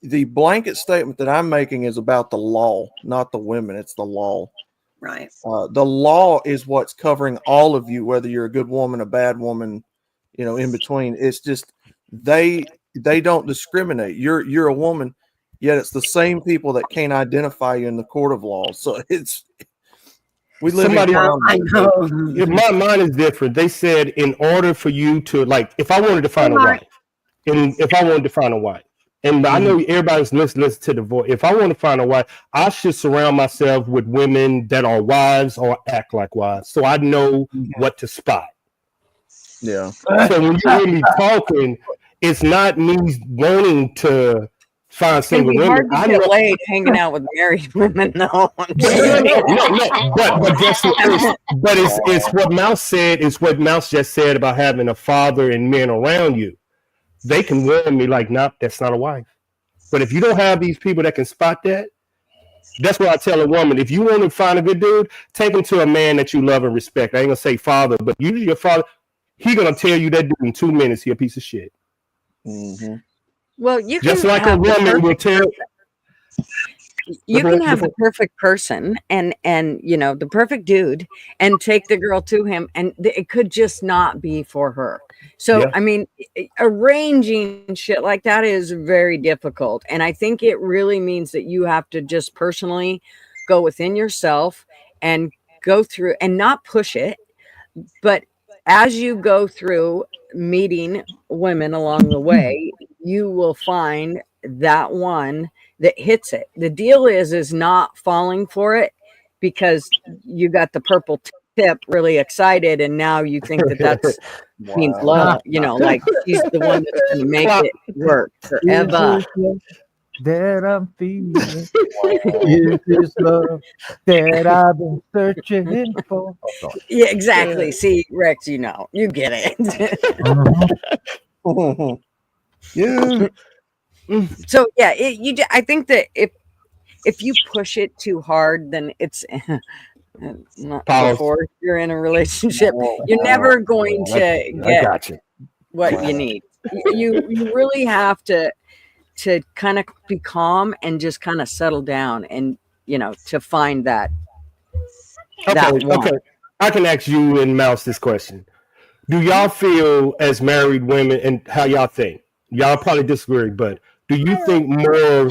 The blanket statement that I'm making is about the law, not the women. It's the law. Right. The law is what's covering all of you, whether you're a good woman, a bad woman, in between. It's just they don't discriminate. You're a woman, yet it's the same people that can't identify you in the court of law. So we live Somebody, I know. Mine is different. They said in order for you to if I wanted to find a wife, and if I wanted to find a wife, and I know everybody's listening to the voice. If I want to find a wife, I should surround myself with women that are wives or act like wives, so I know what to spot. Yeah. So when you're really talking, it's not me wanting to find single women. I get laid hanging out with married women, though. But guess what? But it's what Mouse said. It's what Mouse just said about having a father and men around you. They can warn me like, nah, that's not a wife. But if you don't have these people that can spot that, that's what I tell a woman. If you want to find a good dude, take him to a man that you love and respect. I ain't gonna say father, but usually your father, he gonna tell you that dude in 2 minutes he a piece of shit. Mm-hmm. Well, you just can like a woman will tell. You can have the perfect person and the perfect dude and take the girl to him, and it could just not be for her. So I mean, arranging shit like that is very difficult, and I think it really means that you have to just personally go within yourself and go through and not push it, but as you go through meeting women along the way, you will find that one that hits it. The deal is not falling for it because you got the purple tip really excited, and now you think that means love. Like she's the one that's going to make it work forever. That I'm feeling is this love that I've been searching for. Yeah, exactly. Yeah. See, Rex, you get it. Yeah. So yeah, I think that if you push it too hard, then it's not before you're in a relationship. You're never going to get what you need. You really have to kind of be calm and just kind of settle down and to find that. Okay. I can ask you and Mouse this question. Do y'all feel as married women, and how y'all think? Y'all probably disagree, but do you think more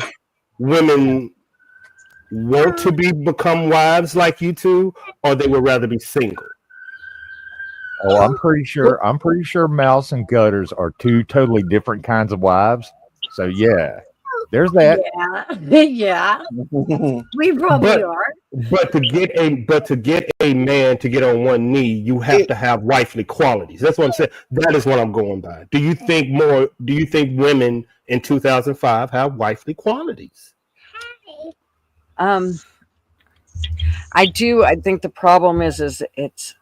women want to become wives like you two, or they would rather be single? Oh, I'm pretty sure Mouse and Gutters are two totally different kinds of wives. So yeah, there's that. Yeah. We probably But- are. But to get a man to get on one knee, you have to have wifely qualities. That's what I'm saying. That is what I'm going by. Do you think women in 2005 have wifely qualities? I do. I think the problem is it's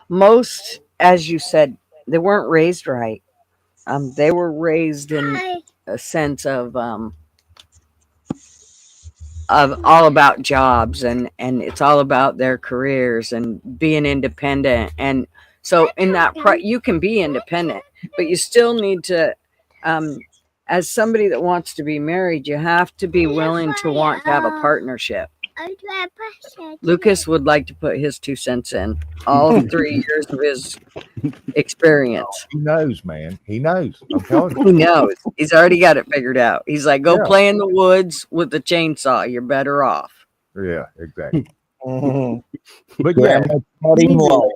most, as you said, they weren't raised right. They were raised in a sense of all about jobs and it's all about their careers and being independent. And so in that you can be independent, but you still need to, as somebody that wants to be married, you have to be willing to want to have a partnership. Lucas would like to put his 2 cents in all 3 years of his experience. He knows, man. He knows. I'm telling you. He knows. He's already got it figured out. He's like, go Yeah. play in the woods with the chainsaw. You're better off. Yeah, exactly. Mhm. But yeah, Cutting low.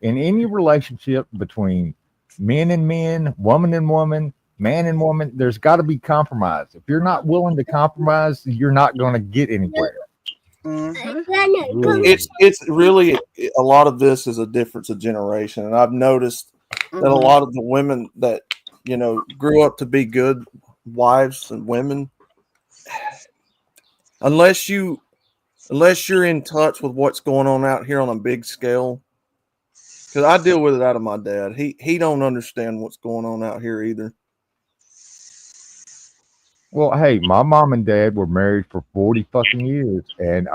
in any relationship between men and men, woman and woman, man and woman, there's got to be compromise. If you're not willing to compromise, you're not going to get anywhere. It's really a lot of this is a difference of generation, and I've noticed that a lot of the women that grew up to be good wives and women, unless you're in touch with what's going on out here on a big scale, because I deal with it out of my dad. He don't understand what's going on out here either. Well, hey, my mom and dad were married for 40 fucking years, and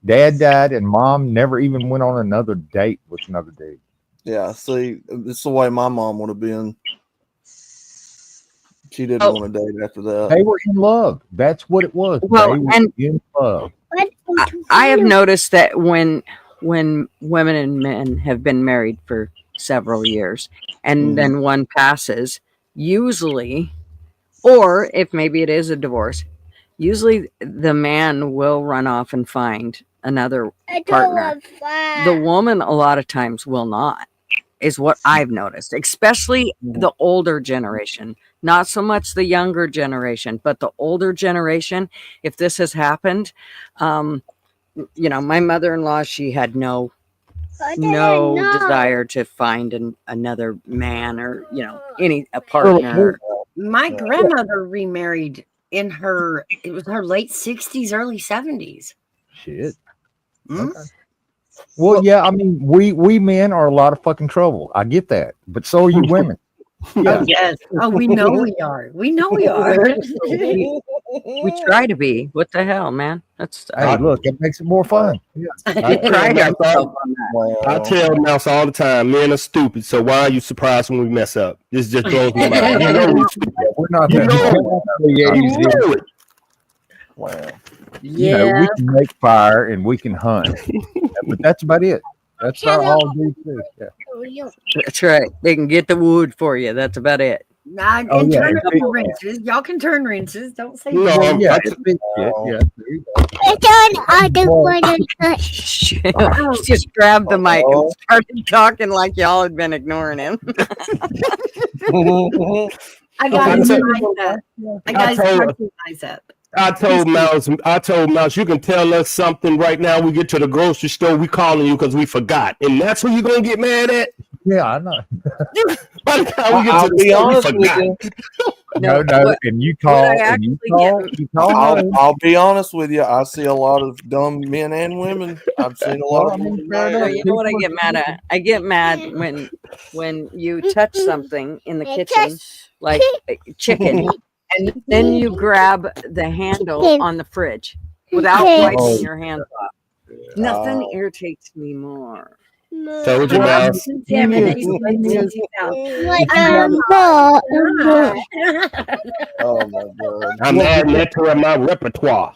dad died, and mom never even went on another date with another dude. Yeah, see, it's the way my mom would have been. She didn't want to date after that. They were in love. That's what it was. Well, they were and- in love. I have noticed that when women and men have been married for several years and then one passes, usually, or if maybe it is a divorce, usually the man will run off and find another partner. The woman a lot of times will not, is what I've noticed, especially the older generation, not so much the younger generation, but the older generation. If this has happened, my mother-in-law, she had no desire to find another man or a partner. My grandmother remarried in it was her late 60s, early 70s. Shit. Hmm? Okay. Well, yeah, I mean, we men are a lot of fucking trouble. I get that, but so are you women. Oh, yes. Oh, we know we are. We know we are. We try to be. What the hell, man? That's Hey, look, it makes it more fun. Yeah. we pride ourselves on that. I tell Mouse all the time, men are stupid. So why are you surprised when we mess up? This just blows my mind. You know we're stupid. We're not. You know You it. Wow. know, we can make fire and we can hunt, but that's about it. That's about all dudes do. Yeah. That's right. They can get the wood for you. That's about it. Nah, Oh, and yeah, turn and up big- the wrenches. Y'all can turn wrenches. Don't say No, that. Yeah, I- it's big shit. Yeah. He just grabbed the mic and started talking like y'all had been ignoring him. I got his I mindset. I got his told- cartoon mindset. I told Mouse, you can tell us something right now. We get to the grocery store, we calling you because we forgot, and that's who you're gonna get mad at. Yeah, I know. By the time we get I'll to the be store, we honest with forgot. you. No, what- and you what call, I and you actually call, get- you call. I'll be honest with you. I see a lot of dumb men and women. I've seen a lot Well, of I mean, them. fair No, enough. you know what I get mad at? I get mad when you touch something in the kitchen, like chicken, and then you grab the handle on the fridge without wiping your hands off. Nothing irritates me more. Told you, Mouse. Contamination. Oh my god. I'm adding that to my repertoire.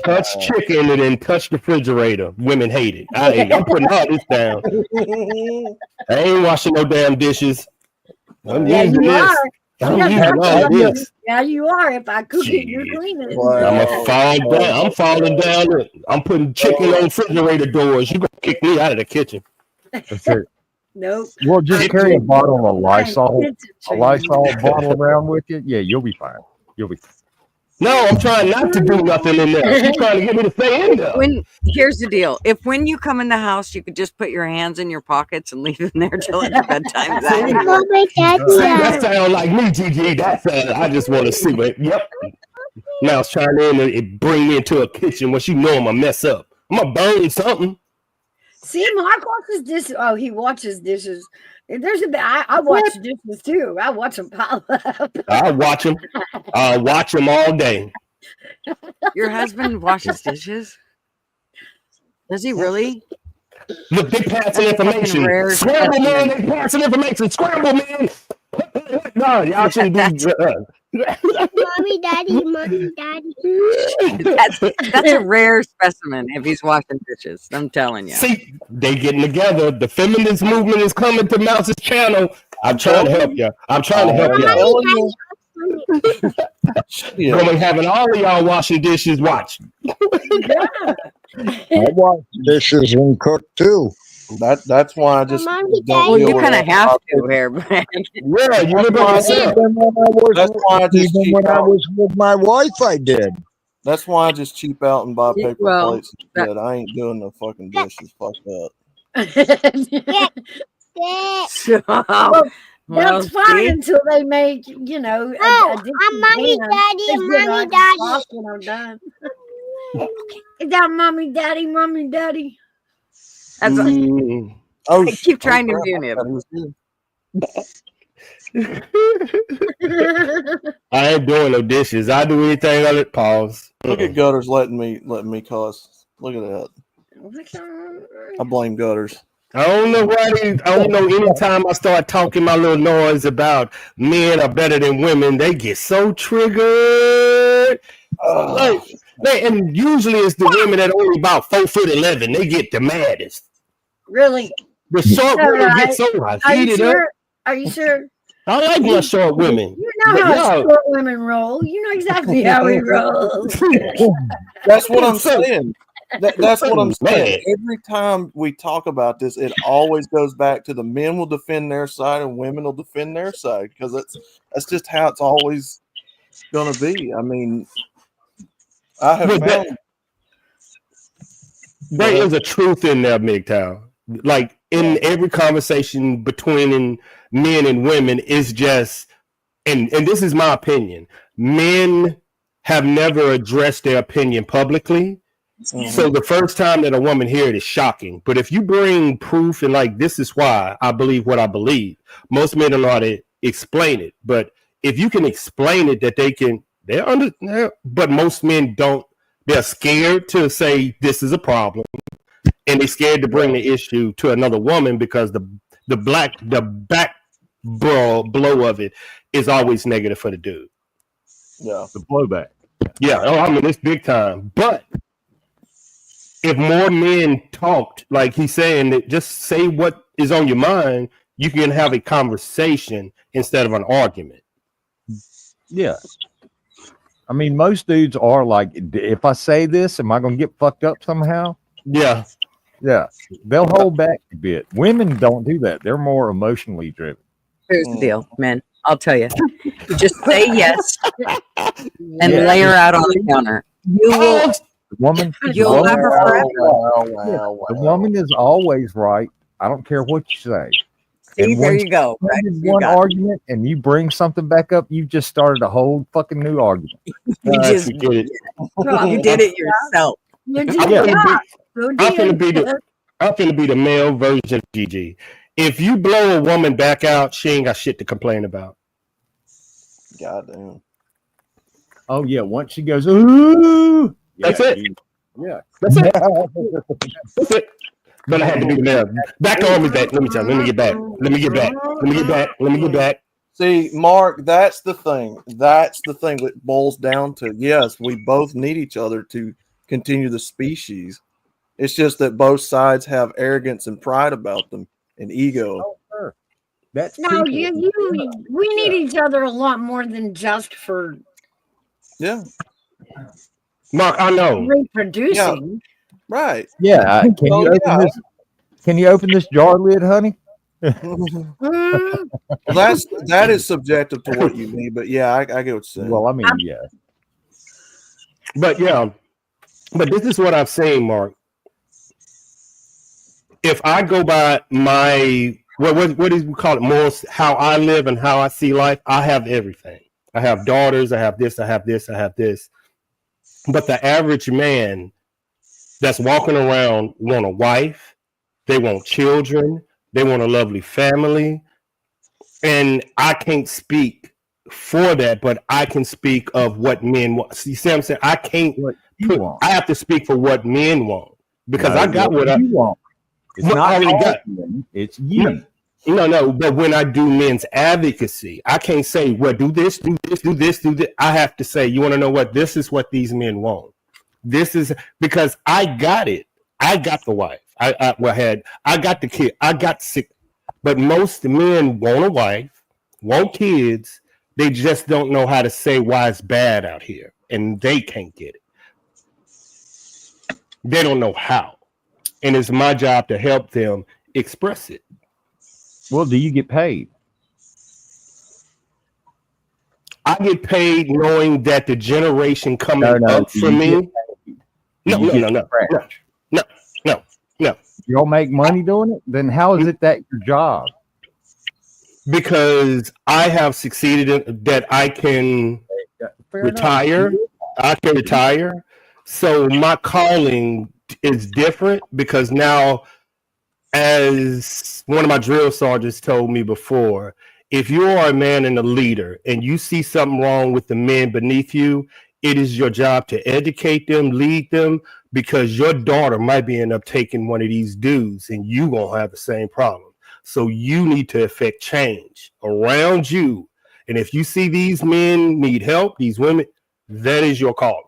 Touch chicken and then touch the refrigerator. Women hate it. I'm putting all this down. I ain't washing no damn dishes. I'm Yeah, using you this. are. I'm Yeah, using all of this. Yeah, you are. If I cook it, you're Shit. cleaning it. Wow. I'm gonna fall down. I'm falling down. I'm putting chicken on refrigerator doors. You gonna kick me out of the kitchen? That's it. Nope. Well, just carry a bottle of Lysol, It's a Lysol bottle around with you. Yeah, you'll be fine. You'll be fine. No, I'm trying not to do nothing in there. She's trying to get me to stay in there. Here's the deal: if when you come in the house, you could just put your hands in your pockets and leave them there till it's bedtime. That sounds like me, Gigi. That's I just want to see it. Yep. Now it's trying to bring me into a kitchen where she know I'm gonna mess up. I'm gonna burn something. See, Mark watches dishes. Oh, he watches dishes. There's I watch dishes too. I watch them pile up. I'll watch them. I'll watch them all day. Your husband washes dishes? Does he really? Look, they passing information. rare Scramble, man. They passing information. Scramble, man. No, y'all shouldn't be. Mommy, daddy, mommy, daddy. That's a rare specimen if he's washing dishes. I'm telling you. See, they getting together. The feminist movement is coming to Mouse's channel. I'm trying to help you. I'm trying to help you. Yeah. Going having all of y'all washing dishes. Watch. I wash dishes and cook too. That's why I just Mommy, don't Well, deal you with kind of it. have to here, but Yeah, you live by yourself. Even That's why I just even cheap when I out. was with my wife, I did. That's why I just cheap out and buy Yeah, paper well, plates instead. I ain't doing no fucking dishes. Fuck that. so, That's fine see? until they make, you know, Oh, a I'm mommy, pan. daddy, They mommy, get like daddy. sauce when I'm done. Is that mommy, daddy, mommy, daddy? That's Mm. Oh, I keep trying to crap, do I him. thought he was here. I ain't doing no dishes. I do anything other pause. Look at Gutters letting me cuss. Look at that. I blame Gutters. I don't know why I don't know anytime I start talking my little noise about men are better than women, they get so triggered. And usually it's the women that are only about 4'11". They get the maddest. Really? The short All women right. get so Are you heated up. sure? Are you sure? I like my short women. You know But how y'all- short women roll. You know exactly how we roll. That's what I'm saying. That's what I'm Man. saying. Every time we talk about this, it always goes back to the men will defend their side and women will defend their side because that's just how it's always going to be. I mean, I have But that- found There is a truth in there, MGTOW. Like in every conversation between men and women is just, and this is my opinion. Men have never addressed their opinion publicly. So the first time that a woman hears it is shocking. But if you bring proof and like, this is why I believe what I believe, most men don't know how to explain it. But if you can explain it, that but most men don't. They're scared to say this is a problem, and they're scared to bring the issue to another woman because the back blow of it is always negative for the dude. yeah. The blowback. Yeah, oh, I mean it's big time. But if more men talked, like he's saying, that just say what is on your mind, you can have a conversation instead of an argument. Yeah. I mean, most dudes are like, if I say this, am I going to get fucked up somehow? Yeah. Yeah. They'll hold back a bit. Women don't do that. They're more emotionally driven. Here's the deal, man. I'll tell you. You just say yes and Yeah. lay her out on the counter. You will. The woman, You'll the woman, have her forever. the woman is always right. I don't care what you say. See, And there once you go. you Right? end You one got it. argument and you bring something back up, you just started a whole fucking new argument. You just You get it. you did it yourself. You I'm did finna not. I'm finna be the male version of Gigi. If you blow a woman back out, she ain't got shit to complain about. Goddamn. Oh yeah, once she goes, ooh, That's yeah, it. Yeah. That's it. That's it. But I had to be the male. Back on me back. Let me get back. Let me get back. See, Mark, that's the thing. That's the thing that boils down to, yes, we both need each other to continue the species. It's just that both sides have arrogance and pride about them and ego. Oh, sure. That's No, people. we need each other a lot more than just for Yeah, Mark, I know. reproducing. right. Yeah. Can Oh, you open yeah. this? Can you open this jar lid, honey? Mm, Well, that is subjective to what you need, but yeah, I get what you're saying. Well, I mean, yeah. But yeah, but this is what I've seen, Mark. If I go by my what do we call it, morals, how I live and how I see life, I have everything. I have daughters, I have this, I have this, I have this. But the average man that's walking around want a wife, they want children, they want a lovely family. And I can't speak for that, but I can speak of what men want. You see what I'm saying? I can't What you want. I have to speak for what men want because No, I got what I you want. It's What not I already all got. men, it's you. No, but when I do men's advocacy, I can't say, well, do this, do this, do this, do this. I have to say, you want to know what? This is what these men want. This is because I got it. I got the wife. I got the kid. I got sick. But most men want a wife, want kids. They just don't know how to say why it's bad out here. And they can't get it. They don't know how. And it's my job to help them express it. Well, do you get paid? I get paid knowing that the generation coming No, up do for you me. get paid? Do you get scratched? No. You don't make money doing it? Then how is it that your job? Because I have succeeded in that I can Fair retire. enough. I can retire. So my calling is different because now, as one of my drill sergeants told me before, if you are a man and a leader and you see something wrong with the men beneath you, it is your job to educate them, lead them, because your daughter might be end up taking one of these dudes and you won't have the same problem. So you need to affect change around you. And if you see these men need help, these women, that is your calling.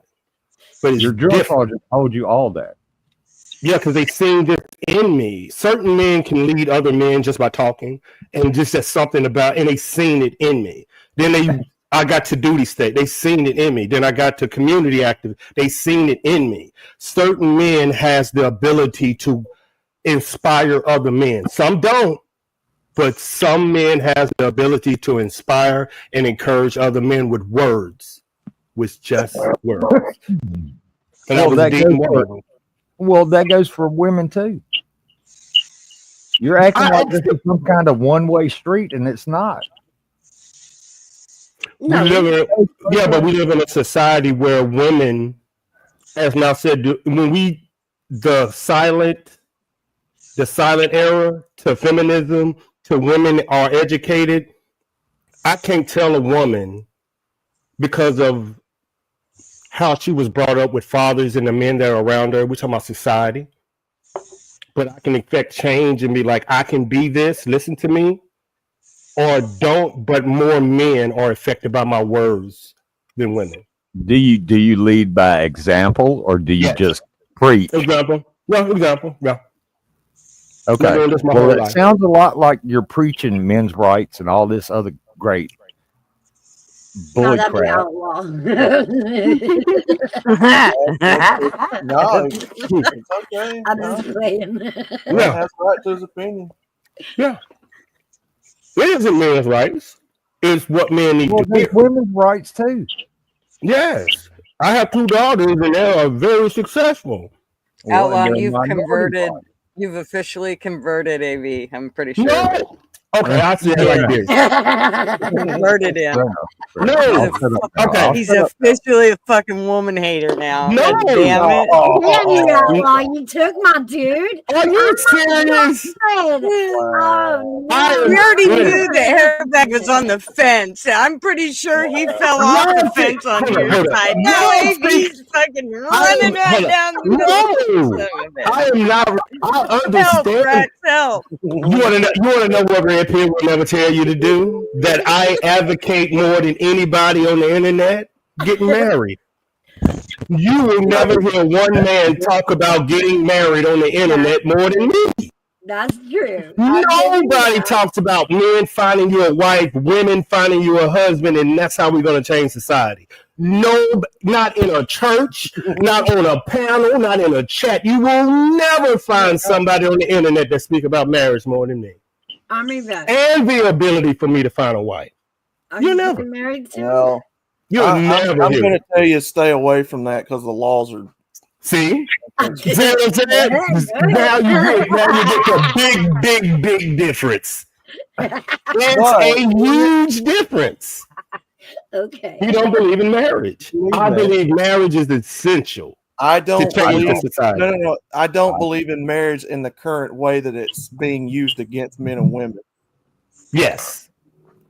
But it's Your drill different. sergeant told you all that. Yeah, because they seen this in me. Certain men can lead other men just by talking, and just that's something about, and they seen it in me. Then I got to duty state. They seen it in me. Then I got to community active. They seen it in me. Certain men has the ability to inspire other men. Some don't, but some men has the ability to inspire and encourage other men with words, with just words. And I Well, was that dealing goes with for- Well, that goes for women too. You're acting like this is some kind of one-way street, and it's not. No, we live in, but we live in a society where women, as now said, when the silent era to feminism, to women are educated. I can't tell a woman because of how she was brought up with fathers and the men that are around her. We're talking about society. But I can affect change and be like, I can be this, listen to me, or don't, but more men are affected by my words than women. Do you lead by example, or do you Yes. just preach? Example. Yeah. Been Okay. doing this my Well, whole it life. sounds a lot like you're preaching men's rights and all this other great no, bully that'd be crap. outlaw. No, it's okay. I'm No, just playing. man Yeah. has right to his opinion. Yeah. It isn't men's rights. It's what men need Well, to do. there's women's rights too. Yes. I have 2 daughters and they are very successful. Well, Outlaw, and they're you've minority converted. rights. You've officially converted AV. I'm pretty sure. No. Okay, I say it like this. Converted him. No. I'll shut up now. Okay. I'll He's shut up. officially a fucking woman hater now. No. God damn it. Damn you, outlaw! You took my dude. Are you serious? Oh, no. We already Wait. knew that Airbag was on the fence. I'm pretty sure he fell off the fence on Hold on, your hold on. side. No, Now AV's fucking running right hold on. down the middle. No. I am not. I Help, understand. Rex, help. You want to know whether Red Pill will never tell you to do, that I advocate more than anybody on the internet? Getting married. You will never hear one man talk about getting married on the internet more than me. That's true. Nobody talks about men finding you a wife, women finding you a husband, and that's how we're going to change society. No, not in a church, not on a panel, not in a chat. You will never find somebody on the internet that speak about marriage more than me. I mean that. And the ability for me to find a wife. Are You you never. getting married too? Well, You'll never I'm hear going it. to tell you to stay away from that because the laws are. See? See what I'm saying? Now you get the big difference. It's a huge difference. Okay. You don't believe in marriage. I believe marriage is essential I to don't change believe. the society. No. I don't believe in marriage in the current way that it's being used against men and women. Yes.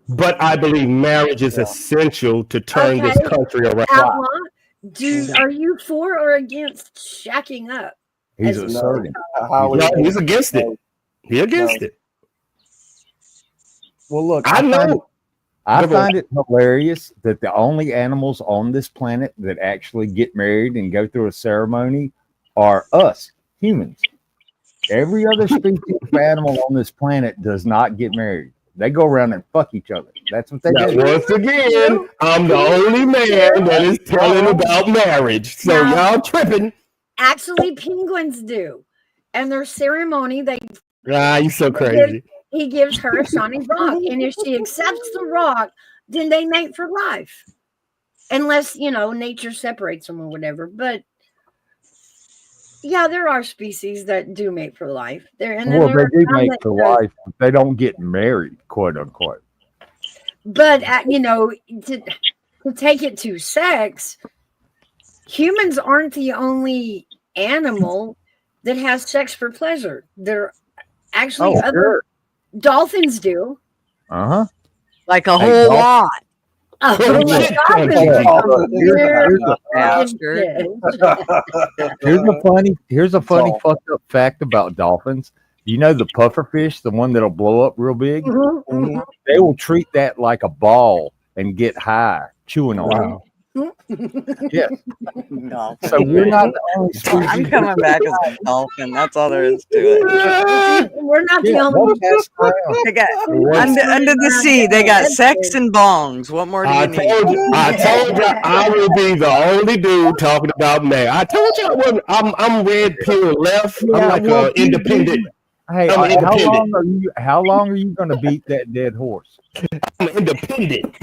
But I believe marriage is essential to turn this Okay. country around. Outlaw, are you for or against shacking up? He's As- asserting. How No, we- he's against it. He's against it. Well, look, I know. I Go ahead. find it hilarious that the only animals on this planet that actually get married and go through a ceremony are us, humans. Every other species of animal on this planet does not get married. They go around and fuck each other. That's what they Now, do. once again, I'm the only man that is telling about marriage. So Now- y'all tripping. Actually, penguins do. And their ceremony, You so crazy. he gives her a shiny rock. And if she accepts the rock, then they mate for life. Unless, nature separates them or whatever. But yeah, there are species that do mate for life. Well, they do mate for life, but they don't get married, quote unquote. But to take it to sex, humans aren't the only animal that has sex for pleasure. There actually Oh, other sure. dolphins do. Uh-huh. Like a Hey, whole Dolph- lot. Oh, shit. dolphins Here's are a- Bastard. Here's a funny fucked up fact about dolphins. You know the pufferfish, the one that'll blow up real big? Mhm, mhm. They will treat that like a ball and get high chewing on Wow. it. So we're not the only species. I'm coming back as a dolphin. That's all there is to it. We're not the Yeah, only they'll mess around. They got Once- under the sea. They got sex and bongs. What more do I you need? told you I will be the only dude talking about marriage. I told you I wasn't. I'm red pill left. I'm Yeah, like well, an independent. Hey, I'm independent. how long are you going to beat that dead horse? I'm independent.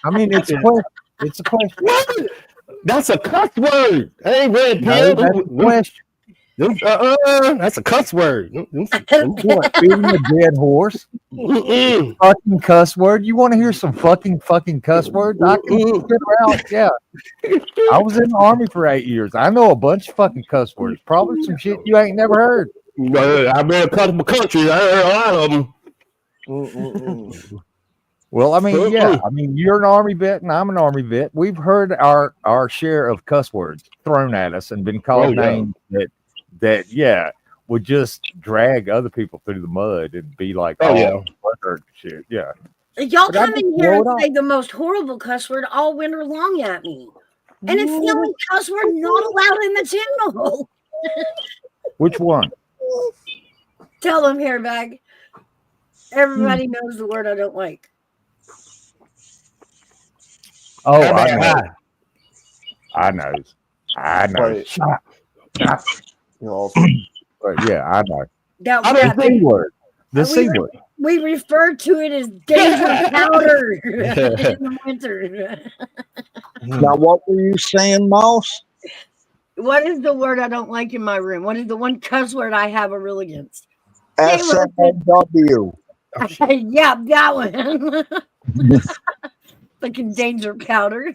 I mean, it's a question. It's a question. What? That's a cuss word. I ain't red No, pill. that's a question. That's a cuss word. What, beating a dead horse? Mm-mm. Fucking cuss word. You want to hear some fucking cuss words? I can get around. Yeah. I was in the army for 8 years. I know a bunch of fucking cuss words. Probably some shit you ain't never heard. I've been in a couple countries. I heard a lot of them. Well, I mean, yeah. I mean, you're an army vet and I'm an army vet. We've heard our share of cuss words thrown at us and been called names that would just drag other people through the mud and be like, shit. Yeah. Y'all But I come just in here blow and it up. say the most horrible cuss word all winter long at me. And it's the only cuss word not allowed in the channel. Which one? Tell them, Hairbag. Everybody knows the word I don't like. Oh, I know. I know. Wait. You're awesome. But yeah, I know. That The C word. The C word. we refer to it as danger powder in the winter. Now, what were you saying, Mouse? What is the word I don't like in my room? What is the one cuss word I have a rule against? SMW. Yeah, that one. Fucking danger powder.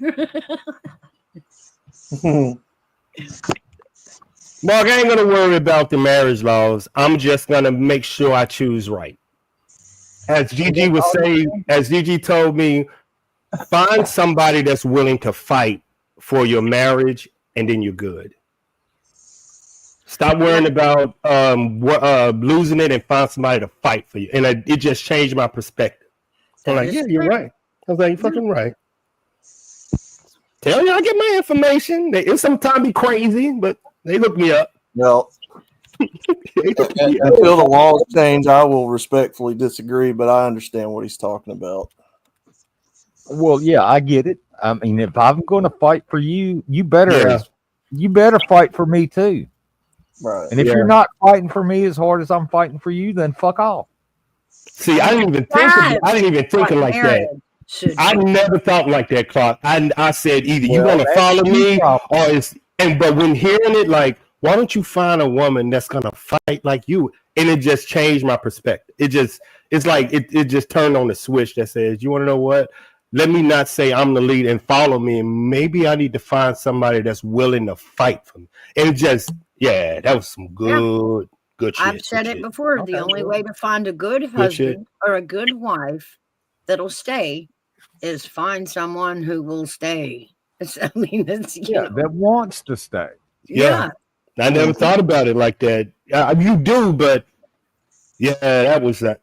Mark, I ain't gonna worry about the marriage laws. I'm just gonna make sure I choose right. As Gigi was saying, as Gigi told me, find somebody that's willing to fight for your marriage, and then you're good. Stop worrying about losing it and find somebody to fight for you. And it just changed my perspective. I'm That like, is yeah, you're true. right. I was like, you're fucking right. Tell you I get my information. They sometimes be crazy, but they look me up. Well, They look me up. until the laws change, I will respectfully disagree, but I understand what he's talking about. Well, yeah, I get it. I mean, if I'm going to fight for you, you better Yeah. fight for me too. Right. And if Yeah. you're not fighting for me as hard as I'm fighting for you, then fuck off. See, I didn't even think of like that. Marriage should I be. never thought like that, Clark. I said either you're Well, gonna that's follow your me problem. but when hearing it, like, why don't you find a woman that's gonna fight like you? And it just changed my perspective. It's like it just turned on the switch that says, you want to know what? Let me not say I'm the lead and follow me, and maybe I need to find somebody that's willing to fight for me. And that was some good shit. I've said good it shit. before. Okay, The only well. way to find a good shit. husband or a good wife that'll stay is find someone who will stay. I mean, it's, Yeah, that wants to stay. Yeah. I never thought about it like that. You do, but yeah, that was that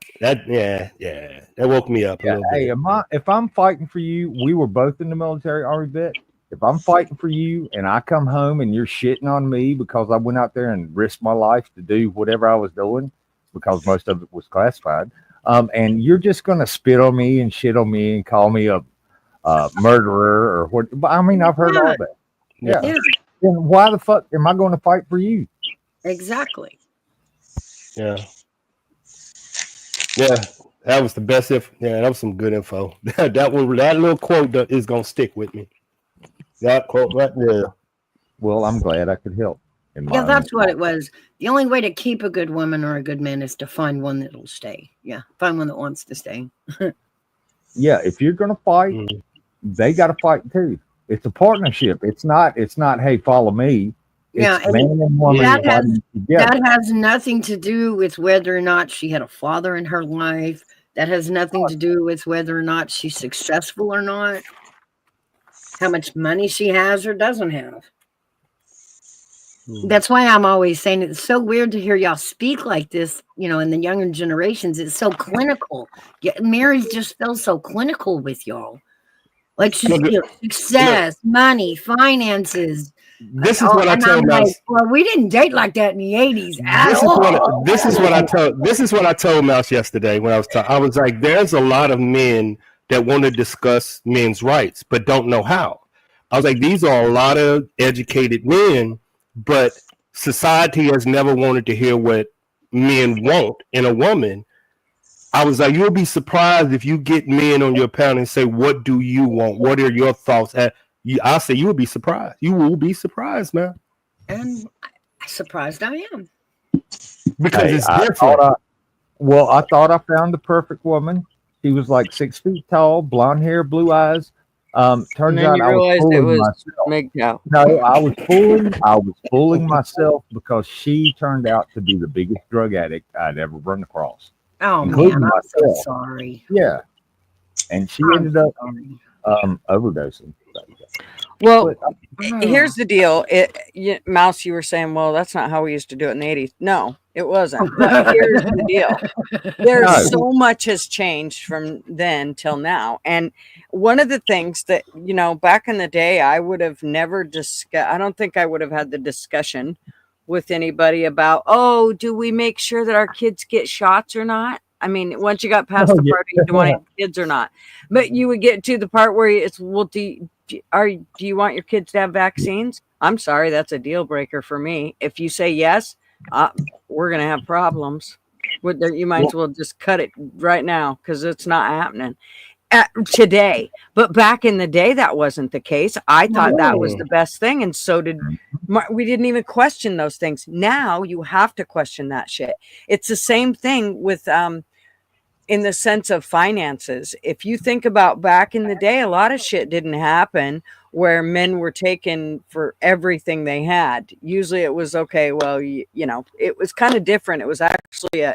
woke me up a Yeah, little hey, bit. if I'm fighting for you, we were both in the military, Army vet. If I'm fighting for you and I come home and you're shitting on me because I went out there and risked my life to do whatever I was doing, because most of it was classified, and you're just gonna spit on me and shit on me and call me a murderer or what? I mean, I've heard all that. Yeah. Yeah, Then why the fuck am I going to fight for you? exactly. Yeah. Yeah. That was the best that was some good info. that little quote that is gonna stick with me. That quote right there. Well, I'm glad I could help. In my Yeah, own that's what way. it was. The only way to keep a good woman or a good man is to find one that'll stay. Yeah, find one that wants to stay. Yeah, if you're going to fight, Mm. they got to fight too. It's a partnership. It's not. Hey, follow me. Yeah, It's and man and woman that has- fighting together. that has nothing to do with whether or not she had a father in her life. That has nothing to do with whether or not she's successful or not. How much money she has or doesn't have. That's why I'm always saying it's so weird to hear y'all speak like this, in the younger generations. It's so clinical. Mary just feels so clinical with y'all. Like she's success, money, finances. This is what I And told I'm like, Mouse. well, we didn't date like that in the 80s at This all. is what I told Mouse yesterday when I was talking. I was like, there's a lot of men that want to discuss men's rights but don't know how. I was like, these are a lot of educated men, but society has never wanted to hear what men want in a woman. I was like, you'll be surprised if you get men on your panel and say, what do you want? What are your thoughts? I say you will be surprised. You will be surprised, man. And surprised I am. Because Hey, it's I different. thought I found the perfect woman. She was like 6 feet tall, blonde hair, blue eyes. Turns And then out you I was realized it fooling was myself. MGTOW. No, I was fooling myself because she turned out to be the biggest drug addict I'd ever run across. Oh Including man, I'm so myself. sorry. Yeah. And she I'm ended up sorry. overdosing. Well, Oh. here's the deal. Mouse, you were saying, well, that's not how we used to do it in the 80s. No, it wasn't. But here's the deal. There's No. so much has changed from then till now. And one of the things that, back in the day, I would have never discussed, I don't think I would have had the discussion with anybody about, oh, do we make sure that our kids get shots or not? I mean, once you got past Oh, the yeah. part of you want kids or not, but you would get to the part where it's, well, do you want your kids to have vaccines? I'm sorry, that's a deal breaker for me. If you say yes, we're gonna have problems. You might as well just cut it right now because it's not happening today. But back in the day, that wasn't the case. I thought that was the best thing, and so did. We didn't even question those things. Now you have to question that shit. It's the same thing with in the sense of finances. If you think about back in the day, a lot of shit didn't happen where men were taken for everything they had. Usually it was okay. Well, it was kind of different. It was actually a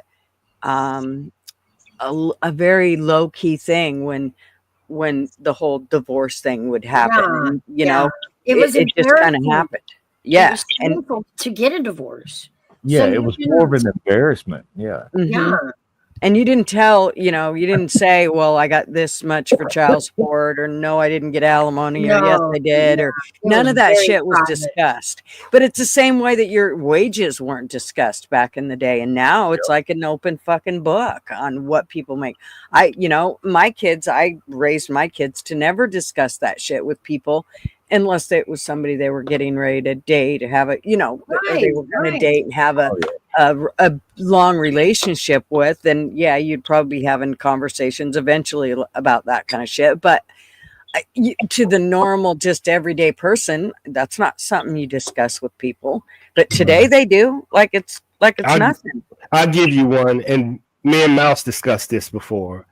very low key thing when the whole divorce thing would happen. Yeah, And, it was it just kind of embarrassing. happened. Yeah, was and painful to get a divorce. Yeah, So it you was didn't- more of an embarrassment. Yeah. mhm. Yeah. And you didn't tell, you didn't say, well, I got this much for child support, or no, I didn't get alimony, or yes, No, I did, yeah, or it none was of that very shit was private. discussed. But it's the same way that your wages weren't discussed back in the day. And now it's like an open fucking book on what people make. I raised my kids to never discuss that shit with people unless it was somebody they were getting ready to date, have a, or they were going to Right. date and have Oh, yeah. a long relationship with, then yeah, you'd probably be having conversations eventually about that kind of shit. But to the normal, just everyday person, that's not something you discuss with people. But today they do, like it's I- nothing. I'll give you one, and me and Mouse discussed this before.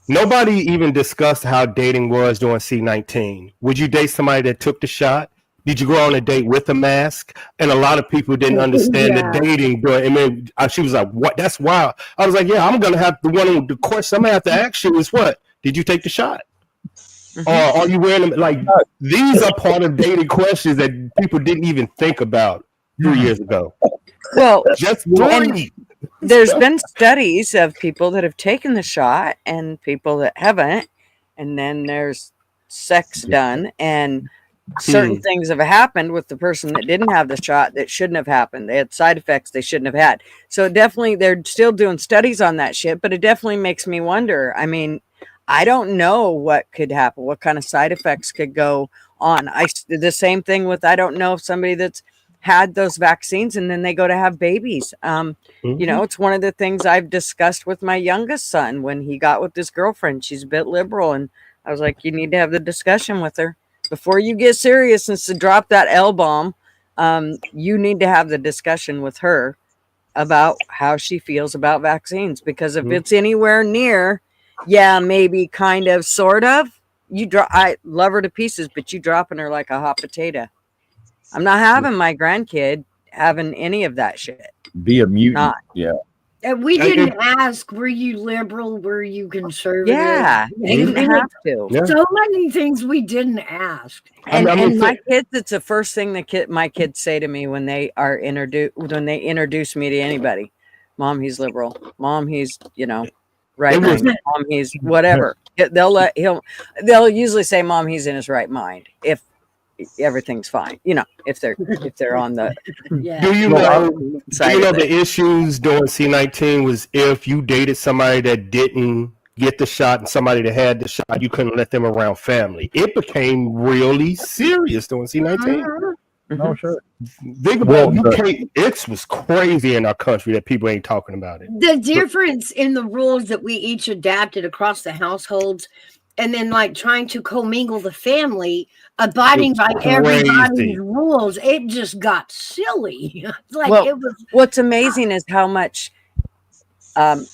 Nobody even discussed how dating was during C-19. Would you date somebody that took the shot? Did you go on a date with a mask? And a lot of people didn't understand Yeah. the dating. And then she was like, "What? That's wild." I was like, "Yeah, I'm gonna have the question I'm gonna have to ask you is what? Did you take the shot? Mhm. Or are you wearing them?" Like, these are part of dating questions that people didn't even think about 3 years ago. Well, Just and 3. there's been studies of people that have taken the shot and people that haven't, and then there's sex done, and certain things have happened with the person that didn't have the shot that shouldn't have happened. They had side effects they shouldn't have had. So definitely they're still doing studies on that shit, but it definitely makes me wonder. I mean, I don't know what could happen, what kind of side effects could go on. The same thing with, I don't know if somebody that's had those vaccines and then they go to have babies. It's one of the things I've discussed with my youngest son when he got with this girlfriend. She's a bit liberal, and I was like, you need to have the discussion with her before you get serious and to drop that L bomb. You need to have the discussion with her about how she feels about vaccines, because if it's anywhere near, yeah, maybe kind of, sort of, I love her to pieces, but you dropping her like a hot potato. I'm not having my grandkid having any of that shit. Be a mutant. Not. Yeah. And we didn't ask, were you liberal? Were you conservative? Yeah, you didn't have to. Yeah. So many things we didn't ask. And, I mean, and my kids, it's the first thing my kids say to me when they are introduce me to anybody. Mom, he's liberal. Mom, he's right wing. Mom, he's whatever. They'll usually say, Mom, he's in his right mind if everything's fine. If they're on the Yeah. Do you know side of it. the issues during C-19 was if you dated somebody that didn't get the shot and somebody that had the shot, you couldn't let them around family. It became really serious during C-19. No, sure. Think about it was crazy in our country that people ain't talking about it. The difference in the rules that we each adapted across the households, and then like trying to commingle the family, abiding It's by crazy. everybody's rules, it just got silly. Like Well, it was. what's amazing is how much the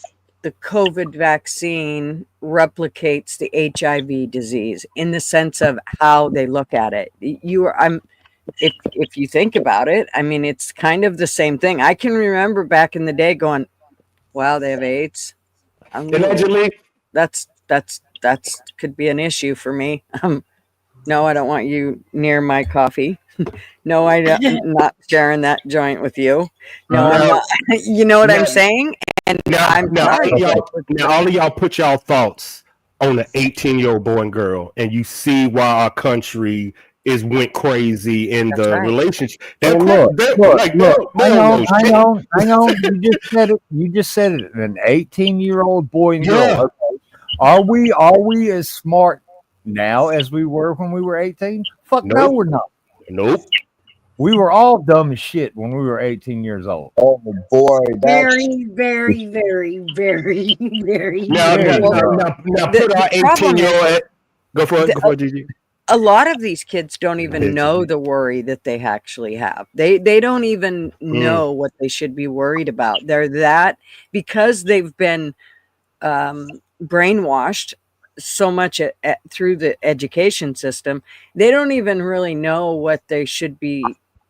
COVID vaccine replicates the HIV disease in the sense of how they look at it. If you think about it, I mean, it's kind of the same thing. I can remember back in the day going, "Wow, they have AIDS." Allegedly, That's could be an issue for me. No, I don't want you near my coffee. No, I'm not sharing that joint with you. No, I'm not. You know what I'm saying? And I'm sorry. all of y'all put y'all thoughts on an 18-year-old boy and girl, and you see why our country went crazy in That's the right. relationship. Well, look. Hang on. You just said it. An 18-year-old boy and girl. Yeah. Okay. Are we as smart now as we were when we were 18? Fuck no, Nope. we're not. Nope. We were all dumb as shit when we were 18 years old. Oh boy, Very, very, very, very, very. Now put our the problem 18-year-old. Go for it. Go for it, Gigi. A lot of these kids don't even know the worry that they actually have. They don't even know what they should be worried about. They're that because they've been brainwashed so much through the education system. They don't even really know what they should be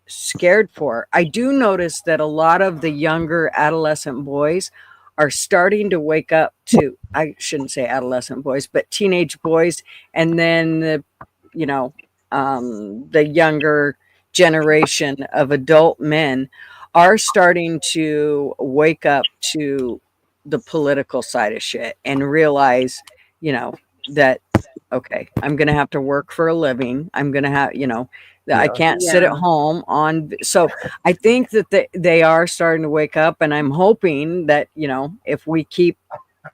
scared for. I do notice that a lot of the younger adolescent boys are starting to wake up to, I shouldn't say adolescent boys, but teenage boys, and then the younger generation of adult men are starting to wake up to the political side of shit and realize, that, okay, I'm going to have to work for a living. I'm going to have, that I can't sit at home on. So I think that they are starting to wake up, and I'm hoping that, if we keep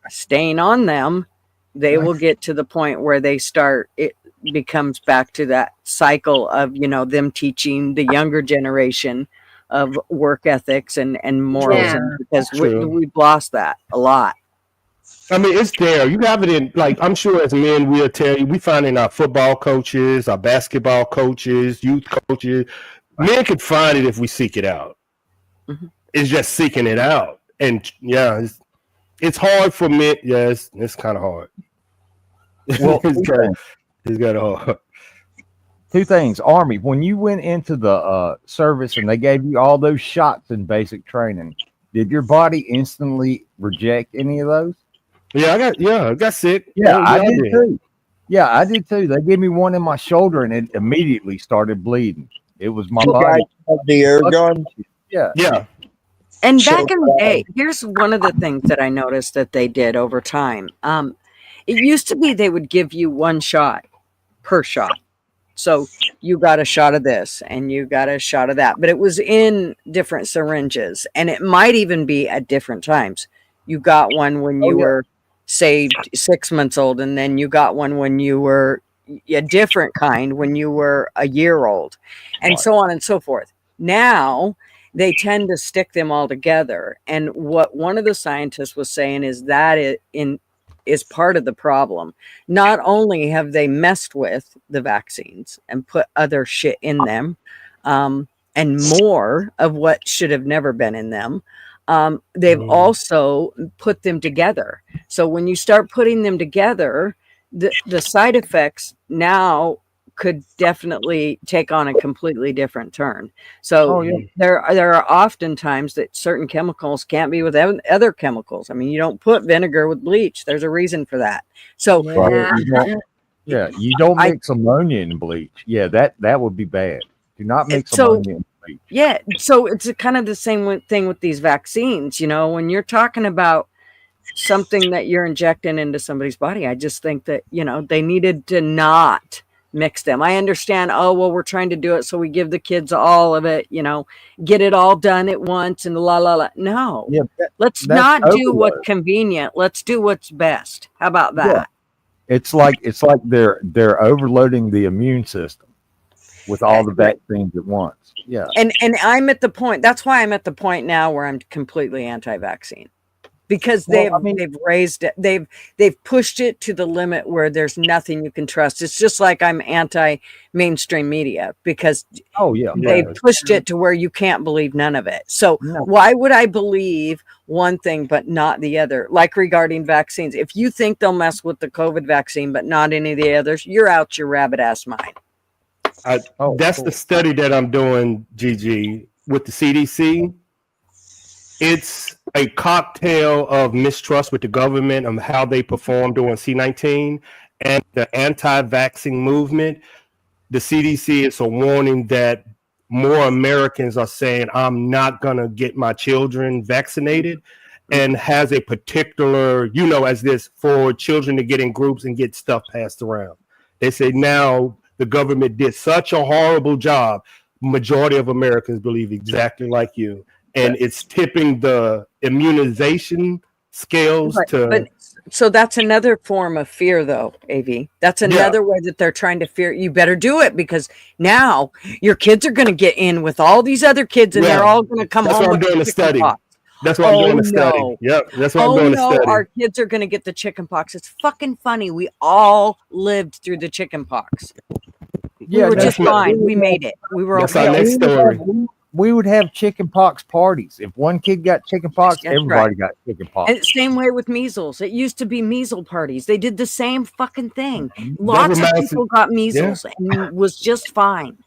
staying on them, they will get to the point where it becomes back to that cycle of, them teaching the younger generation of work ethics and morals, and because we've lost that a lot. I mean, it's there. You have it in, like, I'm sure as men, we'll tell you, we find in our football coaches, our basketball coaches, youth coaches, men can find it if we seek it out. Mm-hmm. It's just seeking it out. And it's hard for men. Yeah, it's kind of hard. Well, it's got hard. Two things. Army, when you went into the service and they gave you all those shots in basic training, did your body instantly reject any of those? Yeah, I got sick. Yeah, I did too. Yeah, I did too. They gave me one in my shoulder and it immediately started bleeding. It was my body. The air gun. Yeah. Yeah. And back in the day, here's one of the things that I noticed that they did over time. It used to be they would give you one shot per shot. So you got a shot of this and you got a shot of that, but it was in different syringes, and it might even be at different times. You got one when you were, say, 6 months old, and then you got one when you were a different kind when you were a year old, and so on and so forth. Now they tend to stick them all together. And what one of the scientists was saying is that is part of the problem. Not only have they messed with the vaccines and put other shit in them, and more of what should have never been in them, they've also put them together. So when you start putting them together, the side effects now could definitely take on a completely different turn. So there are often times that certain chemicals can't be with other chemicals. I mean, you don't put vinegar with bleach. There's a reason for that. So you don't mix ammonia and bleach. Yeah, that would be bad. Do not mix ammonia and bleach. Yeah, so it's kind of the same thing with these vaccines. When you're talking about something that you're injecting into somebody's body, I just think that, they needed to not mix them. I understand, we're trying to do it so we give the kids all of it, get it all done at once and la la la. No, let's not do what's convenient. Let's do what's best. How about that? Yeah. It's like they're overloading the immune system with all the vaccines at once. Yeah. And I'm at the point, that's why I'm at the point now where I'm completely anti-vaccine. Because they've raised it, they've pushed it to the limit where there's nothing you can trust. It's just like I'm anti-mainstream media because they've pushed it to where you can't believe none of it. So why would I believe one thing but not the other? Like regarding vaccines, if you think they'll mess with the COVID vaccine but not any of the others, you're out your rabbit ass mind. That's the study that I'm doing, Gigi, with the CDC. It's a cocktail of mistrust with the government of how they performed during C-19 and the anti-vaccine movement. The CDC is a warning that more Americans are saying, I'm not going to get my children vaccinated, and has a particular, as this for children to get in groups and get stuff passed around. They say now the government did such a horrible job. Majority of Americans believe exactly like you. And it's tipping the immunization scales so that's another form of fear, though, AV. That's another way that they're trying to fear. You better do it because now your kids are going to get in with all these other kids, and they're all going to come home. That's why I'm doing a study. That's why I'm doing a study. Yep, that's why I'm doing a study. Our kids are going to get the chicken pox. It's fucking funny. We all lived through the chicken pox. We were just fine. We made it. We were okay. That's our next story. We would have chicken pox parties. If one kid got chicken pox, everybody got chicken pox. And same way with measles. It used to be measles parties. They did the same fucking thing. Lots of people got measles and it was just fine.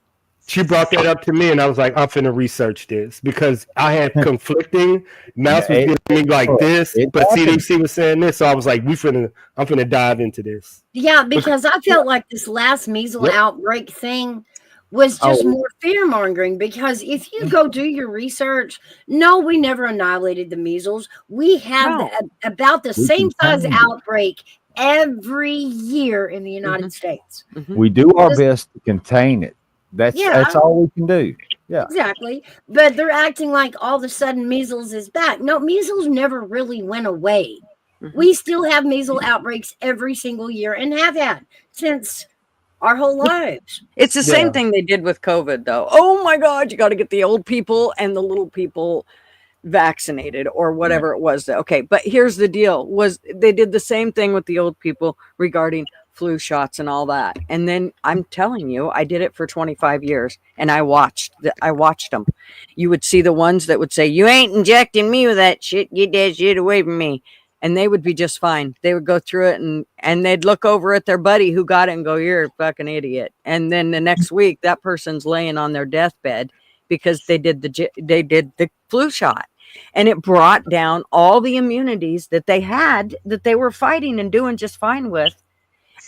She brought that up to me, and I was like, I'm finna research this because I had conflicting. Mouse was giving me like this, but CDC was saying this, so I was like, I'm finna dive into this. Yeah, because I felt like this last measles outbreak thing was just Oh. more fear mongering, because if you go do your research, no, we never annihilated the measles. We have No. about the We same size contained it. outbreak every year in the United States. We do our Just- best to contain it. That's Yeah. all we can do. Yeah. Exactly. But they're acting like all of a sudden measles is back. No, measles never really went away. We still have measles outbreaks every single year and have had since our whole lives. It's the same Yeah. thing they did with COVID, though. Oh my God, you got to get the old people and the little people vaccinated or whatever it was. Okay, but here's the deal: was they did the same thing with the old people regarding flu shots and all that. And then I'm telling you, I did it for 25 years, and I watched them. You would see the ones that would say, "You ain't injecting me with that shit. Get that shit away from me." And they would be just fine. They would go through it and they'd look over at their buddy who got it and go, "You're a fucking idiot." And then the next week, that person's laying on their deathbed because they did the flu shot. And it brought down all the immunities that they had, that they were fighting and doing just fine with.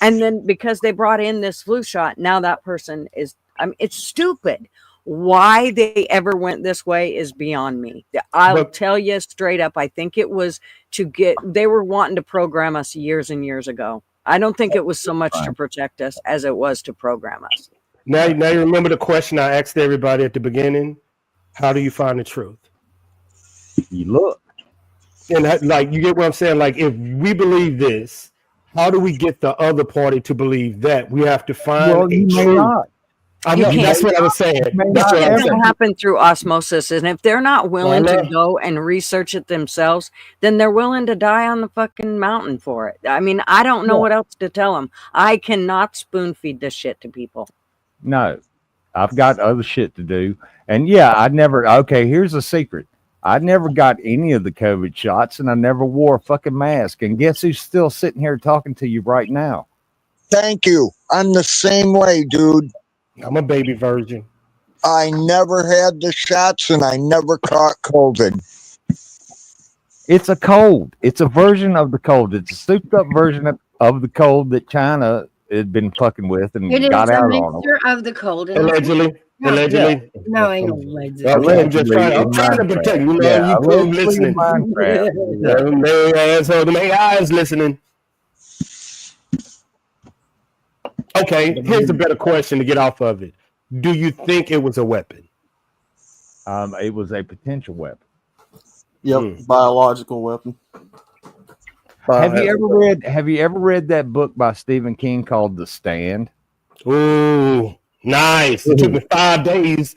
And then because they brought in this flu shot, now that person is, I mean, it's stupid. Why they ever went this way is beyond me. I'll But- tell you straight up. I think it was they were wanting to program us years and years ago. I don't think it was so much to protect us as it was to program us. Now you remember the question I asked everybody at the beginning. How do you find the truth? You look. And like, you get what I'm saying? Like, if we believe this, how do we get the other party to believe that? We have to find Well, a you may truth. not. I You know, can't. that's what I was saying. may That's not what I was It's saying. going to happen through osmosis. And if they're not willing Well, I to know. go and research it themselves, then they're willing to die on the fucking mountain for it. I mean, I don't know Yeah. what else to tell them. I cannot spoon feed this shit to people. No, I've got other shit to do. And yeah, okay, here's a secret. I never got any of the COVID shots and I never wore a fucking mask. And guess who's still sitting here talking to you right now? Thank you. I'm the same way, dude. I'm a baby virgin. I never had the shots and I never caught COVID. It's a cold. It's a version of the cold. It's a souped up version of the cold that China had been fucking with and It is got a out on them. mixture of the cold and the Allegedly. No, Allegedly. no, ain't no legs. Okay, I'm just trying. I'm trying to protect you. Know, you cool listening. Them asshole, them AIs listening. Okay, here's a better question to get off of it. Do you think it was a weapon? It was a potential weapon. Yep, biological weapon. Have you ever read that book by Stephen King called The Stand? Ooh, nice. It took me 5 days.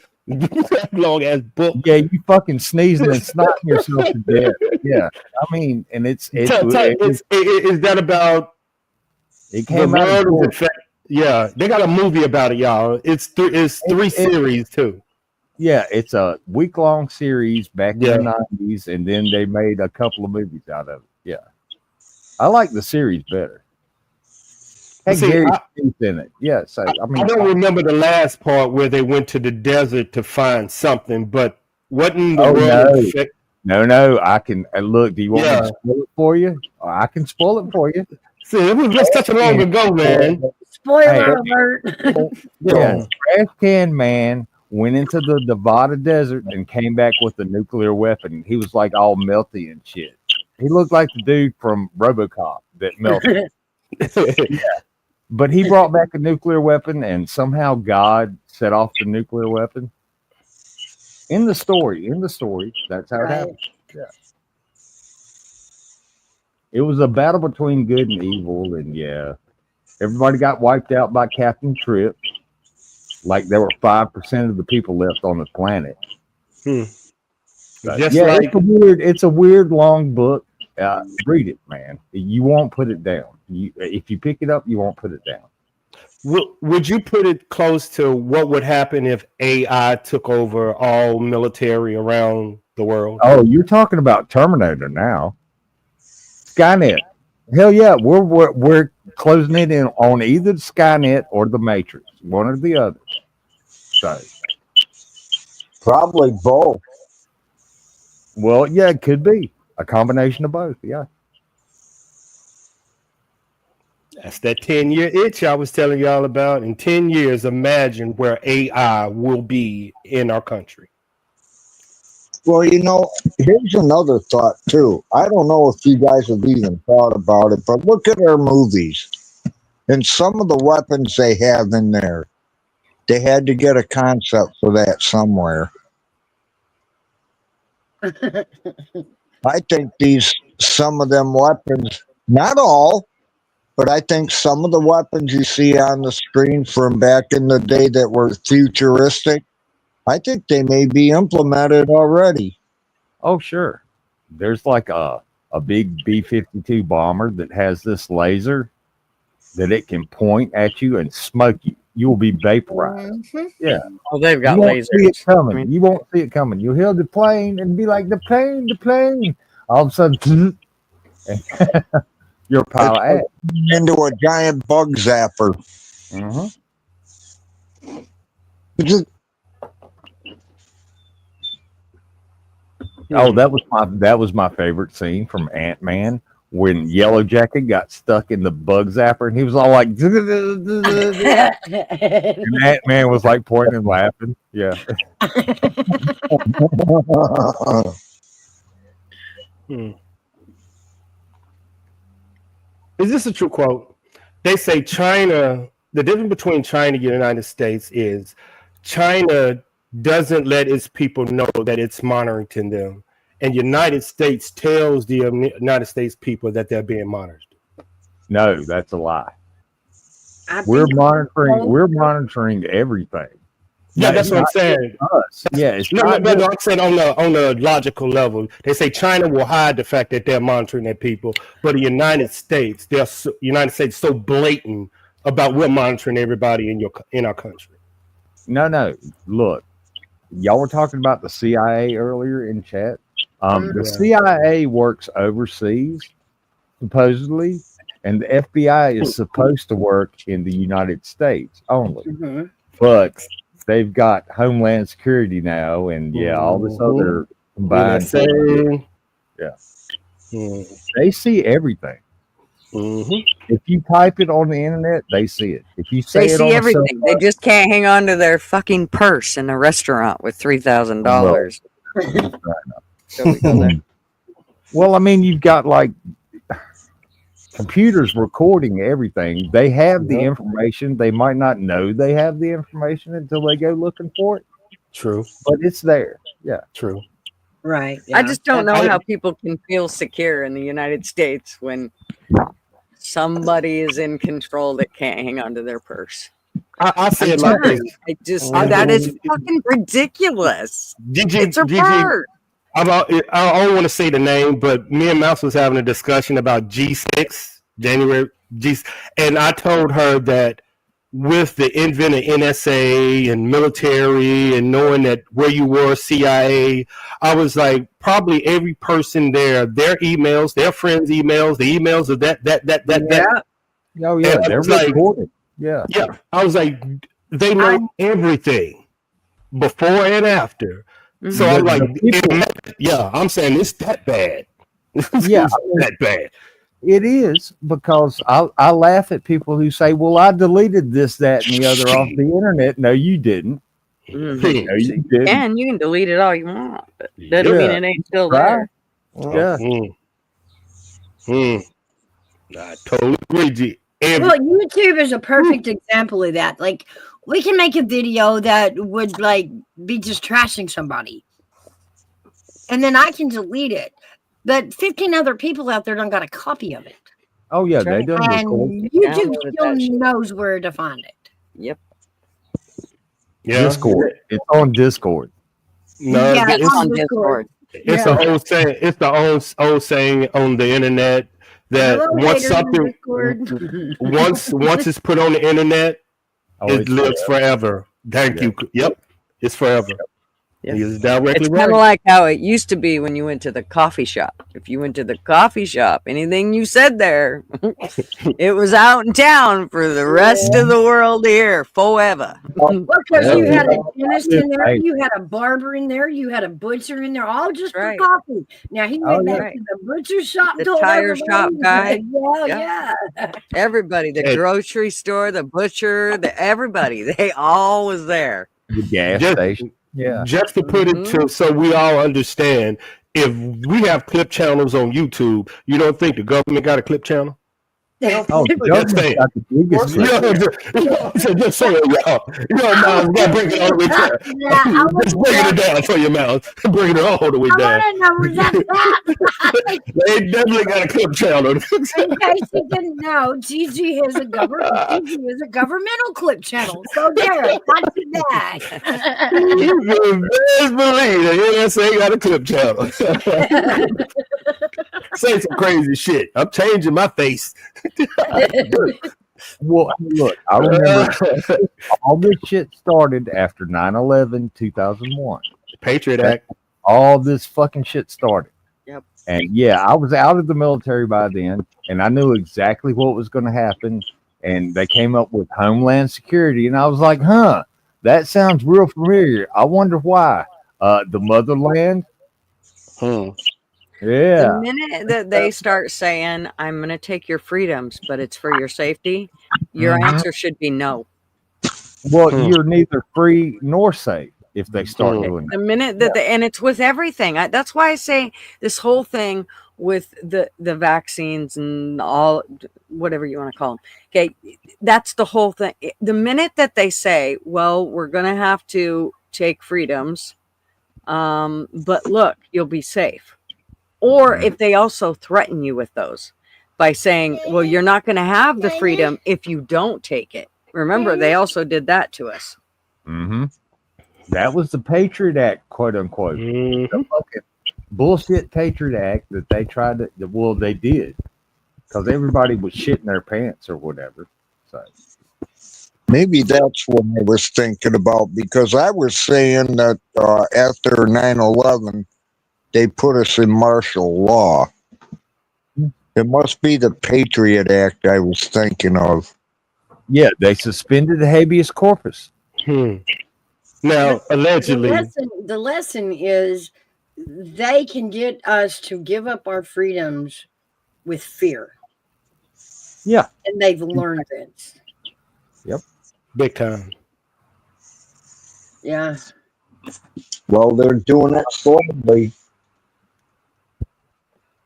Long ass book. Yeah, you fucking sneezing and snotting yourself to death. Yeah, I mean, and it's Is that about it the came out. world? Yeah, they got a movie about it, y'all. It's three series too. Yeah, it's a week-long series back Yeah. in the 90s, and then they made a couple of movies out of it. Yeah, I like the series better. Had See, Gary I- Sinise in it. Yeah, so I mean, I don't remember the last part where they went to the desert to find something, but wasn't the Oh, world no. affected? no, I can look. Do you want me Yeah. to spoil it for you? Oh, I can spoil it for you. See, it was just such a long ago, man. Spoiler alert. Yeah, Trash Can Man went into the Nevada desert and came back with a nuclear weapon. He was like all melty and shit. He looked like the dude from RoboCop that melted. But he brought back a nuclear weapon, and somehow God set off the nuclear weapon. In the story, that's how it happened. Yeah. It was a battle between good and evil, and yeah, everybody got wiped out by Captain Tripp. Like there were 5% of the people left on the planet. Just yeah, like it's a weird long book. Read it, man. You won't put it down. If you pick it up, you won't put it down. would you put it close to what would happen if AI took over all military around the world? Oh, you're talking about Terminator now. Skynet. Hell yeah, we're closing it in on either Skynet or the Matrix, one or the other. So, Probably both. well, yeah, it could be a combination of both. Yeah. That's that 10-year itch I was telling y'all about. In 10 years, imagine where AI will be in our country. Well, here's another thought too. I don't know if you guys have even thought about it, but look at our movies and some of the weapons they have in there. They had to get a concept for that somewhere. I think some of them weapons, not all, but I think some of the weapons you see on the screen from back in the day that were futuristic, I think they may be implemented already. Oh, sure. There's like a big B-52 bomber that has this laser that it can point at you and smoke you. You will be vaporized. Yeah. Oh, they've got You won't see it lasers. coming. You won't see it coming. You'll hear the plane and be like, the plane. All of a sudden, you're a pile of ass. Into a giant bug zapper. Just- Oh, that was my favorite scene from Ant-Man when Yellow Jacket got stuck in the bug zapper and he was all like, and Ant-Man was like pointing and laughing. Yeah. Is this a true quote? They say China, the difference between China and the United States is China doesn't let its people know that it's monitoring them. And United States tells the United States people that they're being monitored. No, that's a lie. We're monitoring everything. Yeah, No, that's it's what I'm not saying. us. Yeah, it's No, not I'm just- saying on the logical level. They say China will hide the fact that they're monitoring their people, but the United States, United States so blatant about we're monitoring everybody in our country. No. Look, y'all were talking about the CIA earlier in chat. The CIA works overseas, supposedly, and the FBI is supposed to work in the United States only. But they've got Homeland Security now, and all this other combined. They see everything. If you type it on the internet, they see it. If you say They it see on a everything. cell They phone- just can't hang on to their fucking purse in a restaurant with $3,000. Well, I mean, you've got like computers recording everything. They have the information. They might not know they have the information until they go looking for it. True. But it's there. Yeah. True. Right. I just don't know how people can feel secure in the United States when somebody is in control that can't hang on to their purse. I say it like this. That is fucking ridiculous. It's a purse. I don't want to say the name, but me and Mouse was having a discussion about G6, January G, and I told her that with the advent of NSA and military and knowing that where you were, CIA, I was like, probably every person there, their emails, their friends' emails, the emails of that. Oh yeah, they're recorded. Yeah. Yeah. I was like, they know everything before and after. So I'm like, I'm saying it's that bad. Yeah, It's that bad. It is, because I laugh at people who say, well, I deleted this, that, and the other off the internet. No, you didn't. No, you didn't. You can delete it all you want, but doesn't mean it ain't still there. Yeah. I totally agree, G. Well, YouTube is a perfect example of that. Like, we can make a video that would like be just trashing somebody, and then I can delete it. But 15 other people out there don't got a copy of it. Oh yeah, they don't. And YouTube still knows where to find it. Yep. Yeah. Discord. It's on Discord. No, Yeah, it's on Discord. It's the old saying. It's the old saying on the internet that Hello, once haters in something Discord. once it's put on the internet, Oh, it it's lives forever. Thank you. Yep, it's forever. He is directly It's right. kind of like how it used to be when you went to the coffee shop. If you went to the coffee shop, anything you said there, it was out in town for the rest of the world to hear forever. Well, because Yeah. you had a dentist in there, Hey. you had a barber in there, you had a butcher in there, all just Right. for coffee. Now he Oh, went yeah. back to the butcher shop, The and told tire everybody, shop guy. yeah. Everybody, the Hey. grocery store, the butcher, everybody, they all was there. The gas Just- station. Yeah. Just to put it to so we all understand, if we have clip channels on YouTube, you don't think the government got a clip channel? Oh, the Just government's saying. got the biggest. You know, just say it, y'all. You know, Miles, gotta bring it all the way down. Yeah, I was Just bring it down for your mouth. Bring it all the way I down. want to know, was that? They definitely got a clip channel. In case you didn't know, Gigi is a governmental clip channel. So there, got you that. You can best believe the NSA got a clip channel. Say some crazy shit. I'm changing my face. Well, look, I remember all this shit started after 9/11, 2001. Patriot Act. All this fucking shit started. Yep. And yeah, I was out of the military by then, and I knew exactly what was going to happen. And they came up with Homeland Security, and I was like, huh, that sounds real familiar. I wonder why. The motherland. Hmm. Yeah. The minute that they start saying, I'm going to take your freedoms, but it's for your safety, your Mhm. answer should be no. Well, Hmm. you're neither free nor safe if they start Hmm. doing that. The minute that and it's with everything. That's why I say this whole thing with the vaccines and all, whatever you want to call them. Okay. That's the whole thing. The minute that they say, well, we're going to have to take freedoms, but look, you'll be safe. Or if they also threaten you with those by saying, well, you're not going to have the freedom if you don't take it. Remember, they also did that to us. Mm-hmm. That was the Patriot Act, quote unquote. Mhm. The fucking bullshit Patriot Act that they tried to, well, they did because everybody was shitting their pants or whatever. So, Maybe that's what I was thinking about, because I was saying that after 9/11, they put us in martial law. It must be the Patriot Act I was thinking of. yeah, they suspended the habeas corpus. Hmm. Now, allegedly, The lesson is they can get us to give up our freedoms with fear. Yeah. And they've learned it. big time. Yeah. Well, they're doing it slowly.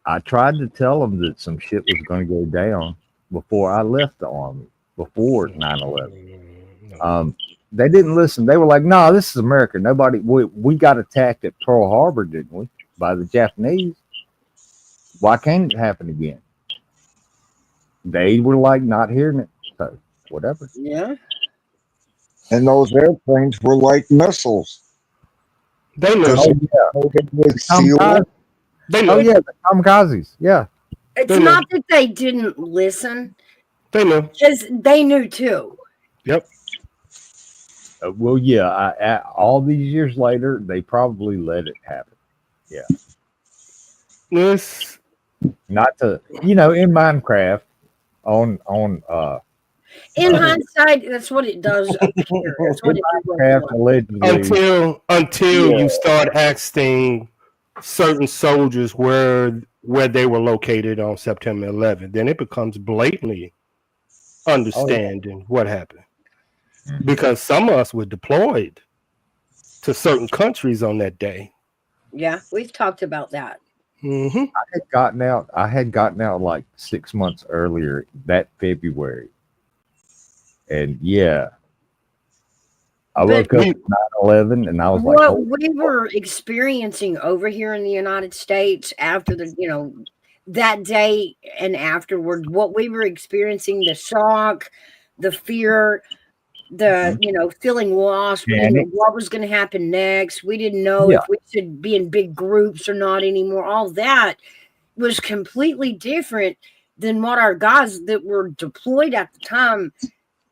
I tried to tell them that some shit was going to go down before I left the Army, before 9/11. They didn't listen. They were like, no, this is America. We got attacked at Pearl Harbor, didn't we? By the Japanese. Why can't it happen again? They were like not hearing it. So whatever. Yeah. And those airplanes were like missiles. They know. Oh, yeah. Loaded with Kamikaze. fuel. They know. Oh, yeah. The kamikazes. Yeah. It's They know. not that they didn't listen, They know. because they knew too. Yep. Well, yeah. All these years later, they probably let it happen. Yes. Not to, in Minecraft on In hindsight, that's what it does appear. That's what it Minecraft does. allegedly. Until Yeah. you start asking certain soldiers where they were located on September 11th, then it becomes blatantly understanding what happened. Mhm. Because some of us were deployed to certain countries on that day. Yeah, we've talked about that. Mm-hmm. I had gotten out like 6 months earlier that February. And yeah, I But woke up at 9/11 and I was like, What oh, we were experiencing over here in the United States after that day and afterward, what we were experiencing, the shock, the fear, the feeling lost. We didn't know what was going to happen next. We didn't know if we should be in big groups or not anymore. All that was completely different than what our guys that were deployed at the time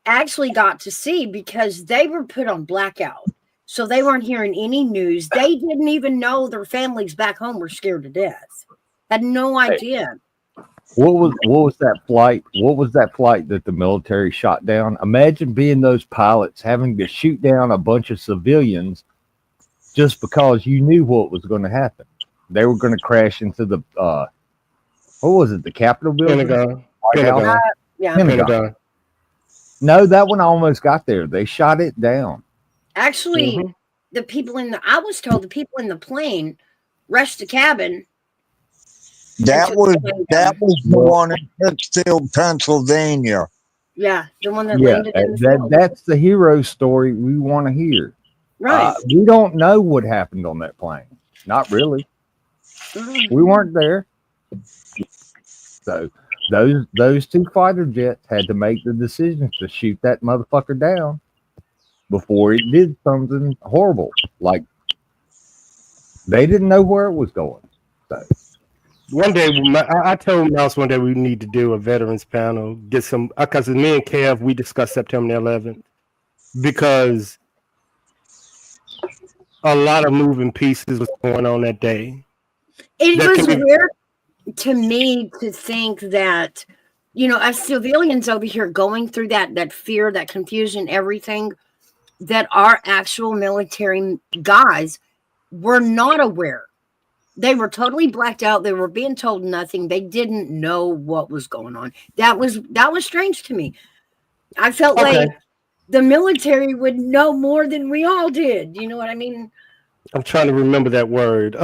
actually got to see, because they were put on blackout. So they weren't hearing any news. They didn't even know their families back home were scared to death. Had no idea. What was that flight? What was that flight that the military shot down? Imagine being those pilots having to shoot down a bunch of civilians just because you knew what was going to happen. They were going to crash into the what was it? The Capitol building? Pentagon. White House? Pentagon. Yeah. Pentagon. No, that one almost got there. They shot it down. Actually, Mhm. the people I was told the people in the plane rushed the cabin. That was the one in Pittsfield, Pennsylvania. Yeah, the one that Yeah, landed in the field. that's the hero story we want to hear. Right. We don't know what happened on that plane. Not really. Mhm. We weren't there. So those two fighter jets had to make the decision to shoot that motherfucker down before it did something horrible. Like they didn't know where it was going. So One day, I told Mouse one day we need to do a veterans panel, get some, because me and Kev, we discussed September the 11th, because a lot of moving pieces was going on that day. It That was can be- weird to me to think that, as civilians over here going through that fear, that confusion, everything, that our actual military guys were not aware. They were totally blacked out. They were being told nothing. They didn't know what was going on. That was strange to me. I felt Okay. like the military would know more than we all did. You know what I mean? I'm trying to remember that word.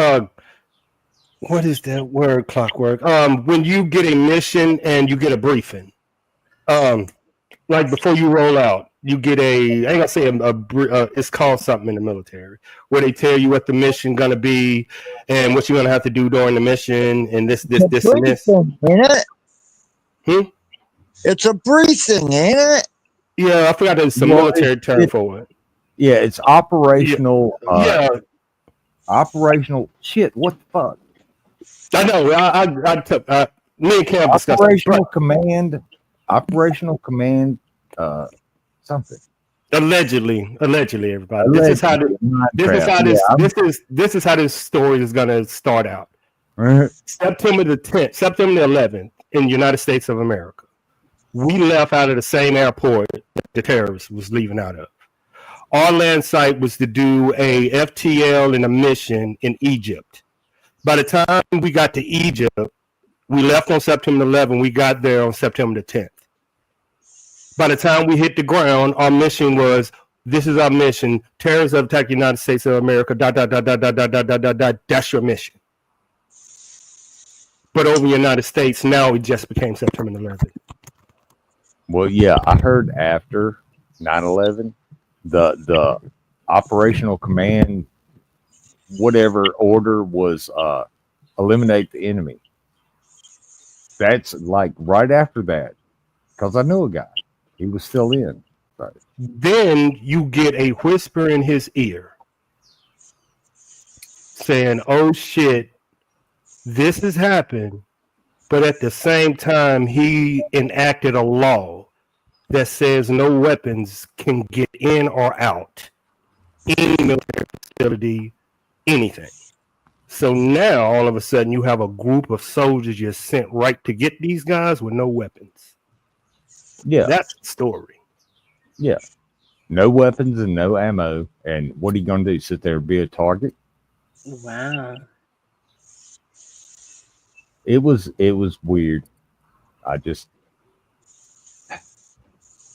What is that word, Clockwork? When you get a mission and you get a briefing, like before you roll out, you get I ain't gonna say it's called something in the military, where they tell you what the mission gonna be and what you're gonna have to do during the mission, and this, and this. Briefing, ain't it? Hmm? It's a briefing, ain't it? Yeah, I forgot there's some Well, military term for it. yeah, it's operational. Yeah, Operational shit. What the fuck? I know. Me and Cam discussed it. Operational command. Operational command. Something. Allegedly, everybody. This is how this story is gonna start out. September the 10th, September the 11th, in the United States of America. We left out of the same airport that the terrorists was leaving out of. Our land site was to do a FTL and a mission in Egypt. By the time we got to Egypt, we left on September 11th. We got there on September the 10th. By the time we hit the ground, our mission was, this is our mission. Terrorists have attacked the United States of America. ... That's your mission. But over the United States, now it just became September 11th. Well, yeah, I heard after 9/11, the operational command, whatever order was, eliminate the enemy. That's like right after that, because I knew a guy. He was still in. Right. Then you get a whisper in his ear saying, oh shit, this has happened. But at the same time, he enacted a law that says no weapons can get in or out any military facility, anything. So now all of a sudden you have a group of soldiers you're sent right to get these guys with no weapons. Yeah. That's the story. Yeah. No weapons and no ammo. And what are you going to do? Sit there and be a target? Wow. It was weird.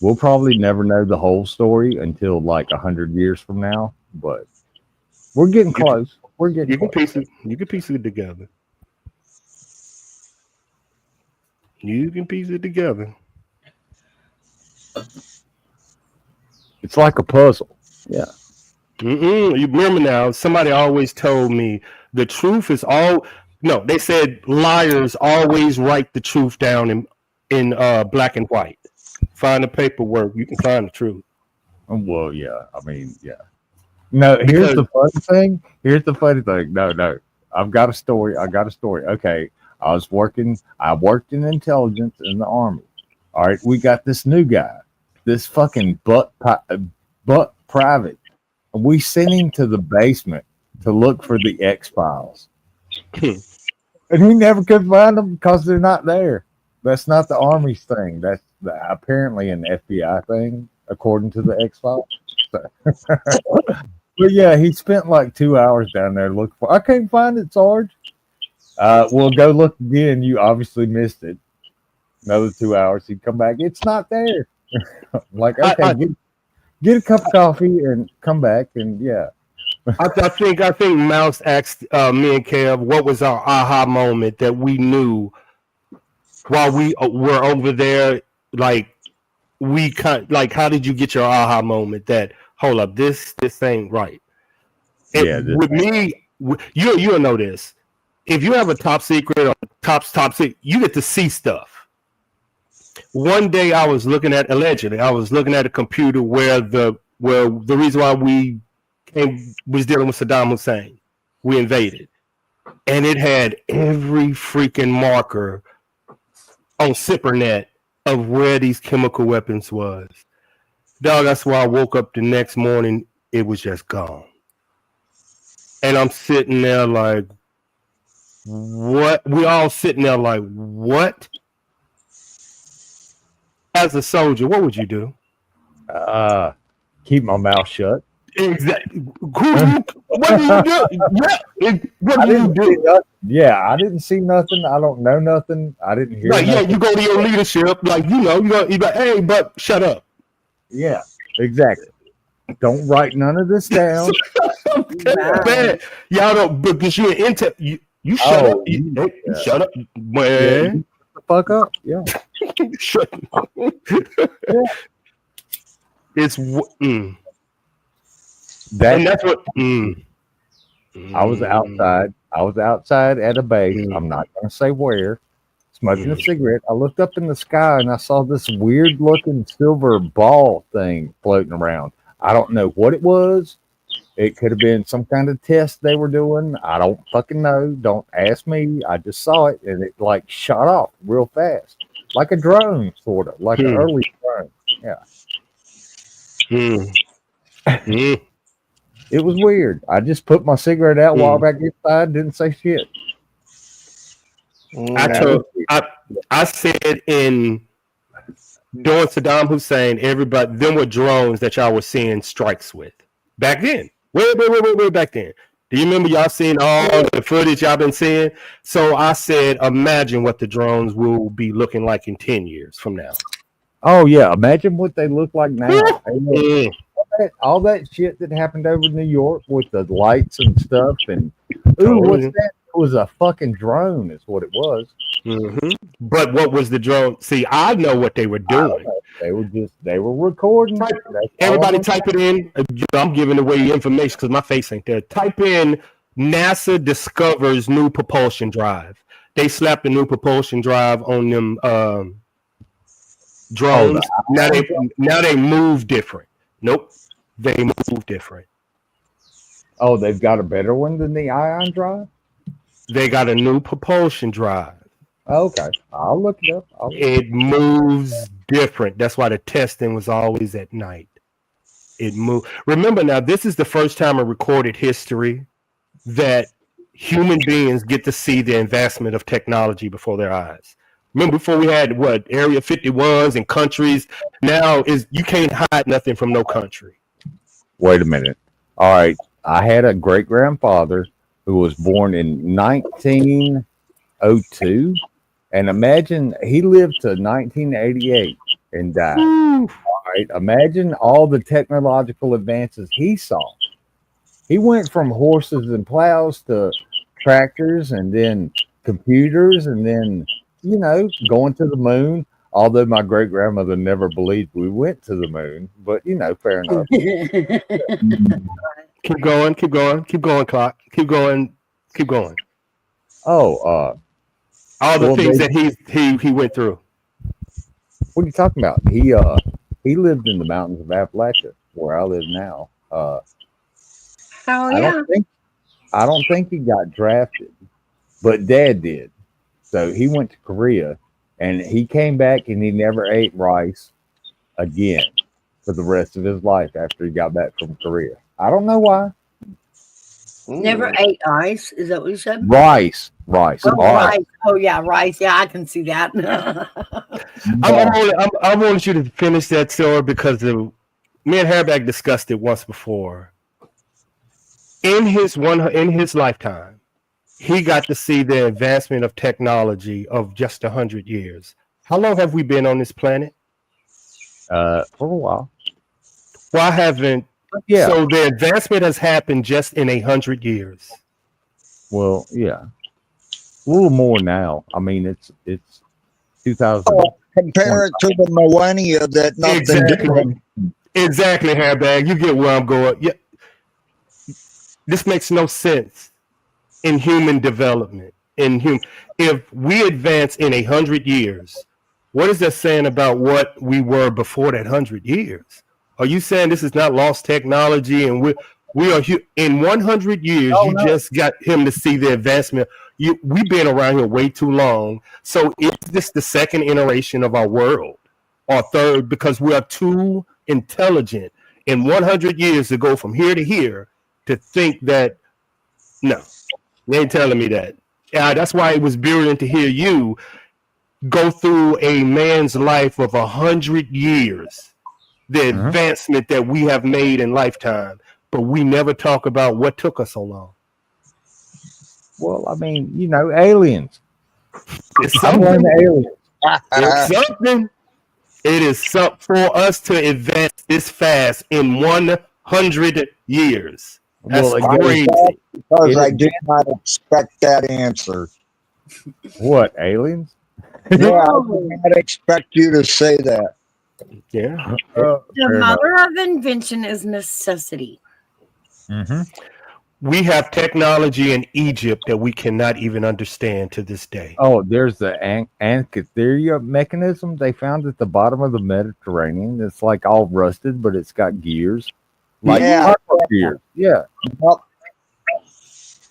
We'll probably never know the whole story until like 100 years from now, but we're getting close. We're getting You can close. piece it together. You can piece it together. It's like a puzzle. Yeah. You remember now, somebody always told me the truth is all. No, they said liars always write the truth down in black and white. Find the paperwork, you can find the truth. Well, yeah. I mean, yeah. No, here's the funny thing. No. I've got a story. Okay. I worked in intelligence in the Army. All right. We got this new guy, this fucking butt private. We sent him to the basement to look for the X-Files. And he never could find them because they're not there. That's not the Army's thing. That's apparently an FBI thing, according to the X-Files. But yeah, he spent like 2 hours down there looking for. I can't find it, Sarge. We'll go look again. You obviously missed it. Another 2 hours. He'd come back. It's not there. Like, okay, get a cup of coffee and come back. And yeah, I think Mouse asked me and Kev what was our aha moment that we knew while we were over there. Like how did you get your aha moment that hold up, this ain't right? With me, you'll know this. If you have a top secret or top secret, you get to see stuff. One day I was looking at a computer where the reason why we was dealing with Saddam Hussein. We invaded. And it had every freaking marker on SIPRNet of where these chemical weapons was. Dog, that's why I woke up the next morning, it was just gone. And I'm sitting there like, what? We all sitting there like, what? As a soldier, what would you do? Keep my mouth shut. Exactly. What do you do? What do you do? Yeah, I didn't see nothing. I don't know nothing. I didn't hear. Like, nothing. yeah, you go to your leadership, like you like, hey, but shut up. Yeah, exactly. Don't write none of this down. Bad. Y'all don't, because you're into you shut up. You shut up, man. The fuck up. Yeah. Shut up. It's that's what. I was outside. I was outside at a base. I'm not going to say where. Smoking a cigarette. I looked up in the sky and I saw this weird looking silver ball thing floating around. I don't know what it was. It could have been some kind of test they were doing. I don't fucking know. Don't ask me. I just saw it and it like shot off real fast. Like a drone, sort of. Like an early drone. Yeah. It was weird. I just put my cigarette out, walked back inside, didn't say shit. I said during Saddam Hussein, everybody, them were drones that y'all were seeing strikes with. Back then. Way back then. Do you remember y'all seeing all the footage y'all been seeing? So I said, imagine what the drones will be looking like in 10 years from now. Oh, yeah. Imagine what they look like now. All that shit that happened over in New York with the lights and stuff. And, what's that? It was a fucking drone is what it was. But what was the drone? See, I know what they were doing. They were recording. Everybody type it in. I'm giving away information because my face ain't there. Type in NASA discovers new propulsion drive. They slapped a new propulsion drive on them drones. Now they move different. Nope. They move different. Oh, they've got a better one than the ion drive? They got a new propulsion drive. Okay. I'll look it up. It moves different. That's why the testing was always at night. It moved. Remember now, this is the first time in recorded history that human beings get to see the advancement of technology before their eyes. Remember before we had Area 51s and countries. Now you can't hide nothing from no country. Wait a minute. All right. I had a great grandfather who was born in 1902. And imagine he lived to 1988 and died. All right. Imagine all the technological advances he saw. He went from horses and plows to tractors and then computers and then, going to the moon. Although my great grandmother never believed we went to the moon, but fair enough. Keep going, clock. Keep going. Oh, all the things that he went through. What are you talking about? He lived in the mountains of Appalachia, where I live now. I don't think he got drafted, but Dad did. So he went to Korea. And he came back and he never ate rice again for the rest of his life after he got back from Korea. I don't know why. Never ate ice. Is that what you said? Rice. Oh, rice. Oh, yeah, rice. Yeah, I can see that. I want you to finish that story because me and Hairback discussed it once before. In his lifetime, he got to see the advancement of technology of just 100 years. How long have we been on this planet? For a while. Why haven't? Yeah. So the advancement has happened just in 100 years. Well, yeah. A little more now. I mean, it's 2000. Compare it to the millennia that nothing did. Exactly, Hairbag. You get where I'm going. Yeah. This makes no sense in human development. If we advance in 100 years, what is that saying about what we were before that 100 years? Are you saying this is not lost technology and we are in 100 years? Just got him to see the advancement. We've been around here way too long. So is this the second iteration of our world or third? Because we are too intelligent in 100 years to go from here to here to think that no, they ain't telling me that. Yeah, that's why it was brilliant to hear you go through a man's life of 100 years, the advancement that we have made in lifetime, but we never talk about what took us so long. Well, I mean, aliens. It's I'm something. aliens. It's something. It is something for us to advance this fast in 100 years. That's crazy. Because I did not expect that answer. What, aliens? Yeah, I did not expect you to say that. Yeah. The mother of invention is necessity. Mm-hmm. We have technology in Egypt that we cannot even understand to this day. Oh, there's the Ankytheria mechanism they found at the bottom of the Mediterranean. It's like all rusted, but it's got gears. Like gears. Yeah. Yep.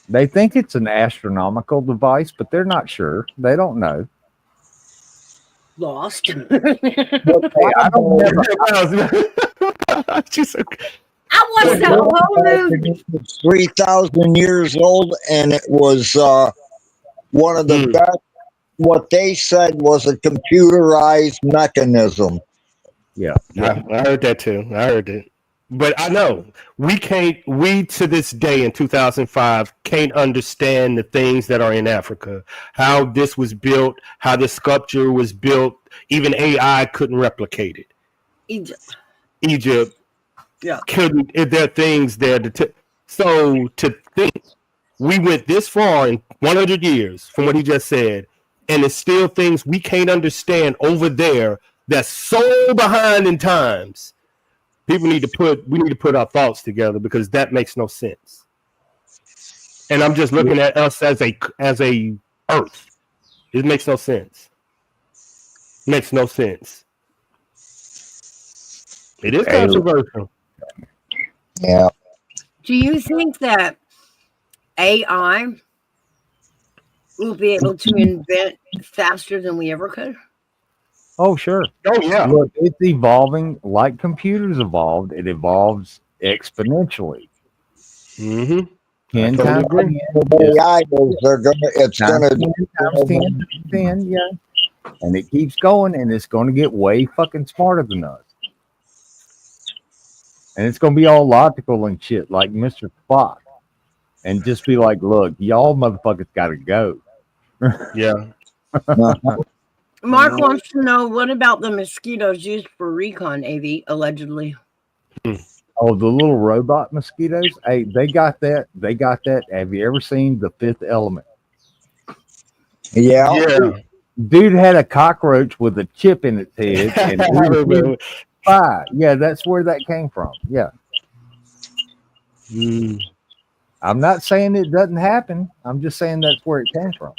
They think it's an astronomical device, but they're not sure. They don't know. Lost. I don't never, She's so I watched that whole movie. It's 3,000 years old, and it was one of the best. What they said was a computerized mechanism. Yeah. I heard that too. I heard it. But I know we to this day in 2005 can't understand the things that are in Africa, how this was built, how the sculpture was built. Even AI couldn't replicate it. Egypt yeah, couldn't. There are things there so to think we went this far in 100 years from what he just said, and it's still things we can't understand over there that's so behind in times. We need to put our thoughts together because that makes no sense. And I'm just looking at us as a Earth. It makes no sense. Makes no sense. It is controversial. Yeah. Do you think that AI will be able to invent faster than we ever could? Oh, sure. Oh, yeah. Look, it's evolving like computers evolved. It evolves exponentially. Mm-hmm. 10 totally times agree. 10, AI is it's gonna 10 times 10, 10, yeah. And it keeps going, and it's going to get way fucking smarter than us. And it's going to be all logical and shit, like Mr. Spock. And just be like, look, y'all motherfuckers got to go. Yeah. Mark wants to know, what about the mosquitoes used for recon, AV, allegedly? Oh, the little robot mosquitoes? Hey, they got that. They got that. Have you ever seen The Fifth Element? Yeah. Yeah. Dude had a cockroach with a chip in its head. And yeah, that's where that came from. Yeah. I'm not saying it doesn't happen. I'm just saying that's where it came from.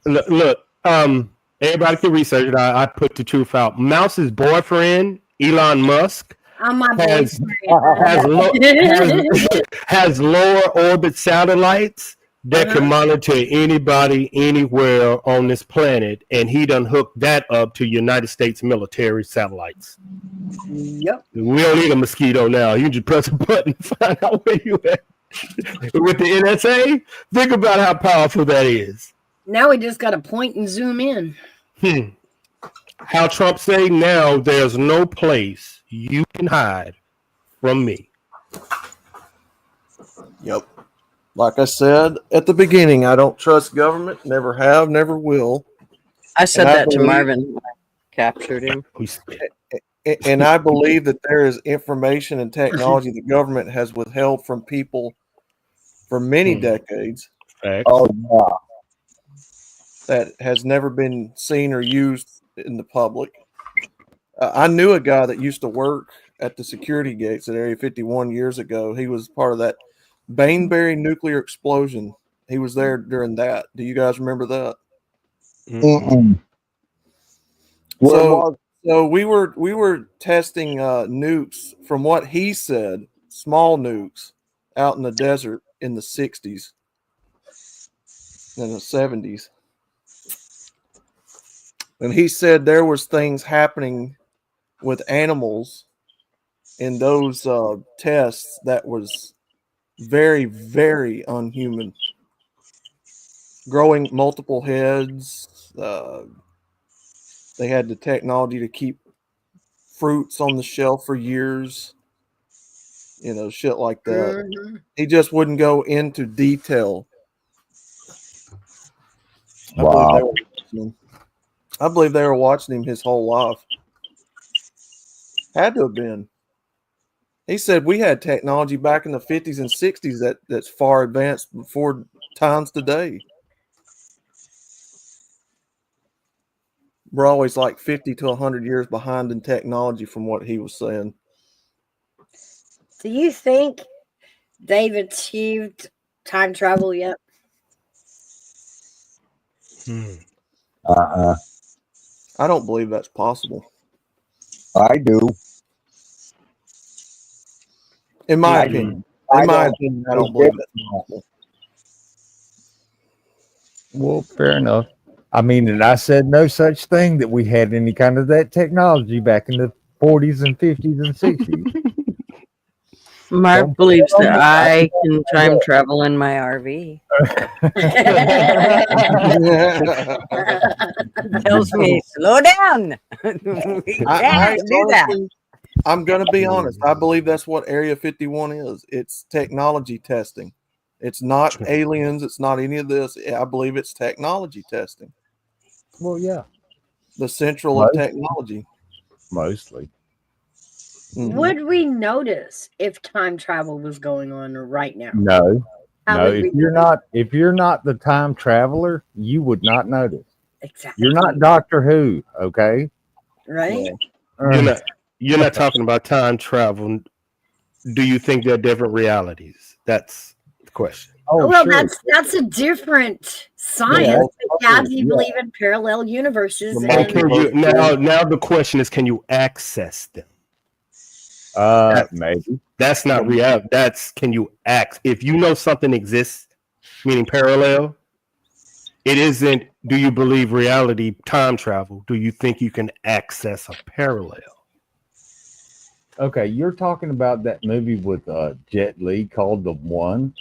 Look, everybody can research it. I put the truth out. Mouse's boyfriend, Elon Musk, has lower orbit satellites that can monitor anybody anywhere on this planet, and he done hooked that up to United States military satellites. Yep. We don't need a mosquito now. You just press a button and find out where you at. With the NSA, think about how powerful that is. Now we just got to point and zoom in. How Trump say now there's no place you can hide from me. Yep. Like I said at the beginning, I don't trust government. Never have, never will. I said And I that to believe- Marvin when I captured him. And I believe that there is information and technology the government has withheld from people for many decades Oh, yeah. that has never been seen or used in the public. I knew a guy that used to work at the security gates at Area 51 years ago. He was part of that Bainbury nuclear explosion. He was there during that. Do you guys remember that? Mm-mm. Where was So we were testing nukes, from what he said, small nukes out in the desert in the 60s and the 70s. And he said there was things happening with animals in those tests that was very, very unhuman. Growing multiple heads. They had the technology to keep fruits on the shelf for years. You know, shit like that. Mhm. He just wouldn't go into detail. Wow. I believe they were watching him his whole life. Had to have been. He said we had technology back in the 50s and 60s that's far advanced before times today. We're always like 50 to 100 years behind in technology from what he was saying. Do you think they've achieved time travel yet? Uh-uh. I don't believe that's possible. I do. In my I opinion. I In my don't opinion, I don't believe that's possible. Well, fair enough. I mean, and I said no such thing that we had any kind of that technology back in the 40s and 50s and 60s. Mark believes that I can time travel in my RV. Tells me, slow down. We can't do that. honestly, I'm going to be honest. I believe that's what Area 51 is. It's technology testing. It's not aliens. It's not any of this. I believe it's technology testing. Well, yeah, The central of technology. mostly. Mhm. Would we notice if time travel was going on right now? No, How no. would If we you're know? not the time traveler, you would not notice. Exactly. You're not Doctor Who, okay? Right? You're not talking about time travel. Do you think they're different realities? That's the question. Oh, well, sure. that's a different science. Yeah, do you believe in parallel universes? The And can you multiverse. now the question is, can you access them? Maybe. That's not reality. That's can you act if you know something exists, meaning parallel. It isn't. Do you believe reality, time travel? Do you think you can access a parallel? Okay, you're talking about that movie with Jet Li called The One,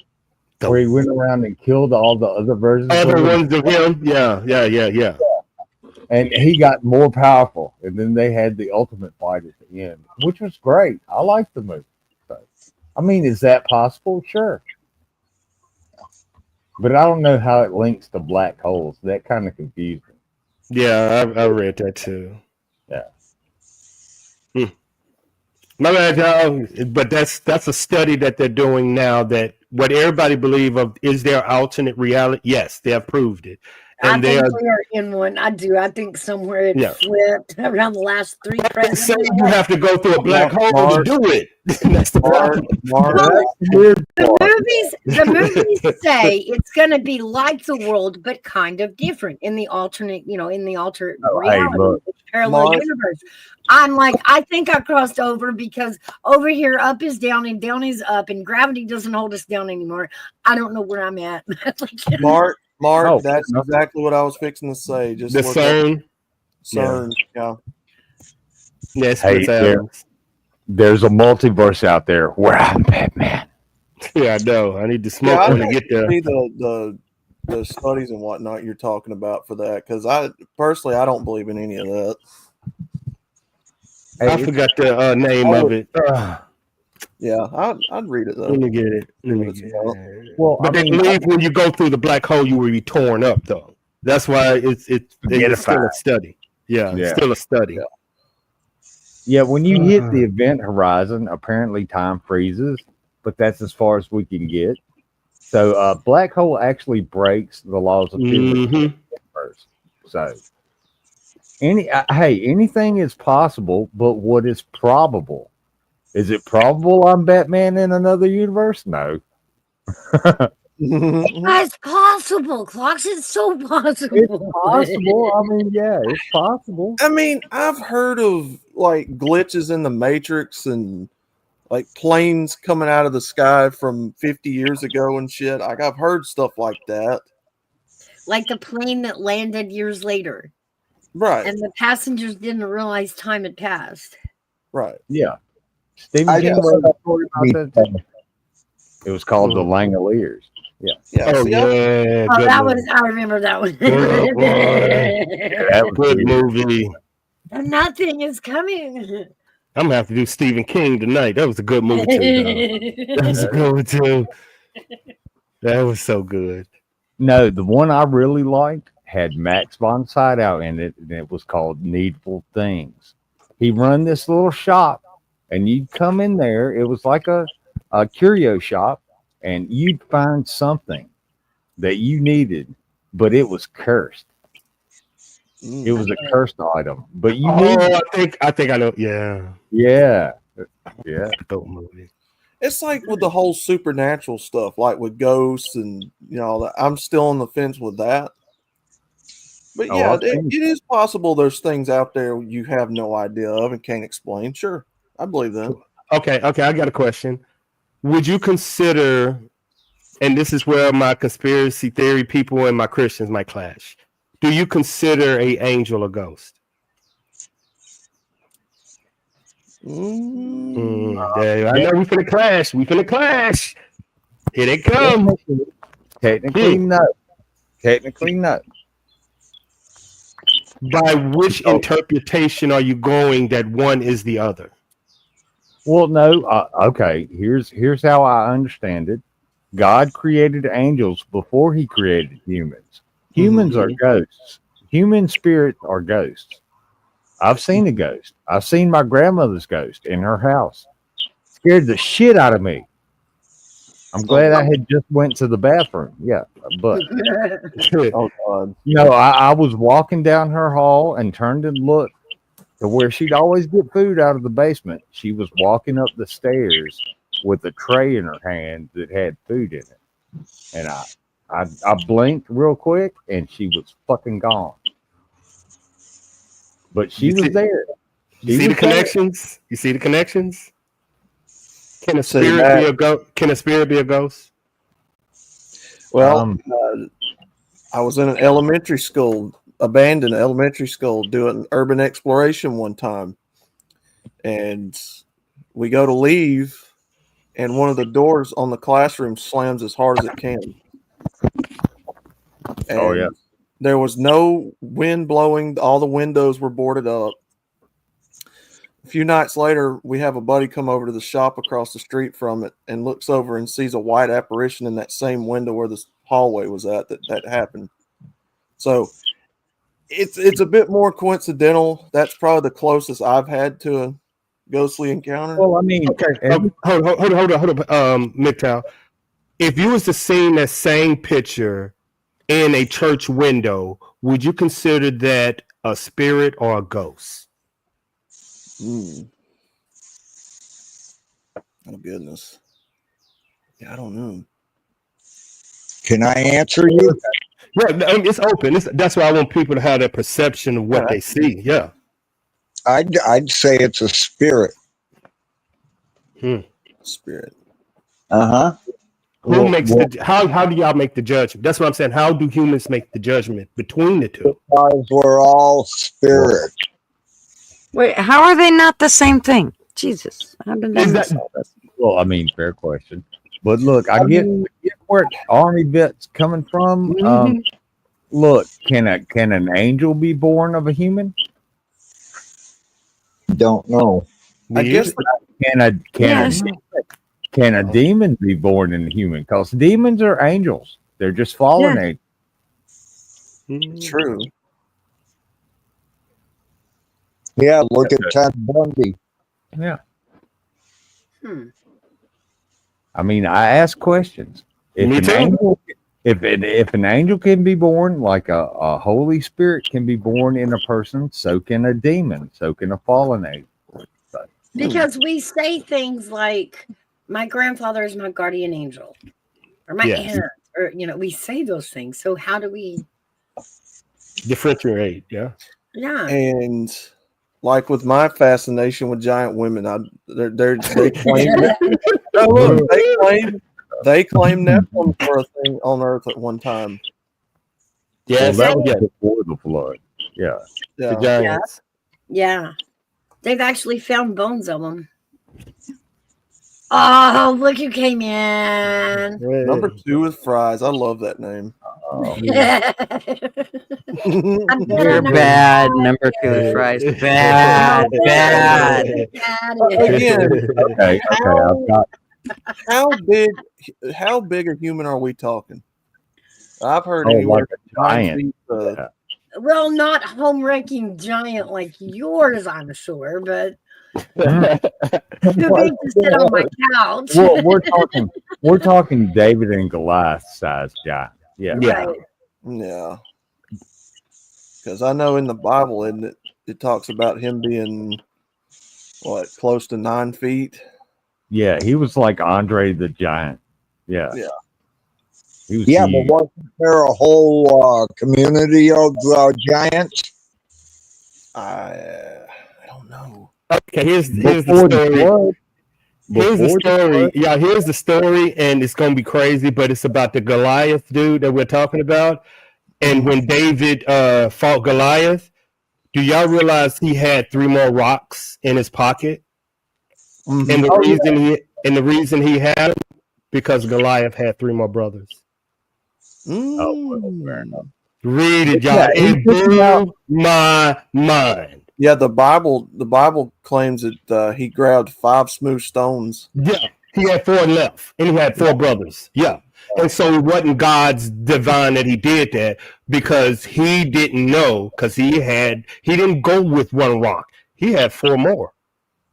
where he went around and killed all the other versions of Other him, ones of him? Yeah. and he got more powerful. And then they had the ultimate fight at the end, which was great. I liked the movie. So, I mean, is that possible? Sure. But I don't know how it links to black holes. That kind of confused me. Yeah, I read that too. Yeah. My bad, y'all. But that's a study that they're doing now. That what everybody believe of is there alternate reality? Yes, they have proved it, I and they think are. we are in one. I do. I think somewhere it Yeah. flipped around the last three Say presidents. you have to go through a black hole to do it. That's the problem. The movies say it's going to be like the world, but kind of different in the alternate, in the alternate Oh, hey, reality, look. which parallel Mark. universe. I'm like, I think I crossed over because over here up is down and down is up, and gravity doesn't hold us down anymore. I don't know where I'm at. Mark, Oh, that's no. exactly what I was fixing to say. Just The look up CERN. CERN. Yeah. Yes, Hey, Chris there- Adams. There's a multiverse out there where I'm Batman. Yeah, I know. I need to smoke Yeah, I one to don't get there. see the studies and whatnot you're talking about for that, because I personally I don't believe in any of that. Hey, I forgot the name of it. Yeah, I'd read it though. Let me get it. Let me It's get about- it. Well, But I they mean, believe when you go through the black hole, you will be torn up, though. That's why it's still a study. Yeah, it's Yeah. still a study. Yeah. yeah, when you hit the event horizon, apparently time freezes, but that's as far as we can get. So, black hole actually breaks the laws of physics Mhm. first. So, anything is possible, but what is probable? Is it probable I'm Batman in another universe? No. It's possible, Clocks. It's so possible. It's possible. I mean, yeah, it's possible. I mean, I've heard of like glitches in the Matrix and like planes coming out of the sky from 50 years ago and shit. Like I've heard stuff like that. Like the plane that landed years later, Right. and the passengers didn't realize time had passed. Right. Yeah. Stephen I King just- wrote a story about that too. It was called The Langoliers. Yeah. Yeah. Oh see, I- yeah, Oh, good that movie. was, I remember that one. Good boy. That was Good weird. movie. Nothing is coming. I'm gonna have to do Stephen King tonight. That was a good movie too. Though. That was a good one too. That was so good. No, the one I really liked had Max von Sydow in it, and it was called Needful Things. He run this little shop, and you'd come in there. It was like a curio shop, and you'd find something that you needed, but it was cursed. It was a cursed item, but you needed. I think I know. Yeah, Yeah. dope movie. It's like with the whole supernatural stuff, like with ghosts and all that. I'm still on the fence with that. But Oh, yeah, I've seen it is possible there's things out there you have no idea of and can't explain. Sure, I believe that. Okay, I got a question. Would you consider, and this is where my conspiracy theory people and my Christians might clash, do you consider a angel a ghost? Yeah, I know we finna clash. We finna clash. Here they come. Technically, no. Technically, no. By which interpretation are you going that one is the other? Well, no. Okay. Here's how I understand it. God created angels before He created humans. Humans are ghosts. Human spirits are ghosts. I've seen a ghost. I've seen my grandmother's ghost in her house. Scared the shit out of me. I'm glad I had just went to the bathroom. Yeah, but Oh God. I was walking down her hall and turned and looked to where she'd always get food out of the basement. She was walking up the stairs with a tray in her hand that had food in it, and I blinked real quick and she was fucking gone. But she You was see- there. You see the connections? You see the connections? Can a See spirit that? be a ghost? Can a spirit be a ghost? Well, I was in an elementary school, abandoned elementary school, doing urban exploration one time, and we go to leave, and one of the doors on the classroom slams as hard as it can. Oh, yeah. And there was no wind blowing. All the windows were boarded up. A few nights later, we have a buddy come over to the shop across the street from it and looks over and sees a white apparition in that same window where the hallway was at that happened. So it's a bit more coincidental. That's probably the closest I've had to a ghostly encounter. Well, I mean, Okay, hold on, MGTOW. If you was to see that same picture in a church window, would you consider that a spirit or a ghost? Oh goodness. Yeah, I don't know. Can I answer you? Yeah, it's open. That's why I want people to have that perception of what they see. Yeah. I'd say it's a spirit. Spirit. Uh-huh. Who makes the how do y'all make the judgment? That's what I'm saying. How do humans make the judgment between the two? Because we're all spirit. Wait, how are they not the same thing? Jesus, I've been doing this. Well, I mean, fair question. But look, I get where Army vet's coming from. Look, can an angel be born of a human? Don't know. I guess Can a demon be born in a human? Because demons are angels. They're just fallen angels. True. Yeah, look at Ted Bundy. Yeah. I mean, I ask questions. Me too. If an angel can be born, like a Holy Spirit can be born in a person, so can a demon, so can a fallen angel. Because we say things like, my grandfather is my guardian angel, or my Yes. aunt, or, we say those things. So how do we? Differentiate, yeah. Yeah. And like with my fascination with giant women, they claim no, look, they claim Nephilim for a thing on Earth at one time. Yes, Well, that was before the flood. Yeah. the giants. Yeah. They've actually found bones of them. Oh, look who came in. Number 2 is Fries. I love that name. You're bad. Number 2 is Fries. Bad. Again, Okay. I've got how big a human are we talking? I've heard like anywhere a giant. 9 feet, Well, not home wrecking giant like yours, I'm sure, but too big to sit on my couch. Well, we're talking David and Goliath size giant. Yeah. Right. Yeah. Because I know in the Bible, it talks about him being close to 9 feet. Yeah, he was like Andre the Giant. Yeah. Yeah. He was Yeah, huge. but wasn't there a whole community of giants? I don't know. Okay, here's the Before the story. flood. Here's the Before the story. flood. Yeah, here's the story, and it's gonna be crazy, but it's about the Goliath dude that we're talking about. And when David fought Goliath, do y'all realize he had 3 more rocks in his pocket? And the reason he had them because Goliath had 3 more brothers. Oh, well, fair enough. Read it, y'all. Yeah, It blew my mind. Yeah, the Bible claims that he grabbed 5 smooth stones. Yeah, he had 4 left, and he had 4 brothers. Yeah, and so it wasn't God's divine that he did that because he didn't know because he didn't go with 1 rock. He had 4 more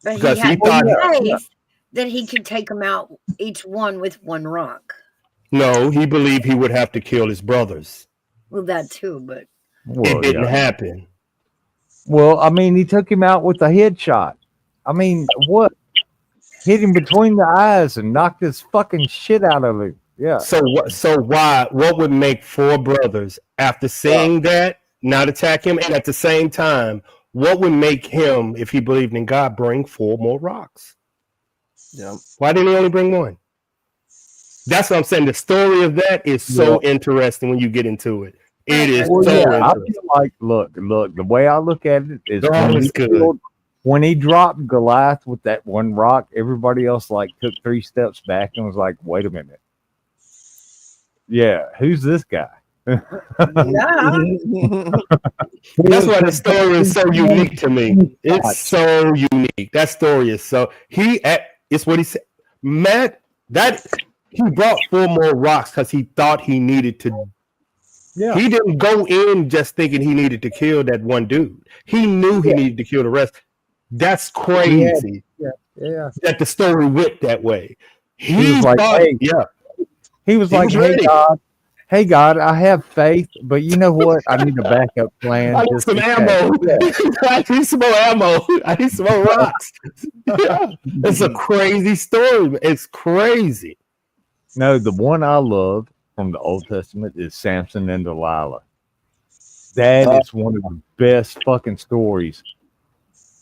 But because he he had thought faith that he could take them out each one with 1 rock. no, he believed he would have to kill his brothers. Well, that too, but It didn't happen. Well, I mean, he took him out with a headshot. I mean, what? Hit him between the eyes and knocked his fucking shit out of him. Yeah. So what would make 4 brothers after saying that not attack him, and at the same time, what would make him, if he believed in God, bring 4 more rocks? Yeah. Why didn't he only bring 1? That's what I'm saying. The story of that is so interesting when you get into it. It is Well, so yeah, I interesting. feel like, look, the way I look at it is They're always good. when he dropped Goliath with that 1 rock, everybody else took 3 steps back and was like, wait a minute. Yeah, who's this guy? yeah. That's why the story is so unique to me. It's so unique. That story is so it's what he said. Matt, that he brought 4 more rocks because he thought he needed to. Yeah. He didn't go in just thinking he needed to kill that 1 dude. He knew he needed to kill the rest. That's crazy. Yeah. That the story went that way. He was like, thought, hey, He was like, ready. hey God, I have faith, but you know what? I need a backup plan. I need just some in ammo. case." I need some more ammo. I need some more rocks. Yeah. It's a crazy story. It's crazy. No, the one I love from the Old Testament is Samson and Delilah. That is one of the best fucking stories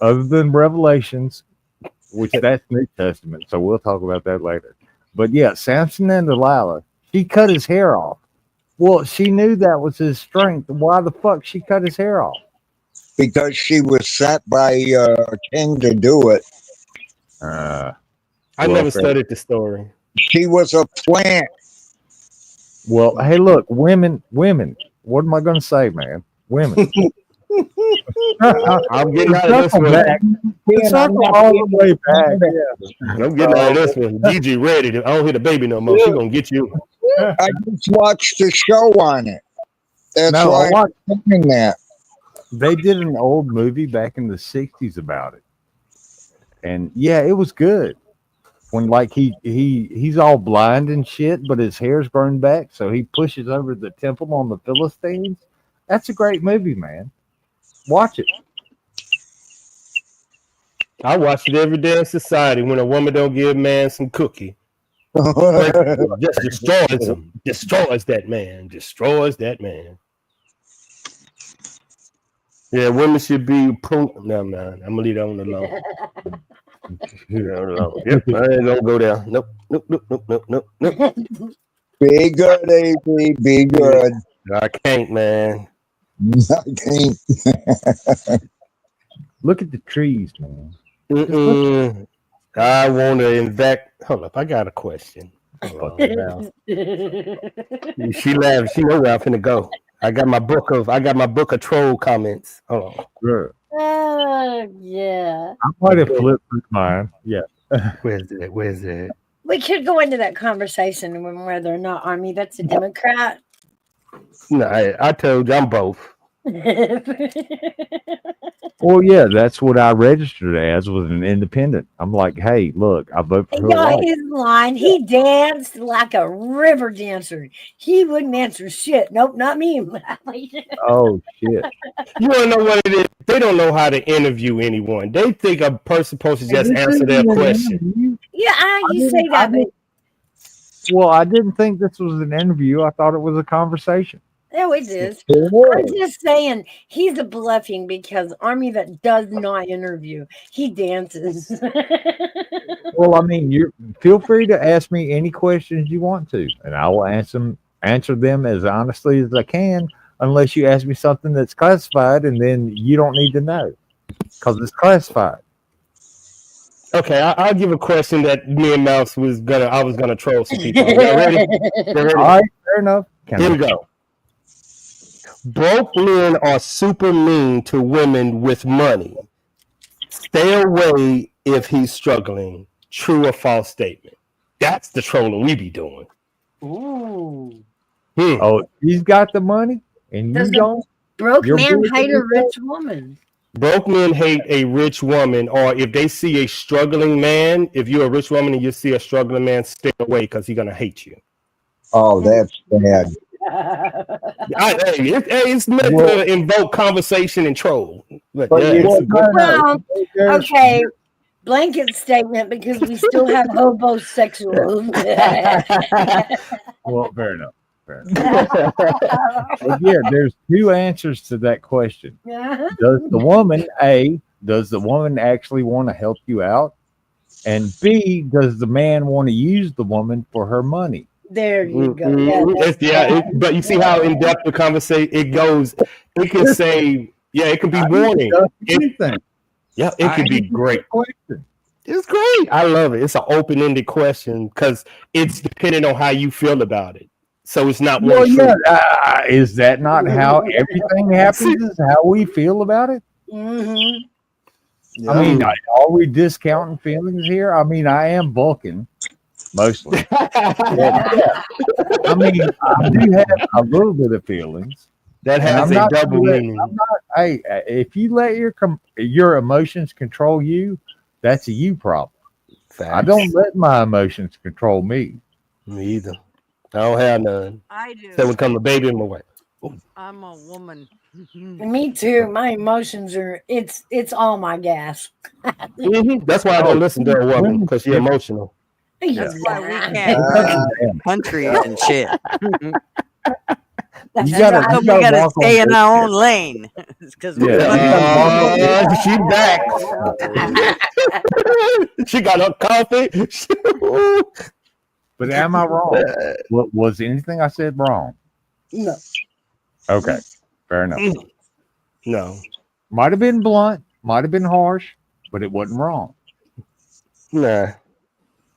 other than Revelations, which that's New Testament. So we'll talk about that later. But yeah, Samson and Delilah, she cut his hair off. Well, she knew that was his strength. Why the fuck she cut his hair off? Because she was sent by a king to do it. I Well, never fair. studied the story. She was a plant. Well, hey, look, women. What am I going to say, man? Women. I'm getting out of this Circle one. back. Circle all the way back. Yeah. I'm getting out of this one. Gigi ready. I don't hear the baby no more. She gonna get you. I just watched the show on it. That's No, why I watched- I'm thinking that. They did an old movie back in the 60s about it. And yeah, it was good. When like he's all blind and shit, but his hair's grown back, so he pushes over the temple on the Philistines. That's a great movie, man. Watch it. I watch it every day in society when a woman don't give a man some cookie. Just destroys him. Destroys that man. Destroys that man. Yeah, women should be no, I'm gonna leave that one alone. Yep, I ain't gonna go there. Nope. Be good, AB. Be good. I can't, man. I can't. Look at the trees, man. I want to invest. Hold up, I got a question. Hold on now. She laughed. She know where I'm finna go. I got my book of troll comments. Hold on. Sure. Yeah. I might have flipped through mine. Yeah. Where's that? We could go into that conversation on whether or not Army that's a Democrat. No, I told you I'm both. Well, yeah, that's what I registered as, was an independent. I'm like, hey, look, I vote for Y'all, her. his line, he danced like a river dancer. He wouldn't answer shit. Nope, not me. Oh shit. You want to know what it is? They don't know how to interview anyone. They think a person supposed to just answer their question. Yeah, you say that, but Well, I didn't think this was an interview. I thought it was a conversation. no, it is. I'm just saying he's a bluffing because Army that does not interview, he dances. Well, I mean, you feel free to ask me any questions you want to, and I will answer them as honestly as I can, unless you ask me something that's classified, and then you don't need to know because it's classified. Okay, I'll give a question that me and Mouse I was gonna troll some people. Y'all ready? All right, fair enough. Here we go. Broke men are super mean to women with money. Stay away if he's struggling. True or false statement? That's the trolling we be doing. Ooh. Oh, he's got the money, and you Doesn't don't. Broke You're man broke hate a yourself. rich woman. Broke men hate a rich woman, or if they see a struggling man, if you're a rich woman and you see a struggling man, stay away because he's gonna hate you. Oh, that's bad. It's meant to invoke conversation and troll. But But yeah, you it's a good- Well, There's- okay. Blanket statement because we still have homosexuals. Well, fair enough. Fair enough. But yeah, there's two answers to that question. Does the woman actually want to help you out? And B, does the man want to use the woman for her money? There you go. But you see how in depth the conversation it goes. It can say, it could be warning. Anything. It could be great. Question. It's great. I love it. It's an open-ended question because it's depending on how you feel about it. So it's not Well, one yeah. truth. Is that not how everything happens? Is how we feel about it? Mm-hmm. I mean, are we discounting feelings here? I mean, I am bulking mostly. I mean, I do have a little bit of feelings. That has a double meaning. Hey, if you let your emotions control you, that's a you problem. I don't let my emotions control me. Me either. I don't have none. I do. So when come a baby in my way. I'm a woman. Me too. My emotions are it's all my gas. That's why I don't listen to a woman because she's emotional. That's why we can't run country and shit. You So gotta we gotta walk on stay in this our shit. own lane. Because Yeah. She back. She got her coffee. But am I wrong? Was anything I said wrong? No. Okay, fair enough. No, Might have been blunt, might have been harsh, but it wasn't wrong. nah.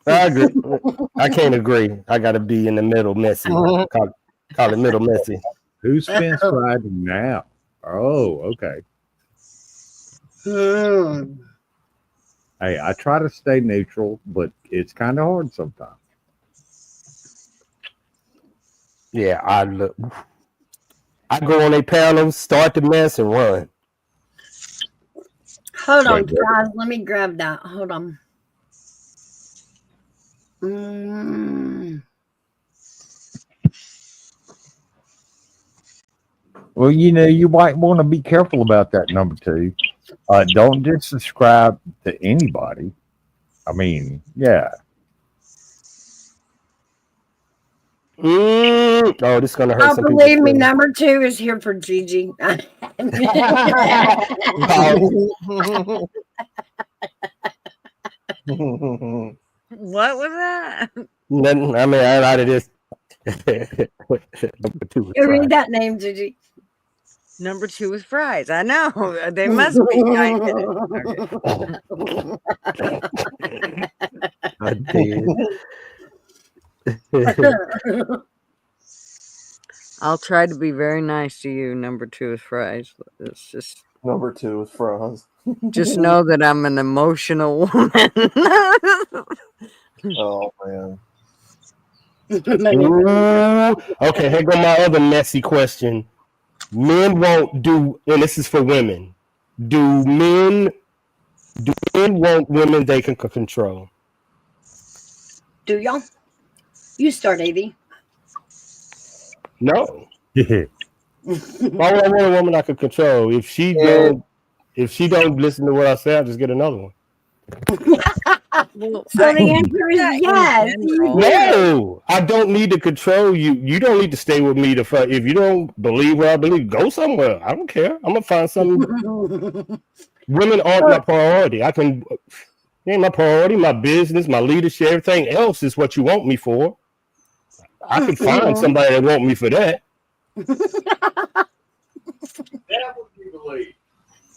I agree. I can't agree. I got to be in the middle, messy. Call it middle messy. Who's fence riding now? Oh, okay. Hey, I try to stay neutral, but it's kind of hard sometimes. Yeah, I look. I go on a panel, start the mess, and run. Hold on, Wait, what? guys. Let me grab that. Hold on. Mm. Well, you might want to be careful about that, number two. Don't just subscribe to anybody. I mean, yeah. Oh, this is gonna hurt Oh, some people. believe me, number two is here for Gigi. What was that? Nothing. I mean, out of this. Number two is You read fine. that name, Gigi. Number two is fries. I know. They must be. I get it. Okay. I did. I'll try to be very nice to you. Number two is fries. It's just Number two is fries. just know that I'm an emotional woman. Oh man. Ooh. Okay, here go my other messy question. Men won't do, and this is for women. Do men want women they can control? Do y'all? You start, AV. No. Why would I want a woman I can control? If she don't listen to what I say, I'll just get another one. So the answer is yes. No, I don't need to control you. You don't need to stay with me to fight. If you don't believe what I believe, go somewhere. I don't care. I'm gonna find something. Women aren't my priority. It ain't my priority. My business, my leadership, everything else is what you want me for. I can find somebody that want me for that.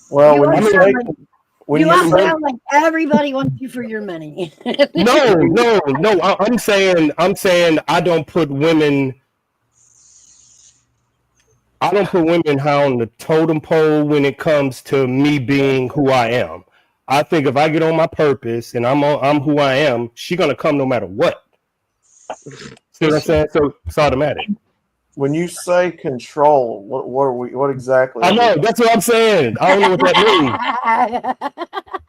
Well, You when are you say sound when you you all say sound like everybody wants you for your money. No. I'm saying I don't put women high on the totem pole when it comes to me being who I am. I think if I get on my purpose and I'm who I am, she's gonna come no matter what. See what I'm saying? So it's automatic. when you say control, what exactly? I know, that's what I'm saying. I don't know what that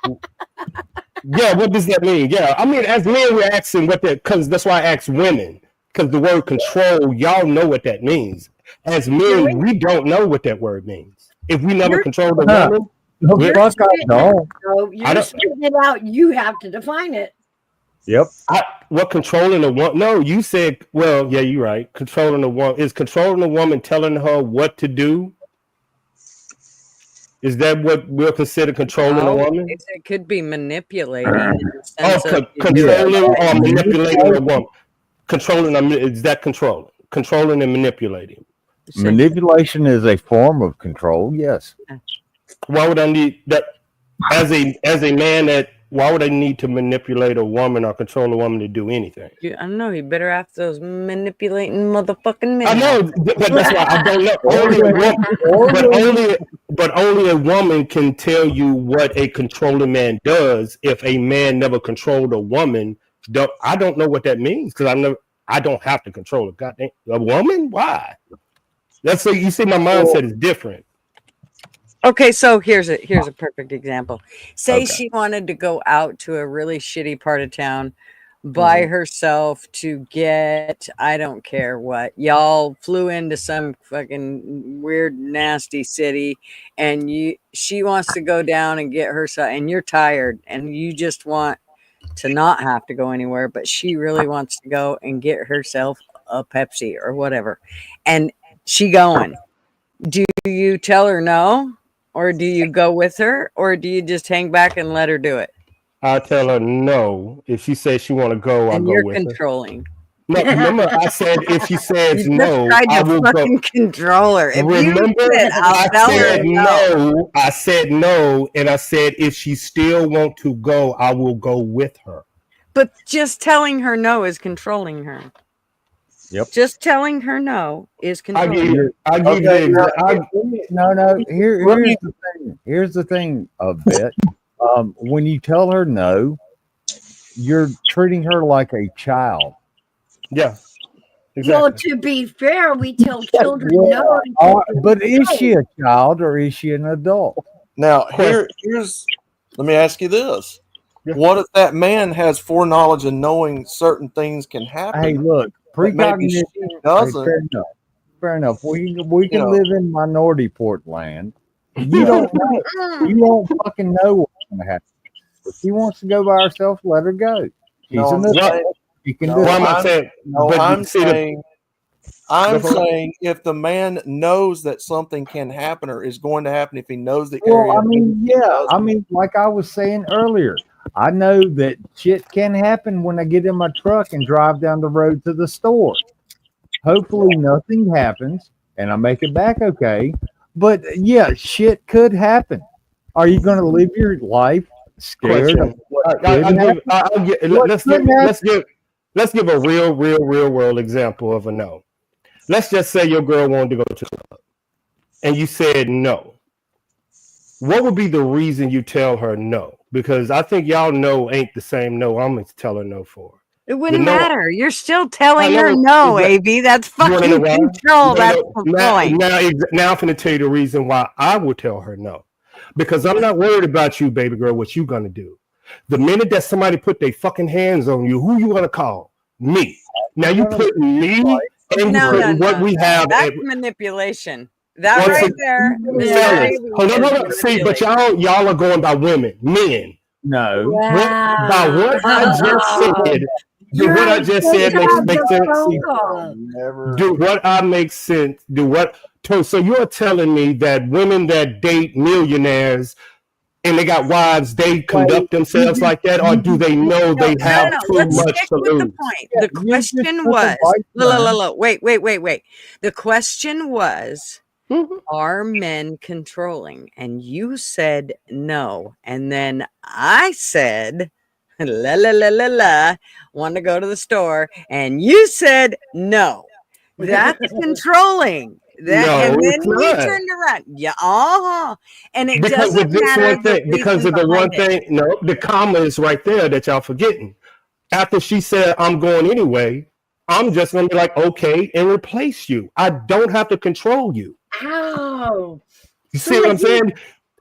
means. Yeah, what does that mean? Yeah, I mean, as men, we're asking what that, because that's why I ask women, because the word control, y'all know what that means. As men, we don't know what that word means. If we never control the woman, No, we're- fuck, I don't. So you're spitting it out. You have to define it. Yep. what controlling a woman? No, you said, well, yeah, you're right. Controlling a woman is controlling a woman, telling her what to do. Is that what we'll consider controlling a woman? It could be manipulating. In the Oh, sense of controlling or manipulating a woman. Controlling, is that controlling? Controlling and manipulating. Manipulation is a form of control. Yes. Why would I need that as a man? Why would I need to manipulate a woman or control a woman to do anything? I don't know. You better ask those manipulating motherfucking men. I know, but that's why I don't know. Only a woman can tell you what a controlling man does. If a man never controlled a woman, I don't know what that means because I don't have to control a woman. Why? That's so you see, my mindset is different. Okay, so here's a perfect example. Say she wanted to go out to a really shitty part of town by herself to get, I don't care what. Y'all flew into some fucking weird, nasty city, and she wants to go down and get herself, and you're tired, and you just want to not have to go anywhere, but she really wants to go and get herself a Pepsi or whatever. And she going. Do you tell her no, or do you go with her, or do you just hang back and let her do it? I'll tell her no. If she says she want to go, I'll And go you're with her. controlling. No, remember I said if she says You no, just tried I to will go. fucking control her. If you Remember, said, I'll tell her said no. no. I said no, and I said if she still want to go, I will go with her. But just telling her no is controlling her. Yep. Just telling her no is I controlling give her. you. I give Okay, you. no. Here's the thing. Here's the thing of it. When you tell her no, you're treating her like a child. Yeah. Well, Exactly. to be fair, we tell children Yeah. no. But is she a child or is she an adult? Now, here's let me ask you this. Yeah. What if that man has foreknowledge and knowing certain things can happen? Hey, look, but maybe she precognition. doesn't. Fair enough. Fair enough. We can know. live in minority Portland. You don't know. You don't fucking know what's going to happen. If she wants to go by herself, let her go. She's No, an I'm adult. saying- She can no, do Why it. am I saying? No, but I'm see the- saying, if the man knows that something can happen or is going to happen, if he knows the area. Well, I mean, yeah. I mean, like I was saying earlier, I know that shit can happen when I get in my truck and drive down the road to the store. Hopefully nothing happens and I make it back okay. But yeah, shit could happen. Are you going to live your life scared of what could happen? Let's give a real world example of a no. Let's just say your girl wanted to go to the club and you said no. What would be the reason you tell her no? Because I think y'all know ain't the same no I'm going to tell her no for. It wouldn't The no- matter. You're still telling I her know. no, AB. That's You wanna know fucking why? control. That's the point. Now I'm going to tell you the reason why I would tell her no. Because I'm not worried about you, baby girl, what you going to do. The minute that somebody put their fucking hands on you, who you going to call? Me. Now you put me and you put what we have. That's manipulation. That Once right it- there. Fellas, hold on. See, but y'all are going by women, men. No. By what I just said, do what I just said makes sense. Never. Do what I make sense. Do what? So you're telling me that women that date millionaires and they got wives, they conduct themselves like that, or do they know they have too Let's much stick to with the lose? point. The question was, wait. The question was, are men controlling? And you said no. And then I said, want to go to the store. And you said no. That's controlling. And then it's we not. turned around. Yeah, and it Because doesn't of this matter one thing. Because of the one thing. No, the comma is right there that y'all forgetting. After she said, "I'm going anyway," I'm just gonna be like, "Okay," and replace you. I don't have to control you. Ow. You see what I'm saying?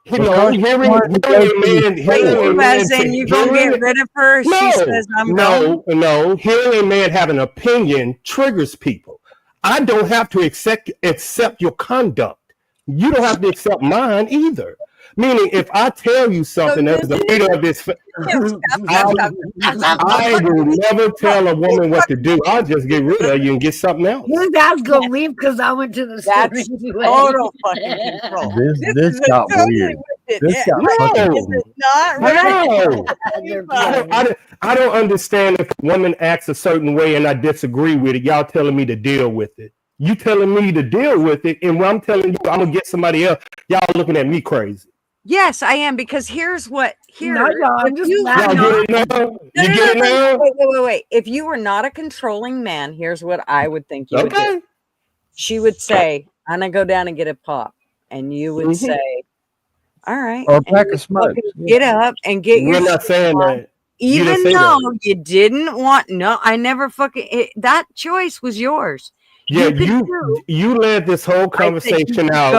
You know, Because hearing a man, saying you gonna get rid of her. She says, "I'm going." No. Hearing a man have an opinion triggers people. I don't have to accept your conduct. You don't have to accept mine either. Meaning, if I tell you something that's the leader of this, I will never tell a woman what to do. I'll just get rid of you and get something else. You guys gonna leave because I went to the store That's anyway. total fucking control. This got weird. This got fucking Not right. No. I don't understand if a woman acts a certain way and I disagree with it. Y'all telling me to deal with it. You telling me to deal with it, and when I'm telling you I'm gonna get somebody else, y'all looking at me crazy. Yes, I am, because here's No, y'all, I'm just laughing. Y'all get it now? You get it now? Wait. If you were not a controlling man, here's what I would think you would do. She would say, "I'm gonna go down and get a pop," and you would say, "All right," or a and pack you of smokes. get up and get your We're not saying that. You didn't even say though that. you didn't want. No, I never fucking. That choice was yours. Yeah, could do- you led this whole conversation out.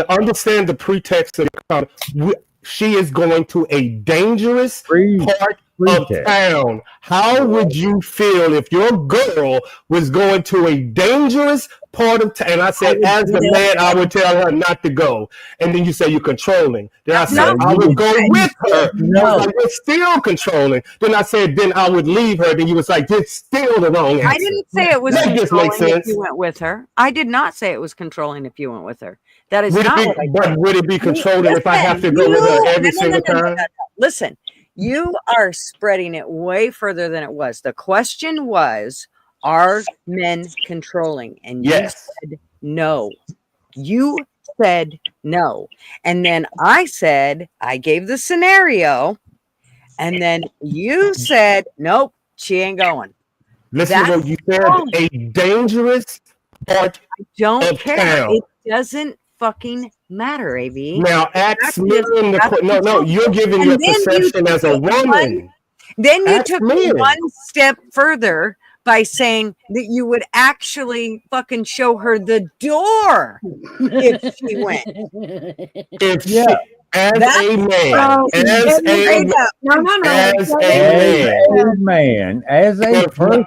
Understand the pretext of the she is going to a dangerous part of town. How would you feel if your girl was going to a dangerous part of town? And I said, as a man, I would tell her not to go. And then you say you're controlling. Then I said, I would go with her. No, like, you're still controlling. Then I said, then I would leave her. Then you was like, it's still the wrong answer. I didn't say it was That just controlling makes sense. if you went with her. I did not say it was controlling if you went with her. That is Would not it what I be, said. but would it be controlling if I have to go with her every single time? Listen, you are spreading it way further than it was. The question was, are men controlling? And you said no. You said no. And then I said, I gave the scenario. And then you said, nope, she ain't going. Listen to what you said. A dangerous part Don't of care. town. It doesn't fucking matter, AV. Now, ask me in the no, you're giving your perception as a woman. Then you Ask took me. it one step further by saying that you would actually fucking show her the door if she went. If she, as a man, as a man, as a person,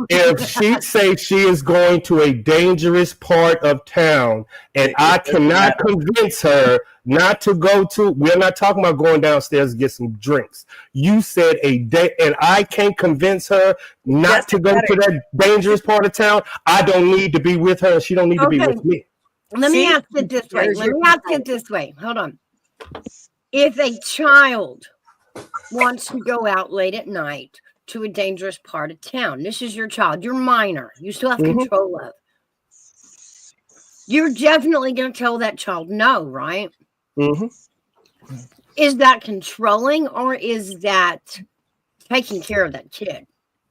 if she says she is going to a dangerous part of town and I cannot convince her not to go to, we're not talking about going downstairs to get some drinks. You said a day, and I can't convince her not to go to that dangerous part of town. I don't need to be with her, and she don't need to be with me. Let me ask it this way. Let me ask it this way. Hold on. If a child wants to go out late at night to a dangerous part of town, this is your child, you're minor, you still have control of. You're definitely going to tell that child no, right? Is that controlling or is that taking care of that kid?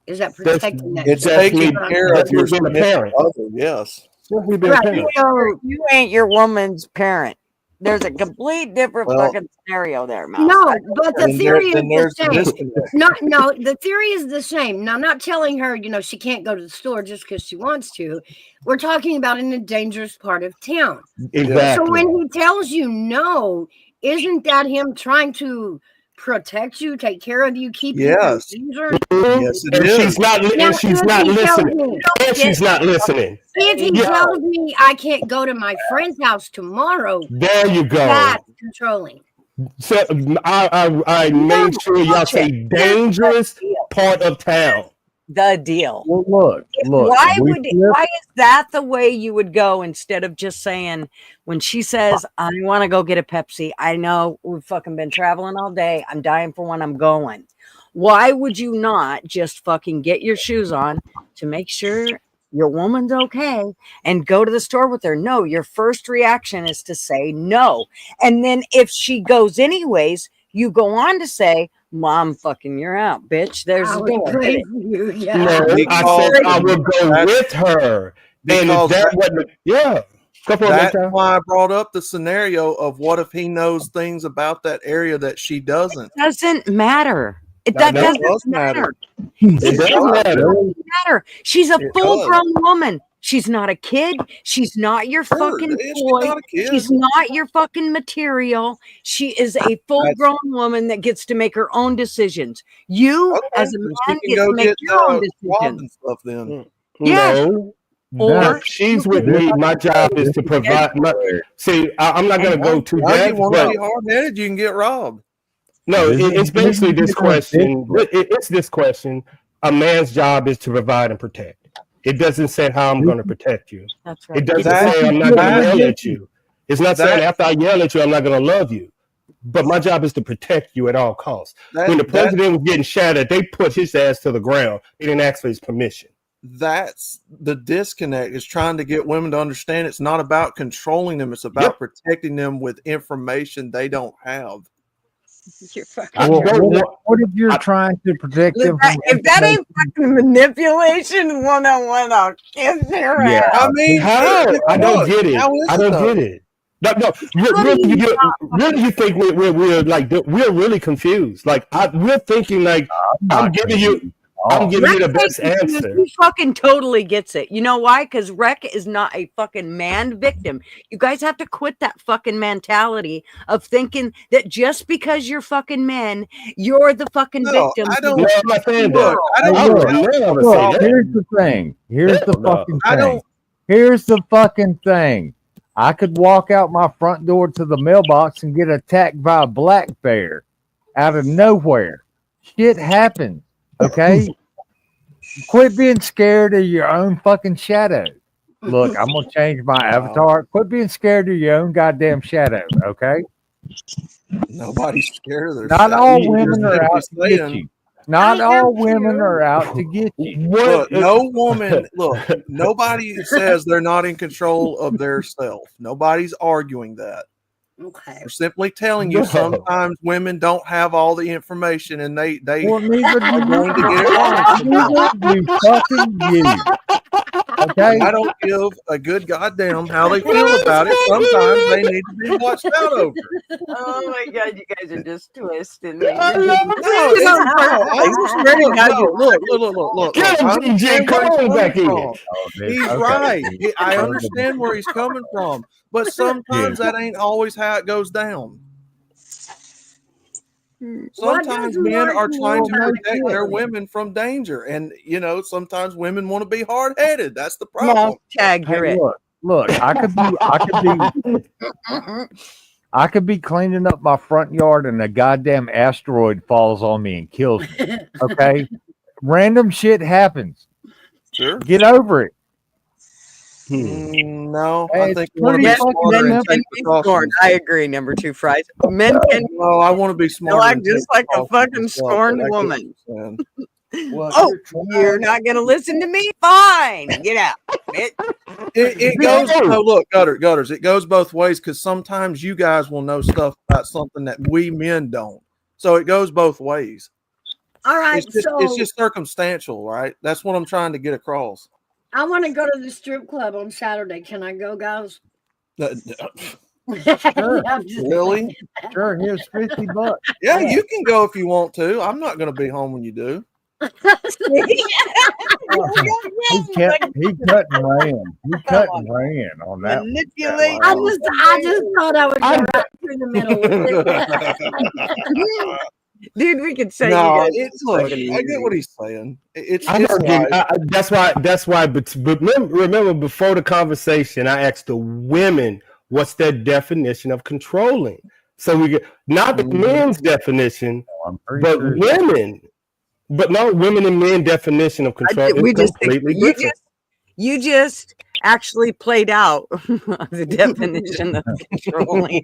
Is that protecting that It's kid? taking care of your being a parent. other, yes. Right. So you ain't your woman's parent. There's a complete different fucking scenario there, Mouse. No, but the theory is the same. No, the theory is the same. Now, not telling her, she can't go to the store just because she wants to. We're talking about in a dangerers part of town. Exactly. So when he tells you no, isn't that him trying to protect you, take care of you, keep you from danger? Yes, it and is. she's not listening. And she's not listening. If he tells me I can't go to my friend's house tomorrow, there you go. That's controlling. So I made sure y'all say dangerous part of town. The deal. Well, look. Why is that the way you would go instead of just saying when she says, I want to go get a Pepsi, I know we've fucking been traveling all day, I'm dying for one, I'm going. Why would you not just fucking get your shoes on to make sure your woman's okay and go to the store with her? No, your first reaction is to say no. And then if she goes anyways, you go on to say, Mom, fucking, you're out, bitch. There's a door. No, I said I would go with her. And if that wasn't, That's why I brought up the scenario of what if he knows things about that area that she doesn't. It doesn't matter. That doesn't matter. It doesn't matter. She's a full-grown woman. She's not a kid. She's not your fucking toy. She's not your fucking material. She is a full-grown woman that gets to make her own decisions. You, as a man, get to make your own decisions. Stuff then. No. Or she's with me. My job is to provide. See, I'm not going to go to that. You want to be hard-headed, you can get robbed. No, it's basically this question. It's this question. A man's job is to provide and protect. It doesn't say how I'm going to protect you. That's right. It doesn't say I'm not going to yell at you. It's not saying after I yell at you, I'm not going to love you. But my job is to protect you at all costs. When the president was getting shattered, they put his ass to the ground. They didn't ask for his permission. That's the disconnect, is trying to get women to understand it's not about controlling them. It's about protecting them with information they don't have. You're fucking what if you're trying to protect them? If that ain't fucking manipulation 101, I'll kiss your ass. I mean, how? I don't get it. I don't get it. No. Really, you think we're like we're really confused? Like we're thinking like I'm giving you. I'm giving you the best Rex answer. he fucking totally gets it. You know why? Because Rec is not a fucking man victim. You guys have to quit that fucking mentality of thinking that just because you're fucking men, you're the fucking No, victim. I don't. No, I'm not saying that. Look, I don't. I would Look, never Look, say that. here's the thing. Here's the Hell no. fucking I thing. don't. Here's the fucking thing. I could walk out my front door to the mailbox and get attacked by a black bear out of nowhere. Shit happens. Okay? Quit being scared of your own fucking shadow. Look, I'm gonna change my avatar. Quit being scared of your own goddamn shadow, okay? Nobody's scared of their. Not shadow. all You're women are simply out to get saying- you. Not I all am women too. are out to get you. Look, no woman. Look, nobody says they're not in control of their self. Nobody's arguing that. Okay. We're simply telling you No. sometimes women don't have all the information, and they Well, neither do are going to you. get it wrong. Neither do fucking you. Okay? I don't give a good goddamn how they feel about it. Sometimes they need to be watched out over. Oh my god, you guys are just twisting me. No, look. Get him, I understand GG. Come where he's on back coming in. from. Oh, this- He's okay. right. I understand where he's coming from, but sometimes that ain't always how it goes down. Sometimes does men are Martin trying to want? protect No their shit. women from danger, and sometimes women want to be hard headed. That's the problem. No, tag, you're Hey, it. look, I could be cleaning up my front yard and a goddamn asteroid falls on me and kills me. Okay? Random shit happens. Sure. Get over it. No, Hey, I it's think you want to be pretty Men, fucking smarter men and can take be precautions. scorned. I agree. Number 2, fries. Men can No, I want to be smarter. like and just take like a precautions fucking as well, scorned but I get what woman. you're saying. Well, Oh, you're not gonna listen to me? Fine, get out. Bitch. It goes. No, look, gutters. It goes both ways because sometimes you guys will know stuff about something that we men don't. So it goes both ways. All right. It's just circumstantial, right? That's what I'm trying to get across. I want to go to the strip club on Saturday. Can I go, guys? Sure. I'm just- Really? Sure, here's $50. Yeah, you can go if you want to. I'm not going to be home when you do. He cut and ran. He cut and ran on that. Manipulate. I just thought I would go right through the middle with it. Dude, we could say No, you guys it's are look. fucking I get what weird. he's saying. It's I know, right. that's why. But remember, before the conversation, I asked the women, "What's their definition of controlling?" So we get not the men's definition, I'm pretty but sure. women. But no, women and men definition of control is We just completely you different. you just actually played out the definition of controlling.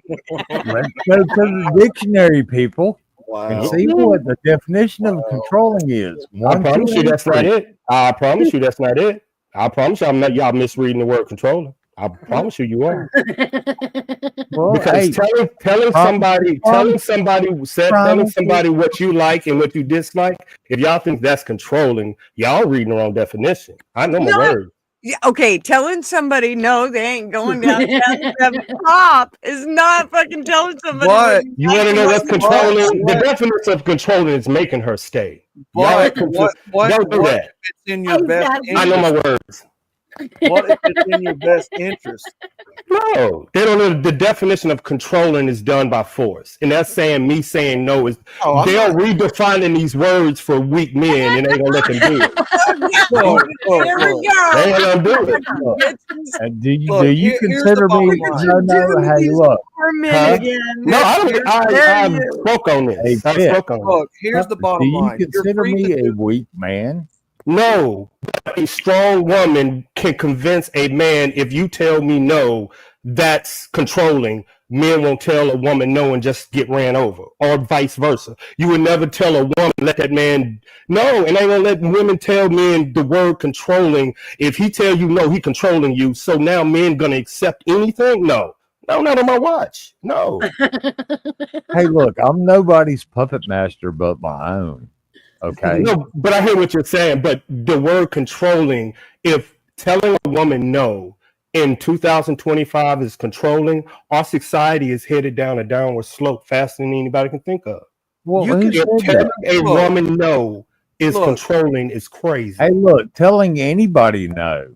Let's go to the dictionary, people, and Wow. see what the definition of controlling is. I One, promise two, you and that's not three. it. I promise you that's not it. I promise you I'm not y'all misreading the word controlling. I promise you are. Well, Because hey, telling somebody what you like and what you dislike, if y'all think that's controlling, y'all reading the wrong definition. I know my No. words. Yeah, okay, telling somebody no, they ain't going downtown to have a pop is not fucking telling somebody. But You want to know what's controlling? What? The definition of controlling is making her stay. Y'all What don't do if that. it's in your best Exactly. I know my interest? words. What if it's in your best interest? No, they don't know. The definition of controlling is done by force, and that's saying me saying no is. Oh, I'm They're not- redefining these words for weak men, and they gonna let them do it. Look, Here we look. They go. ain't gonna do it. and do you Look, here's the consider me? bottom No, line. hey, look. For a minute Huh? again. No, I There you- spoke on this. Hey, I Pitt. spoke on it. Look, here's the Do bottom you line. You're consider free me to a do- weak man? No, but a strong woman can convince a man. If you tell me no, that's controlling. Men won't tell a woman no and just get ran over, or vice versa. You would never tell a woman let that man no, and they gonna let women tell men the word controlling. If he tell you no, he controlling you. So now men gonna accept anything? No, not on my watch. No. Hey, look, I'm nobody's puppet master but my own. Okay. No, but I hear what you're saying. But the word controlling, if telling a woman no in 2025 is controlling, our society is headed down a downward slope faster than anybody can think of. Well, You who can said If telling that? a woman no is Look. controlling is crazy. Hey, look, telling anybody no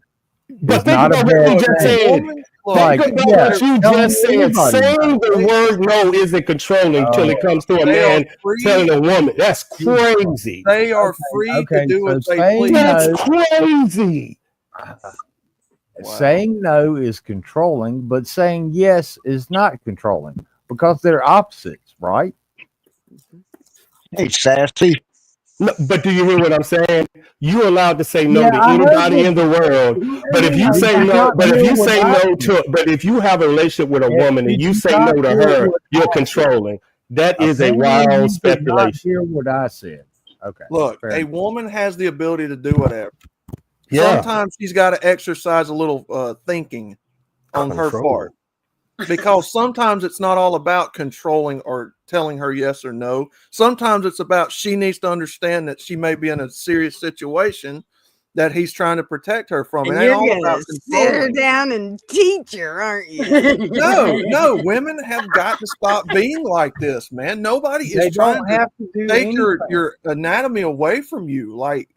But is think not a about what you bad just thing. said. Woman, Like, Think about yeah, what you telling just said. anybody Saying no. the word no isn't controlling till it comes to a they are man telling free. a woman. That's crazy. They are free to Okay, do so as they saying please. That's no, crazy. saying no is controlling, but saying yes is not controlling because they're opposites, right? Hey, sassy. No, but do you hear what I'm saying? You're allowed to say no Yeah, to I heard anybody what in the you world. But if you Did say you no, not but if hear you what say I no said? to, but if you have a relationship with a woman and Did you you say not no to hear her, what you're I said? controlling. That is a Apparently, wild you did not speculation. hear what I said. Okay. Look, fair a enough. woman has the ability to do whatever. Yeah, Sometimes she's got to exercise a little thinking on her control. part. Because sometimes it's not all about controlling or telling her yes or no. Sometimes it's about she needs to understand that she may be in a serious situation that he's trying to protect her from. And It ain't you're all gonna about sit her controlling. down and teach her, aren't you? No, women have got to stop being like this, man. Nobody They is trying don't to have to do take anything. your anatomy away from you. Like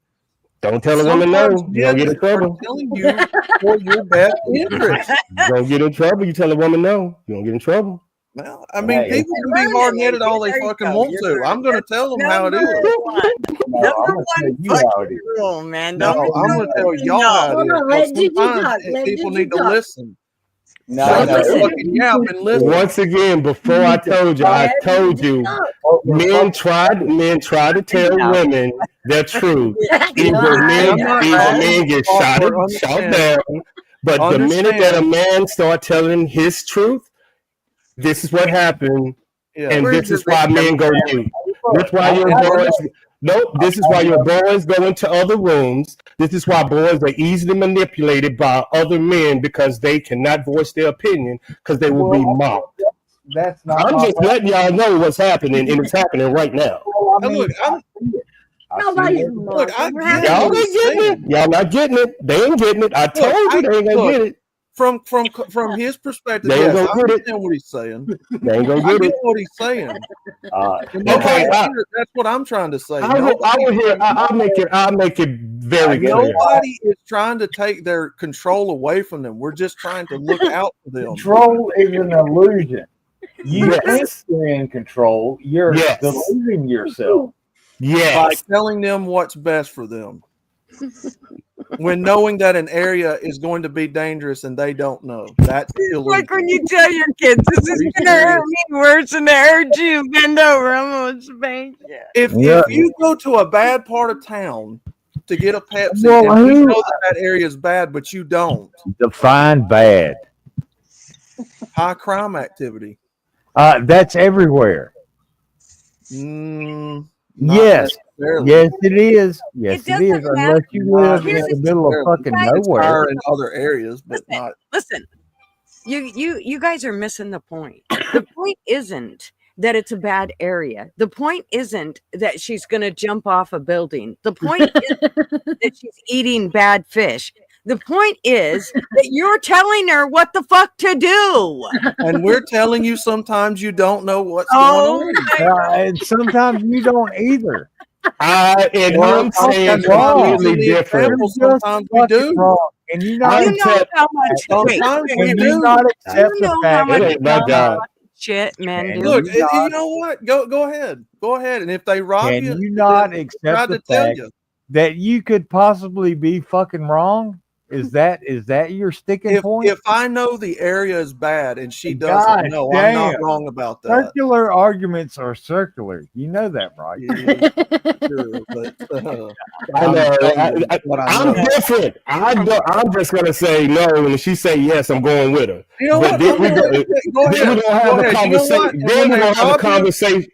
Don't tell a woman sometimes no. You're gonna men get in are trouble. telling you for your best interest. You're gonna get in trouble. You tell a woman no. You're gonna get in trouble. Well, I mean, Hey, people can be hard headed all they There you fucking go. want You're to. I'm going to tell them how it Number is. one. no, Number I'm gonna tell one you how it fucking is. rule, man. No, Don't I'm going to tell y'all how it Hold is. on, Because let Gigi sometimes talk. Let people Gigi need to talk. listen. No, Shut no. the Listen. fucking yap and listen. Once again, before I told you, I Let told Gigi you, talk. men try to tell women the truth. Either And I'm not talking men get about shot for down, understand. but the minute that a Understand. man start telling his truth, this is what happened, Yeah. and Where's this your is why men go mute. That's why your boys. Nope. This is why your boys go into other rooms. This is why boys are easily manipulated by other men because they cannot voice their opinion because they will be mocked. That's not I'm my just letting y'all know what's happening, and it's happening right now. fault. I And mean, look, I'm, Nobody's look, I mocking. We're get having Y'all what ain't he's getting it. saying. Y'all not getting it. They ain't getting it. I Look, told you they ain't gonna look, get it. from his perspective, They ain't yes, I gonna get it. understand what he's saying. They ain't gonna I get get it. what he's saying. uh, And yeah, Okay, that's what I'm trying to say. I will hear. I'll make it very clear. Nobody is trying to take their control away from them. We're just trying to look out for them. control is an illusion. You think Yes. you're in control. You're Yes. deluding yourself. By Yes. telling them what's best for them. When knowing that an area is going to be dangerous and they don't know. That's It's illusion. like when you tell your kids, this is Are you gonna hurt serious? me worse than it hurt you. Bend over, I'm gonna spank you. If you go to a bad part of town to get a Pepsi, Well, and we who- know that area is bad, but you don't. Define bad. High crime activity. That's everywhere. Not Yes. necessarily. Yes, it is. Yes, It it is. doesn't matter. Unless you live in Here's the the middle of thing. fucking It's nowhere. Higher in other areas, but Listen, not. listen. You guys are missing the point. The point isn't that it's a bad area. The point isn't that she's going to jump off a building. The point is that she's eating bad fish. The point is that you're telling her what the fuck to do. And we're telling you sometimes you don't know what's Oh, going on. And sometimes you don't either. And Well, I'm saying that's wrong. completely The different. example, You're just sometimes we fucking do. wrong. And you not, you know how much Sometimes we and do. you not accept you the know how fact much It ain't my job. shit men And do. Look, you you know what? Go ahead. Go ahead. And if they rob Can you, you not then accept tried the to tell fact you. that you could possibly be fucking wrong? Is that your sticking point? If I know the area is bad and she Gosh doesn't know, I'm not damn. wrong about that. Circular arguments are circular. You know that, right? Yeah, sure, but I I'm know. telling you what I I'm know. different. I'm just gonna say no, and if she say yes, I'm going with her. You know But what? then I'm we gonna- go, go then we're ahead. gonna have Go a ahead. You know what? conversation. And Then when we're they gonna have a rob you- conversation.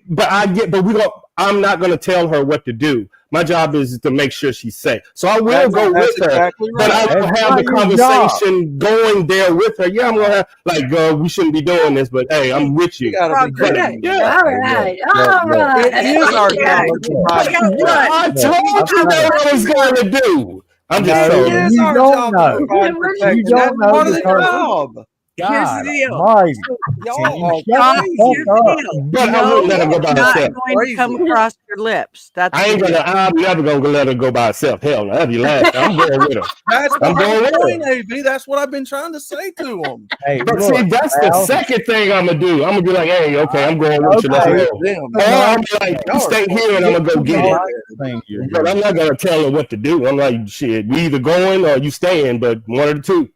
I'm not gonna tell her what to do. My job is to make sure she's safe. So I will go That's with her. exactly But I right. will That's have not the your job. conversation going there with her. Yeah, I'm gonna have we shouldn't be doing this, but hey, I'm with You you. gotta be Roger, kidding me. Yeah. All right. All right. It is our Yeah. job to provide. Guess what? I told you what I was gonna do. I'm just No, It telling is you. you our don't job know. to provide You protection. don't That's know part of the because- job. God the deal. almighty. Y'all are Guys, crazy. here's the deal. But I No, wouldn't let her go by it's not herself. going to come across your lips. That's I ain't the deal. I'm never gonna let her go by herself. Hell no, that'd be last. I'm going with her. That's the I'm going whole with point, her. AB. That's what I've been trying to say to them. Hey, But look, see, that's the Al, second thing I'm gonna do. I'm gonna be like, hey, okay, I'm going with you. Let's okay. go. Them. Or I'm like, you Y'all stay are here and I'm gonna go get it. thing you're But I'm doing. not gonna tell her what to do. I'm like, shit, you either going or you staying, but one of the two.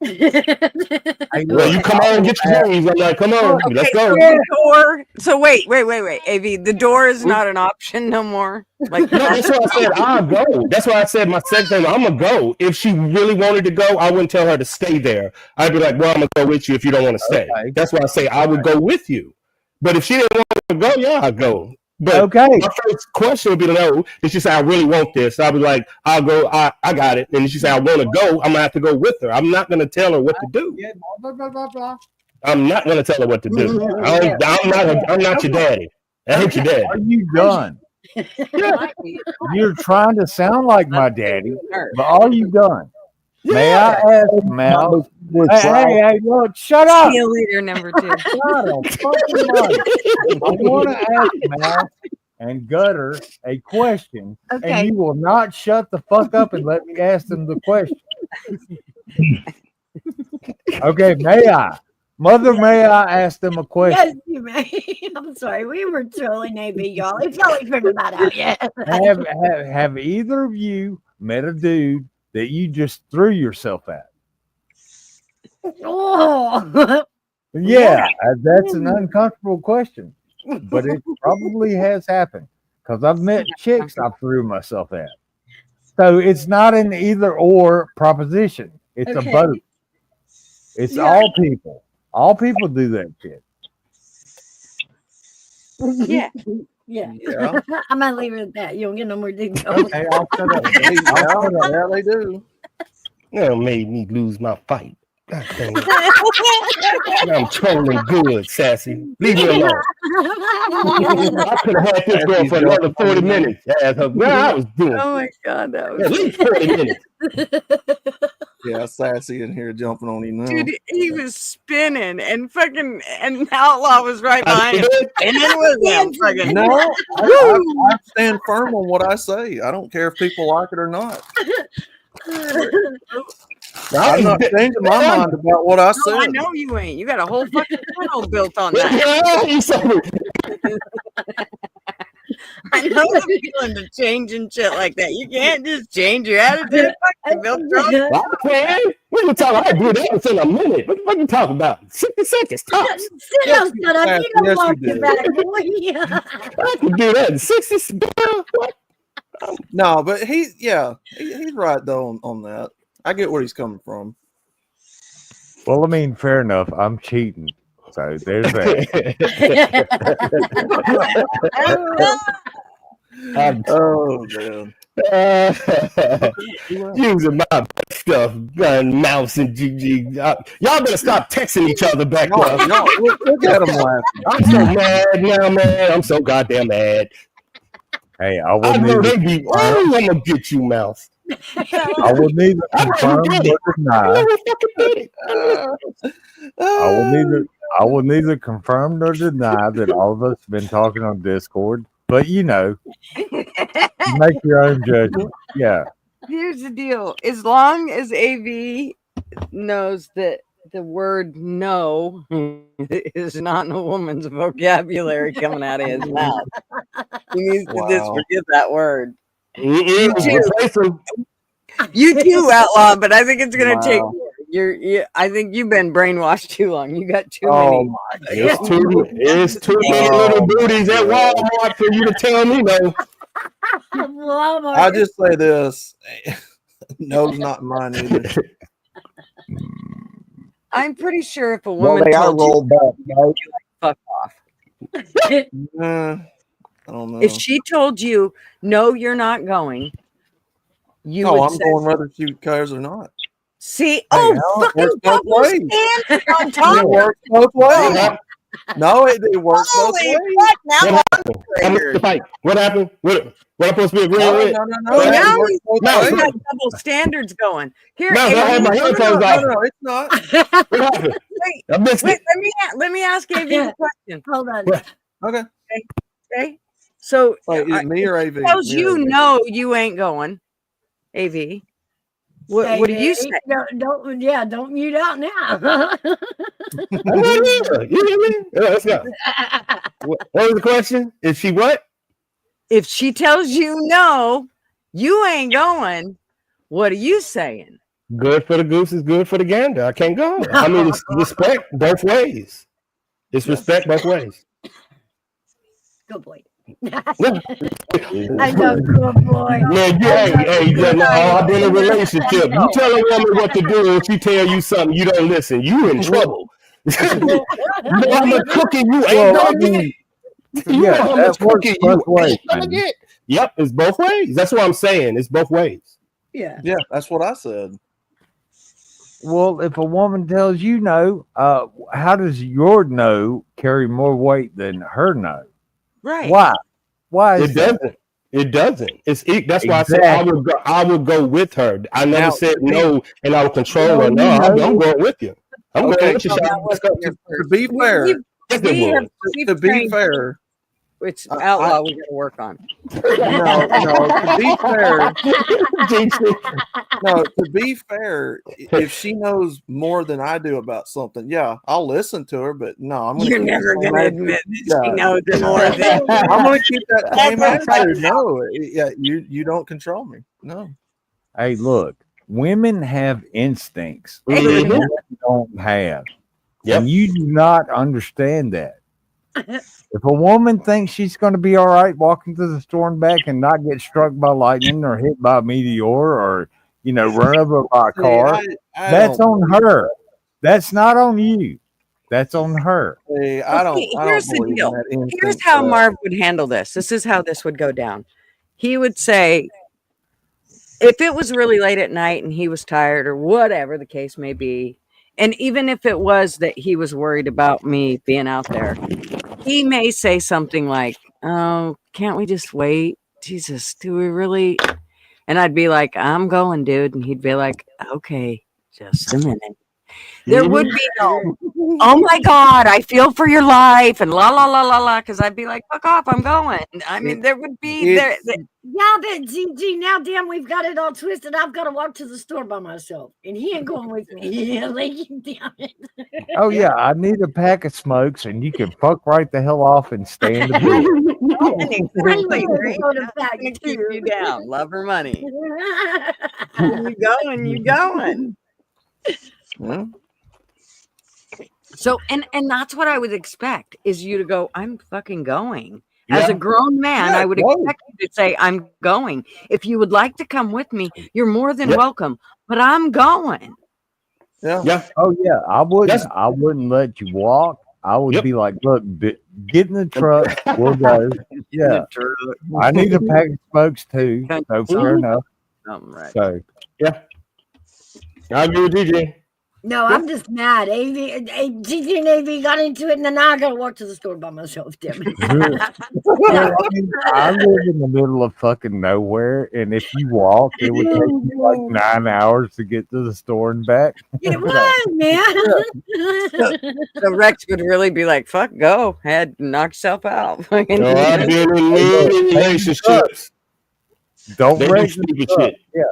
Hey, Well, look, you come on, get your things. I'm like, come on, let's Okay, so go. the door. So wait, AV. The door is not an option no more. Like No, that's why I said I'll go. That's why I said my second thing, I'm gonna go. If she really wanted to go, I wouldn't tell her to stay there. I'd be like, well, I'm gonna go with you if you don't want to stay. Okay. That's why I say I would go with you. But if she didn't want to go, yeah, I'll go. But okay. my first question would be to know, did she say I really want this? I'll be like, I'll go, I got it. And if she say I want to go, I'm gonna have to go with her. I'm not gonna tell her what to do. I'm not gonna tell her what to do. I'm not your daddy. I ain't your daddy. Are you done? You're trying to sound like my daddy, but are you done? May I ask, Mal? Hey, look, shut up. cheerleader number 2. God, a fucking mic. I want to ask Mal and Gutter a question, Okay. and you will not shut the fuck up and let me ask them the question. Okay, may I? Mother, may I ask them a question? Yes, you may. I'm sorry. We were trolling AB, y'all. If y'all ain't figured that out yet. Have either of you met a dude that you just threw yourself at? Oh. Yeah, that's an uncomfortable question, but it probably has happened because I've met chicks I threw myself at. So it's not an either or proposition. It's Okay. a both. It's Yeah. all people. All people do that shit. Yeah. Yeah. Yeah. I'm gonna leave it at that. You don't get no more details. Okay, I'll shut up. Yeah, they do. That made me lose my fight. God dang it. I'm trolling good, Sassy. Leave me alone. I could have had this girl for another 40 minutes. Well, I was doing Oh my god, that at was least 40 minutes. Yeah, Sassy in here jumping on him now. dude. He was spinning and fucking, and Outlaw was right behind him, spinning with him. Fucking No, I stand firm on what I say. I don't care if people like it or not. I'm not changing my mind about what I No, I said. know you ain't. You got a whole fucking channel built on that. I know the feeling to change and shit like that. You can't just change your attitude. Fucking built your own- Okay. What you talking? I do that within a minute. What you talking about? 60 seconds tops. Sit down, shut up. You don't Yes, walk you your do. back, boy. I can do that in 60. What? No, but he's right though on that. I get where he's coming from. Well, I mean, fair enough. I'm cheating. So there's that. Oh man. Using my stuff, gun, mouse, and GG. Y'all better stop texting each other back No, there. no, look at him laughing. I'm so mad now, man. I'm so goddamn mad. Hey, I I will know neither, they be. Oh, I'm gonna get you, mouse. I will neither confirm nor deny. I will neither confirm nor deny that all of us have been talking on Discord. But you know, make your own judgment. Yeah. Here's the deal. As long as AV knows that the word no is not in a woman's vocabulary coming out of his mouth, he needs to just Wow. forget that word. Replace him. You too, Outlaw, but I think it's gonna take Wow. I think you've been brainwashed too long. You got too Oh many. my It's too many little booties at Walmart for you to tell me no. Walmart. I'll just say this. No's not mine either. I'm pretty sure if a Well, woman they are told you rolled back, right? fuck off. I don't know. If she told you no, you're not going, you No, would I'm say, going whether she cares or not. see, hell, fucking works both double ways. standard on It top. works both ways. No, it works both Holy ways. fuck! Now What I'm happened? I'm triggered. the fight. What happened? What I'm supposed to be agreeing No, with? no, no, Oh, no. What It now happened? works both No, he's ways. got double standards going. Here, No, I had my Amy, No, headphones no, off. no, it's not. What happened? wait, I missed wait, it. let me ask AV a question. Hold on. What? Okay. Okay. So Wait, is it me or AV? tells Me or you AV? no, you ain't going. AV. What do you say? Don't mute out now. I'm not here. You hear me? Yeah, let's go. What was the question? Is she what? If she tells you no, you ain't going. What are you saying? Good for the goose is good for the gander. I can't go. I mean, it's respect both ways. It's respect both ways. Good boy. Yeah. I know, good boy. Man, I've been in a relationship. You tell a woman what to do, and she tell you something, you don't listen. You in trouble. You know how much cooking you ain't gonna get. You know how much that works cooking you both ways, ain't gonna man. get. Yep, it's both ways. That's what I'm saying. It's both ways. Yeah. Yeah, that's what I said. Well, if a woman tells you no, how does your no carry more weight than her no? Right. Why? Why is It that? doesn't. It doesn't. That's why I said I would go with her. I never Now, said no, and I would control her. No, I'm going with you. I'm Okay, going with you. No, Sean. that wasn't your To first. be fair, Yes, it We have would. to be trained- fair, it's outlaw we got to work on. no, to be fair, no, to be fair, if she knows more than I do about something, yeah, I'll listen to her. But no, I'm gonna You're keep never the going same to attitude. admit that she Yeah. knows more than I'm gonna keep that same That's what I'm attitude. No, yeah, you don't control me. No. Hey, look, women have instincts Hey, that Mhm. men don't have. Yep. And you do not understand that. If a woman thinks she's going to be all right walking to the store and back and not get struck by lightning or hit by a meteor or, run over by a See, car, I that's don't on her. That's not on you. That's on her. see, I don't. Okay, I here's don't the believe deal. in that Here's instinct how stuff. Marv would handle this. This is how this would go down. He would say, if it was really late at night and he was tired or whatever the case may be, and even if it was that he was worried about me being out there, he may say something like, "Oh, can't we just wait? Jesus, do we really?" And I'd be like, "I'm going, dude." And he'd be like, "Okay, just a minute." There would be no, "Oh my God, I feel for your life," and la la la la la, because I'd be like, "Fuck off, I'm going." I mean, there would be there. Yeah, but GG, now damn, we've got it all twisted. I've got to walk to the store by myself, and he ain't going with me. Yeah, like, damn it. Oh, yeah, I need a pack of smokes and you can fuck right the hell off and stay in the bed. Exactly. Go Right? to That's back gonna keep too. you down. Love her money. You going? You going? Yeah. So, and that's what I would expect is you to go, "I'm fucking going." As a Yeah. grown man, Yeah, I would go. expect you to say, "I'm going." If you would like to come with me, you're more than Yeah. welcome. But I'm going. Yeah. Yeah. Oh, yeah, I wouldn't. Yes. I wouldn't let you walk. I would Yep. be like, look, get in the truck. We'll go. Yeah. I need a pack of smokes too. So fair enough. Right. So I agree with DJ. No, I'm just mad. GG and AV got into it, and then I got to walk to the store by myself. Damn it. yeah, I mean, I live in the middle of fucking nowhere, and if you walk, it would take you like 9 hours to get to the store and back. It was, man. So Rex would really be like, "Fuck, go ahead, knock yourself out." Fucking No, I've been in many relationships. Don't They do break stupid the shit. Yeah.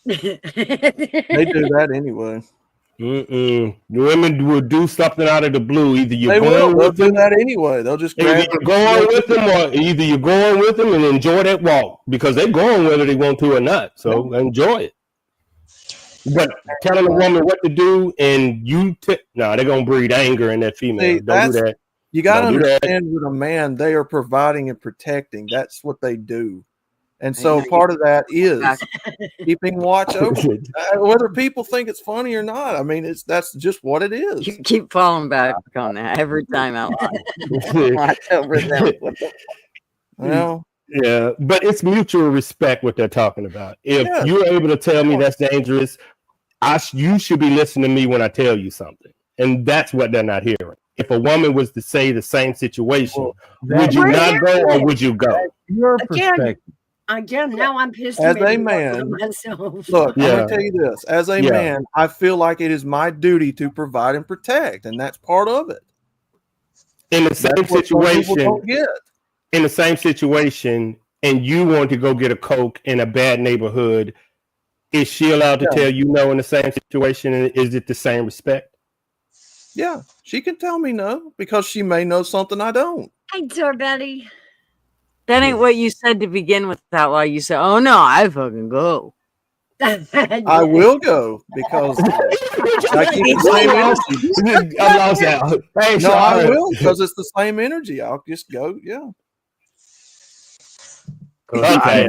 They do that anyway. The women will do something out of the blue. Either you're They will. going They'll with do them, that anyway. They'll just either grab you're going with them, or either you're going with them and enjoy that walk because they're going whether they want to or not. So enjoy it. But telling a woman what to do and they're gonna breed anger in that female. See, Don't do that. You got to Don't do that. understand with a man, they are providing and protecting. That's what they do. And so Amen. part of that is Exactly. keeping watch over it. Whether people think it's funny or not. I mean, that's just what it is. You keep falling back on that every time out loud. Watch over them. Well, Yeah, but it's mutual respect what they're talking about. If Yeah. you're able to tell me that's dangerous, you should be listening to me when I tell you something, and that's what they're not hearing. If a woman was to say the same situation, would you We're not go hearing or it. would you go? Your Again, perspective. now I'm pissed As maybe a man, off of myself. Look, I'm Yeah. gonna tell you this. As a Yeah. man, I feel like it is my duty to provide and protect, and that's part of it. In the That's same what some people situation, don't get. in the same situation, and you want to go get a Coke in a bad neighborhood, is she allowed to Yeah. tell you no in the same situation? And is it the same respect? Yeah, she can tell me no because she may know something I don't. Hey, Betty. That ain't what you said to begin with. That why you said, "Oh no, I fucking go." I will go because I keep the same energy. I lost that. Hey, No, I Sean. will because it's the same energy. I'll just go. Yeah. Okay,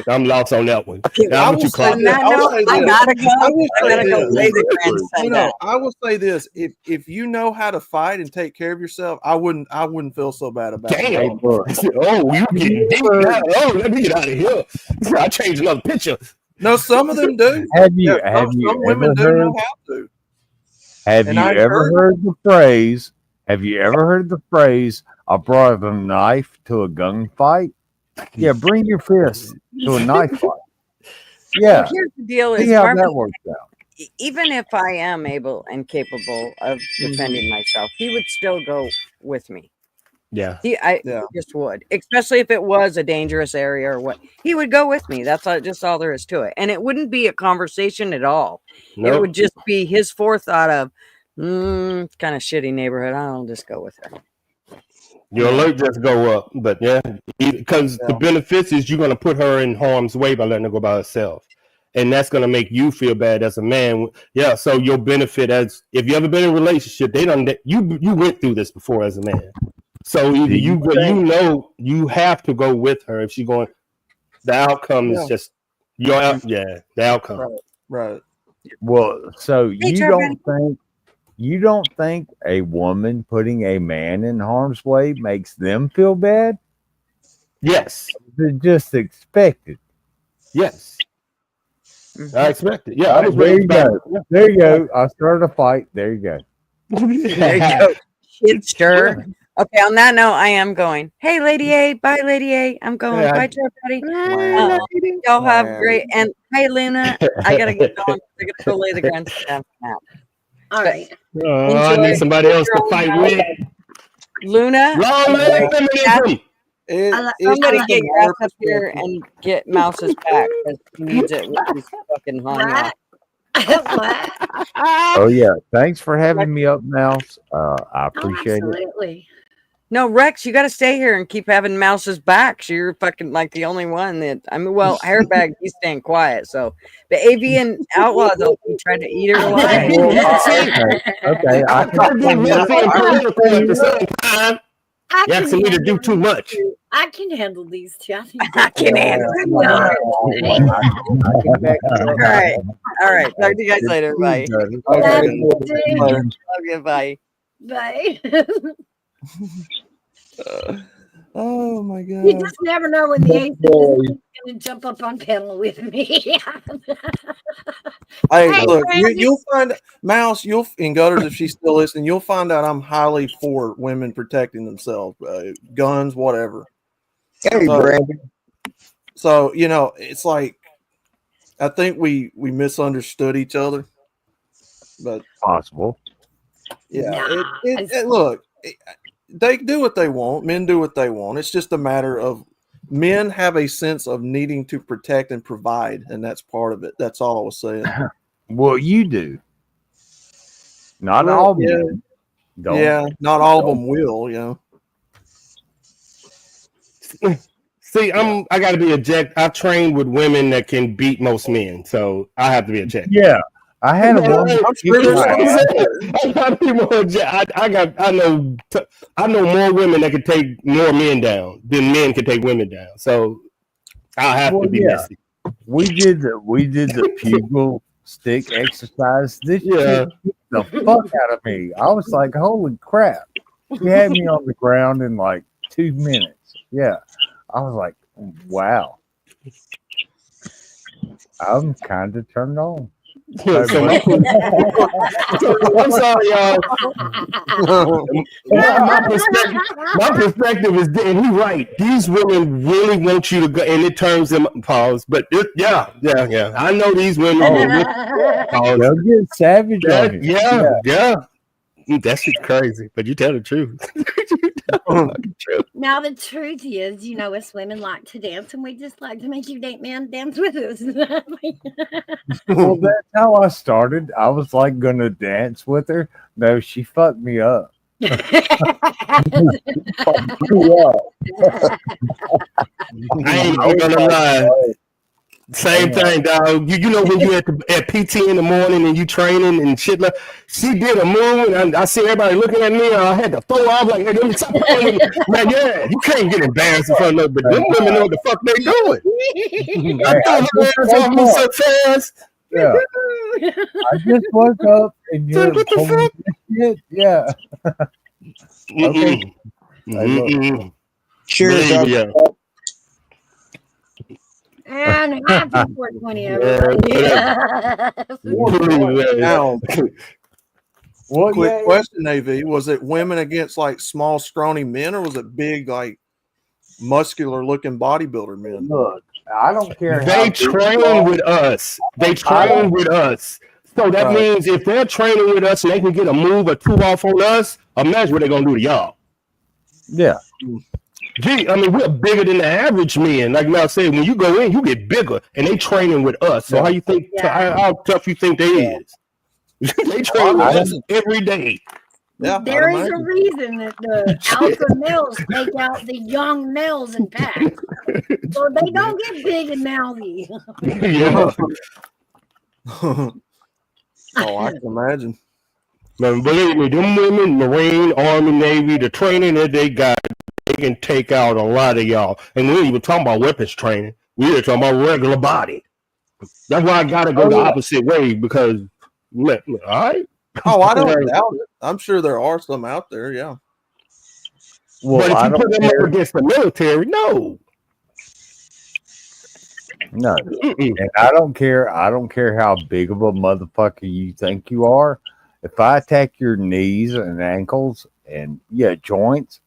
I'm lost on that one. Now, I what will you say call this. I I will say I this. gotta go. I will I say gotta go this. lay the grandson No, down. I will say this: if you know how to fight and take care of yourself, I wouldn't feel so bad about it. Damn. Oh, you getting deep now. Oh, let me get out of here. I changed another picture. No, some of them do. Have you Yeah, have some you women ever do heard know how to. have And you I ever encourage- heard the phrase? Have you ever heard the phrase? I brought a knife to a gunfight. Yeah, bring your fist to a knife fight. Yeah, Here's the deal: see is how Marvin, that works out. even if I am able and capable of defending myself, he would still go with me. Yeah. He Yeah. just would, especially if it was a dangerous area or what. He would go with me. That's just all there is to it, and it wouldn't be a conversation at all. It Nope. would just be his forethought of, kind of shitty neighborhood. I'll just go with her. Your alert just go up, but yeah, because the benefits is you're gonna put her in harm's way by letting her go by herself, and that's gonna make you feel bad as a man. Yeah, so your benefit as if you ever been in a relationship, you went through this before as a man, so either you know you have to go with her if she's going. The outcome is just the outcome. Right. Well, so Hey, you don't think a woman putting a man in harm's way makes them feel bad? Yes. They're just expected. Yes. I expect it. Yeah, All I right, was there raised you by. go. There you go. I started a fight. There you go. There you go. Shit stir. Okay, on that note, I am going. Hey, Lady A. Bye, Lady A. I'm going. Yeah. Bye, everybody. Y'all have great. And hey, Luna, I gotta get going. I gotta go lay the grandson down now. All right. I need somebody else to fight with. Luna, Long live feminism. somebody get Grass up here and get Mouse's back because he needs it with his fucking hung What? Oh yeah. Thanks for having me up, Mouse. I appreciate it. Absolutely. No, Rex, you got to stay here and keep having Mouse's back. So you're fucking like the only one that well, Hairbag, he's staying quiet. So the avian outlaw, though, he tried to eat her alive. Okay. I can't get messy and political at the same time. You're asking me to do too much. I can handle these two. I can handle them. All right. Talk to you guys later. Bye. Love you. Bye. Bye. Oh my god. You just never know when the ace is going to jump up on panel with me. Hey, look, Brandon. you'll find Mouse. You'll in Gutters if she's still listening. You'll find out I'm highly for women protecting themselves, guns, whatever. Hey, Brandon. So it's like I think we misunderstood each other, but possible. Yeah, look, they do what they want. Men do what they want. It's just a matter of men have a sense of needing to protect and provide, and that's part of it. That's all I was saying. Well, you do. Not Well, all yeah. men. Don't. Yeah, not all of them will. See, I got to be ejected. I train with women that can beat most men, so I have to be ejected. Yeah, I had a woman. I got to be more ejected. I know more women that can take more men down than men can take women down. So I have to be messy. We did the pugil stick exercise. This shit kicked the fuck out of me. I was like, holy crap. She had me on the ground in like 2 minutes. Yeah. I was like, wow. I'm kind of turned on. So I'm sorry, y'all. My perspective is, and he's right. These women really want you to go, and it turns them pause. But yeah. I know these women. They'll get savage on you. Yeah. That shit's crazy, but you tell the truth. Now the truth is, us women like to dance, and we just like to make you man dance with us. Well, that's how I started. I was like gonna dance with her. No, she fucked me up. I ain't gonna lie. Same thing, dog. You know when you at PT in the morning and you training and shit like. She did a move and I see everybody looking at me. And I had to throw off like, hey, let me stop playing with me. Man, yeah, you can't get embarrassed in front of them, but them women know what the fuck they doing. I threw my hands off me so fast. Yeah, I just woke up and you're What the fuck? Shit. Yeah. Okay. Cheers up. Yeah. And happy 420, everybody. Now, What? quick question, AV. Was it women against like small, scrawny men, or was it big, like muscular looking bodybuilder men? Look, I don't care. They train with us. So that means if they're training with us and they can get a move or two off on us, imagine what they're gonna do to y'all. Yeah. Gee, I mean, we're bigger than the average men. Like Mel said, when you go in, you get bigger, and they training with us. So how you think? How tough you think they is? They train with us every day. Yeah, There is a reason that the alpha males take out the young males in packs, so they don't get big and mouthy. Yeah. Oh, I can imagine. Man, believe me, them women, Marine, Army, Navy, the training that they got, they can take out a lot of y'all. And we ain't even talking about weapons training. We're talking about regular body. That's why I gotta go the opposite way because, all right. Oh, I don't doubt it. I'm sure there are some out there. Yeah. Well, But if I you don't put them care. up against the military, no. No, and I don't care. I don't care how big of a motherfucker you think you are. If I attack your knees and ankles and joints,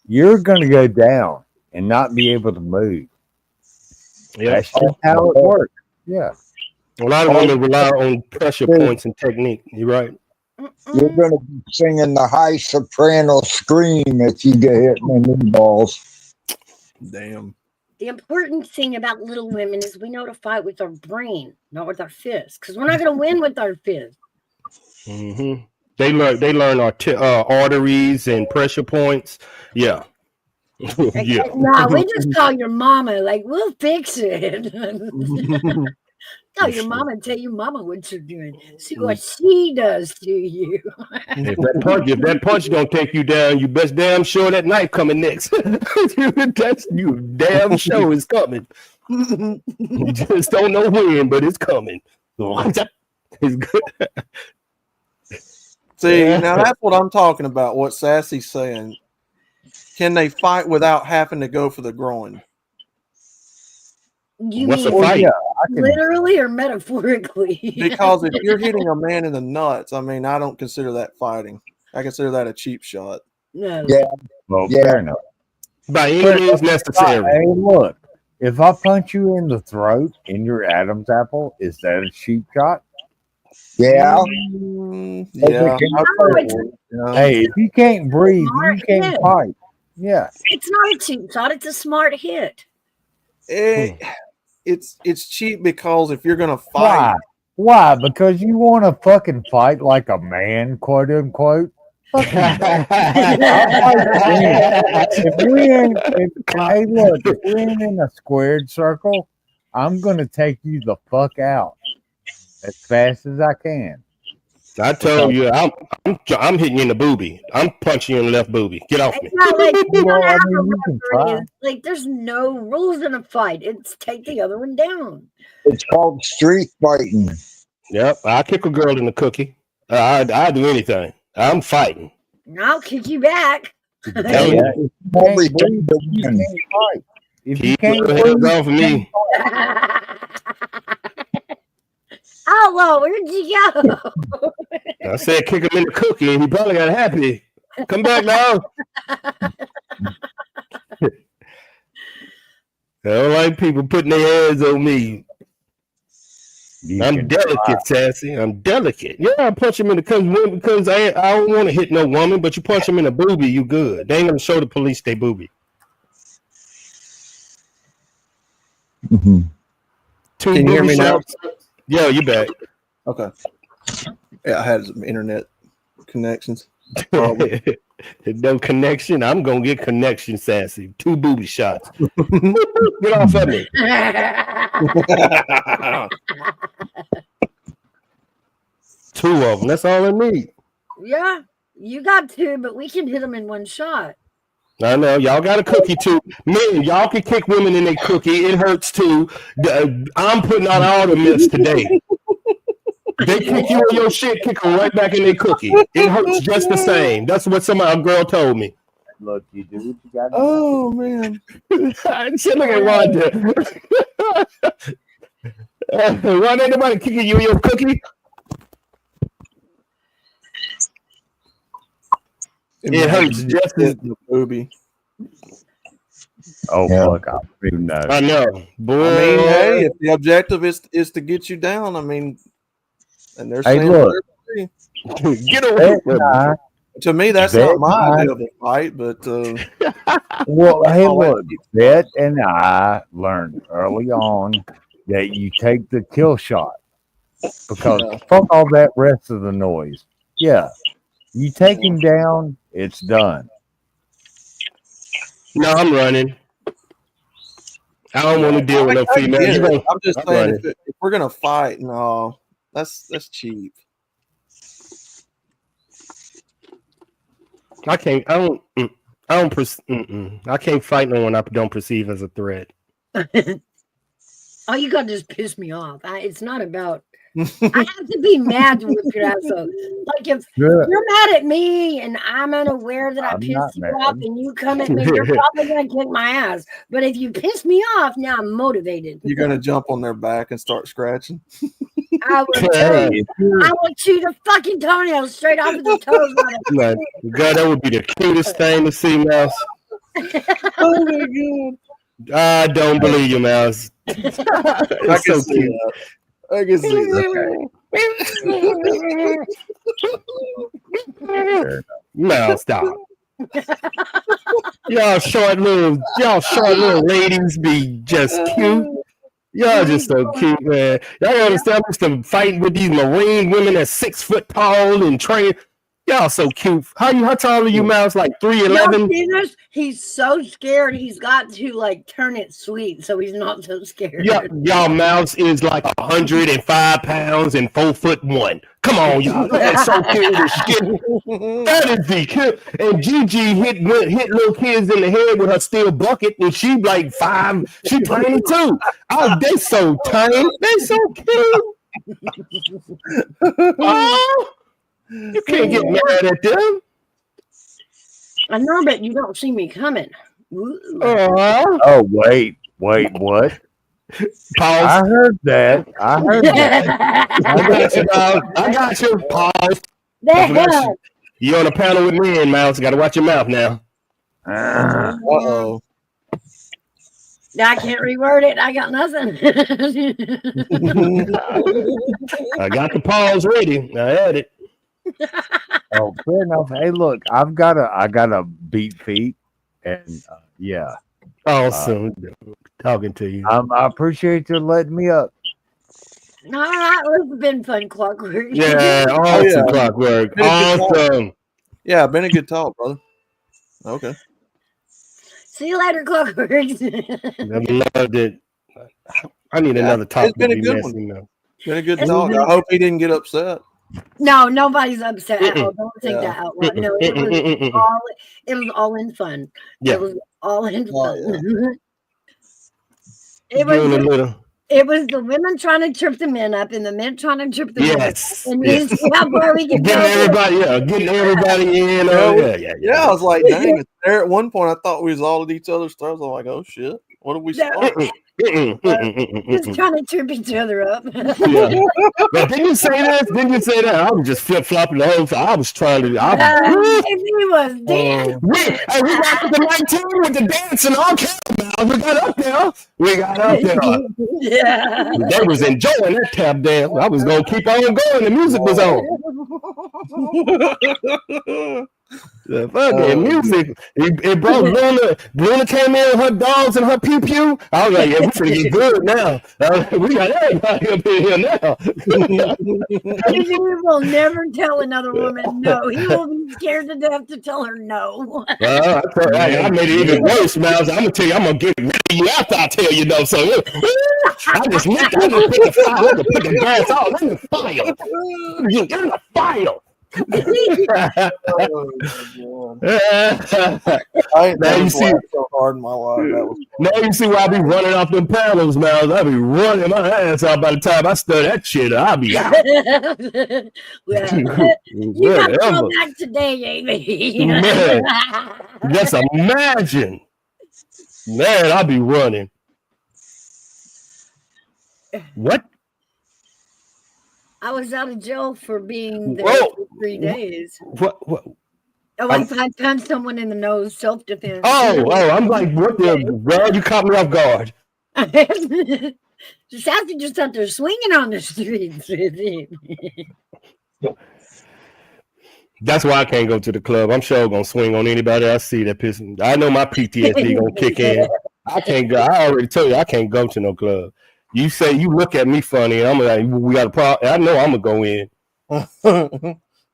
you're gonna go down and not be able to move. Yeah. That's just how it works. Yeah. A lot of women rely on pressure points and technique. You're right. You're going to be singing the high soprano scream if you get hit in the knee balls. Damn. The important thing about little women is we know to fight with our brain, not with our fists, because we're not going to win with our fists. Mm-hmm. They learn arteries and pressure points. Yeah. Yeah. No, we just call your mama, like, we'll fix it. Call your mama and tell your mama what you're doing. See what she does to you. If that punch don't take you down, you best damn sure that knife coming next. That's you damn sure is coming. You just don't know when, but it's coming. It's good. See, now that's what I'm talking about. What Sassy's saying. Can they fight without having to go for the groin? You What's a mean fight? literally or metaphorically? Because if you're hitting a man in the nuts, I mean, I don't consider that fighting. I consider that a cheap shot. No. Yeah. Well, Yeah. fair enough. By any means necessary. Hey, look, if I punch you in the throat in your Adam's apple, is that a cheap shot? Yeah. Yeah. Hey, if you can't breathe, you Smart can't hit. fight. Yeah. It's not a cheap shot, it's a smart hit. It's cheap because if you're gonna Why? fight, Why? Because you want to fucking fight like a man, quote unquote. Fuck you. Hey, look, if we're in a squared circle, I'm gonna take you the fuck out as fast as I can. I told you, I'm hitting you in the boobie. I'm punching you in the left boobie. Get off me. It's not like you Well, don't I have mean, a you can referee. try. It's like there's no rules in a fight. It's take the other one down. It's called street fighting. Yep, I kick a girl in the cookie. I do anything. I'm fighting. And I'll kick you back. Tell you. Yeah, if you can't Everything breathe, to you win. can't fight. If you Keep can't your hands breathe, off of me. Outlaw, where'd you go? I said kick him in the cookie, and he probably got happy. Come back now. I don't like people putting their hands on me. You I'm can delicate, Sassy. I'm delicate. Yeah, I punch him in the because I don't want to hit no woman, but you punch him in the boobie, you good. They ain't gonna show the police they boobie. Mhm. Two Can you hear booby me now? shots. Yo, you back. Okay. Yeah, I had some internet connections. No connection. I'm gonna get connection, Sassy. 2 booby shots. Get off of me. 2 of them. That's all I need. Yeah, you got 2, but we can hit them in one shot. I know y'all got a cookie too. Men, y'all can kick women in their cookie. It hurts too. I'm putting out all the myths today. They kick you in your shit, kick them right back in their cookie. It hurts just the same. That's what a girl told me. Look, you do what you got. Oh man. Shit, look at Rhonda. Rhonda, ain't nobody kicking you in your cookie. It hurts just as the booby. Oh fuck! I don't even know. I know, boy. I mean, hey, if the objective is to get you down, I mean, and they're Hey, saying look. Get away Bet from me. I- to me that's Bet not my I- idea of a fight, but Well, hey, all that- look, Bet and I learned early on that you take the kill shot because Yeah. fuck all that rest of the noise. Yeah, you take him down, it's done. No, I'm running. I don't want to deal with no I female. get You it. gonna- I'm just I'm saying running. if we're gonna fight, no, that's cheap. I can't. I don't. I don't. I can't fight no one I don't perceive as a threat. All you got to just piss me off. It's not about. I have to be mad to whip your ass up. Like if Good. you're mad at me and I'm unaware that I I'm pissed not you mad. off and you come at me, you're probably gonna kick my ass. But if you piss me off, now I'm motivated. You're gonna jump on their back and start scratching. I will Hey, chew, I will chew the fucking toenails straight off of the toes. Out of man, God, that would be the cutest thing to see, Mouse. Oh my god! I don't believe you, Mouse. I It's can so see cute. that. I can see that. Mouse, stop. Y'all short little ladies be just cute. Y'all just so cute, man. Y'all understand? I'm used to fighting with these Marine women that's 6 foot tall and trained. Y'all so cute. How tall are you, Mouse? Like Y'all 3'11"? see this? He's so scared. He's got to like turn it sweet so he's not so scared. Y'all Mouse is like 105 pounds and 4'1". Come on, y'all. That's so cute as shit. That is the cute. And Gigi hit little kids in the head with her steel bucket, and she like 5. She tiny too. Oh, they so tiny. They so cute. Oh, you can't get mad at them. I know, but you don't see me coming. Ooh. Oh wait, what? Pause. I heard that. I heard that. I got you, Mouse. I got you. Pause. There. You on a panel with me and Mouse. Got to watch your mouth now. Uh-oh. I can't reword it. I got nothing. I got the pause ready. I had it. Oh, fair enough. Hey, look, I got a beat feet, and yeah, Awesome. Talking to you. I appreciate you letting me up. No, it's been fun, Clockwork. Yeah, awesome, yeah. Clockwork. Been a good Awesome. Yeah, been a good talk, brother. Okay. See you later, Clockwork. I loved it. I need another topic. It's been a to be good messy now. Been a good talk. I hope he didn't get upset. No, nobody's upset at all. Don't think Yeah. that out loud. No, it was all in fun. Yeah. It was all in Oh, fun. Doing a little. It was the women trying to trip the men up and the men trying to trip the Yes. women. yes. And see how far we can Getting go. getting everybody in. Oh, yeah. Yeah, I was like, dang. There at one point, I thought we was all at each other's throats. I'm like, oh shit, what did we No. start? Just trying to trip each other up. Yeah. But didn't you say this? Didn't you say that? I was just flip flopping the whole time. I was trying to. If he was dead. We got up to 19 with the dance and all kinds of miles. We got up there. Yeah. They was enjoying that tap dance. I was gonna keep on going. The music was on. The fucking music. It brought Luna. Luna came in with her dogs and her pew pew. I was like, yeah, we're gonna get good now. We got everybody up in here now. He will never tell another woman no. He will be scared to death to tell her no. I made it even worse, Miles. I'm gonna tell you, I'm gonna get rid of you after I tell you no. So I just put the gas all in the fire. In the fire. I ain't Now never you see, laughed so hard in my life. That was now you see why I be running off them paddles, Miles. I be running my ass out by the time I stir that shit. I'll be out. Well, you got to come back today, Amy. Man, just imagine. Man, I'll be running. What? I was out of jail for being there Whoa. for 3 days. What? Oh, I punched someone in the nose, self-defense. I'm like, what the? Well, you caught me off guard. Just after just out there swinging on the streets. That's why I can't go to the club. I'm sure gonna swing on anybody I see that pissing. I know my PTSD gonna kick in. I can't go. I already told you I can't go to no club. You say you look at me funny, and I'm like, we got a problem. I know I'm gonna go in. I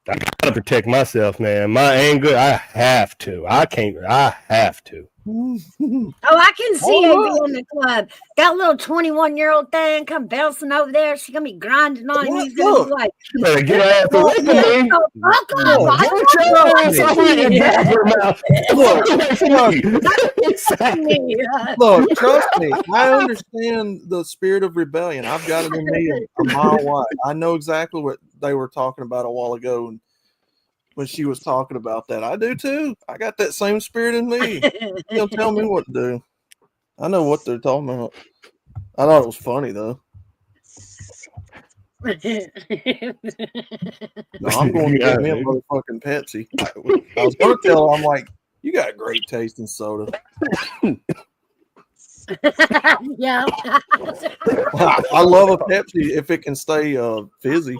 gotta protect myself, man. My anger, I have to. I can't. I have to. Oh, I can see AB in the club. That little 21-year-old thing come bouncing over there. She's gonna be grinding on you. He's gonna be like, You better get her ass away from me. fuck off. Get your ass away and get her mouth. Fuck away from me. Look, trust me. I understand the spirit of rebellion. I've got it in me a mile wide. I know exactly what they were talking about a while ago, and when she was talking about that, I do too. I got that same spirit in me. They'll tell me what to do. I know what they're talking about. I thought it was funny though. No, I'm going to get me a motherfucking Pepsi. I was going to tell her, I'm like, you got great taste in soda. Yeah. I love a Pepsi if it can stay fizzy.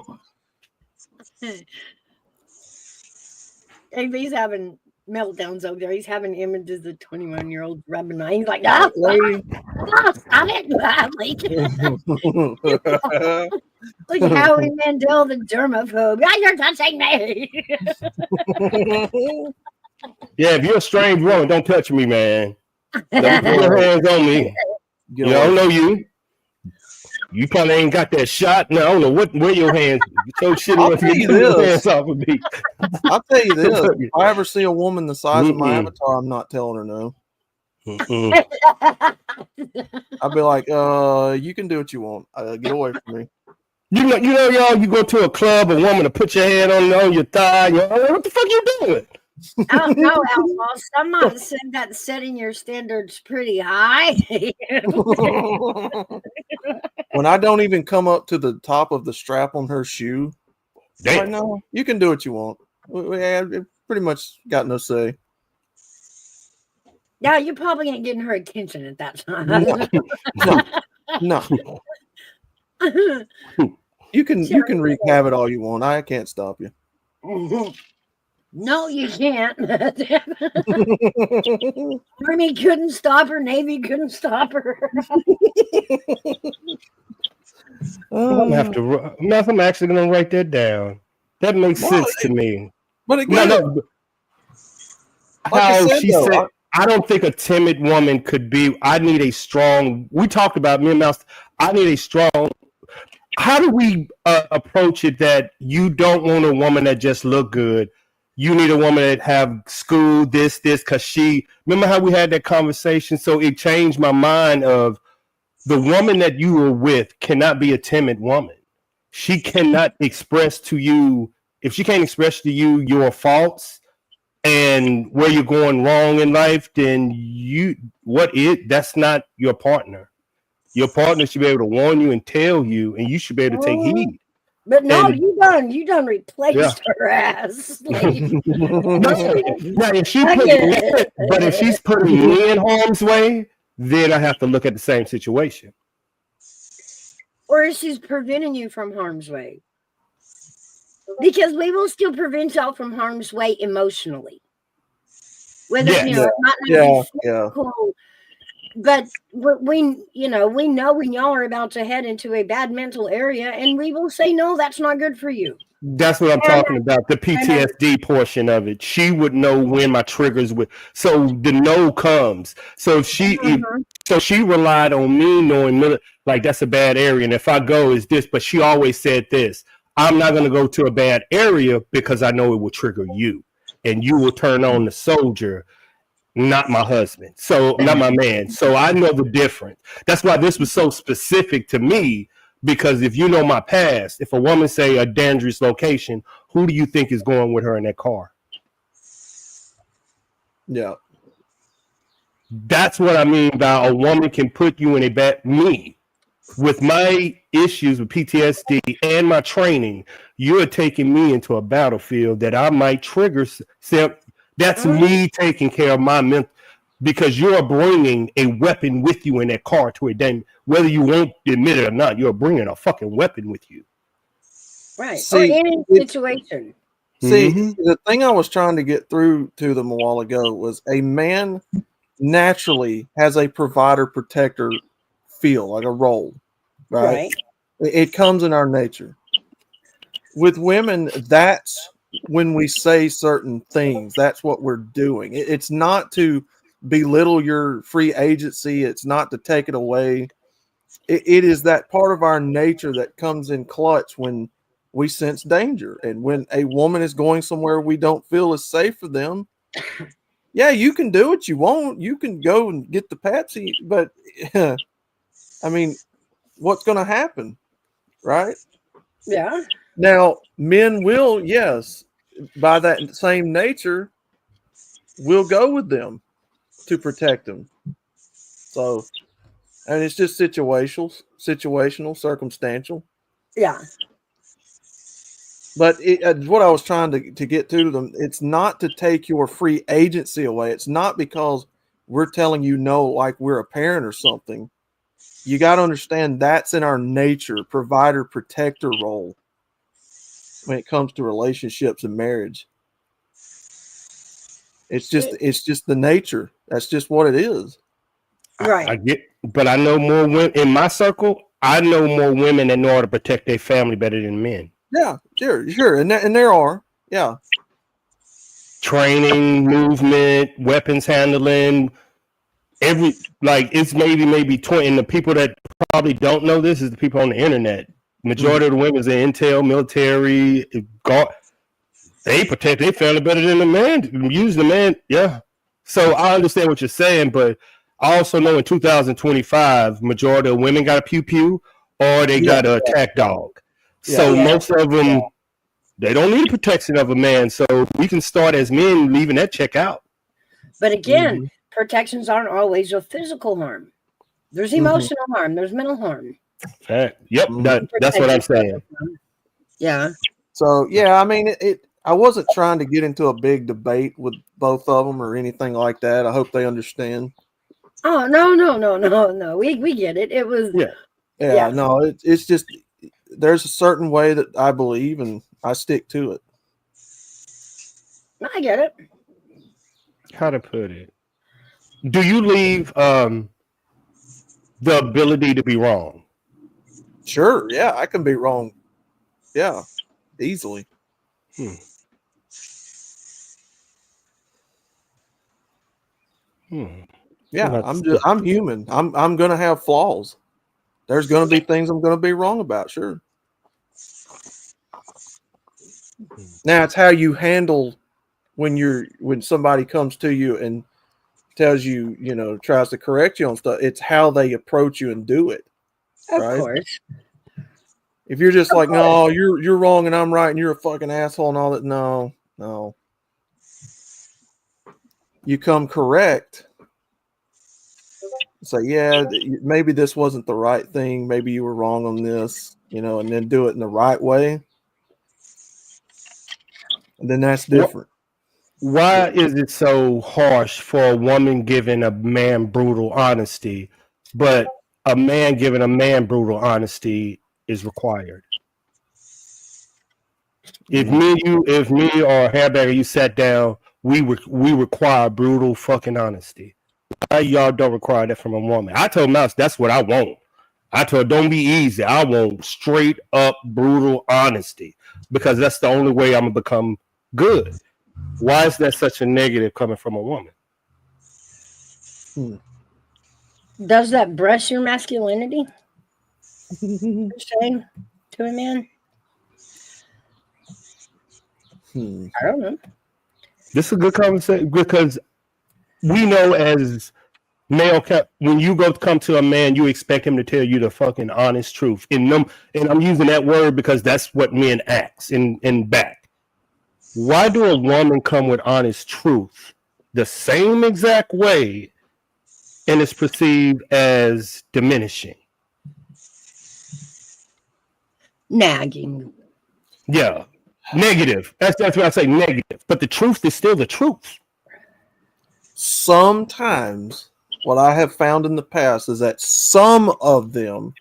AB's having meltdowns over there. He's having images of 21-year-old rubbing on. He's like, stop it. Look at Howie Mandel, the germaphobe. You're touching me. Yeah, if you're a strange woman, don't touch me, man. Don't put your hands on me. I don't know you. You probably ain't got that shot. No, I don't know where your hands. So shit I'll tell you this. Hands off of me. I'll tell you this. If I ever see a woman the size of my avatar, I'm not telling her no. I'll be like, you can do what you want. Get away from me. You know, y'all, you go to a club, a woman to put your hand on your thigh. What the fuck you doing? I don't know, Outlaw. Someone said that setting your standards pretty high. When I don't even come up to the top of the strap on her shoe, like, no, you can do what you want. We pretty much got no say. Yeah, you probably ain't getting her attention at that time. No. You can wreak havoc all you want. I can't stop you. No, you can't. Army couldn't stop her. Navy couldn't stop her. I'm actually gonna write that down. That makes sense to me. But again, said, I don't think a timid woman could be. I need a strong. We talked about me and Mouse. I need a strong. How do we approach it that you don't want a woman that just look good? You need a woman that have school, this, because she, remember how we had that conversation? So it changed my mind of the woman that you were with cannot be a timid woman. She cannot express to you, if she can't express to you your faults and where you're going wrong in life, then that's not your partner. Your partner should be able to warn you and tell you, and you should be able to take heed. But no, And- you done replaced her ass. Like, Now, if she I put get me, it. but if she's putting me in harm's way, then I have to look at the same situation. or if she's preventing you from harm's way. Because we will still prevent y'all from harm's way emotionally. Whether Yes. you know, it's not Yeah, necessarily yeah. physical, but we know when y'all are about to head into a bad mental area, and we will say no, that's not good for you. That's what I'm talking about. The PTSD portion of it. She would know when my triggers would. So the no comes. So if she, so she relied on me knowing like that's a bad area, and if I go, is this. But she always said this: I'm not going to go to a bad area because I know it will trigger you, and you will turn on the soldier, not my husband. So not my man. So I know the difference. That's why this was so specific to me. Because if you know my past, if a woman say a dangerous location, who do you think is going with her in that car? Yeah. That's what I mean by a woman can put you in a bad, me, with my issues with PTSD and my training, you're taking me into a battlefield that I might trigger. That's me taking care of my mental, because you're bringing a weapon with you in that car to a day, whether you won't admit it or not. You're bringing a fucking weapon with you. Right. See, or any situation. See, the thing I was trying to get through to them a while ago was a man naturally has a provider protector feel, like a role, right? It comes in our nature. With women, that's when we say certain things. That's what we're doing. It's not to belittle your free agency. It's not to take it away. It is that part of our nature that comes in clutch when we sense danger. And when a woman is going somewhere we don't feel is safe for them, yeah, you can do what you want. You can go and get the Pepsi, but I mean, what's going to happen, right? Yeah. Now, men will, yes, by that same nature, will go with them to protect them. So, and it's just situational, circumstantial. Yeah. But what I was trying to get to them, it's not to take your free agency away. It's not because we're telling you no, like we're a parent or something. You got to understand that's in our nature, provider protector role when it comes to relationships and marriage. It's just the nature. That's just what it is. Right. I get, but I know more women in my circle. I know more women that know how to protect their family better than men. Yeah, sure, and there are, yeah, training, movement, weapons handling, it's maybe 20. And the people that probably don't know this is the people on the internet. Majority of the women's in intel, military, guard. They protect their family better than the man. Use the man, yeah. So I understand what you're saying, but I also know in 2025, majority of women got a pew pew or they got an attack dog. So most of them, they don't need protection of a man. So we can start as men leaving that check out. But again, protections aren't always of physical harm. There's emotional harm. There's mental harm. Yep, that's what I'm saying. Yeah. So yeah, I mean, I wasn't trying to get into a big debate with both of them or anything like that. I hope they understand. Oh no. We get it. It was yeah. No, it's just there's a certain way that I believe and I stick to it. I get it. How to put it? Do you leave the ability to be wrong? Sure, yeah, I can be wrong. Yeah, easily. Yeah, I'm human. I'm gonna have flaws. There's gonna be things I'm gonna be wrong about, sure. Now it's how you handle when somebody comes to you and tells you, tries to correct you on stuff. It's how they approach you and do it. Of right? course. If you're just like, no, you're wrong and I'm right and you're a fucking asshole and all that, no. You come correct. say, yeah, maybe this wasn't the right thing. Maybe you were wrong on this, and then do it in the right way. And then that's different. Why is it so harsh for a woman giving a man brutal honesty, but a man giving a man brutal honesty is required? If me or Hairberry, you sat down, we require brutal fucking honesty. Why y'all don't require that from a woman? I told Mouse that's what I want. I told her, don't be easy. I want straight up brutal honesty because that's the only way I'm gonna become good. Why is that such a negative coming from a woman? Does that brush your masculinity? You're saying to a man? I don't know. This is a good conversation because we know as male, when you come to a man, you expect him to tell you the fucking honest truth. And I'm using that word because that's what men ask in back. Why do a woman come with honest truth the same exact way and it's perceived as diminishing? Nagging. Yeah. Negative. That's what I say, negative. But the truth is still the truth. Sometimes what I have found in the past is that some of them,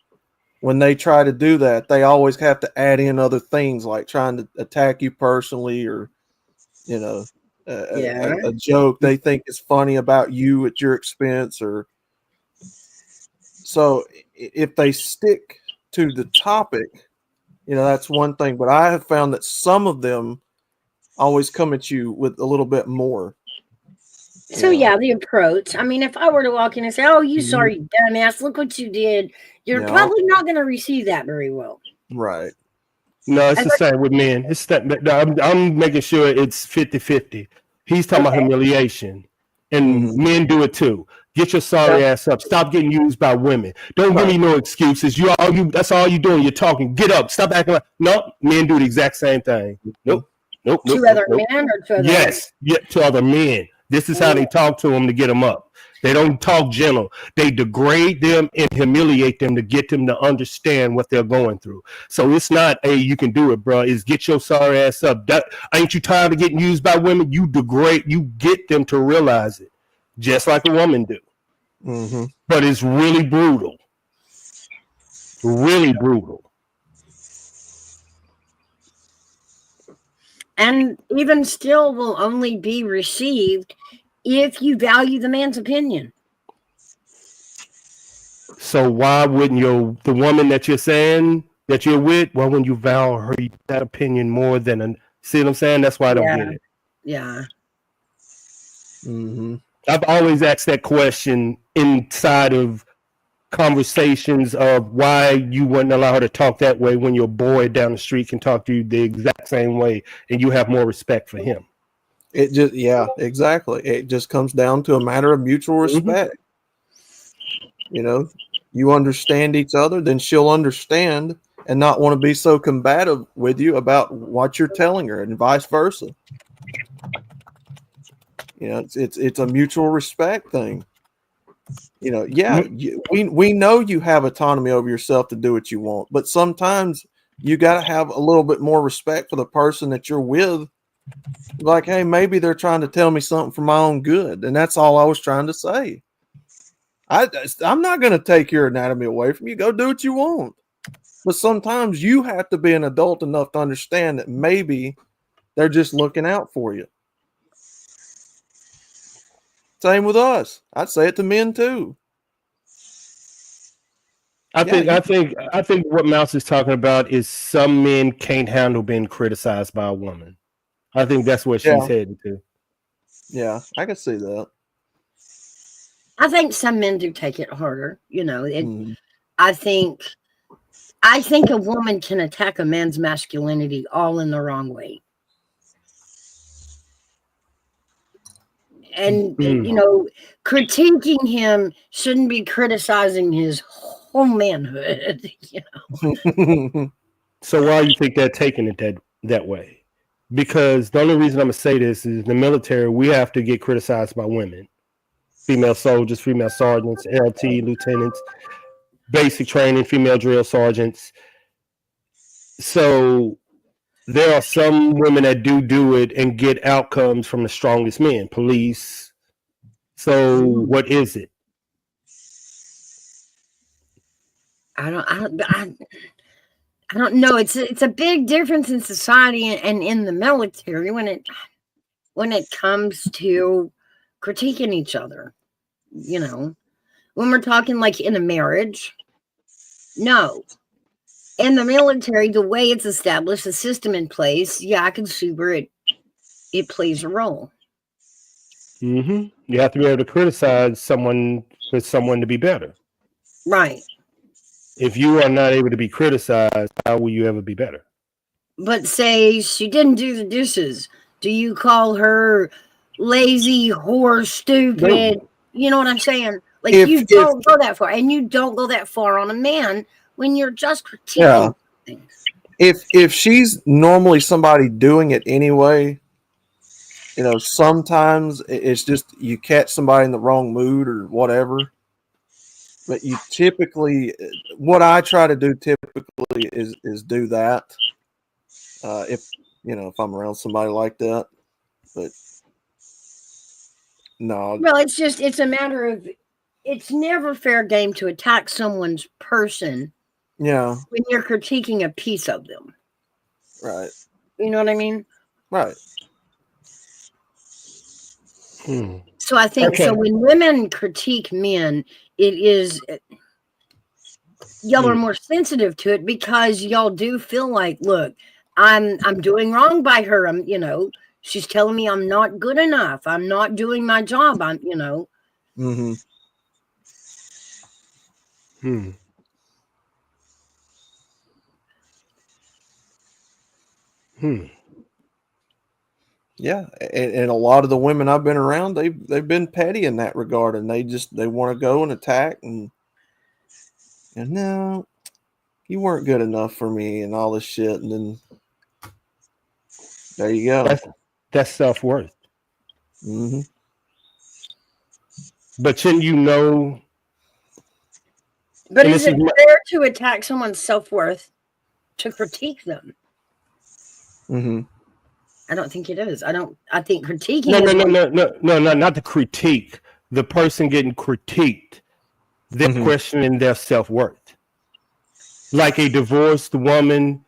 when they try to do that, they always have to add in other things like trying to attack you personally or, a joke they think is funny about you at your expense. Or so if they stick to the topic, that's one thing. But I have found that some of them always come at you with a little bit more. So yeah, the approach. I mean, if I were to walk in and say, "Oh, you sorry dumbass, look what you did," you're probably not going to receive that very well. Right. No, it's the same with men. It's that I'm making sure it's 50-50. He's talking about humiliation, and men do it too. Get your sorry ass up. Stop getting used by women. Don't give me no excuses. That's all you doing. You're talking. Get up. Stop acting like no. Men do the exact same thing. Nope. To other men or to other to other men. This is how they talk to them to get them up. They don't talk gentle. They degrade them and humiliate them to get them to understand what they're going through. So it's not, hey, you can do it, bro. It's get your sorry ass up. Ain't you tired of getting used by women? You get them to realize it, just like a woman do. Mm-hmm. But it's really brutal. Really brutal. And even still will only be received if you value the man's opinion. So why wouldn't the woman that you're saying that you're with, why wouldn't you value that opinion more than see what I'm saying? That's why I don't get it. Yeah. Mm-hmm. I've always asked that question inside of conversations of why you wouldn't allow her to talk that way when your boy down the street can talk to you the exact same way and you have more respect for him. It just, exactly. It just comes down to a matter of mutual respect. You understand each other, then she'll understand and not want to be so combative with you about what you're telling her and vice versa. It's a mutual respect thing. We know you have autonomy over yourself to do what you want, but sometimes you got to have a little bit more respect for the person that you're with. Like, hey, maybe they're trying to tell me something for my own good, and that's all I was trying to say. I'm not going to take your anatomy away from you. Go do what you want. But sometimes you have to be an adult enough to understand that maybe they're just looking out for you. Same with us. I'd say it to men too. I think what Mouse is talking about is some men can't handle being criticized by a woman. I think that's what she's heading to. Yeah, I can see that. I think some men do take it harder. I think a woman can attack a man's masculinity all in the wrong way. And, critiquing him shouldn't be criticizing his whole manhood. So why do you think they're taking it that way? Because the only reason I'm going to say this is in the military, we have to get criticized by women. female soldiers, female sergeants, LT, lieutenants, basic training, female drill sergeants. So there are some women that do it and get outcomes from the strongest men, police. So what is it? I don't know. It's a big difference in society and in the military when it comes to critiquing each other. You know, when we're talking like in a marriage, no. In the military, the way it's established, the system in place, yeah, I can see where it plays a role. You have to be able to criticize someone for someone to be better. Right. If you are not able to be criticized, how will you ever be better? But say she didn't do the dishes. Do you call her lazy, whore, stupid? No. You know what I'm saying? Like If- don't go that far. And you don't go that far on a man when you're just critiquing Yeah. things. If she's normally somebody doing it anyway, you know, sometimes it's just you catch somebody in the wrong mood or whatever. But you typically, what I try to do typically is do that. If I'm around somebody like that, but no. Well, it's a matter of, it's never fair game to attack someone's person Yeah. when you're critiquing a piece of them. Right. You know what I mean? Right. So I think Okay. so when women critique men, it is y'all are more sensitive to it because y'all do feel like, look, I'm doing wrong by her. She's telling me I'm not good enough. I'm not doing my job. Mm-hmm. Yeah, and a lot of the women I've been around, they've been petty in that regard, and they want to go and attack and no, you weren't good enough for me and all this shit, and then there you go. That's self-worth. Mm-hmm. But shouldn't you know? But And is this it is fair to attack someone's self-worth to critique them? Mm-hmm. I don't think it is. I think critiquing No, not the critique. The person getting critiqued, they're Mhm. questioning their self-worth. Like a divorced woman,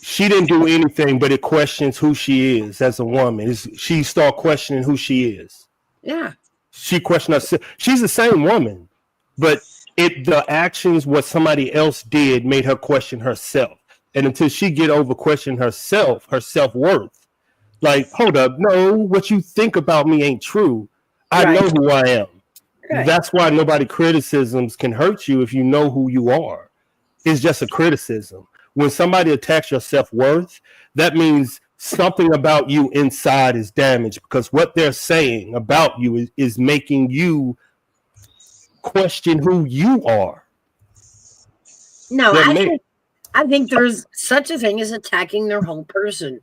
she didn't do anything, but it questions who she is as a woman. She start questioning who she is. Yeah. She questioned herself. She's the same woman, but the actions, what somebody else did, made her question herself. And until she get over questioning herself, her self-worth, like, hold up, no, what you think about me ain't true. I Right. know who I am. Right. That's why nobody criticisms can hurt you if you know who you are. It's just a criticism. When somebody attacks your self-worth, that means something about you inside is damaged because what they're saying about you is making you question who you are. No, That I think there's such a thing as attacking their whole person.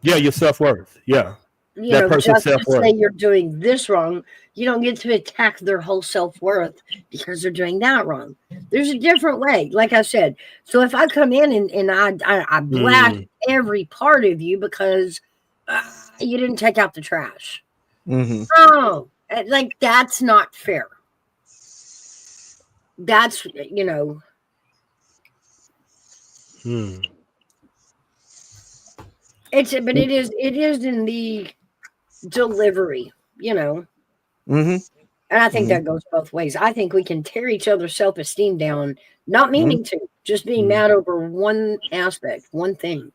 Yeah, your self-worth. Yeah. You That know, person's just to self-worth. say you're doing this wrong, you don't get to attack their whole self-worth because they're doing that wrong. There's a different way, like I said. So if I come in and I blast every part of you because you didn't take out the trash. Mm-hmm. Oh, like that's not fair. That's, but it is in the delivery, Mm-hmm. and I think that goes both ways. I think we can tear each other's self-esteem down, not meaning to, just being mad over one aspect, one thing.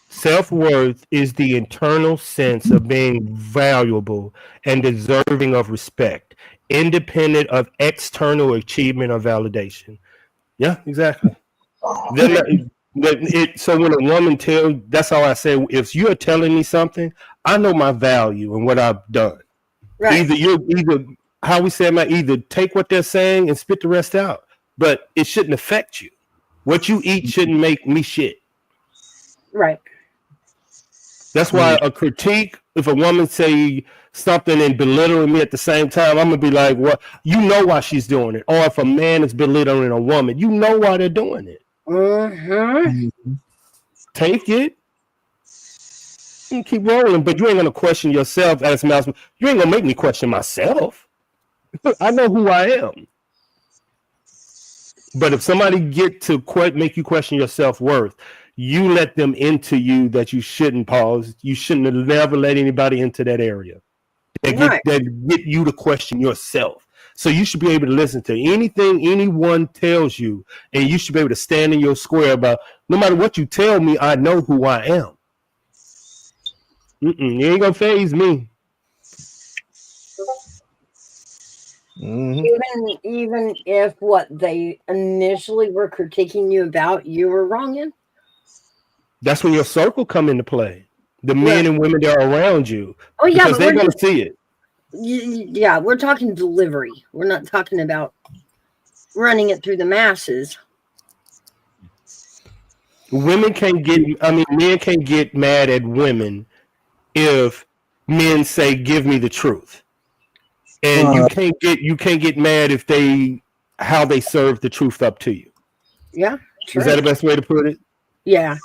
Self-worth is the internal sense of being valuable and deserving of respect, independent of external achievement or validation. Yeah, exactly. So when a woman that's how I say, if you're telling me something, I know my value and what I've done. Right. Either how we say, either take what they're saying and spit the rest out, but it shouldn't affect you. What you eat shouldn't make me shit. Right. That's why a critique, if a woman say something and belittling me at the same time, I'm gonna be like, "What? You know why she's doing it?" Or if a man is belittling a woman, you know why they're doing it. Take it and keep rolling. But you ain't gonna question yourself as mouse. You ain't gonna make me question myself. I know who I am. But if somebody get to make you question your self-worth, you let them into you that you shouldn't. Pause. You shouldn't have never let anybody into that area. That get you to question yourself. So you should be able to listen to anything anyone tells you, and you should be able to stand in your square about no matter what you tell me, I know who I am. You ain't gonna faze me. Even if what they initially were critiquing you about, you were wrong in. That's when your circle come into play. The men and women that are around you. Oh yeah, because they're gonna see it. Yeah, we're talking delivery. We're not talking about running it through the masses. Men can't get mad at women if men say, "Give me the truth," and you can't get mad if how they serve the truth up to you. Yeah, true. Is that the best way to put it? Yeah.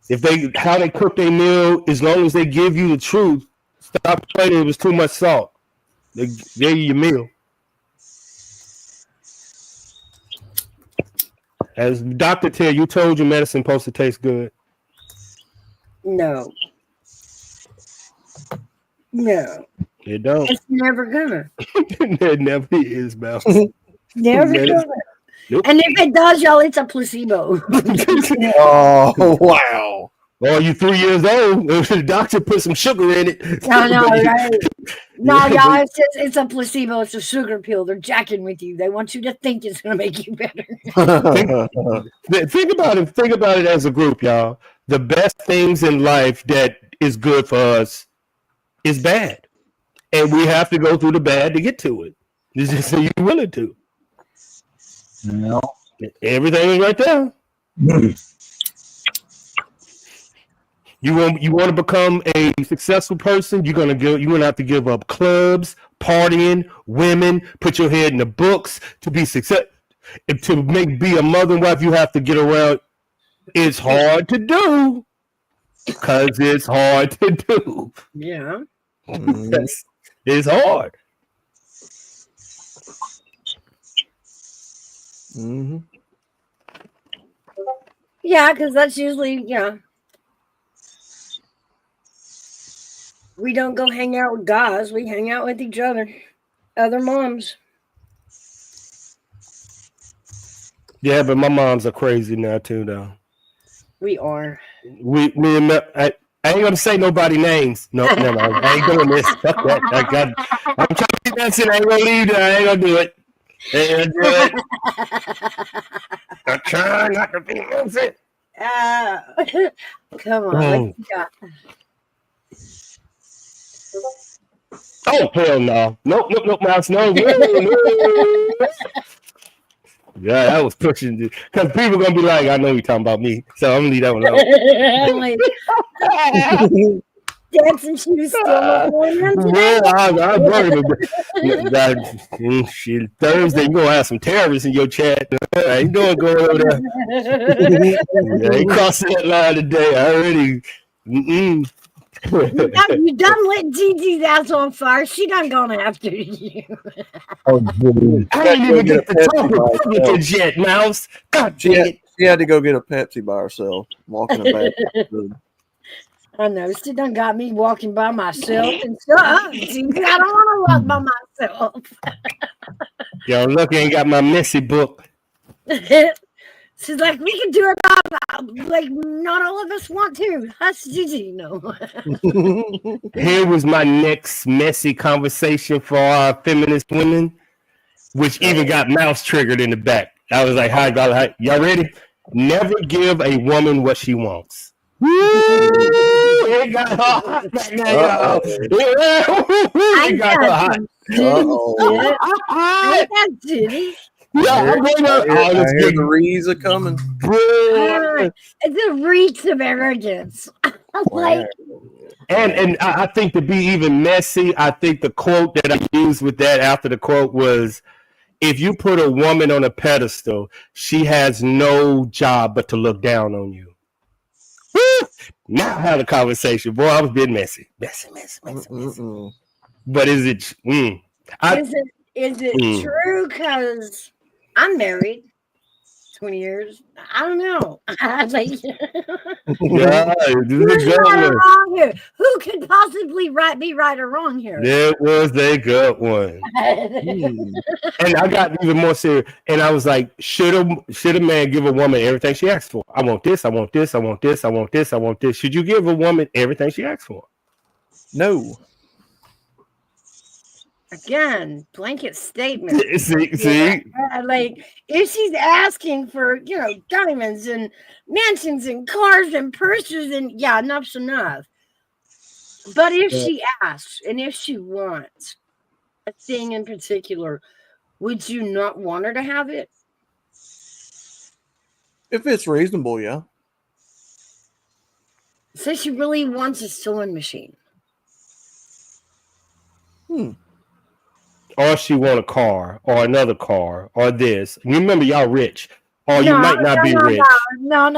If how they cook their meal, as long as they give you the truth, stop complaining it was too much salt. They gave you your meal. As the doctor tell you, told you medicine supposed to taste good. No. It don't. It's never gonna. It never is, Mouse. Never gonna. Nope. And if it does, y'all, it's a placebo. Oh, wow. Oh, you 3 years old. The doctor put some sugar in it. I know, right? No, y'all, it's a placebo. It's a sugar pill. They're jacking with you. They want you to think it's going to make you better. Think about it. Think about it as a group, y'all. The best things in life that is good for us is bad. And we have to go through the bad to get to it. It's just so you're willing to. No. Everything is right there. You want to become a successful person, you're gonna have to give up clubs, partying, women, put your head in the books to be successful. Be a mother and wife, you have to get around. It's hard to do because it's hard to do. Yeah. It's hard. Yeah, because that's usually, we don't go hang out with guys. We hang out with each other moms. Yeah, but my moms are crazy now too, though. We are. I ain't gonna say nobody names. No, I ain't doing this. Fuck that. I'm trying to keep that shit. I ain't gonna leave that. I ain't gonna do it. I'm trying not to be innocent. Come on. What you got? Oh, hell no. Nope, Mouse. No. Yeah, that was pushing. Because people going to be like, I know you're talking about me. So I'm going to leave that one alone. Dancing shoes still I burned it. Shit, Thursday, you're going to have some terrorists in your chat. I ain't doing going over there. I ain't crossing that line today. I already. You done lit Gigi's ass on fire. She done gone after you. Oh, geez. I didn't even get to talk Republicans yet, Mouse. God damn it. She had to go get a Pepsi by herself, walking about. I know. She done got me walking by myself. And I don't want to walk by myself. Yo, look, I ain't got my Missy book. She's like, we can do it all. Like, not all of us want to. That's Gigi, no. Here was my next messy conversation for our feminist women, which even got Mouse triggered in the back. I was like, hi, y'all ready? Never give a woman what she wants. Woo! It got hot right now, y'all. It got hot. I got Gigi. Yeah, I'm going up. Oh, I let's hear get the rees are coming. good. The reach of arrogance. Like, And I think to be even messy, I think the quote that I used with that after the quote was, if you put a woman on a pedestal, she has no job but to look down on you. Woo! Now I had a conversation. Boy, I was being messy. Messy. But is it is it true? Because I'm married 20 years. I don't know. Like, yeah, this is who's a good right or one. wrong here? Who could possibly be right or wrong here? That was a good one. And I got even more serious. And I was like, should a man give a woman everything she asks for? I want this, I want this, I want this, I want this, I want this. Should you give a woman everything she asks for? No. Again, blanket statement. See? Like, if she's asking for, diamonds and mansions and cars and purses, and yeah, enough's enough. But if she asks and if she wants a thing in particular, would you not want her to have it? If it's reasonable, yeah. So she really wants a sewing machine. Or she want a car or another car or this. You remember y'all rich. Or you might not be rich. No.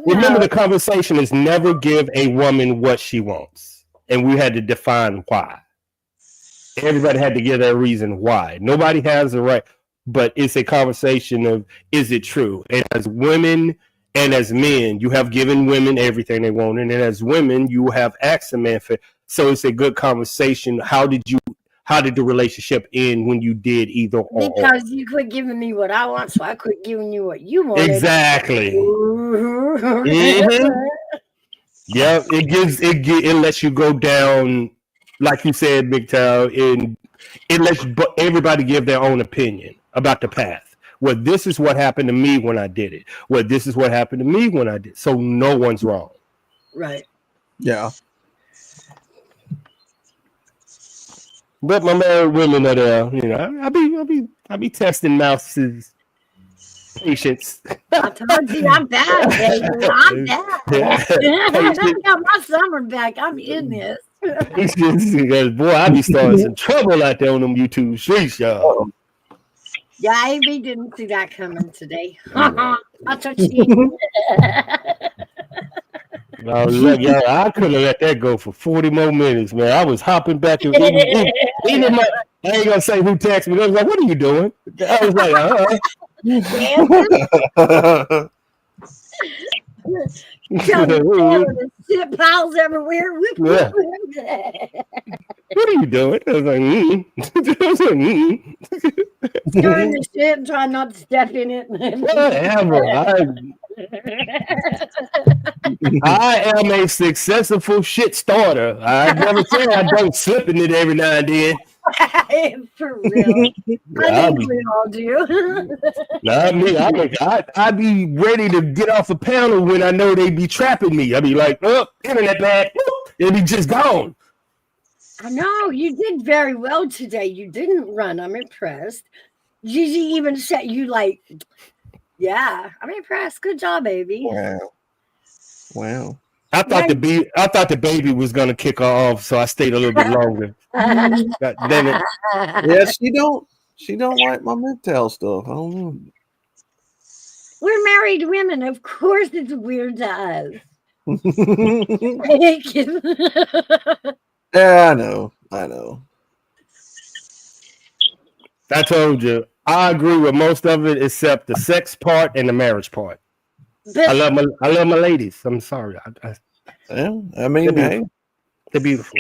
Remember the conversation is never give a woman what she wants. And we had to define why. Everybody had to give their reason why. Nobody has the right, but it's a conversation of, is it true? And as women and as men, you have given women everything they wanted. And as women, you have asked a man for. So it's a good conversation. How did the relationship end when you did either or? Because you quit giving me what I want, so I quit giving you what you wanted. Exactly. Yeah, it lets you go down, like you said, Big Town, and it lets everybody give their own opinion about the path. Well, this is what happened to me when I did it. Well, this is what happened to me when I did. So no one's wrong. Right. Yeah. But my married women are there. I be testing Mouse's patience. I told you I'm bad, baby. I'm bad. I got my summer back. I'm in this. Because boy, I be starting some trouble out there on them YouTube streets, y'all. Yeah, AB didn't see that coming today. I thought she. No, look, y'all, I could have let that go for 40 more minutes, man. I was hopping back and even I ain't gonna say who texted me. I was like, "What are you doing?" I was like, Shit piles everywhere. Yeah. What are you doing? I was like, Stirring the shit and trying not to step in it. Whatever. I am a successful shit starter. I never said I don't slip in it every now and then. For real. I think we all do. Not me. I'd be ready to get off a panel when I know they be trapping me. I'd be like, oh, internet bad. It'd be just gone. I know. You did very well today. You didn't run. I'm impressed. Gigi even said you like, yeah, I'm impressed. Good job, baby. Wow. I thought the baby was gonna kick her off, so I stayed a little bit longer. God damn it. Yeah, she don't like my MGTOW stuff. I don't know. We're married women. Of course it's weird to us. Yeah, I know. I told you, I agree with most of it except the sex part and the marriage part. I love my ladies. I'm sorry. I mean, they're beautiful.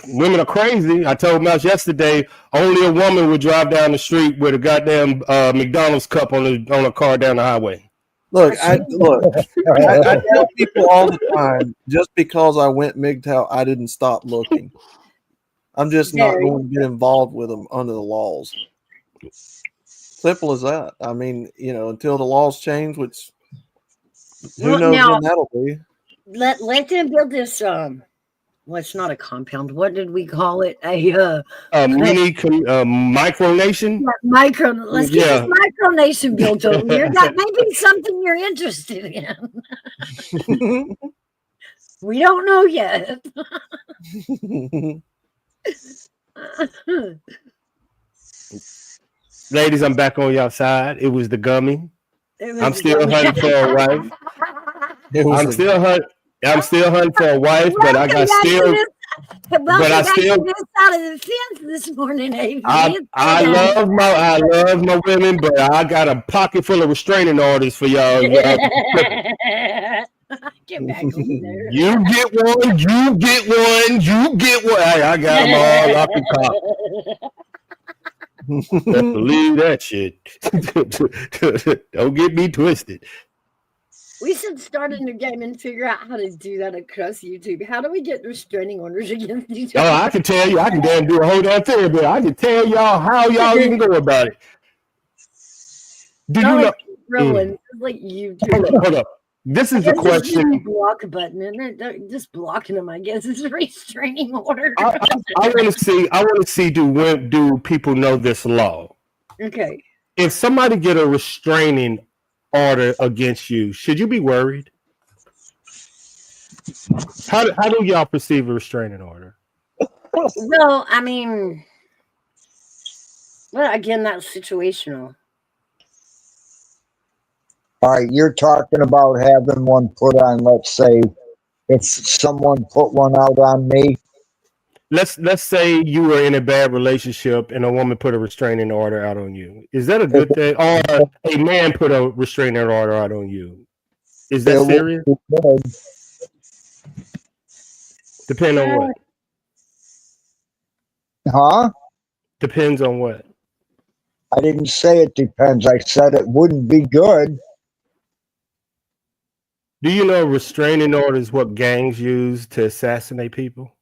Women are crazy. I told Mouse yesterday, only a woman would drive down the street with a goddamn McDonald's cup on a car down the highway. Look, I tell people all the time, just because I went MGTOW, I didn't stop looking. I'm just not going to get involved with them under the laws. Simple as that. I mean, until the laws change, which who knows when that'll be. Let them build this well, it's not a compound. What did we call it? A Micronation. micro. Let's get Yeah. this micronation built over here. That may be something you're interested in. We don't know yet. Ladies, I'm back on y'all side. It was the gummy. It was I'm still hunting for a wife. I'm still hunting for a wife, but I got still. But I still- this out of the fence this morning, Avery. I love my women, but I got a pocket full of restraining orders for y'all. Get back over there. You get one. You get one. You get one. I got them all locked and cocked. Believe that shit. Don't get me twisted. We should start a new game and figure out how to do that across YouTube. How do we get restraining orders against each other? Oh, I can tell you. I can damn do a whole damn thing, but I can tell y'all how y'all even go about it. Do you Not know? like Rowan, it's like YouTube. Hold up. This is I a guess it's just a question. block button, and they're just blocking them. I guess it's a restraining order. I want to see. I want to see. Do people know this law? Okay. If somebody get a restraining order against you, should you be worried? How do y'all perceive a restraining order? Well, I mean, well, again, that's situational. All right, you're talking about having one put on, let's say, if someone put one out on me. Let's say you were in a bad relationship and a woman put a restraining order out on you. Is that a good thing? Or a man put a restraining order out on you? Is that serious? Depend on what? Huh? Depends on what? I didn't say it depends. I said it wouldn't be good. Do you know restraining order is what gangs use to assassinate people?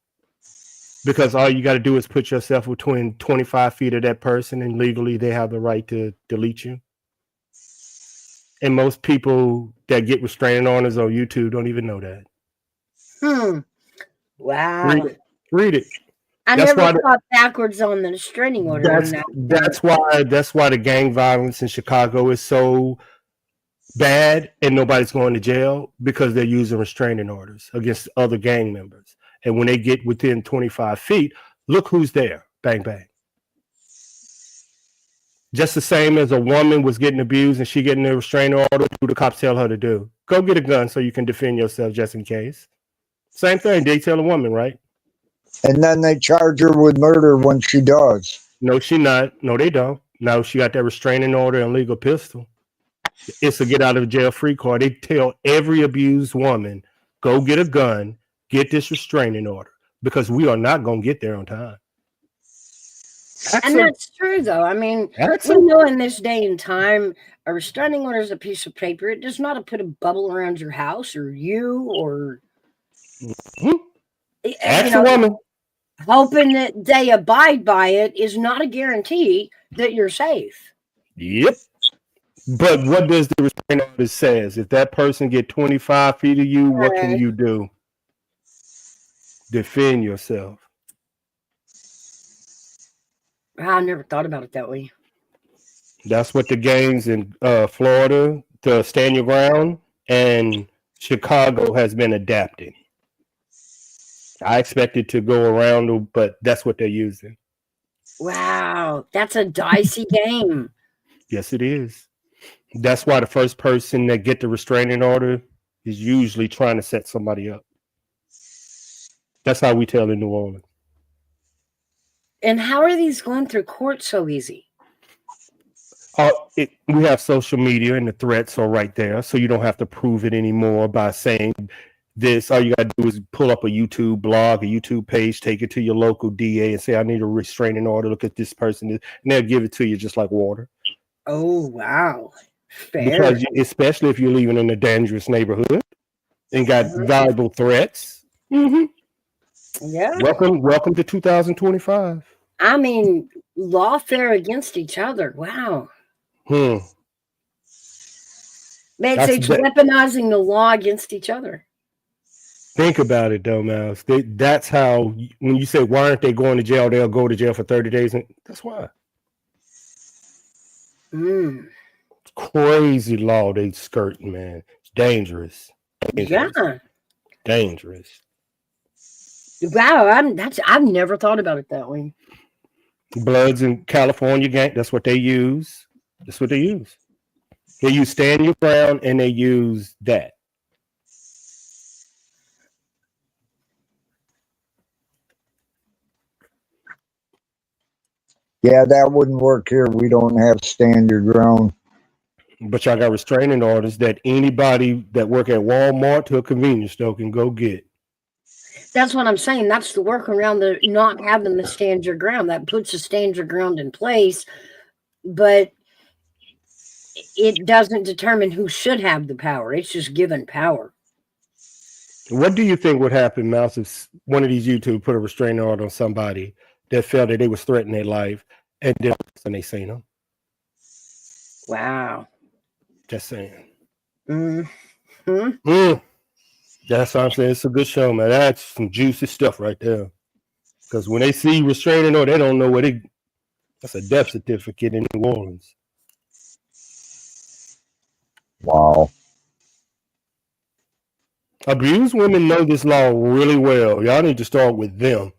Because all you got to do is put yourself between 25 feet of that person, and legally they have the right to delete you. And most people that get restraining orders on YouTube don't even know that. Wow. Read it. I That's never why thought backwards on the restraining order. on that. That's why the gang violence in Chicago is so bad and nobody's going to jail, because they're using restraining orders against other gang members. And when they get within 25 feet, look who's there. Bang, bang. Just the same as a woman was getting abused and she getting a restraining order, what do the cops tell her to do? Go get a gun so you can defend yourself just in case. Same thing. They tell a woman, right? And then they charge her with murder when she does. No, she not. No, they don't. No, she got that restraining order and legal pistol. It's a get out of jail free card. They tell every abused woman, go get a gun, get this restraining order, because we are not going to get there on time. And that's true, though. I mean, we know in this day and time, a restraining order is a piece of paper. It does not put a bubble around your house or you or. Ask a woman. Hoping that they abide by it is not a guarantee that you're safe. Yep. But what does the restraining order says? If that person get 25 feet of you, what can you do? Defend yourself. I never thought about it that way. That's what the gangs in Florida, to Stand Your Ground, and Chicago has been adapting. I expect it to go around, but that's what they're using. Wow, that's a dicey game. Yes, it is. That's why the first person that get the restraining order is usually trying to set somebody up. That's how we tell in New Orleans. And how are these going through court so easy? We have social media and the threats are right there, so you don't have to prove it anymore by saying this. All you got to do is pull up a YouTube blog, a YouTube page, take it to your local DA and say, I need a restraining order. Look at this person. And they'll give it to you just like water. Oh, wow. Fair. Because especially if you're living in a dangerous neighborhood and got valuable threats. Yeah. Welcome to 2025. I mean, lawfare against each other. Wow. It's That's weaponizing the law against each other. Think about it though, Mouse. That's how when you say why aren't they going to jail, they'll go to jail for 30 days. And that's why. Mm. Crazy law they skirting, man. It's dangerous. Yeah. Dangerous. Wow. I've never thought about it that way. Bloods in California gang, that's what they use. That's what they use. They use stand your ground and they use that. Yeah, that wouldn't work here. We don't have stand your ground. But y'all got restraining orders that anybody that work at Walmart to a convenience store can go get. That's what I'm saying. That's the workaround, the not having the stand your ground. That puts the stand your ground in place, but it doesn't determine who should have the power. It's just given power. What do you think would happen, Mouse, if one of these YouTube put a restraining order on somebody that felt that they was threatening their life and then they seen them? Wow. Just saying. Mm-hmm. That's what I'm saying. It's a good show, man. That's some juicy stuff right there. Because when they see restraining order, they don't know what it. That's a death certificate in New Orleans. Wow. Abused women know this law really well. Y'all need to start with them.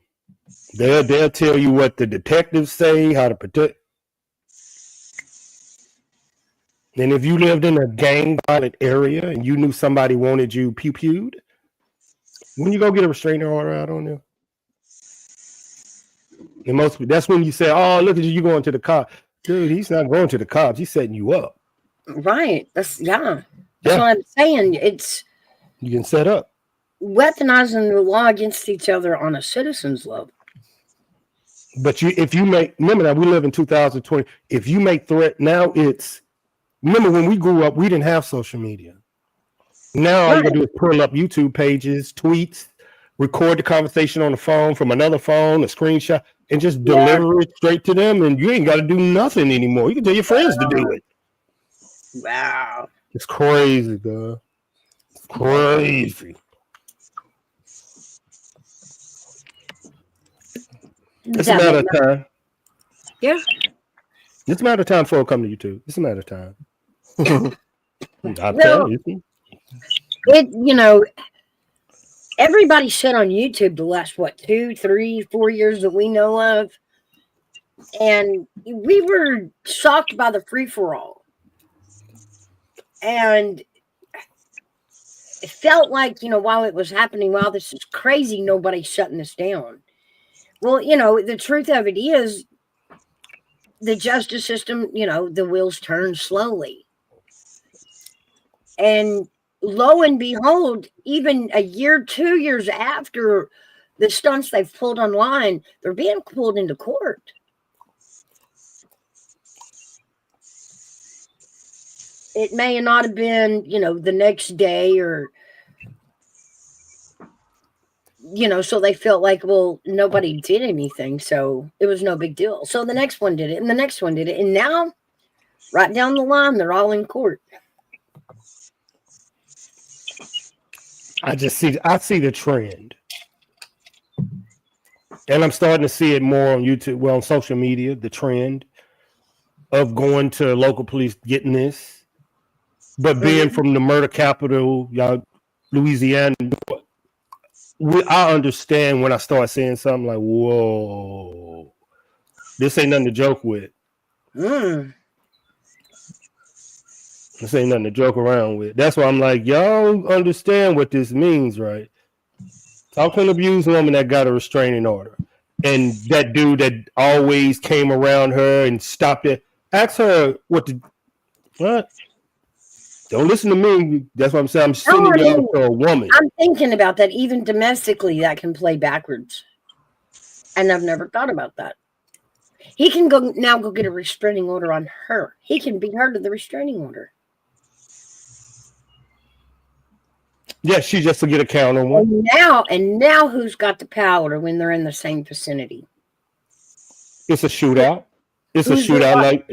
They'll tell you what the detectives say, how to protect. And if you lived in a gang violent area and you knew somebody wanted you pew-pewed, when you go get a restraining order out on them. And that's when you say, oh, look at you going to the cop. Dude, he's not going to the cops. He's setting you up. Right. That's what I'm saying. It's you can set up. Weaponizing the law against each other on a citizen's level. But if you make, remember that we live in 2020. If you make threat now, remember when we grew up, we didn't have social media. Now all you can do is pull up YouTube pages, tweets, record the conversation on the phone from another phone, a screenshot, and just deliver it straight to them. And you ain't got to do nothing anymore. You can tell your friends to do it. Wow. It's crazy, girl. It's crazy. It's a matter of time. Yeah. It's a matter of time before it come to YouTube. It's a matter of time. Everybody shit on YouTube the last 2, 3, 4 years that we know of, and we were shocked by the free for all, and it felt like while it was happening, wow, this is crazy. Nobody's shutting this down. Well, the truth of it is, the justice system, the wheels turn slowly. And lo and behold, even a year, 2 years after the stunts they've pulled online, they're being pulled into court. It may not have been, the next day or, so they felt like, well, nobody did anything, so it was no big deal. So the next one did it, and the next one did it. And now, right down the line, they're all in court. I see the trend. And I'm starting to see it more on YouTube, on social media, the trend of going to local police, getting this. But being from the murder capital, Louisiana, I understand when I start saying something like, whoa, this ain't nothing to joke with. This ain't nothing to joke around with. That's why I'm like, y'all understand what this means, right? Talk to an abused woman that got a restraining order. And that dude that always came around her and stopped it. Ask her what? Don't listen to me. That's what I'm saying. I'm sending you out to a woman. I'm thinking about that. Even domestically, that can play backwards. And I've never thought about that. He can go get a restraining order on her. He can beat her to the restraining order. Yeah, she just to get a count on one. And now who's got the power when they're in the same vicinity? It's a shootout. It's a shootout.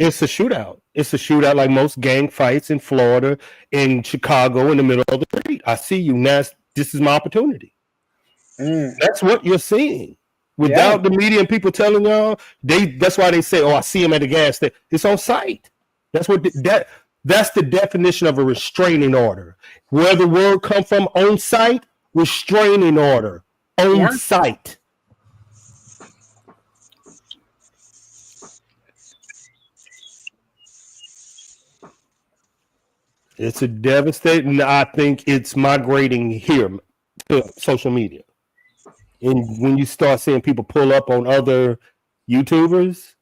It's a shootout like most gang fights in Florida, in Chicago, in the middle of the street. I see you. this is my opportunity. Mm. That's what you're seeing. Without the media and people telling y'all, that's why they say, "Oh, I see him at the gas station." It's on site. That's what that's the definition of a restraining order. Where the word come from, on site, restraining order, on site. It's a devastating. I think it's migrating here to social media. And when you start seeing people pull up on other YouTubers,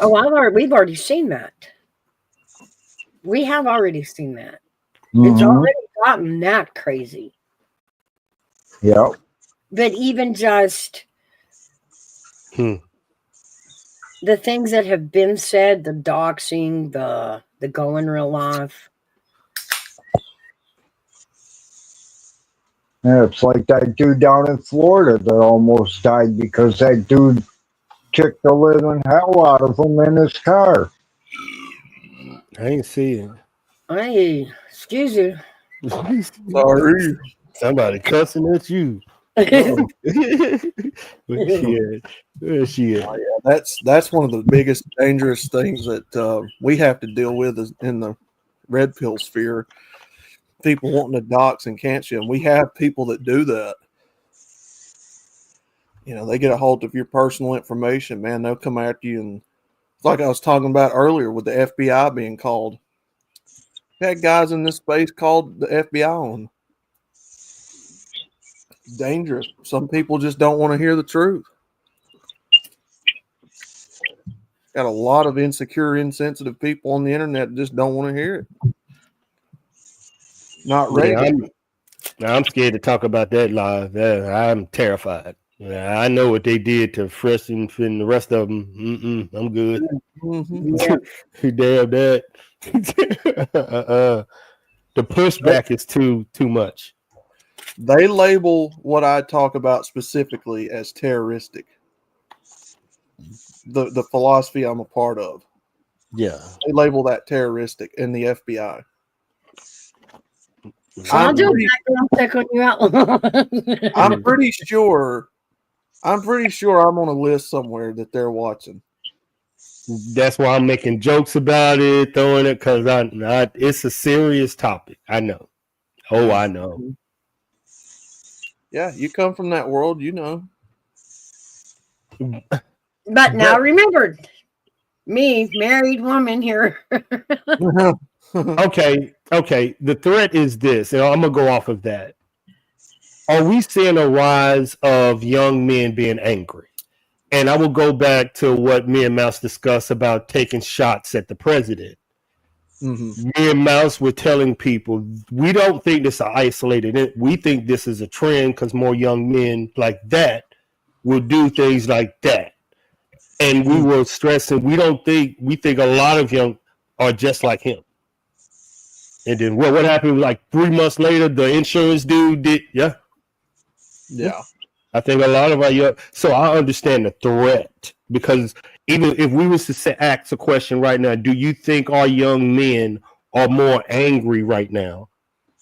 Oh, we've already seen that. We have already seen that. It's already gotten that crazy. Yep. But even just the things that have been said, the doxing, the going real life. Yeah, it's like that dude down in Florida that almost died because that dude kicked the living hell out of him in his car. I ain't seeing. Hey, excuse you. Sorry. Somebody cussing at you. Oh. Where she at? That's one of the biggest dangerous things that we have to deal with is in the red pill sphere. People wanting to dox and cancel you, and we have people that do that. You know, they get a hold of your personal information, man. They'll come after you, and like I was talking about earlier with the FBI being called. We had guys in this space called the FBI on. It's dangerous. Some people just don't want to hear the truth. Got a lot of insecure, insensitive people on the internet that just don't want to hear it. Not ready. I'm scared to talk about that live. I'm terrified. I know what they did to Fresh and the rest of them. I'm good. Damn that. The pushback is too much. They label what I talk about specifically as terroristic. The philosophy I'm a part of. Yeah. They label that terroristic in the FBI. I'll do a background check on you out. I'm pretty sure I'm on a list somewhere that they're watching. That's why I'm making jokes about it, throwing it, because it's a serious topic. I know. Oh, I know. Yeah, you come from that world, you know. But now remember, me, married woman here. Okay. The threat is this, and I'm gonna go off of that. Are we seeing a rise of young men being angry? And I will go back to what me and Mouse discussed about taking shots at the president. Me and Mouse were telling people we don't think this is isolated. We think this is a trend because more young men like that will do things like that. And we were stressing we think a lot of young are just like him. And then what happened? Like 3 months later, the insurance dude did. Yeah. I think a lot of our young. So I understand the threat because even if we was to ask a question right now, do you think our young men are more angry right now,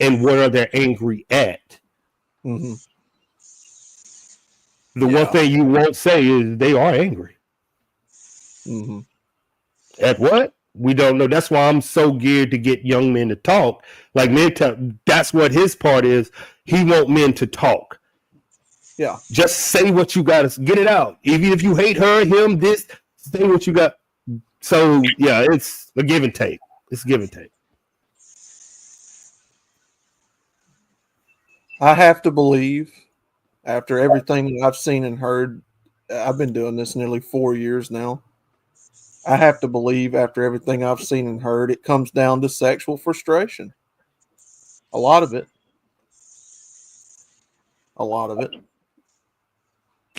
and what are they angry at? The one thing you won't say is they are angry. At what? We don't know. That's why I'm so geared to get young men to talk. Like men, that's what his part is. He want men to talk. Yeah. Just say what you got to get it out. Even if you hate her, him, this, say what you got. So yeah, it's a give and take. It's give and take. I have to believe after everything I've seen and heard, I've been doing this nearly 4 years now. I have to believe after everything I've seen and heard, it comes down to sexual frustration. A lot of it.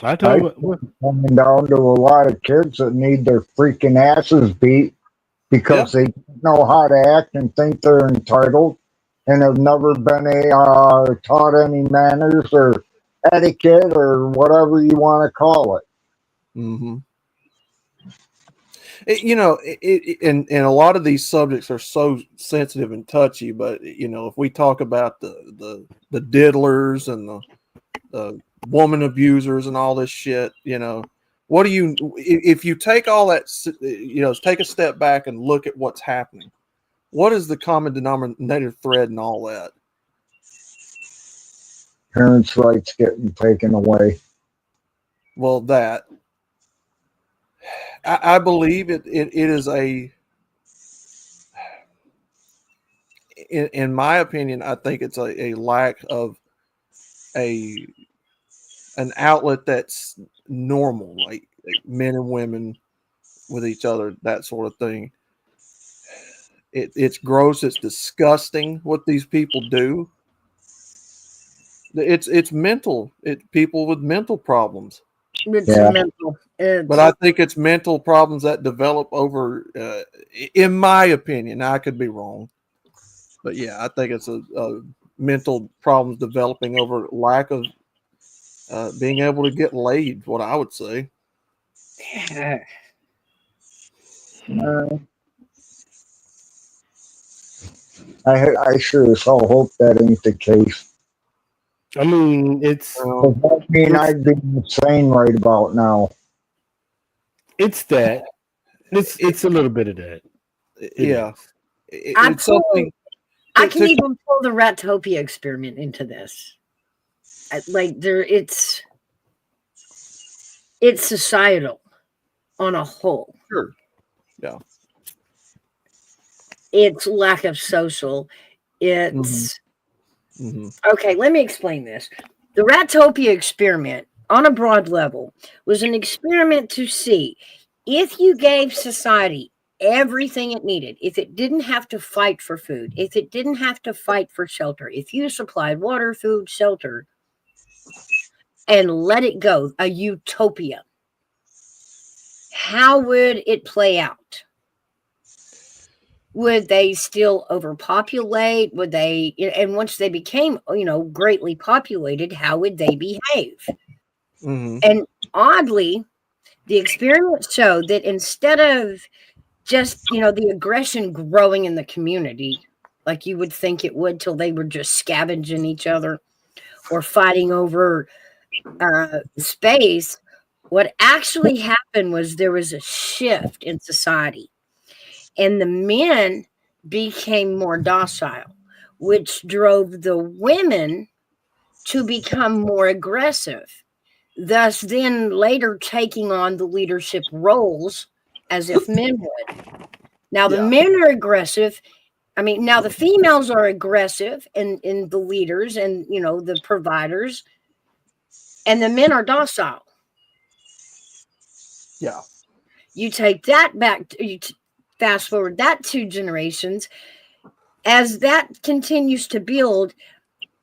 I tell you what, coming down to a lot of kids that need their freaking asses beat because they don't know how to act and think they're entitled and have never been taught any manners or etiquette or whatever you want to call it. And a lot of these subjects are so sensitive and touchy. But if we talk about the diddlers and the woman abusers and all this shit, what do you? If you take all that, take a step back and look at what's happening. What is the common denominator thread in all that? Parents' rights getting taken away. Well, that I believe it is in my opinion, I think it's a lack of an outlet that's normal, like men and women with each other, that sort of thing. It's gross. It's disgusting what these people do. It's mental. People with mental problems. It's Yeah. mental. But I think it's mental problems that develop over, in my opinion. I could be wrong, but yeah, I think it's a mental problems developing over lack of being able to get laid. What I would say. I sure as hell hope that ain't the case. I mean, it's I mean, I'd be insane right about now. that. It's a little bit of that. Yeah, it's something. I can even pull the Ratopia experiment into this. It's societal on a whole. Sure. Yeah. It's lack of social. It's okay. Let me explain this. The Ratopia experiment, on a broad level, was an experiment to see if you gave society everything it needed, if it didn't have to fight for food, if it didn't have to fight for shelter, if you supplied water, food, shelter, and let it go, a utopia, how would it play out? Would they still overpopulate? Would they, and once they became, greatly populated, how would they behave? And oddly, the experiment showed that instead of just, the aggression growing in the community, like you would think it would, till they were just scavenging each other or fighting over space, what actually happened was there was a shift in society. And the men became more docile, which drove the women to become more aggressive, thus then later taking on the leadership roles as if men would. Now the men are aggressive. I mean, now the females are aggressive and in the leaders and, the providers, and the men are docile. Yeah. You take that back, fast forward that 2 generations, as that continues to build,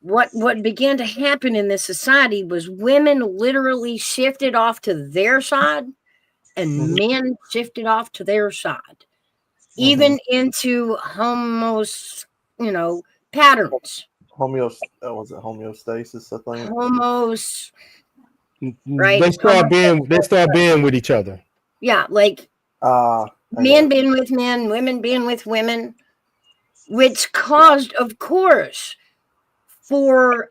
what began to happen in this society was women literally shifted off to their side and men shifted off to their side, even into patterns. Was it homeostasis? I think. Right. They start being with each other. Yeah, like men being with men, women being with women, which caused, of course, for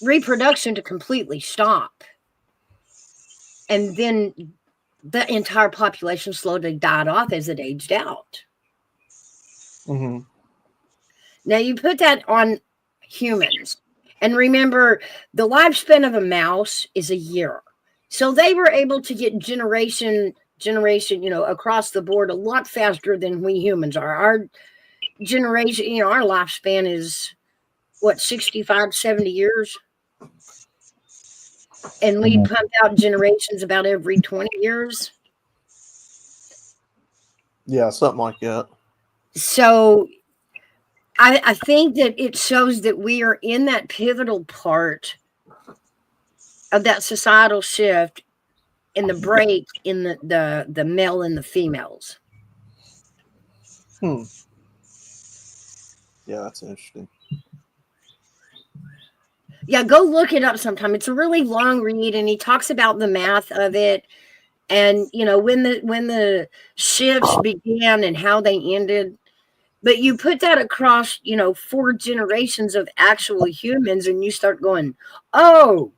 reproduction to completely stop. And then the entire population slowly died off as it aged out. Now you put that on humans. And remember, the lifespan of a mouse is a year. So they were able to get generation, across the board a lot faster than we humans are. Our generation, our lifespan is, 65, 70 years? And we pump out generations about every 20 years. Yeah, something like that. So I think that it shows that we are in that pivotal part of that societal shift in the break in the male and the females. Yeah, that's interesting. Yeah, go look it up sometime. It's a really long read, and he talks about the math of it and when the shifts began and how they ended. But you put that across 4 generations of actual humans, and you start going, oh,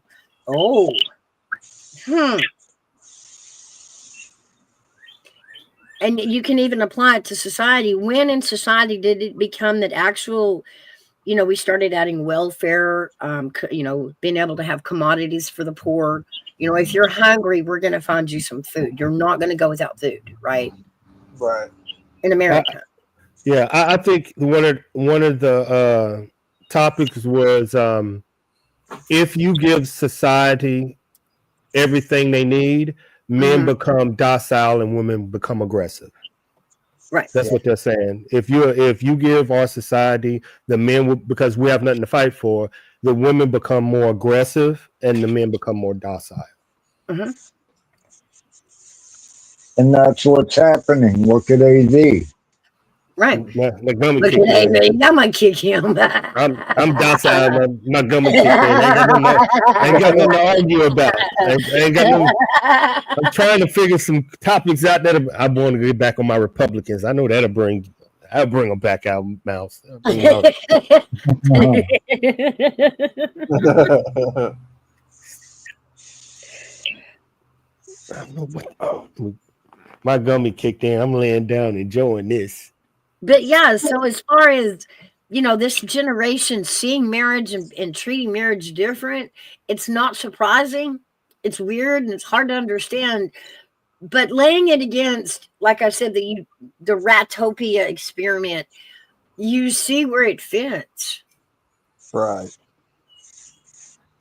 and you can even apply it to society. When in society did it become that actual, we started adding welfare, being able to have commodities for the poor. If you're hungry, we're going to find you some food. You're not going to go without food, right? Right. In America. Yeah, I think one of the topics was if you give society everything they need, men become docile and women become aggressive. Right. That's what they're saying. If you give our society, the men will, because we have nothing to fight for, the women become more aggressive and the men become more docile. Mm-hmm. And that's what's happening. Look at AV. Right. My gummy Look kicked at in. that, that might kick him. I'm docile. My gummy kicked in. I ain't got nothing to argue about. I'm trying to figure some topics out that I want to get back on my Republicans. I know I'll bring them back out, Mouse. My gummy kicked in. I'm laying down enjoying this. But yeah, so as far as this generation seeing marriage and treating marriage different, it's not surprising. It's weird and it's hard to understand. But laying it against, like I said, the Ratopia experiment, you see where it fits. Right.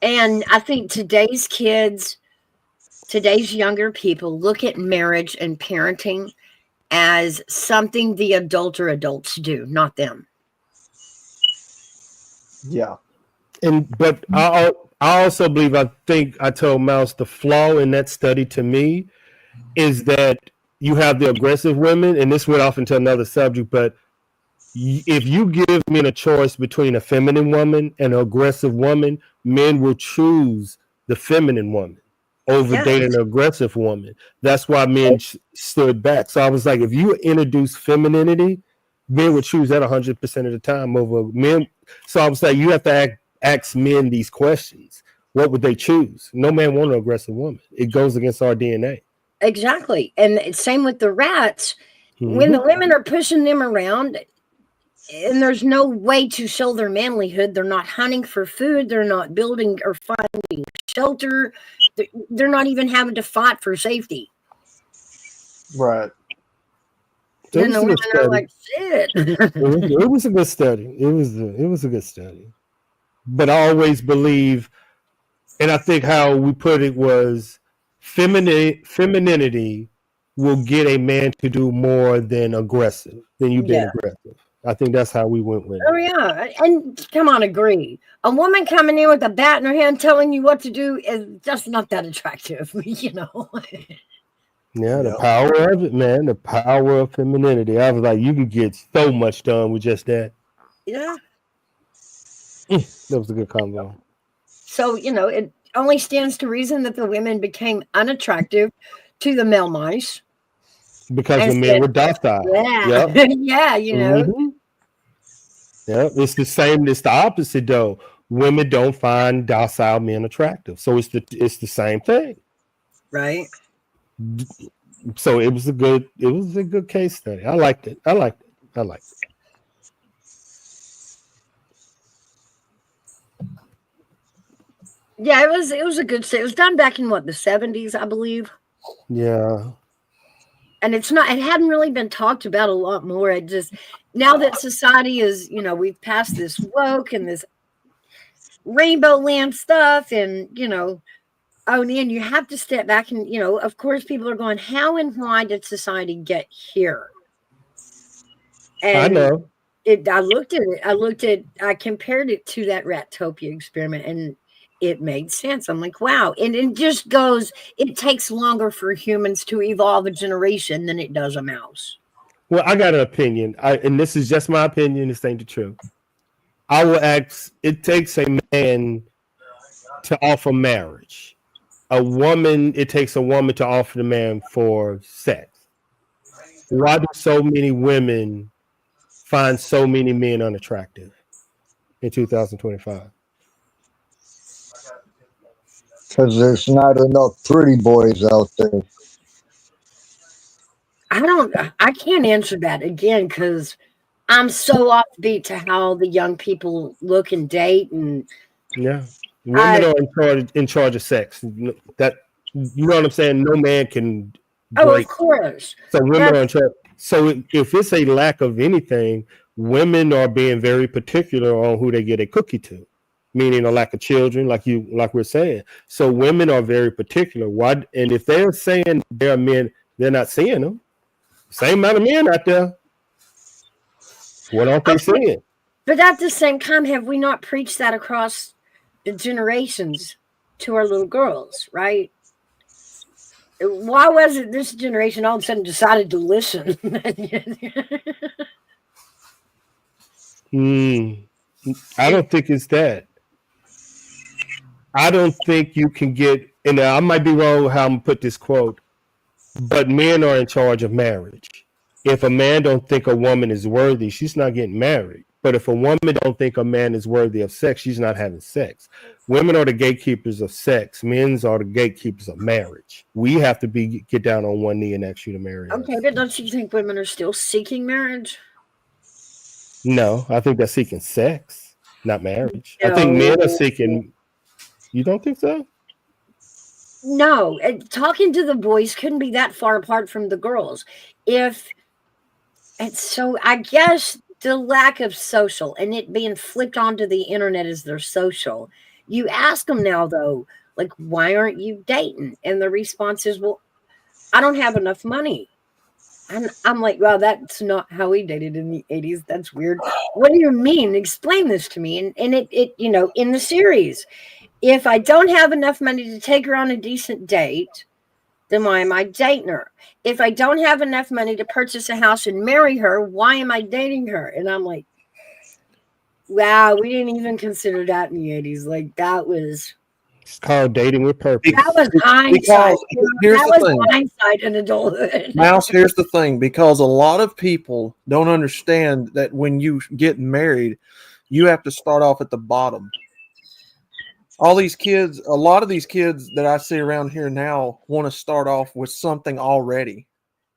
And I think today's kids, today's younger people look at marriage and parenting as something the adults do, not them. Yeah. But I also believe, I think I told Mouse, the flaw in that study to me is that you have the aggressive women, and this went off into another subject, but if you give men a choice between a feminine woman and an aggressive woman, men will choose the feminine woman over dating an aggressive woman. That's why men stood back. So I was like, if you introduce femininity, men would choose that 100% of the time over men. So I was like, you have to ask men these questions. What would they choose? No man wants an aggressive woman. It goes against our DNA. Exactly. And same with the rats. When the women are pushing them around and there's no way to show their manlyhood, they're not hunting for food, they're not building or finding shelter, they're not even having to fight for safety. Right. Then the women are like, shit. It was a good study. It was a good study. But I always believe, and I think how we put it was, femininity will get a man to do more than you being aggressive. I think that's how we went with it. Oh yeah, and come on, agree. A woman coming in with a bat in her hand telling you what to do is just not that attractive, Yeah, the power of it, man. The power of femininity. I was like, you can get so much done with just that. Yeah. That was a good combo. So, it only stands to reason that the women became unattractive to the male mice. Because the men were docile. Yeah. Yep. Yeah, Yeah, it's the same. It's the opposite, though. Women don't find docile men attractive. So it's the same thing. Right. So it was a good case study. I liked it. Yeah, it was a good study. It was done back in the 70s, I believe. Yeah. And it hadn't really been talked about a lot more. It just, now that society is, we've passed this woke and this rainbow land stuff, and and you have to step back and, of course people are going, how and why did society get here? And I know. I compared it to that Ratopia experiment, and it made sense. I'm like, wow. And it just goes, it takes longer for humans to evolve a generation than it does a mouse. Well, I got an opinion. And this is just my opinion. This ain't the truth. I will ask, it takes a man to offer marriage. it takes a woman to offer the man for sex. Why do so many women find so many men unattractive in 2025? Because there's not enough pretty boys out there. I can't answer that again because I'm so offbeat to how the young people look and date, and Yeah, women are in charge of sex. That, you know what I'm saying? No man can of break. course. So women are in charge. So if it's a lack of anything, women are being very particular on who they get a cookie to, meaning a lack of children, like we're saying. So women are very particular. Why? And if they're saying there are men, they're not seeing them. Same amount of men out there. What aren't they seeing? But at the same time, have we not preached that across the generations to our little girls, right? Why was it this generation all of a sudden decided to listen? I don't think it's that. I don't think you can get, and I might be wrong with how I'm gonna put this quote, but men are in charge of marriage. If a man don't think a woman is worthy, she's not getting married. But if a woman don't think a man is worthy of sex, she's not having sex. Women are the gatekeepers of sex. Men's are the gatekeepers of marriage. We have to get down on one knee and ask you to marry us. Okay, but don't you think women are still seeking marriage? No, I think they're seeking sex, not marriage. I think men are seeking. You don't think so? No, talking to the boys couldn't be that far apart from the girls. If it's so, I guess the lack of social and it being flipped onto the internet as their social. You ask them now, though, like, why aren't you dating? And the response is, well, I don't have enough money. And I'm like, well, that's not how we dated in the 80s. That's weird. What do you mean? Explain this to me. And it you know, in the series, if I don't have enough money to take her on a decent date, then why am I dating her? If I don't have enough money to purchase a house and marry her, why am I dating her? And I'm like, wow, we didn't even consider that in the 80s. Like, that was... It's called dating with purpose. That was hindsight. Here's That the was thing. hindsight in adulthood. Mouse, here's the thing, because a lot of people don't understand that when you get married, you have to start off at the bottom. All these kids, a lot of these kids that I see around here now want to start off with something already.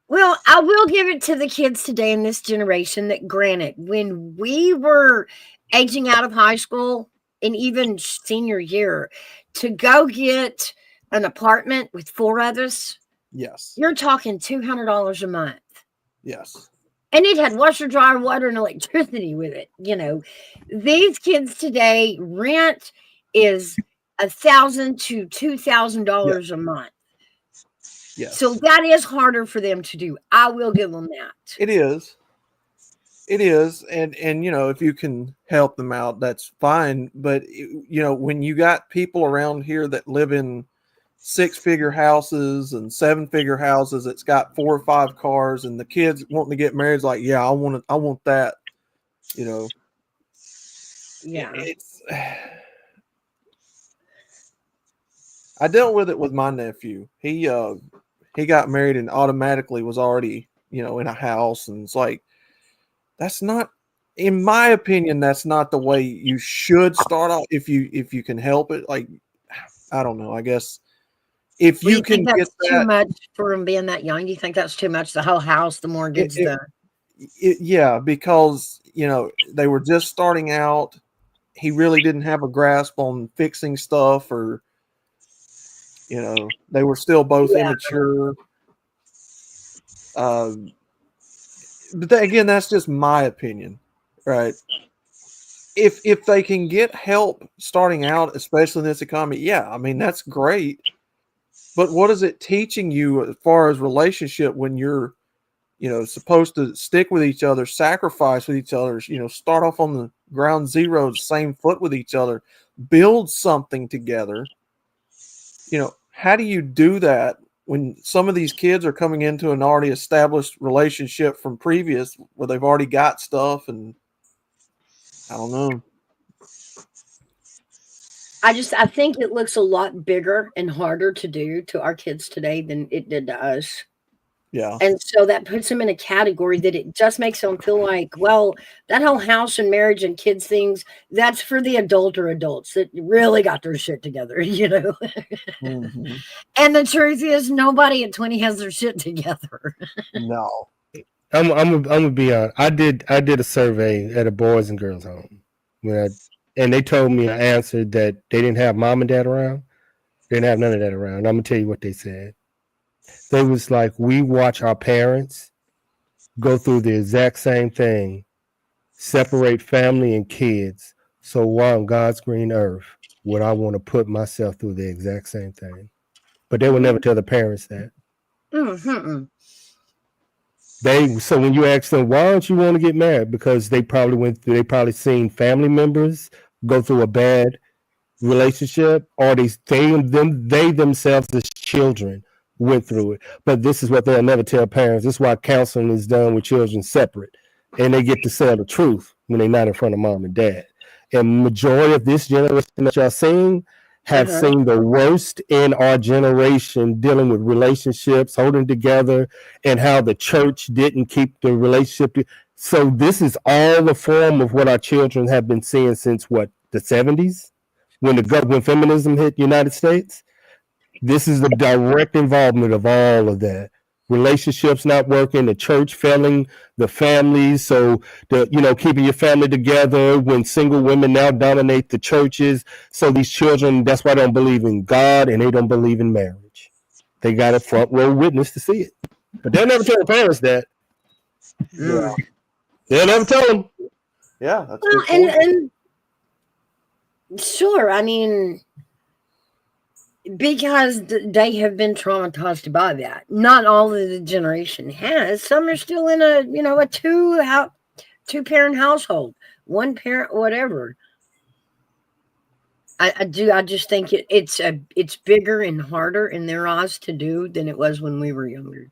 Well, I will give it to the kids today in this generation that, granted, when we were aging out of high school and even senior year, to go get an apartment with 4 of us, Yes. you're talking $200 a month. Yes. And it had washer, dryer, water, and electricity with it. You know, these kids today, rent is $1,000 to $2,000 a month. Yes. So that is harder for them to do. I will give them that. It is. It is. And you know, if you can help them out, that's fine. But you know, when you got people around here that live in 6-figure houses and 7-figure houses that's got 4 or 5 cars, and the kids wanting to get married, is like, yeah, I want that. You know. Yeah. It's I dealt with it with my nephew. He got married and automatically was already, you know, in a house, and it's like, that's not, in my opinion, that's not the way you should start off if you can help it. Like, I don't know, I guess if Well, you can think get that's that, too much for him being that young. Do you think that's too much? The whole house, the mortgage, yeah, because you know they were just starting out. He really didn't have a grasp on fixing stuff, or you know, they were still both immature. But again, that's just my opinion, right? If they can get help starting out, especially in this economy, yeah, I mean that's great. But what is it teaching you as far as relationship when you're, you know, supposed to stick with each other, sacrifice with each other, you know, start off on the ground zero, same foot with each other, build something together. You know, how do you do that when some of these kids are coming into an already established relationship from previous where they've already got stuff? And I don't know. I think it looks a lot bigger and harder to do to our kids today than it did to us. Yeah. And so that puts them in a category that it just makes them feel like, well, that whole house and marriage and kids things, that's for the adults that really got their shit together, you know. Mhm. And the truth is, nobody at 20 has their shit together. No. I'm gonna be honest. I did a survey at a boys and girls home, and they told me an answer that they didn't have mom and dad around. They didn't have none of that around. I'm gonna tell you what they said. They was like, we watch our parents go through the exact same thing, separate family and kids. So why on God's green earth would I want to put myself through the exact same thing? But they would never tell the parents that. Mm-hmm. So when you ask them, why don't you want to get married? Because they probably seen family members go through a bad relationship, or they themselves as children went through it. But this is what they'll never tell parents. This is why counseling is done with children separate, and they get to tell the truth when they're not in front of mom and dad. And majority of this generation that y'all seeing have seen the worst in our generation, dealing with relationships, holding together, and how the church didn't keep the relationship. So this is all the form of what our children have been seeing since what, the 70s, when feminism hit the United States. This is the direct involvement of all of that. Relationships not working, the church failing the families, so keeping your family together when single women now dominate the churches. So these children, that's why they don't believe in God and they don't believe in marriage. They got a front row witness to see it, but they'll never tell the parents that. Yeah. They'll never tell them. Yeah. That's Well, good point. and sure, I mean, because they have been traumatized by that. Not all of the generation has. Some are still in a two-parent household, one parent, whatever. I just think it's bigger and harder in their eyes to do than it was when we were younger.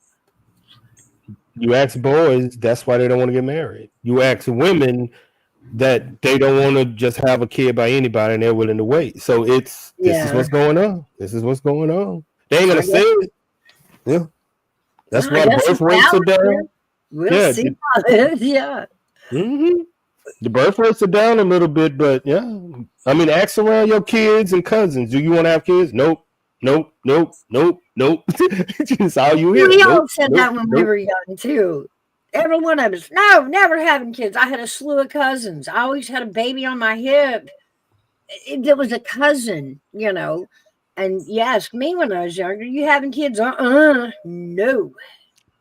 You ask boys, that's why they don't want to get married. You ask women, that they don't want to just have a kid by anybody and they're willing to wait. So this is what's going on. This is what's going on. They ain't gonna say it. Yeah. That's why birth rates are down. We'll see about it. Yeah. Mm-hmm. The birth rates are down a little bit, but yeah. I mean, ask around your kids and cousins. Do you want to have kids? Nope. Just all you hear. We all said that when we were young too. Every one of us, no, never having kids. I had a slew of cousins. I always had a baby on my hip. It was a cousin, And you asked me when I was younger, you having kids? No.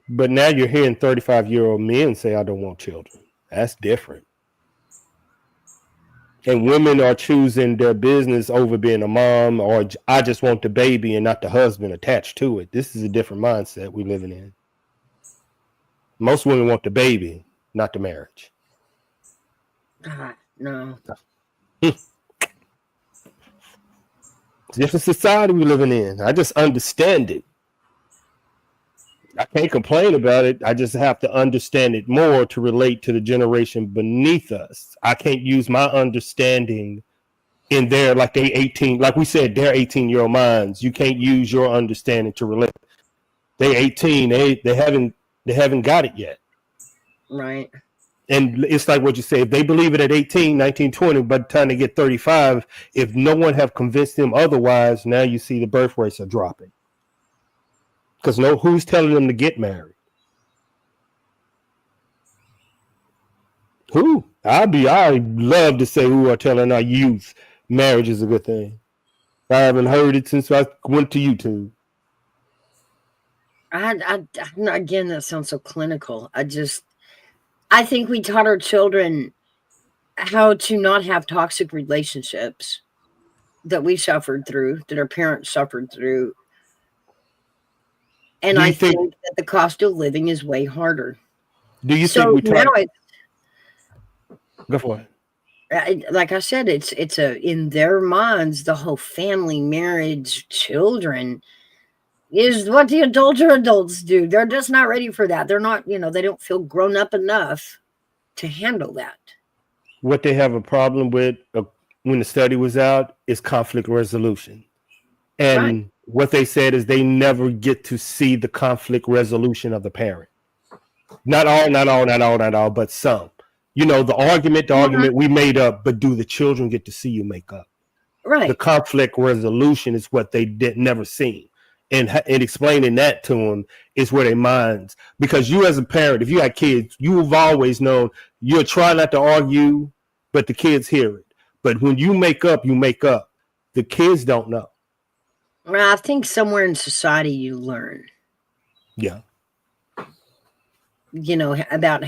But now you're hearing 35-year-old men say, I don't want children. That's different. And women are choosing their business over being a mom, or I just want the baby and not the husband attached to it. This is a different mindset we're living in. Most women want the baby, not the marriage. No. Different society we're living in. I just understand it. I can't complain about it. I just have to understand it more to relate to the generation beneath us. I can't use my understanding in their, like they 18, like we said, they're 18-year-old minds. You can't use your understanding to relate. They 18. They haven't got it yet. Right. And it's like what you say, if they believe it at 18, 19, 20, by the time they get 35, if no one have convinced them otherwise, now you see the birth rates are dropping. Because who's telling them to get married? Who? I'd love to say who are telling our youth marriage is a good thing. I haven't heard it since I went to YouTube. Again, that sounds so clinical. I think we taught our children how to not have toxic relationships that we suffered through, that our parents suffered through. And I think that the cost of living is way harder. Do you think we taught? Go for it. Like I said, it's in their minds, the whole family, marriage, children is what the adults do. They're just not ready for that. They're not, they don't feel grown up enough to handle that. What they have a problem with, when the study was out is conflict resolution. And what they said is they never get to see the conflict resolution of the parent. Not all, but some. You know, the argument we made up, but do the children get to see you make up? Right. The conflict resolution is what they never seen. And explaining that to them is where their minds, because you as a parent, if you had kids, you've always known you'll try not to argue, but the kids hear it. But when you make up, you make up. The kids don't know. Well, I think somewhere in society you learn. Yeah. You know, about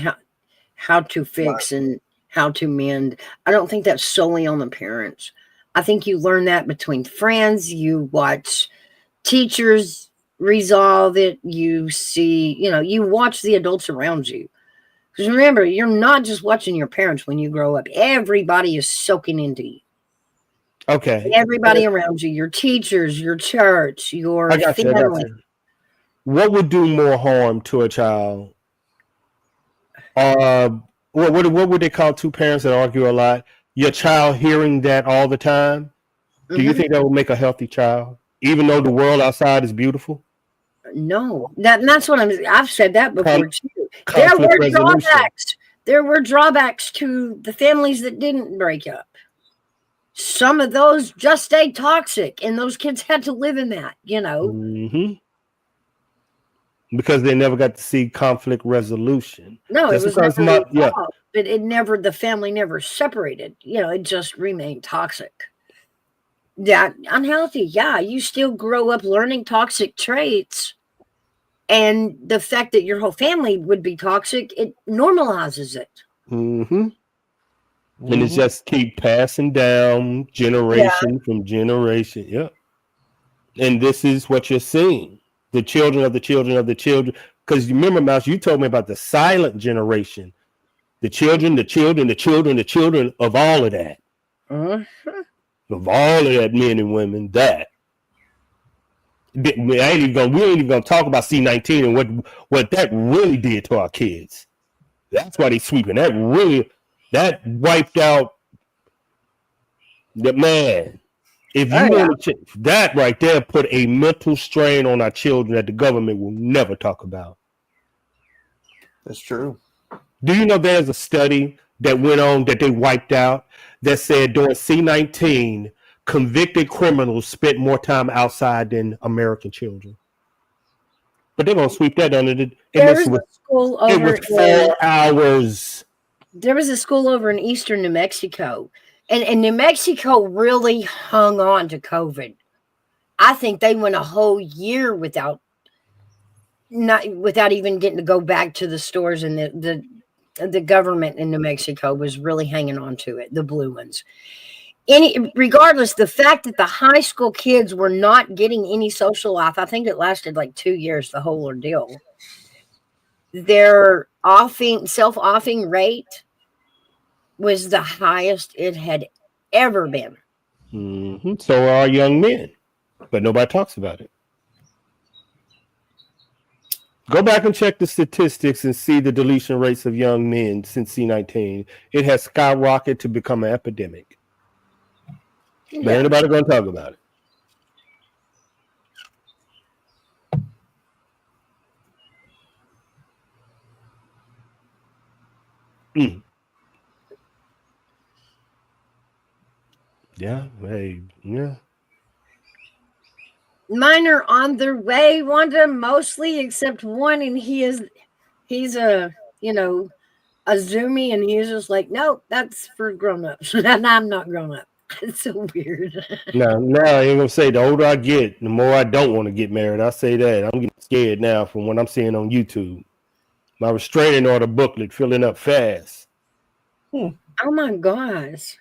how to fix and how to mend. I don't think that's solely on the parents. I think you learn that between friends. You watch teachers resolve it. You see, you know, you watch the adults around you. Because remember, you're not just watching your parents when you grow up. Everybody is soaking into you. Okay. Everybody around you, your teachers, your church, your family. What would do more harm to a child? What would they call two parents that argue a lot? Your child hearing that all the time? Do you think that would make a healthy child, even though the world outside is beautiful? No, that's what I've said that before too. There Conflict were resolution. drawbacks. There were drawbacks to the families that didn't break up. Some of those just stayed toxic, and those kids had to live in that, you know. Because they never got to see conflict resolution. No, Just it was because never resolved, but the family never separated. You know, it just remained toxic. That unhealthy. Yeah, you still grow up learning toxic traits, and the fact that your whole family would be toxic, it normalizes it. And it just keep passing down generation from generation. Yeah. And this is what you're seeing. The children of the children of the children. Because you remember, Mouse, you told me about the silent generation. The children of all of that. Of all of that, men and women, that. We ain't even gonna talk about C-19 and what that really did to our kids. That's why they sweeping. That wiped out the man. If you want to, that right there put a mental strain on our children that the government will never talk about. That's true. Do you know there's a study that went on that they wiped out that said during C-19, convicted criminals spent more time outside than American children? But they're gonna sweep that under the. It was 4 hours. There was a school over in eastern New Mexico, and New Mexico really hung on to COVID. I think they went a whole year without even getting to go back to the stores, and the government in New Mexico was really hanging on to it, the blue ones. Regardless, the fact that the high school kids were not getting any social life, I think it lasted like 2 years, the whole ordeal. Their self-offing rate was the highest it had ever been. So are our young men, but nobody talks about it. Go back and check the statistics and see the deletion rates of young men since C-19. It has skyrocketed to become an epidemic. But ain't nobody going to talk about it. Yeah, hey, yeah. Mine are on their way, Wanda, mostly except one, and he's a a Zoomie, and he's just like, nope, that's for grown-ups. And I'm not grown up. It's so weird. No, I ain't gonna say the older I get, the more I don't want to get married. I say that. I'm getting scared now from what I'm seeing on YouTube. My restraining order booklet filling up fast. Oh my gosh.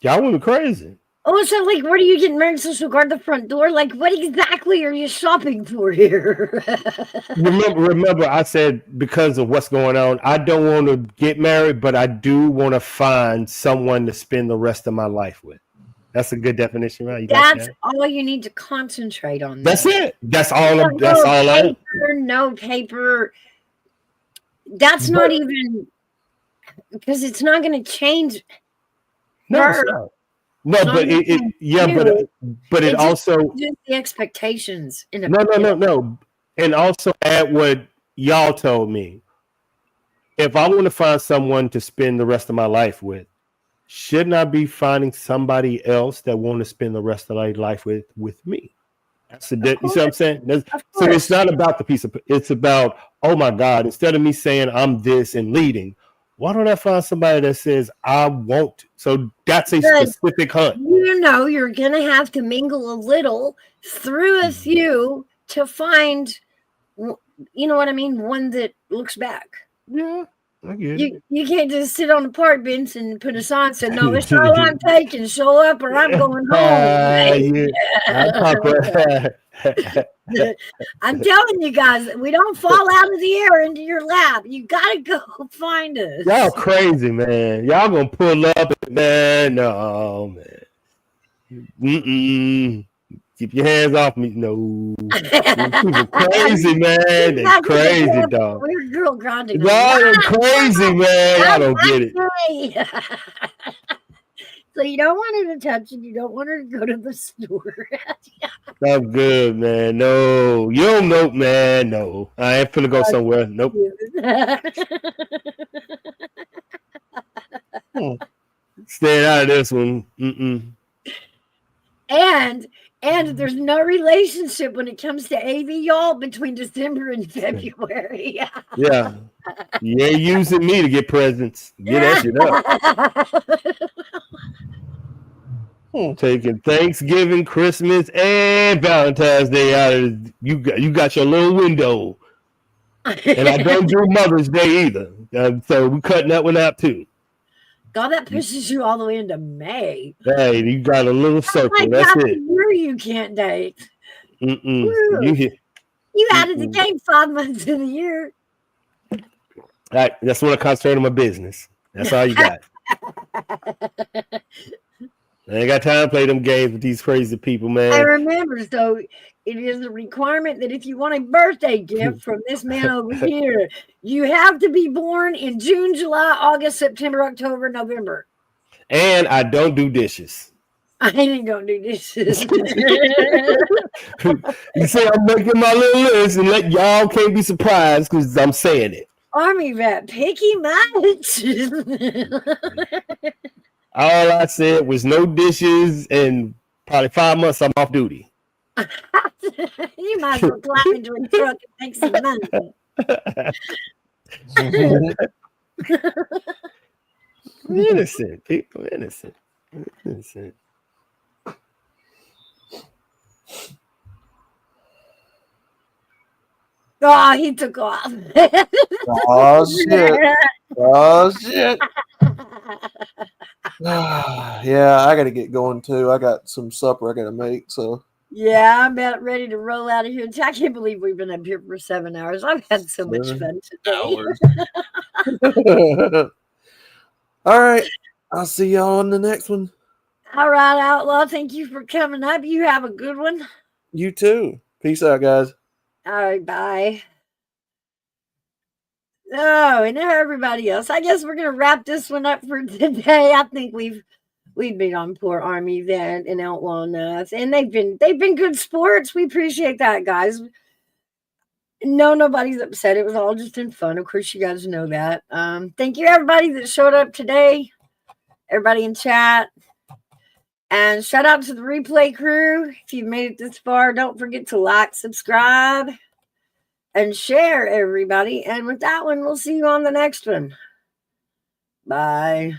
Y'all went crazy. Oh, so like, where do you get married? So guard the front door? Like, what exactly are you shopping for here? remember, I said because of what's going on, I don't want to get married, but I do want to find someone to spend the rest of my life with. That's a good definition, right? That's all you need to concentrate on. That's it. That's all. That's all I am. No paper. That's not even, because it's not going to change. No, it's her. not. No, So but I'm it saying yeah, you, but it it's just, also just the expectations in a no. And also add what y'all told me. If I want to find someone to spend the rest of my life with, shouldn't I be finding somebody else that want to spend the rest of their life with me? That's the you see what I'm saying? So it's not about the piece of it's about, oh my God, instead of me saying I'm this and leading, why don't I find somebody that says I won't? So that's a Good. specific hunt. You know, you're going to have to mingle a little through a few to find, you know what I mean, one that looks back. Yeah, I get it. You can't just sit on the park bench and put a sign saying, no, it's all I'm taking. Show up or I'm going home. I'm telling you guys, we don't fall out of the air into your lap. You got to go find us. Y'all crazy, man. Y'all gonna pull up, man. No, man. Mm-mm. Keep your hands off me. No. People crazy, man. They crazy, dog. Weird girl grinding. Y'all are crazy, man. Y'all don't get it. So you don't want her to touch it. You don't want her to go to the store. I'm good, man. No. You don't know, man. No. I ain't finna go somewhere. Nope. Staying out of this one. Mm-mm. And there's no relationship when it comes to AV, y'all, between December and February. Yeah. You ain't using me to get presents. Get that shit up. Taking Thanksgiving, Christmas, and Valentine's Day out of you got your little window. And I don't do Mother's Day either. So we're cutting that one out too. God, that pushes you all the way into May. Hey, you got a little circle. That's it. Year you can't date. You added the game 5 months in the year. Right, that's when I concentrate on my business. That's all you got. I ain't got time to play them games with these crazy people, man. I remember, so it is a requirement that if you want a birthday gift from this man over here, you have to be born in June, July, August, September, October, November. And I don't do dishes. I ain't gonna do dishes. You say I'm making my little list and let y'all can't be surprised because I'm saying it. Army vet, picky much. All I said was no dishes, and probably 5 months I'm off duty. You might as well climb into a truck and make some money. Innocent people, innocent. Oh, he took off. Oh shit. Yeah, I gotta get going too. I got some supper I gotta make, so Yeah, I'm about ready to roll out of here. I can't believe we've been up here for 7 hours. I've had so much fun today. All right. I'll see y'all on the next one. All right, Outlaw. Thank you for coming up. You have a good one. You too. Peace out, guys. All right, bye. Oh, and everybody else. I guess we're gonna wrap this one up for today. I think we've been on poor Army Vet and Outlaw enough, and they've been good sports. We appreciate that, guys. No, nobody's upset. It was all just in fun. Of course, you guys know that. Thank you, everybody that showed up today. Everybody in chat. And shout out to the replay crew. If you've made it this far, don't forget to like, subscribe, and share, everybody. And with that one, we'll see you on the next one. Bye.